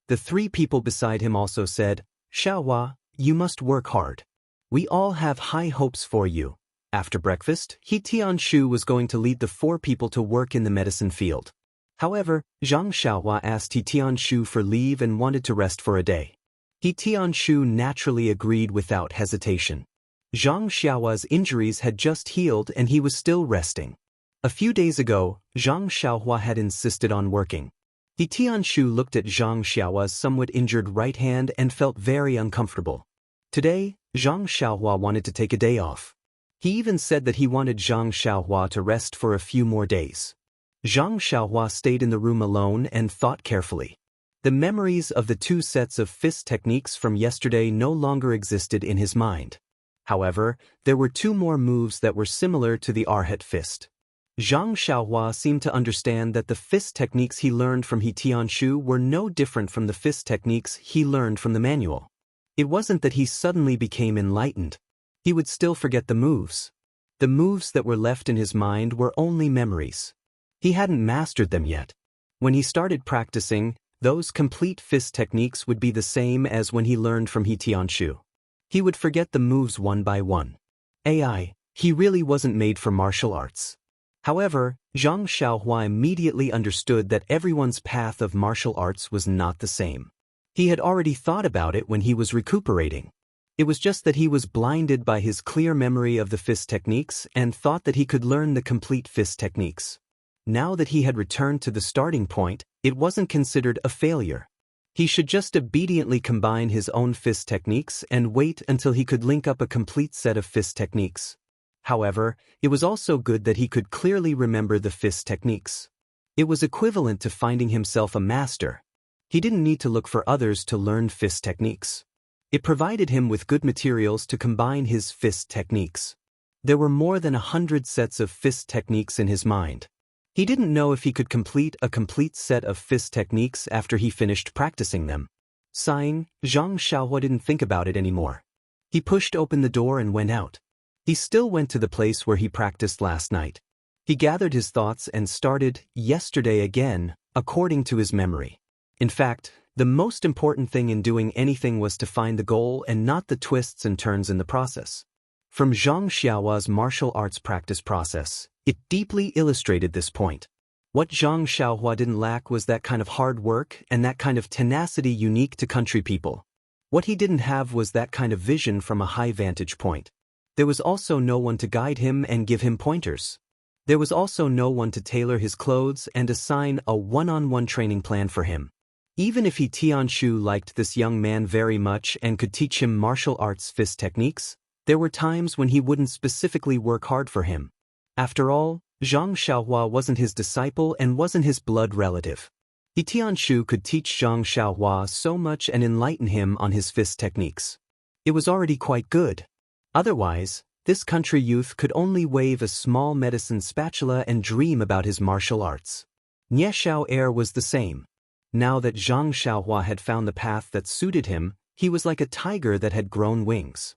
The 3 people beside him also said, "Xiaohua, you must work hard. We all have high hopes for you." After breakfast, He Tianshu was going to lead the 4 people to work in the medicine field. However, Zhang Xiaohua asked He Tianshu for leave and wanted to rest for a day. He Tianshu naturally agreed without hesitation. Zhang Xiaohua's injuries had just healed and he was still resting. A few days ago, Zhang Xiaohua had insisted on working. He Tianshu looked at Zhang Xiaohua's somewhat injured right hand and felt very uncomfortable. Today, Zhang Xiaohua wanted to take a day off. He even said that he wanted Zhang Xiaohua to rest for a few more days. Zhang Xiaohua stayed in the room alone and thought carefully. The memories of the two sets of fist techniques from yesterday no longer existed in his mind. However, there were two more moves that were similar to the Arhat fist. Zhang Xiaohua seemed to understand that the fist techniques he learned from He Tianshu were no different from the fist techniques he learned from the manual. It wasn't that he suddenly became enlightened. He would still forget the moves. The moves that were left in his mind were only memories. He hadn't mastered them yet. When he started practicing, those complete fist techniques would be the same as when he learned from He Tianshu. He would forget the moves one by one. He really wasn't made for martial arts. However, Zhang Xiaohua immediately understood that everyone's path of martial arts was not the same. He had already thought about it when he was recuperating. It was just that he was blinded by his clear memory of the fist techniques and thought that he could learn the complete fist techniques. Now that he had returned to the starting point, it wasn't considered a failure. He should just obediently combine his own fist techniques and wait until he could link up a complete set of fist techniques. However, it was also good that he could clearly remember the fist techniques. It was equivalent to finding himself a master. He didn't need to look for others to learn fist techniques. It provided him with good materials to combine his fist techniques. There were more than 100 sets of fist techniques in his mind. He didn't know if he could complete a complete set of fist techniques after he finished practicing them. Sighing, Zhang Xiaohua didn't think about it anymore. He pushed open the door and went out. He still went to the place where he practiced last night. He gathered his thoughts and started yesterday again, according to his memory. In fact, the most important thing in doing anything was to find the goal and not the twists and turns in the process. From Zhang Xiaohua's martial arts practice process, it deeply illustrated this point. What Zhang Xiaohua didn't lack was that kind of hard work and that kind of tenacity unique to country people. What he didn't have was that kind of vision from a high vantage point. There was also no one to guide him and give him pointers. There was also no one to tailor his clothes and assign a one-on-one training plan for him. Even if He Tianshu liked this young man very much and could teach him martial arts fist techniques, there were times when he wouldn't specifically work hard for him. After all, Zhang Xiaohua wasn't his disciple and wasn't his blood relative. He Tianshu could teach Zhang Xiaohua so much and enlighten him on his fist techniques. It was already quite good. Otherwise, this country youth could only wave a small medicine spatula and dream about his martial arts. Nie Xiao Air was the same. Now that Zhang Xiaohua had found the path that suited him, he was like a tiger that had grown wings.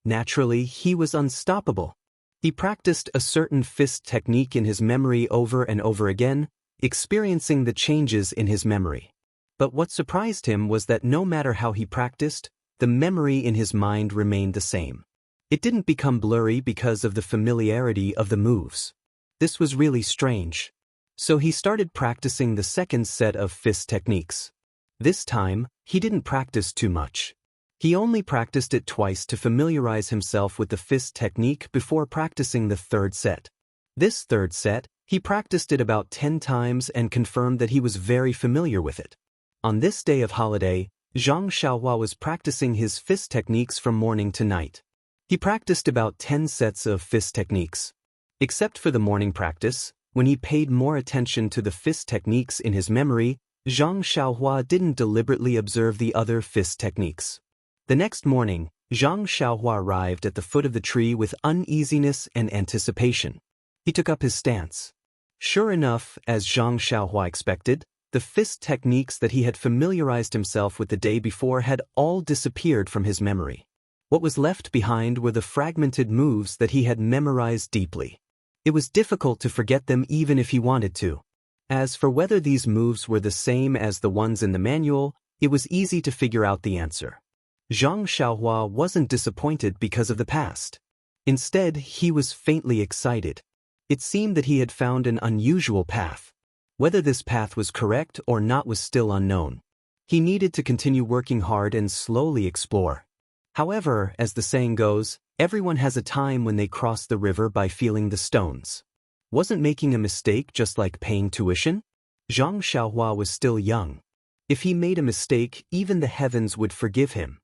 Naturally, he was unstoppable. He practiced a certain fist technique in his memory over and over again, experiencing the changes in his memory. But what surprised him was that no matter how he practiced, the memory in his mind remained the same. It didn't become blurry because of the familiarity of the moves. This was really strange. So he started practicing the second set of fist techniques. This time, he didn't practice too much. He only practiced it twice to familiarize himself with the fist technique before practicing the third set. This third set, he practiced it about 10 times and confirmed that he was very familiar with it. On this day of holiday, Zhang Xiaohua was practicing his fist techniques from morning to night. He practiced about 10 sets of fist techniques. Except for the morning practice, when he paid more attention to the fist techniques in his memory, Zhang Xiaohua didn't deliberately observe the other fist techniques. The next morning, Zhang Xiaohua arrived at the foot of the tree with uneasiness and anticipation. He took up his stance. Sure enough, as Zhang Xiaohua expected, the fist techniques that he had familiarized himself with the day before had all disappeared from his memory. What was left behind were the fragmented moves that he had memorized deeply. It was difficult to forget them even if he wanted to. As for whether these moves were the same as the ones in the manual, it was easy to figure out the answer. Zhang Xiaohua wasn't disappointed because of the past. Instead, he was faintly excited. It seemed that he had found an unusual path. Whether this path was correct or not was still unknown. He needed to continue working hard and slowly explore. However, as the saying goes, everyone has a time when they cross the river by feeling the stones. Wasn't making a mistake just like paying tuition? Zhang Xiaohua was still young. If he made a mistake, even the heavens would forgive him.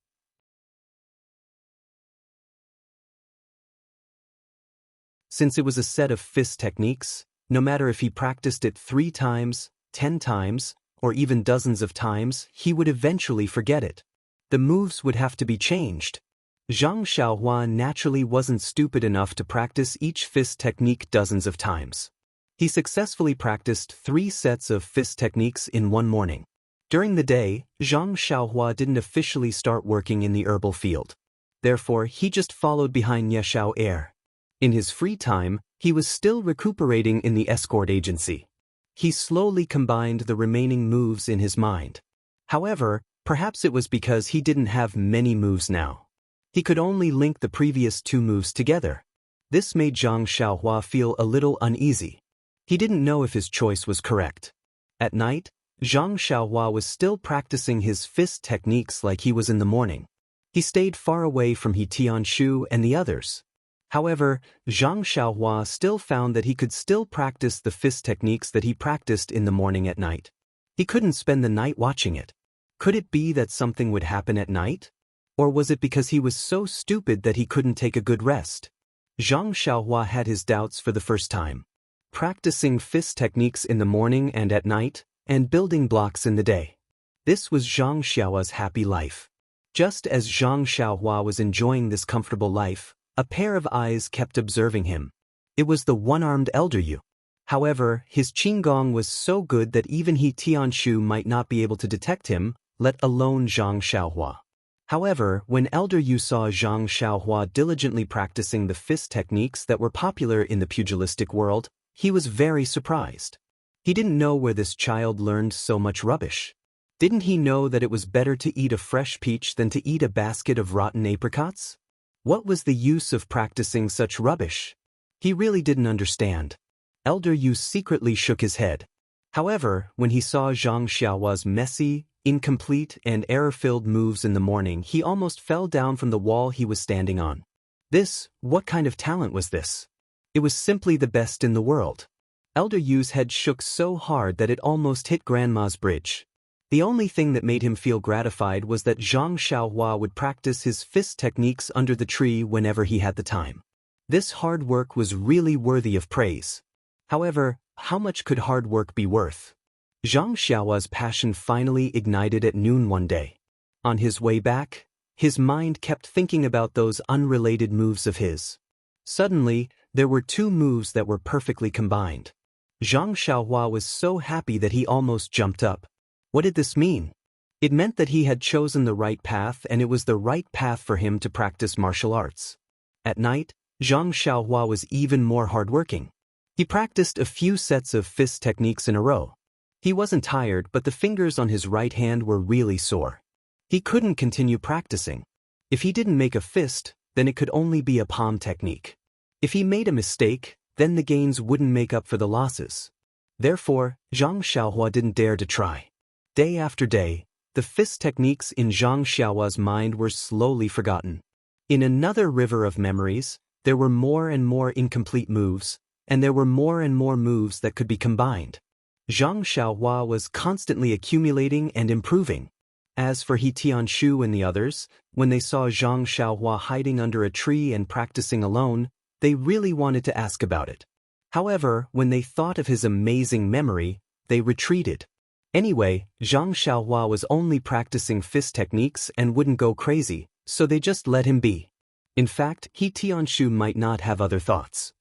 Since it was a set of fist techniques, no matter if he practiced it 3 times, 10 times, or even dozens of times, he would eventually forget it. The moves would have to be changed. Zhang Xiaohua naturally wasn't stupid enough to practice each fist technique dozens of times. He successfully practiced 3 sets of fist techniques in one morning. During the day, Zhang Xiaohua didn't officially start working in the herbal field. Therefore, he just followed behind Ye Xiao Er. In his free time, he was still recuperating in the escort agency. He slowly combined the remaining moves in his mind. However, perhaps it was because he didn't have many moves now. He could only link the previous 2 moves together. This made Zhang Xiaohua feel a little uneasy. He didn't know if his choice was correct. At night, Zhang Xiaohua was still practicing his fist techniques like he was in the morning. He stayed far away from He Tianshu and the others. However, Zhang Xiaohua still found that he could still practice the fist techniques that he practiced in the morning at night. He couldn't spend the night watching it. Could it be that something would happen at night? Or was it because he was so stupid that he couldn't take a good rest? Zhang Xiaohua had his doubts for the first time. Practicing fist techniques in the morning and at night, and building blocks in the day. This was Zhang Xiaohua's happy life. Just as Zhang Xiaohua was enjoying this comfortable life, a pair of eyes kept observing him. It was the one-armed elder Yu. However, his qinggong was so good that even He Tianshu might not be able to detect him, let alone Zhang Xiaohua. However, when Elder Yu saw Zhang Xiaohua diligently practicing the fist techniques that were popular in the pugilistic world, he was very surprised. He didn't know where this child learned so much rubbish. Didn't he know that it was better to eat a fresh peach than to eat a basket of rotten apricots? What was the use of practicing such rubbish? He really didn't understand. Elder Yu secretly shook his head. However, when he saw Zhang Xiaohua's messy, incomplete, and error-filled moves in the morning, he almost fell down from the wall he was standing on. What kind of talent was this? It was simply the best in the world. Elder Yu's head shook so hard that it almost hit Grandma's bridge. The only thing that made him feel gratified was that Zhang Xiaohua would practice his fist techniques under the tree whenever he had the time. This hard work was really worthy of praise. However, how much could hard work be worth? Zhang Xiaohua's passion finally ignited at noon one day. On his way back, his mind kept thinking about those unrelated moves of his. Suddenly, there were 2 moves that were perfectly combined. Zhang Xiaohua was so happy that he almost jumped up. What did this mean? It meant that he had chosen the right path, and it was the right path for him to practice martial arts. At night, Zhang Xiaohua was even more hardworking. He practiced a few sets of fist techniques in a row. He wasn't tired, but the fingers on his right hand were really sore. He couldn't continue practicing. If he didn't make a fist, then it could only be a palm technique. If he made a mistake, then the gains wouldn't make up for the losses. Therefore, Zhang Xiaohua didn't dare to try. Day after day, the fist techniques in Zhang Xiaohua's mind were slowly forgotten. In another river of memories, there were more and more incomplete moves, and there were more and more moves that could be combined. Zhang Xiaohua was constantly accumulating and improving. As for He Tianshu and the others, when they saw Zhang Xiaohua hiding under a tree and practicing alone, they really wanted to ask about it. However, when they thought of his amazing memory, they retreated. Anyway, Zhang Xiaohua was only practicing fist techniques and wouldn't go crazy, so they just let him be. In fact, He Tianshu might not have other thoughts.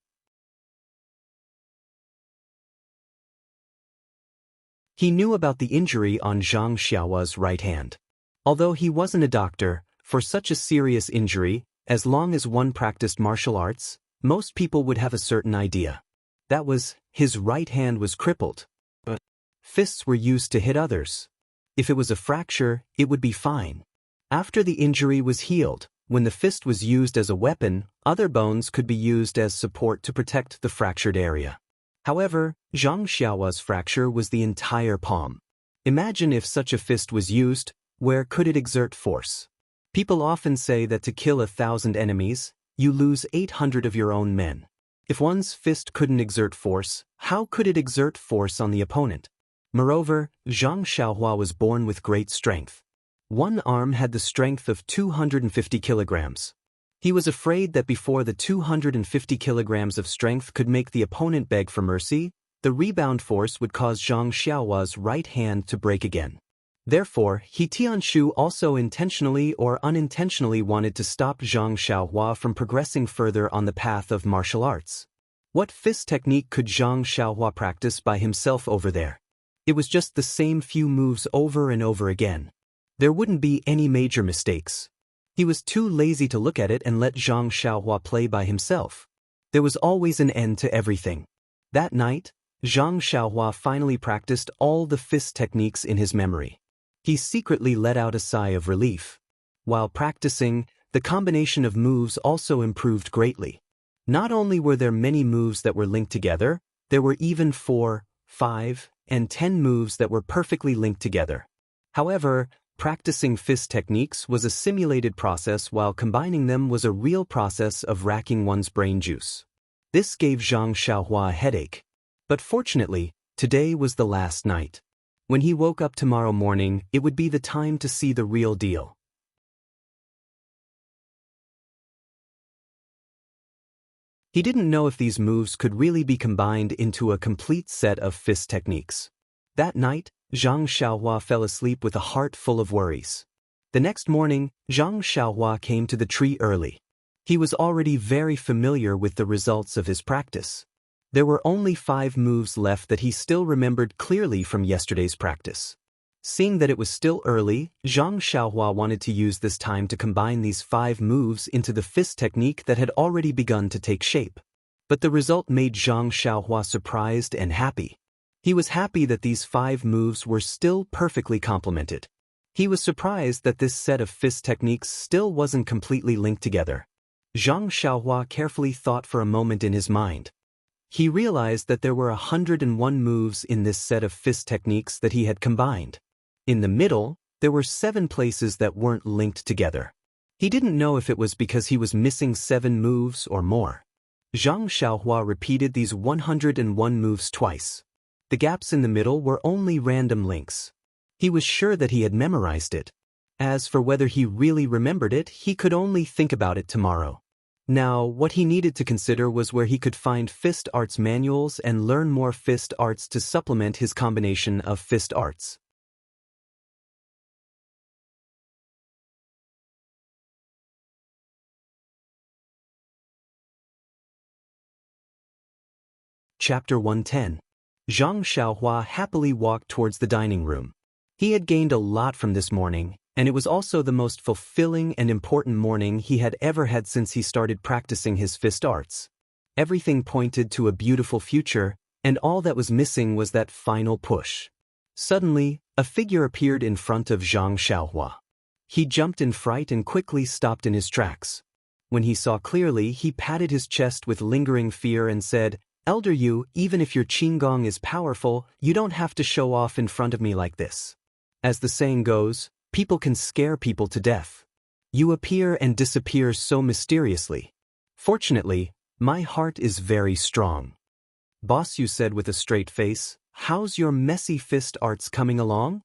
He knew about the injury on Zhang Xiaohua's right hand. Although he wasn't a doctor, for such a serious injury, as long as one practiced martial arts, most people would have a certain idea. That was, his right hand was crippled. But fists were used to hit others. If it was a fracture, it would be fine. After the injury was healed, when the fist was used as a weapon, other bones could be used as support to protect the fractured area. However, Zhang Xiaohua's fracture was the entire palm. Imagine if such a fist was used, where could it exert force? People often say that to kill 1,000 enemies, you lose 800 of your own men. If one's fist couldn't exert force, how could it exert force on the opponent? Moreover, Zhang Xiaohua was born with great strength. One arm had the strength of 250 kilograms. He was afraid that before the 250 kilograms of strength could make the opponent beg for mercy, the rebound force would cause Zhang Xiaohua's right hand to break again. Therefore, He Tianshu also intentionally or unintentionally wanted to stop Zhang Xiaohua from progressing further on the path of martial arts. What fist technique could Zhang Xiaohua practice by himself over there? It was just the same few moves over and over again. There wouldn't be any major mistakes. He was too lazy to look at it and let Zhang Xiaohua play by himself. There was always an end to everything. That night, Zhang Xiaohua finally practiced all the fist techniques in his memory. He secretly let out a sigh of relief. While practicing, the combination of moves also improved greatly. Not only were there many moves that were linked together, there were even 4, 5, and 10 moves that were perfectly linked together. However, practicing fist techniques was a simulated process while combining them was a real process of racking one's brain juice. This gave Zhang Xiaohua a headache. But fortunately, today was the last night. When he woke up tomorrow morning, it would be the time to see the real deal. He didn't know if these moves could really be combined into a complete set of fist techniques. That night, Zhang Xiaohua fell asleep with a heart full of worries. The next morning, Zhang Xiaohua came to the tree early. He was already very familiar with the results of his practice. There were only 5 moves left that he still remembered clearly from yesterday's practice. Seeing that it was still early, Zhang Xiaohua wanted to use this time to combine these 5 moves into the fist technique that had already begun to take shape. But the result made Zhang Xiaohua surprised and happy. He was happy that these 5 moves were still perfectly complemented. He was surprised that this set of fist techniques still wasn't completely linked together. Zhang Xiaohua carefully thought for a moment in his mind. He realized that there were 101 moves in this set of fist techniques that he had combined. In the middle, there were 7 places that weren't linked together. He didn't know if it was because he was missing 7 moves or more. Zhang Xiaohua repeated these 101 moves twice. The gaps in the middle were only random links. He was sure that he had memorized it. As for whether he really remembered it, he could only think about it tomorrow. Now, what he needed to consider was where he could find fist arts manuals and learn more fist arts to supplement his combination of fist arts. Chapter 110. Zhang Xiaohua happily walked towards the dining room. He had gained a lot from this morning, and it was also the most fulfilling and important morning he had ever had since he started practicing his fist arts. Everything pointed to a beautiful future, and all that was missing was that final push. Suddenly, a figure appeared in front of Zhang Xiaohua. He jumped in fright and quickly stopped in his tracks. When he saw clearly, he patted his chest with lingering fear and said, "Elder Yu, even if your qinggong is powerful, you don't have to show off in front of me like this. As the saying goes, people can scare people to death. You appear and disappear so mysteriously. Fortunately, my heart is very strong." "Boss," you said with a straight face, "how's your messy fist arts coming along?"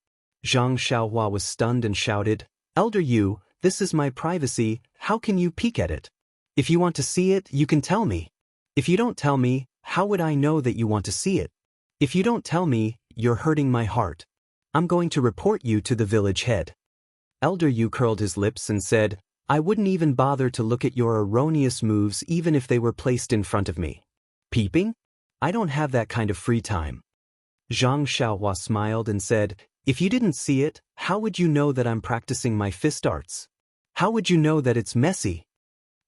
Zhang Xiaohua was stunned and shouted, "Elder Yu, this is my privacy, how can you peek at it? If you want to see it, you can tell me. If you don't tell me, how would I know that you want to see it? If you don't tell me, you're hurting my heart. I'm going to report you to the village head." Elder Yu curled his lips and said, "I wouldn't even bother to look at your erroneous moves even if they were placed in front of me. Peeping? I don't have that kind of free time." Zhang Xiaohua smiled and said, "If you didn't see it, how would you know that I'm practicing my fist arts? How would you know that it's messy?"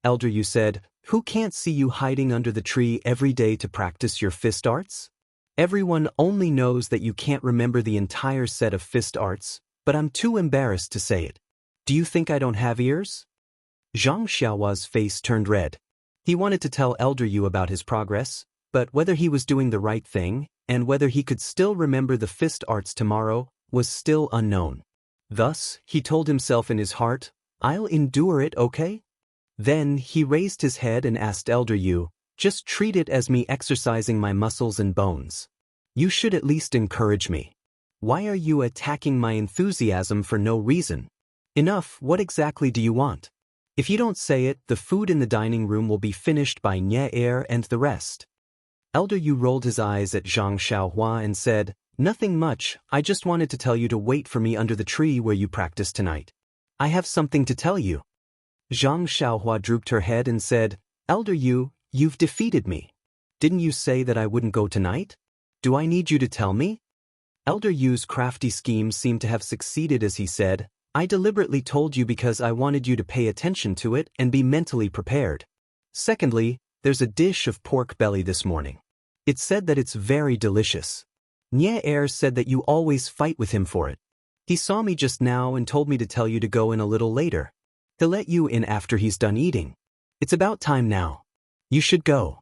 Elder Yu said, "Who can't see you hiding under the tree every day to practice your fist arts? Everyone only knows that you can't remember the entire set of fist arts, but I'm too embarrassed to say it. Do you think I don't have ears?" Zhang Xiaohua's face turned red. He wanted to tell Elder Yu about his progress, but whether he was doing the right thing, and whether he could still remember the fist arts tomorrow, was still unknown. Thus, he told himself in his heart, "I'll endure it, okay?" Then, he raised his head and asked Elder Yu, "Just treat it as me exercising my muscles and bones. You should at least encourage me. Why are you attacking my enthusiasm for no reason? Enough, what exactly do you want?" If you don't say it, the food in the dining room will be finished by Nye and the rest. Elder Yu rolled his eyes at Zhang Xiaohua and said, "Nothing much, I just wanted to tell you to wait for me under the tree where you practice tonight. I have something to tell you." Zhang Xiaohua drooped her head and said, "Elder Yu, you've defeated me. Didn't you say that I wouldn't go tonight? Do I need you to tell me?" Elder Yu's crafty scheme seemed to have succeeded as he said, "I deliberately told you because I wanted you to pay attention to it and be mentally prepared. Secondly, there's a dish of pork belly this morning. It said that it's very delicious. Nye said that you always fight with him for it. He saw me just now and told me to tell you to go in a little later. He'll let you in after he's done eating. It's about time now. You should go."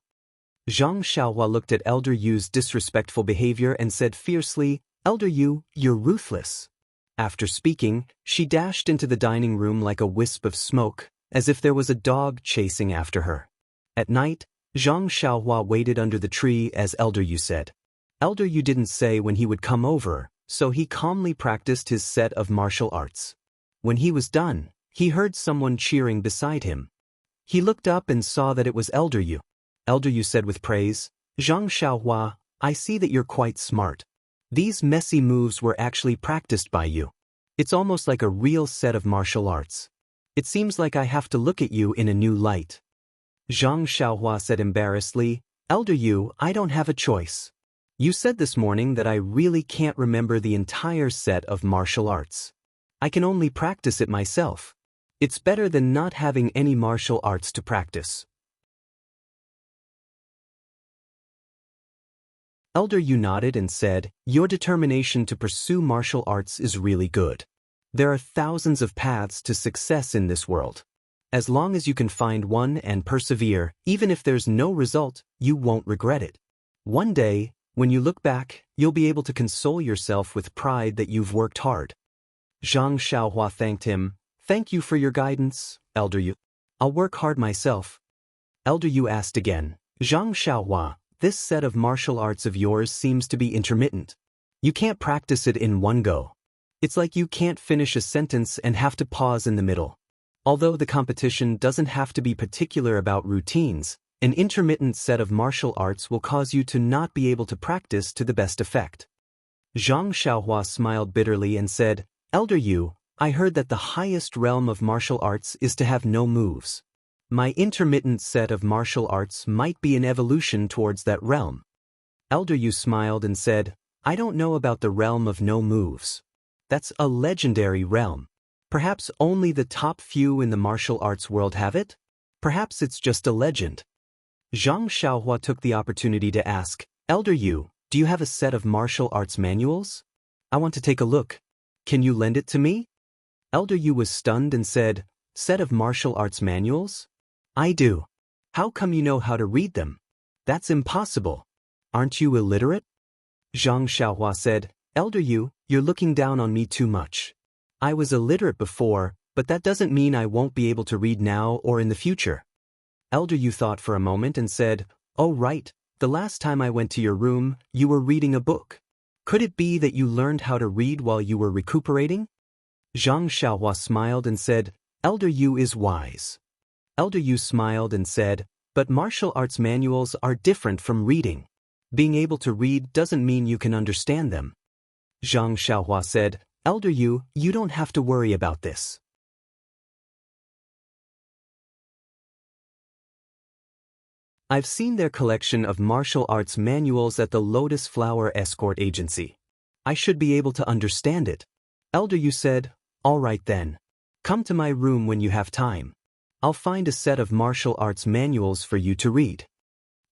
Zhang Xiaohua looked at Elder Yu's disrespectful behavior and said fiercely, "Elder Yu, you're ruthless." After speaking, she dashed into the dining room like a wisp of smoke, as if there was a dog chasing after her. At night, Zhang Xiaohua waited under the tree as Elder Yu said. Elder Yu didn't say when he would come over, so he calmly practiced his set of martial arts. When he was done, he heard someone cheering beside him. He looked up and saw that it was Elder Yu. Elder Yu said with praise, "Zhang Xiaohua, I see that you're quite smart. These messy moves were actually practiced by you. It's almost like a real set of martial arts. It seems like I have to look at you in a new light." Zhang Xiaohua said embarrassedly, "Elder Yu, I don't have a choice. You said this morning that I really can't remember the entire set of martial arts. I can only practice it myself. It's better than not having any martial arts to practice." Elder Yu nodded and said, "Your determination to pursue martial arts is really good. There are thousands of paths to success in this world. As long as you can find one and persevere, even if there's no result, you won't regret it. One day, when you look back, you'll be able to console yourself with pride that you've worked hard." Zhang Xiaohua thanked him. "Thank you for your guidance, Elder Yu. I'll work hard myself." Elder Yu asked again, "Zhang Xiaohua, this set of martial arts of yours seems to be intermittent. You can't practice it in one go. It's like you can't finish a sentence and have to pause in the middle. Although the competition doesn't have to be particular about routines, an intermittent set of martial arts will cause you to not be able to practice to the best effect." Zhang Xiaohua smiled bitterly and said, "Elder Yu, I heard that the highest realm of martial arts is to have no moves. My intermittent set of martial arts might be an evolution towards that realm." Elder Yu smiled and said, "I don't know about the realm of no moves. That's a legendary realm. Perhaps only the top few in the martial arts world have it? Perhaps it's just a legend." Zhang Xiaohua took the opportunity to ask, "Elder Yu, do you have a set of martial arts manuals? I want to take a look. Can you lend it to me?" Elder Yu was stunned and said, "Set of martial arts manuals? I do. How come you know how to read them? That's impossible. Aren't you illiterate?" Zhang Xiaohua said, "Elder Yu, you're looking down on me too much. I was illiterate before, but that doesn't mean I won't be able to read now or in the future." Elder Yu thought for a moment and said, "Oh right, the last time I went to your room, you were reading a book. Could it be that you learned how to read while you were recuperating?" Zhang Xiaohua smiled and said, "Elder Yu is wise." Elder Yu smiled and said, "But martial arts manuals are different from reading. Being able to read doesn't mean you can understand them." Zhang Xiaohua said, "Elder Yu, you don't have to worry about this. I've seen their collection of martial arts manuals at the Lotus Flower Escort Agency. I should be able to understand it." Elder Yu said, "All right then. Come to my room when you have time. I'll find a set of martial arts manuals for you to read."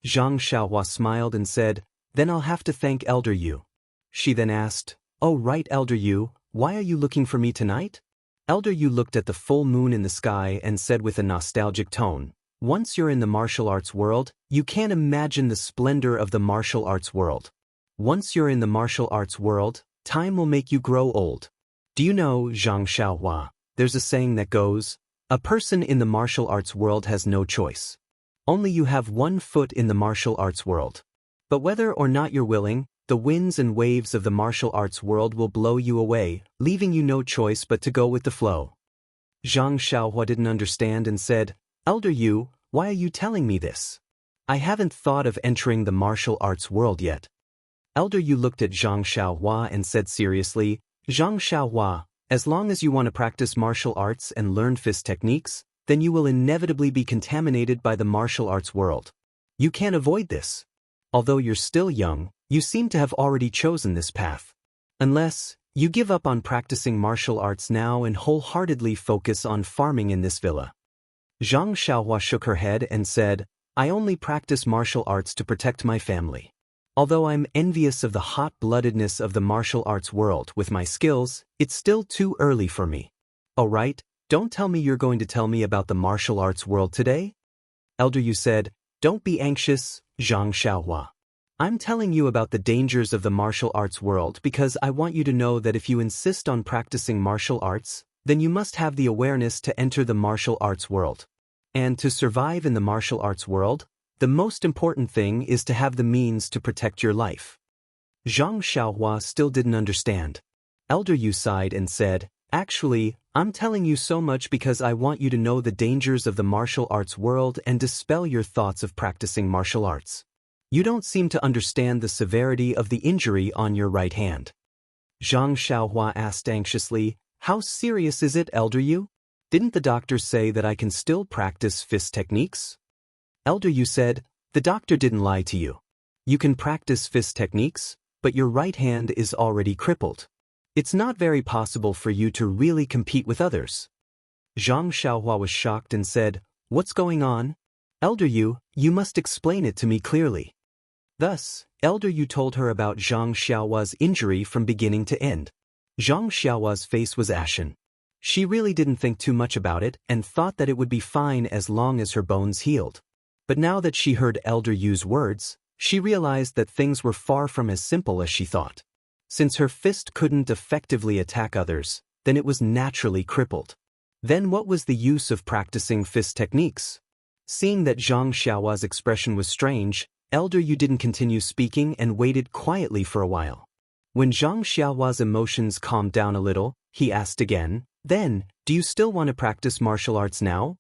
Zhang Xiaohua smiled and said, "Then I'll have to thank Elder Yu." She then asked, "Oh right, Elder Yu, why are you looking for me tonight?" Elder Yu looked at the full moon in the sky and said with a nostalgic tone, "Once you're in the martial arts world, you can't imagine the splendor of the martial arts world. Once you're in the martial arts world, time will make you grow old. Do you know, Zhang Xiaohua, there's a saying that goes, a person in the martial arts world has no choice. Only you have one foot in the martial arts world. But whether or not you're willing, the winds and waves of the martial arts world will blow you away, leaving you no choice but to go with the flow." Zhang Xiaohua didn't understand and said, Elder Yu, why are you telling me this? I haven't thought of entering the martial arts world yet. Elder Yu looked at Zhang Xiaohua and said seriously, Zhang Xiaohua, as long as you want to practice martial arts and learn fist techniques, then you will inevitably be contaminated by the martial arts world. You can't avoid this. Although you're still young, you seem to have already chosen this path. Unless you give up on practicing martial arts now and wholeheartedly focus on farming in this villa. Zhang Xiaohua shook her head and said, I only practice martial arts to protect my family. Although I'm envious of the hot-bloodedness of the martial arts world with my skills, it's still too early for me. Oh right, don't tell me you're going to tell me about the martial arts world today? Elder Yu said, Don't be anxious, Zhang Xiaohua. I'm telling you about the dangers of the martial arts world because I want you to know that if you insist on practicing martial arts, then you must have the awareness to enter the martial arts world. And to survive in the martial arts world, the most important thing is to have the means to protect your life. Zhang Xiaohua still didn't understand. Elder Yu sighed and said, Actually, I'm telling you so much because I want you to know the dangers of the martial arts world and dispel your thoughts of practicing martial arts. You don't seem to understand the severity of the injury on your right hand. Zhang Xiaohua asked anxiously, How serious is it, Elder Yu? Didn't the doctor say that I can still practice fist techniques? Elder Yu said, The doctor didn't lie to you. You can practice fist techniques, but your right hand is already crippled. It's not very possible for you to really compete with others. Zhang Xiaohua was shocked and said, What's going on? Elder Yu, you must explain it to me clearly. Thus, Elder Yu told her about Zhang Xiaohua's injury from beginning to end. Zhang Xiaohua's face was ashen. She really didn't think too much about it and thought that it would be fine as long as her bones healed. But now that she heard Elder Yu's words, she realized that things were far from as simple as she thought. Since her fist couldn't effectively attack others, then it was naturally crippled. Then what was the use of practicing fist techniques? Seeing that Zhang Xiaohua's expression was strange, Elder Yu didn't continue speaking and waited quietly for a while. When Zhang Xiaohua's emotions calmed down a little, he asked again, Then, do you still want to practice martial arts now?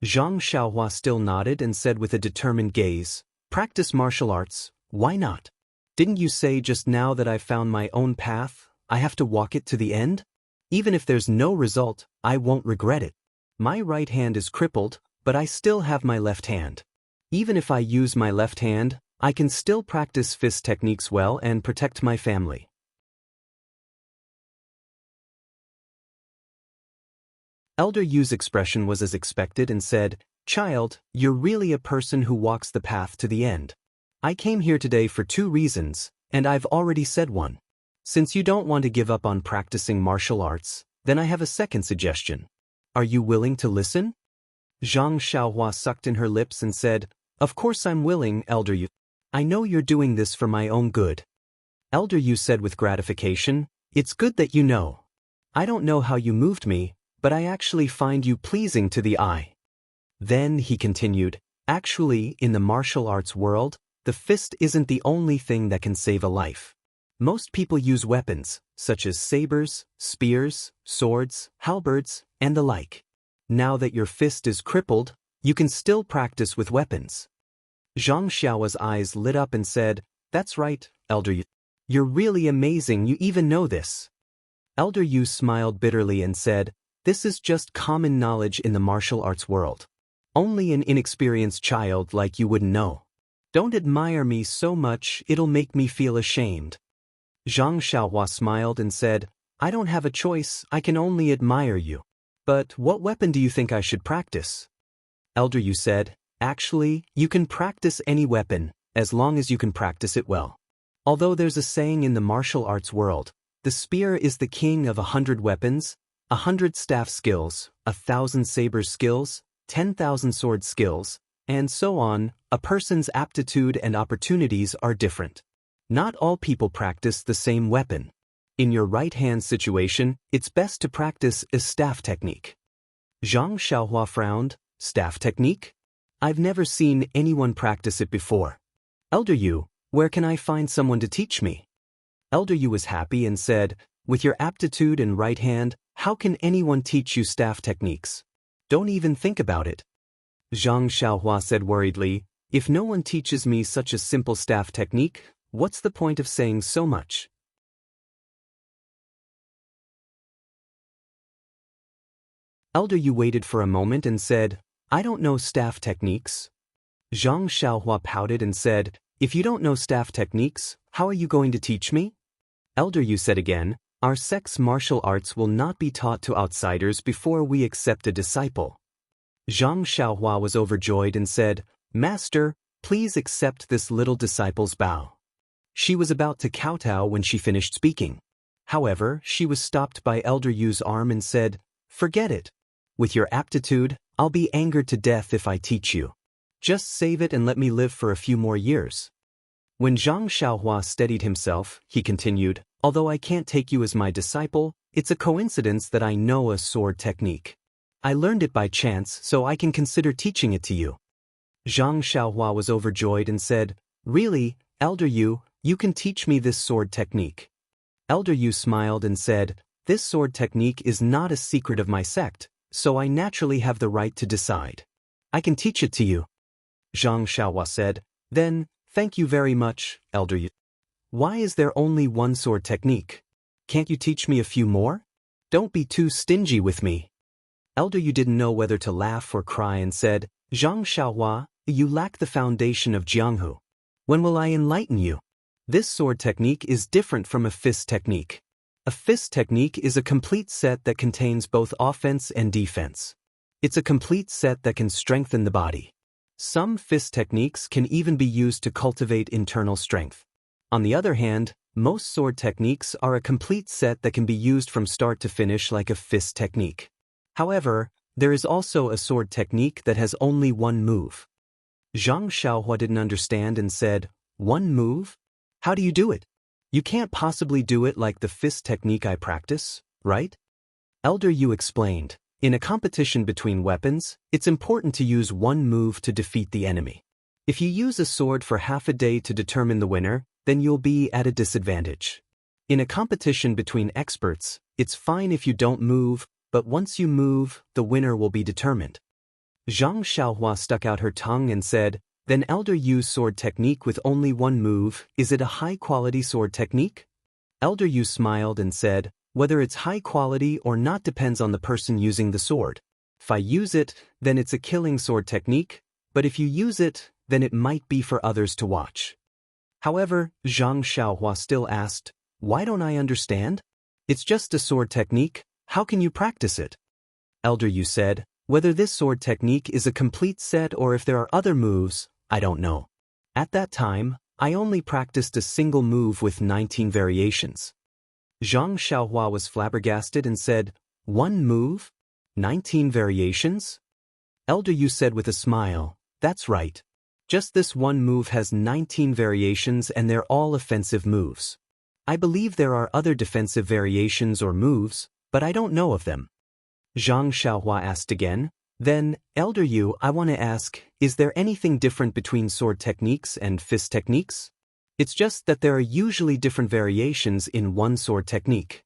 Zhang Xiaohua still nodded and said with a determined gaze, Practice martial arts, why not? Didn't you say just now that I've found my own path, I have to walk it to the end? Even if there's no result, I won't regret it. My right hand is crippled, but I still have my left hand. Even if I use my left hand, I can still practice fist techniques well and protect my family. Elder Yu's expression was as expected and said, Child, you're really a person who walks the path to the end. I came here today for 2 reasons, and I've already said one. Since you don't want to give up on practicing martial arts, then I have a second suggestion. Are you willing to listen? Zhang Xiaohua sucked in her lips and said, Of course I'm willing, Elder Yu. I know you're doing this for my own good. Elder Yu said with gratification, It's good that you know. I don't know how you moved me, but I actually find you pleasing to the eye. Then he continued, Actually, in the martial arts world, the fist isn't the only thing that can save a life. Most people use weapons, such as sabers, spears, swords, halberds, and the like. Now that your fist is crippled, you can still practice with weapons. Zhang Xiaohua's eyes lit up and said, That's right, Elder Yu. You're really amazing, you even know this. Elder Yu smiled bitterly and said, This is just common knowledge in the martial arts world. Only an inexperienced child like you wouldn't know. Don't admire me so much, it'll make me feel ashamed. Zhang Xiaohua smiled and said, I don't have a choice, I can only admire you. But what weapon do you think I should practice? Elder Yu said, Actually, you can practice any weapon, as long as you can practice it well. Although there's a saying in the martial arts world, the spear is the king of 100 weapons, 100 staff skills, 1,000 saber skills, 10,000 sword skills, and so on. A person's aptitude and opportunities are different. Not all people practice the same weapon. In your right-hand situation, it's best to practice a staff technique. Zhang Xiaohua frowned. Staff technique? I've never seen anyone practice it before. Elder Yu, where can I find someone to teach me? Elder Yu was happy and said, With your aptitude and right hand, How can anyone teach you staff techniques? Don't even think about it. Zhang Xiaohua said worriedly, if no one teaches me such a simple staff technique, what's the point of saying so much? Elder Yu waited for a moment and said, I don't know staff techniques. Zhang Xiaohua pouted and said, if you don't know staff techniques, how are you going to teach me? Elder Yu said again, our sect's martial arts will not be taught to outsiders before we accept a disciple. Zhang Xiaohua was overjoyed and said, Master, please accept this little disciple's bow. She was about to kowtow when she finished speaking. However, she was stopped by Elder Yu's arm and said, forget it. With your aptitude, I'll be angered to death if I teach you. Just save it and let me live for a few more years. When Zhang Xiaohua steadied himself, he continued, although I can't take you as my disciple, it's a coincidence that I know a sword technique. I learned it by chance, so I can consider teaching it to you. Zhang Xiaohua was overjoyed and said, really, Elder Yu, you can teach me this sword technique. Elder Yu smiled and said, this sword technique is not a secret of my sect, so I naturally have the right to decide. I can teach it to you. Zhang Xiaohua said, then, thank you very much, Elder Yu. Why is there only one sword technique? Can't you teach me a few more? Don't be too stingy with me. Elder Yu didn't know whether to laugh or cry and said, Zhang Xiaohua, you lack the foundation of Jianghu. When will I enlighten you? This sword technique is different from a fist technique. A fist technique is a complete set that contains both offense and defense. It's a complete set that can strengthen the body. Some fist techniques can even be used to cultivate internal strength. On the other hand, most sword techniques are a complete set that can be used from start to finish like a fist technique. However, there is also a sword technique that has only one move. Zhang Xiaohua didn't understand and said, one move? How do you do it? You can't possibly do it like the fist technique I practice, right? Elder Yu explained, in a competition between weapons, it's important to use one move to defeat the enemy. If you use a sword for half a day to determine the winner, then you'll be at a disadvantage. In a competition between experts, it's fine if you don't move, but once you move, the winner will be determined. Zhang Xiaohua stuck out her tongue and said, then Elder Yu's sword technique with only one move, is it a high-quality sword technique? Elder Yu smiled and said, whether it's high quality or not depends on the person using the sword. If I use it, then it's a killing sword technique, but if you use it, then it might be for others to watch. However, Zhang Xiaohua still asked, why don't I understand? It's just a sword technique, how can you practice it? Elder Yu said, whether this sword technique is a complete set or if there are other moves, I don't know. At that time, I only practiced a single move with 19 variations. Zhang Xiaohua was flabbergasted and said, one move? 19 variations? Elder Yu said with a smile, that's right. Just this one move has 19 variations and they're all offensive moves. I believe there are other defensive variations or moves, but I don't know of them. Zhang Xiaohua asked again, then, Elder Yu, I want to ask, is there anything different between sword techniques and fist techniques? It's just that there are usually different variations in one sword technique.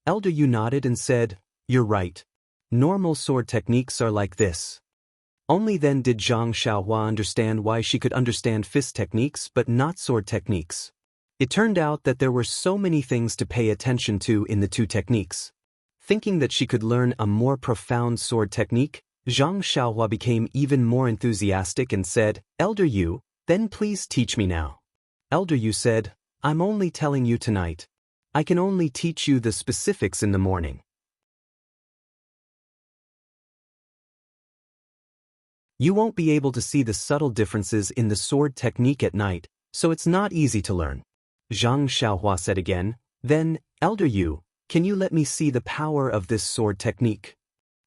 Elder Yu nodded and said, you're right. Normal sword techniques are like this. Only then did Zhang Xiaohua understand why she could understand fist techniques but not sword techniques. It turned out that there were so many things to pay attention to in the two techniques. Thinking that she could learn a more profound sword technique, Zhang Xiaohua became even more enthusiastic and said, Elder Yu, then please teach me now. Elder Yu said, I'm only telling you tonight. I can only teach you the specifics in the morning. You won't be able to see the subtle differences in the sword technique at night, so it's not easy to learn. Zhang Xiaohua said again, then, Elder Yu, can you let me see the power of this sword technique?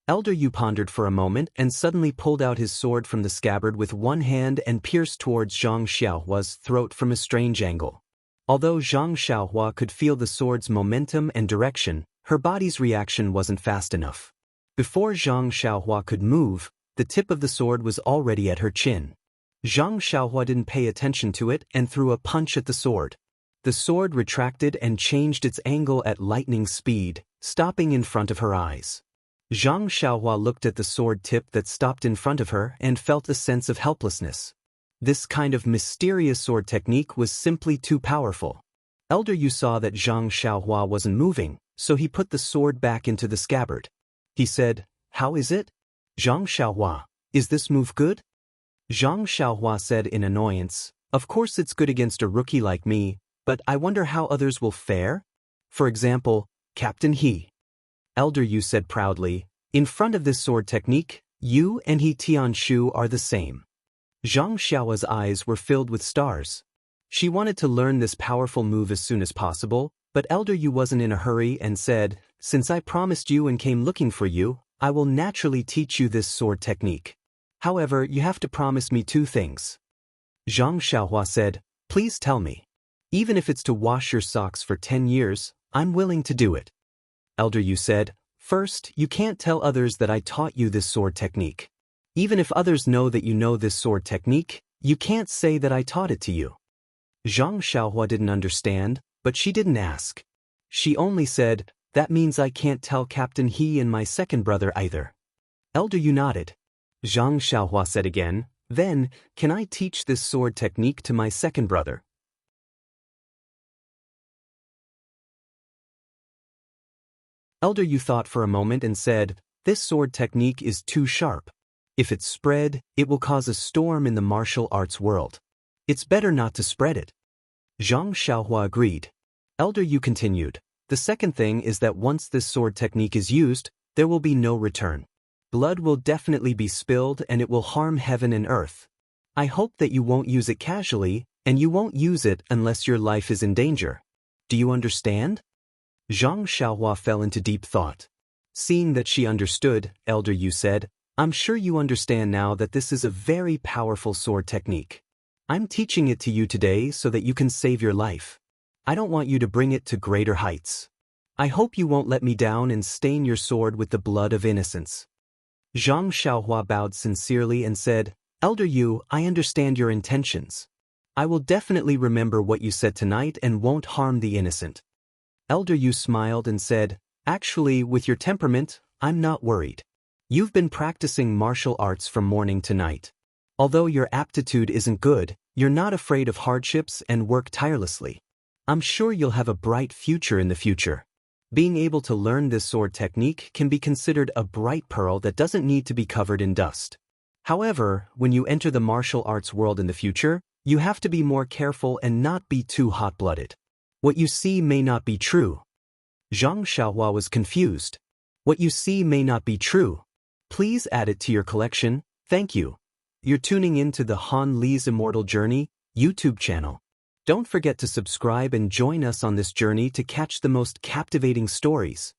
Elder Yu pondered for a moment and suddenly pulled out his sword from the scabbard with one hand and pierced towards Zhang Xiaohua's throat from a strange angle. Although Zhang Xiaohua could feel the sword's momentum and direction, her body's reaction wasn't fast enough. Before Zhang Xiaohua could move, the tip of the sword was already at her chin. Zhang Xiaohua didn't pay attention to it and threw a punch at the sword. The sword retracted and changed its angle at lightning speed, stopping in front of her eyes. Zhang Xiaohua looked at the sword tip that stopped in front of her and felt a sense of helplessness. This kind of mysterious sword technique was simply too powerful. Elder Yu saw that Zhang Xiaohua wasn't moving, so he put the sword back into the scabbard. He said, "How is it? Zhang Xiaohua, is this move good?" Zhang Xiaohua said in annoyance, "Of course it's good against a rookie like me, but I wonder how others will fare? For example, Captain He." Elder Yu said proudly, "In front of this sword technique, you and He Tianshu are the same." Zhang Xiaohua's eyes were filled with stars. She wanted to learn this powerful move as soon as possible, but Elder Yu wasn't in a hurry and said, "Since I promised you and came looking for you, I will naturally teach you this sword technique. However, you have to promise me 2 things. Zhang Xiaohua said, "Please tell me. Even if it's to wash your socks for 10 years, I'm willing to do it." Elder Yu said, "First, you can't tell others that I taught you this sword technique. Even if others know that you know this sword technique, you can't say that I taught it to you." Zhang Xiaohua didn't understand, but she didn't ask. She only said, "That means I can't tell Captain He and my second brother either." Elder Yu nodded. Zhang Xiaohua said again, "Then, can I teach this sword technique to my second brother?" Elder Yu thought for a moment and said, "This sword technique is too sharp. If it's spread, it will cause a storm in the martial arts world. It's better not to spread it." Zhang Xiaohua agreed. Elder Yu continued, "The second thing is that once this sword technique is used, there will be no return. Blood will definitely be spilled and it will harm heaven and earth. I hope that you won't use it casually, and you won't use it unless your life is in danger. Do you understand?" Zhang Xiaohua fell into deep thought. Seeing that she understood, Elder Yu said, "I'm sure you understand now that this is a very powerful sword technique. I'm teaching it to you today so that you can save your life. I don't want you to bring it to greater heights. I hope you won't let me down and stain your sword with the blood of innocence." Zhang Xiaohua bowed sincerely and said, "Elder Yu, I understand your intentions. I will definitely remember what you said tonight and won't harm the innocent." Elder Yu smiled and said, "Actually, with your temperament, I'm not worried. You've been practicing martial arts from morning to night. Although your aptitude isn't good, you're not afraid of hardships and work tirelessly. I'm sure you'll have a bright future in the future. Being able to learn this sword technique can be considered a bright pearl that doesn't need to be covered in dust. However, when you enter the martial arts world in the future, you have to be more careful and not be too hot-blooded. What you see may not be true." Zhang Xiaohua was confused. "What you see may not be true. Please add it to your collection, thank you. You're tuning in to the Han Li's Immortal Journey YouTube channel. Don't forget to subscribe and join us on this journey to catch the most captivating stories.